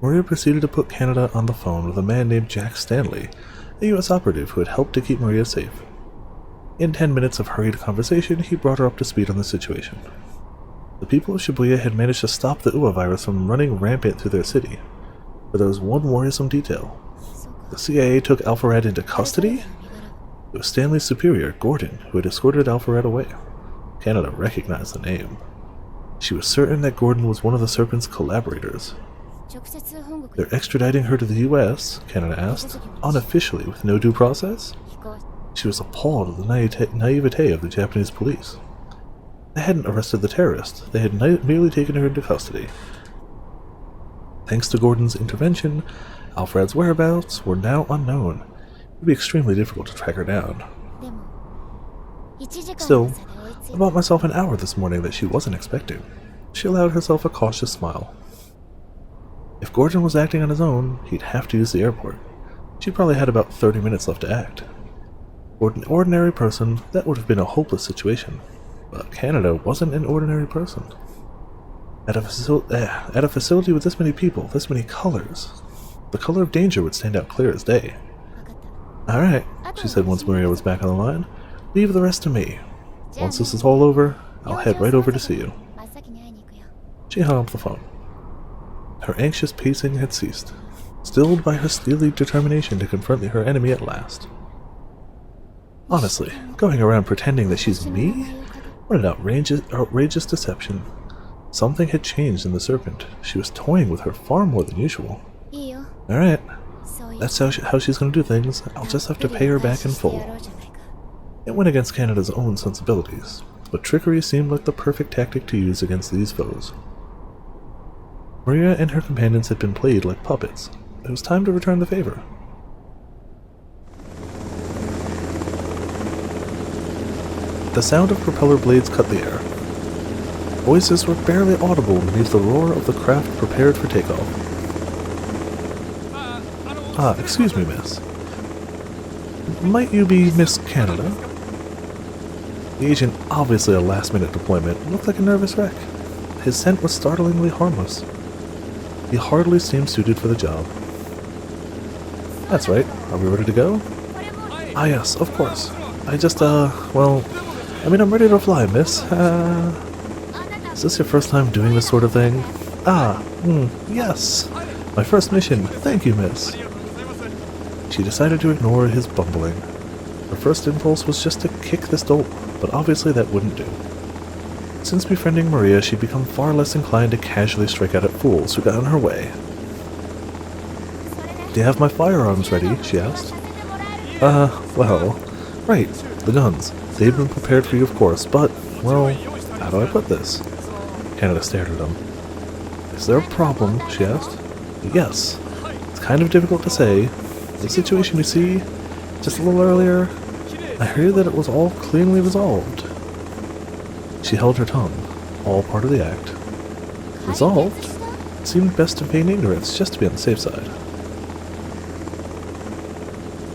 Maria proceeded to put Canada on the phone with a man named Jack Stanley, a U.S. operative who had helped to keep Maria safe. In 10 minutes of hurried conversation, he brought her up to speed on the situation. The people of Shibuya had managed to stop the UA virus from running rampant through their city, but there was one worrisome detail. The CIA took Alpharad into custody? It was Stanley's superior, Gordon, who had escorted Alpharad away. Canada recognized the name. She was certain that Gordon was one of the Serpent's collaborators. 直接本国 They're extraditing her to the U.S., Canada asked, unofficially with no due process? 飛行 She was appalled at the naivete of the Japanese police. They hadn't arrested the terrorist, they had merely taken her into custody. Thanks to Gordon's intervention, Alfred's whereabouts were now unknown. It would be extremely difficult to track her down. でも1時間 Still, の差で追いつ I い bought myself an hour this morning that she wasn't expecting. She allowed herself a cautious smile. If Gordon was acting on his own, he'd have to use the airport. She probably had about 30 minutes left to act. For an ordinary person, that would have been a hopeless situation. But Canada wasn't an ordinary person. At a facility with this many people, this many colors, the color of danger would stand out clear as day. 分かった Alright, she said once Maria was back on the line. Leave the rest to me. Once this is all over, I'll head right over to see you. 真っ先に会いに行くよ She hung up the phone. Her anxious pacing had ceased, stilled by her steely determination to confront her enemy at last. Honestly, going around pretending that she's me? What an outrageous deception. Something had changed in the Serpent. She was toying with her far more than usual. いいよ Alright, そういう that's how she's gonna do things. I'll just have to pay her back in してや full. ろうじゃないか It went against Canada's own sensibilities, but trickery seemed like the perfect tactic to use against these foes. Maria and her companions had been played like puppets. It was time to return the favor. The sound of propeller blades cut the air. Voices were barely audible beneath the roar of the craft prepared for takeoff. Excuse me, miss. Might you be Miss Canada? The agent, obviously a last-minute deployment, looked like a nervous wreck. His scent was startlingly harmless. He hardly seemed suited for the job. That's right. Are we ready to go? Ah, yes, of course. I just, well, I mean, I'm ready to fly, miss. Is this your first time doing this sort of thing? Yes. My first mission. Thank you, miss. She decided to ignore his bumbling. Her first impulse was just to kick this dolt, but obviously that wouldn't do. Since befriending Maria, she'd become far less inclined to casually strike out at fools who got in her way. Do you have my firearms ready? She asked. Well, right, the guns. They've been prepared for you, of course, but, well, how do I put this? Canada stared at him. Is there a problem? She asked. Yes. It's kind of difficult to say. The situation you see, just a little earlier, I heard that it was all cleanly resolved. She held her tongue, all part of the act. Resolved? It seemed best to feign ignorance, just to be on the safe side.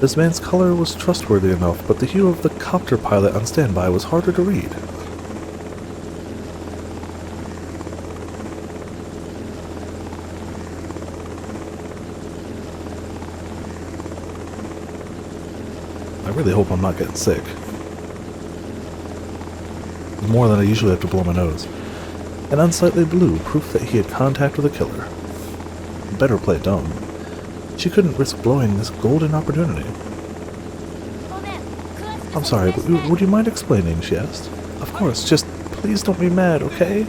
This man's color was trustworthy enough, but the hue of the copter pilot on standby was harder to read. I really hope I'm not getting sick. More than I usually have to blow my nose. An unsightly blue, proof that he had contact with a killer. Better play it dumb. She couldn't risk blowing this golden opportunity. I'm sorry, but would you mind explaining, she asked. Of course, just please don't be mad, okay?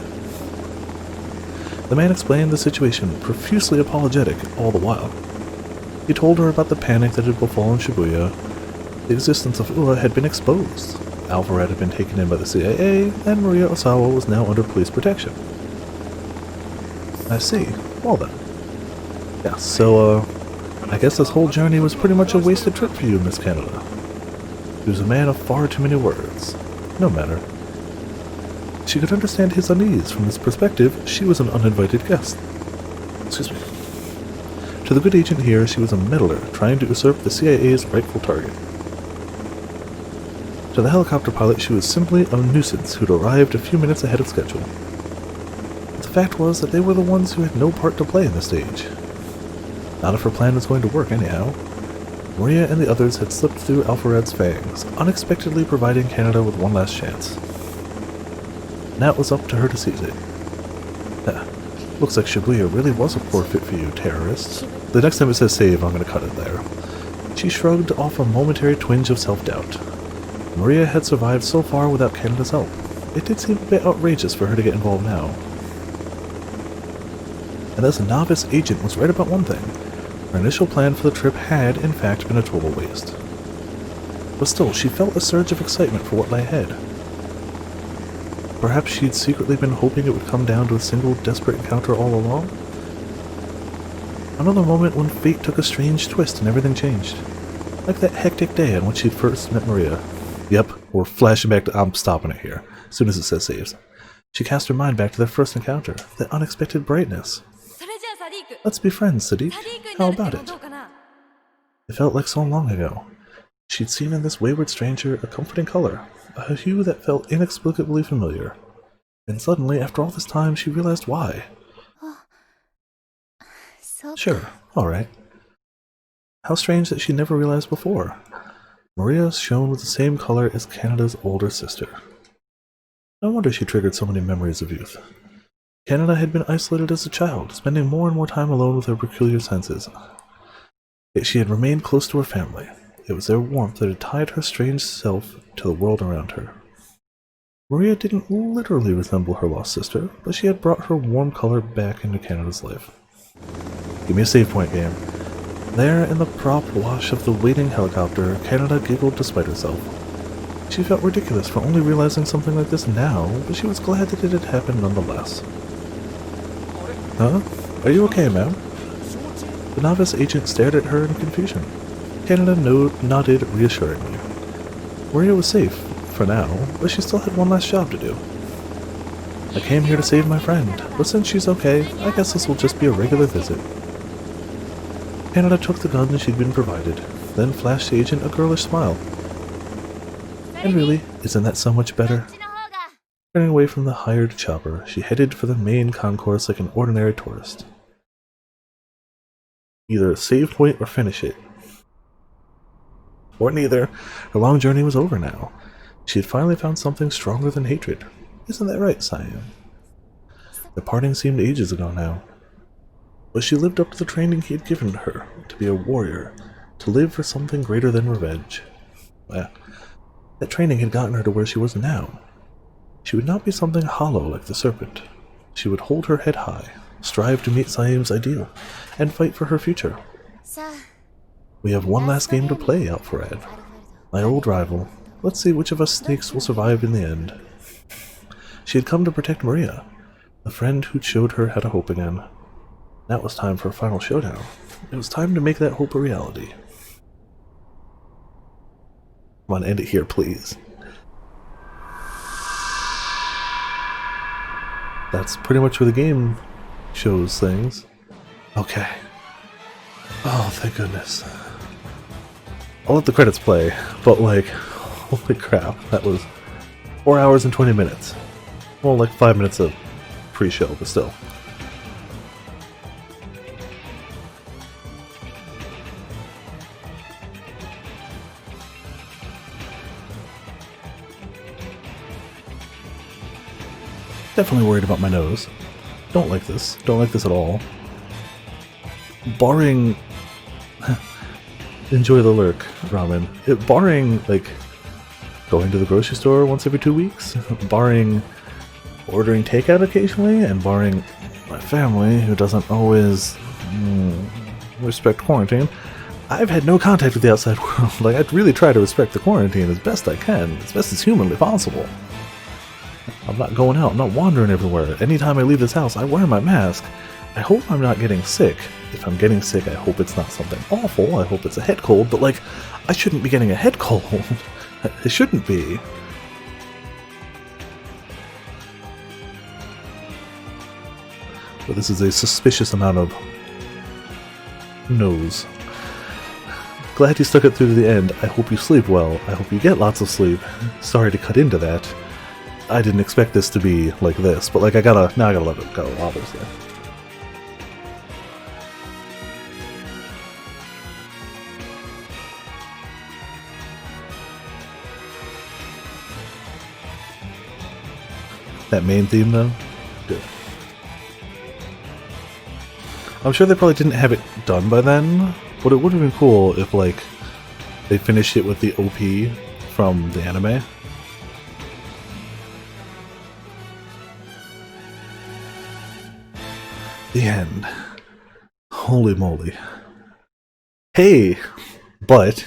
The man explained the situation, profusely apologetic all the while. He told her about the panic that had befallen Shibuya. The existence of UA had been exposed. Alvarez had been taken in by the CIA, and Maria Osawa was now under police protection. I see. Well then. Yeah, so, I guess this whole journey was pretty much a wasted trip for you, Miss Canada. He was a man of far too many words. No matter. She could understand his unease. From his perspective, she was an uninvited guest. Excuse me. To the good agent here, she was a meddler, trying to usurp the CIA's rightful target. To the helicopter pilot, she was simply a nuisance who'd arrived a few minutes ahead of schedule. But the fact was that they were the ones who had no part to play in the stage. Not if her plan was going to work anyhow. Maria and the others had slipped through Alpharad's fangs, unexpectedly providing Canada with one last chance. Now it was up to her to seize it. Looks like Shibuya really was a poor fit for you, terrorist. The next time it says save, I'm going to cut it there. She shrugged off a momentary twinge of self-doubt. Maria had survived so far without Canada's help. It did seem a bit outrageous for her to get involved now. And this novice agent was right about one thing. Her initial plan for the trip had, in fact, been a total waste. But still, she felt a surge of excitement for what lay ahead. Perhaps she'd secretly been hoping it would come down to a single desperate encounter all along? Another moment when fate took a strange twist and everything changed. Like that hectic day on which she'd first met Maria. Yep, we're flashing back to— I'm stopping it here, as soon as it says saves. She cast her mind back to their first encounter, that unexpected brightness. Let's be friends, Sadiq. How about it? It felt like so long ago. She'd seen in this wayward stranger a comforting color, a hue that felt inexplicably familiar. And suddenly, after all this time, she realized why. Sure, alright. How strange that she never realized before. Maria shone with the same color as Canada's older sister. No wonder she triggered so many memories of youth. Canada had been isolated as a child, spending more and more time alone with her peculiar senses. Yet she had remained close to her family. It was their warmth that had tied her strange self to the world around her. Maria didn't literally resemble her lost sister, but she had brought her warm color back into Canada's life. Give me a save point, game. There, in the prop wash of the waiting helicopter, Canada giggled despite herself. She felt ridiculous for only realizing something like this now, but she was glad that it had happened nonetheless. Huh? Are you okay, ma'am? The novice agent stared at her in confusion. Canada nodded reassuringly. Maria was safe, for now, but she still had one last job to do. I came here to save my friend, but since she's okay, I guess this will just be a regular visit. Canada took the gun she'd been provided, then flashed the agent a girlish smile. And really, isn't that so much better? Turning away from the hired chopper, she headed for the main concourse like an ordinary tourist. Either save point or finish it. Or neither. Her long journey was over now. She had finally found something stronger than hatred. Isn't that right, Cyan? The parting seemed ages ago now. But she lived up to the training he had given her, to be a warrior, to live for something greater than revenge. Well, that training had gotten her to where she was now. She would not be something hollow like the serpent. She would hold her head high, strive to meet Cyan's ideal, and fight for her future. We have one last game to play, Alpharad. My old rival. Let's see which of us snakes will survive in the end. She had come to protect Maria, the friend who showed her how to hope again. Now it was time for a final showdown. It was time to make that hope a reality. Come on, end it here, please. That's pretty much where the game shows things. Okay. Oh, thank goodness. I'll let the credits play, but like, holy crap, that was 4 hours and 20 minutes. Well, like 5 minutes of pre-show, but still. Definitely worried about my nose. Don't like this. Don't like this at all. Barring... Enjoy the lurk, ramen. Barring, like, going to the grocery store once every 2 weeks, barring ordering takeout occasionally, and barring my family, who doesn't always respect quarantine, I've had no contact with the outside world. Like, I'd really try to respect the quarantine as best I can, as best as humanly possible. I'm not going out, I'm not wandering everywhere. Anytime I leave this house, I wear my mask. I hope I'm not getting sick. If I'm getting sick, I hope it's not something awful. I hope it's a head cold, but like, I shouldn't be getting a head cold. It shouldn't be. But this is a suspicious amount of nose. Glad you stuck it through to the end. I hope you sleep well. I hope you get lots of sleep. Sorry to cut into that. I didn't expect this to be like this, but like now I gotta let it go, obviously. That main theme though? Good. I'm sure they probably didn't have it done by then, but it would have been cool if, like, they finished it with the OP from the anime. The end. Holy moly. Hey! But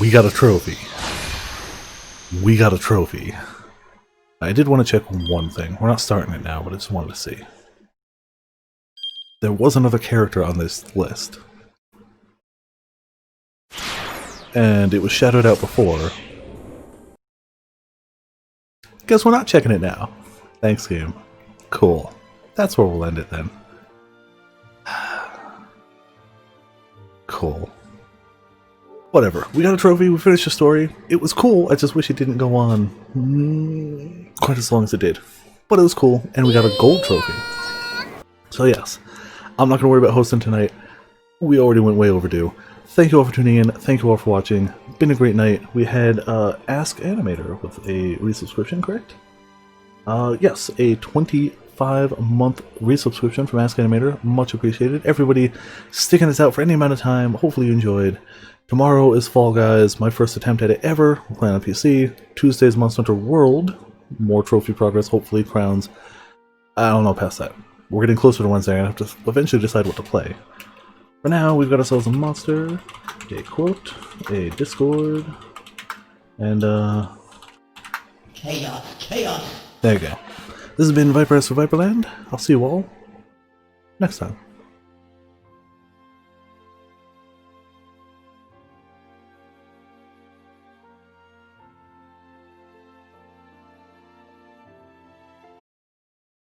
we got a trophy. We got a trophy. I did want to check one thing. We're not starting it now, but I just wanted to see. There was another character on this list. And it was shadowed out before. Guess we're not checking it now. Thanks, game. Cool. That's where we'll end it then. Cool. Whatever. We got a trophy, we finished the story. It was cool, I just wish it didn't go on quite as long as it did. But it was cool, and we got a gold trophy. So yes, I'm not going to worry about hosting tonight. We already went way overdue. Thank you all for tuning in. Thank you all for watching. Been a great night. We had Ask Animator with a resubscription, correct? Yes, a 25-month resubscription from Ask Animator. Much appreciated. Everybody sticking this out for any amount of time. Hopefully you enjoyed. Tomorrow is Fall Guys, my first attempt at it ever. We're playing on PC. Tuesday's Monster Hunter World. More trophy progress, hopefully crowns. I don't know past that. We're getting closer to Wednesday. I'm going to have to eventually decide what to play. For now, we've got ourselves a monster, a quote, a Discord, and chaos. There you go. This has been Viper S for Viperland. I'll see you all next time.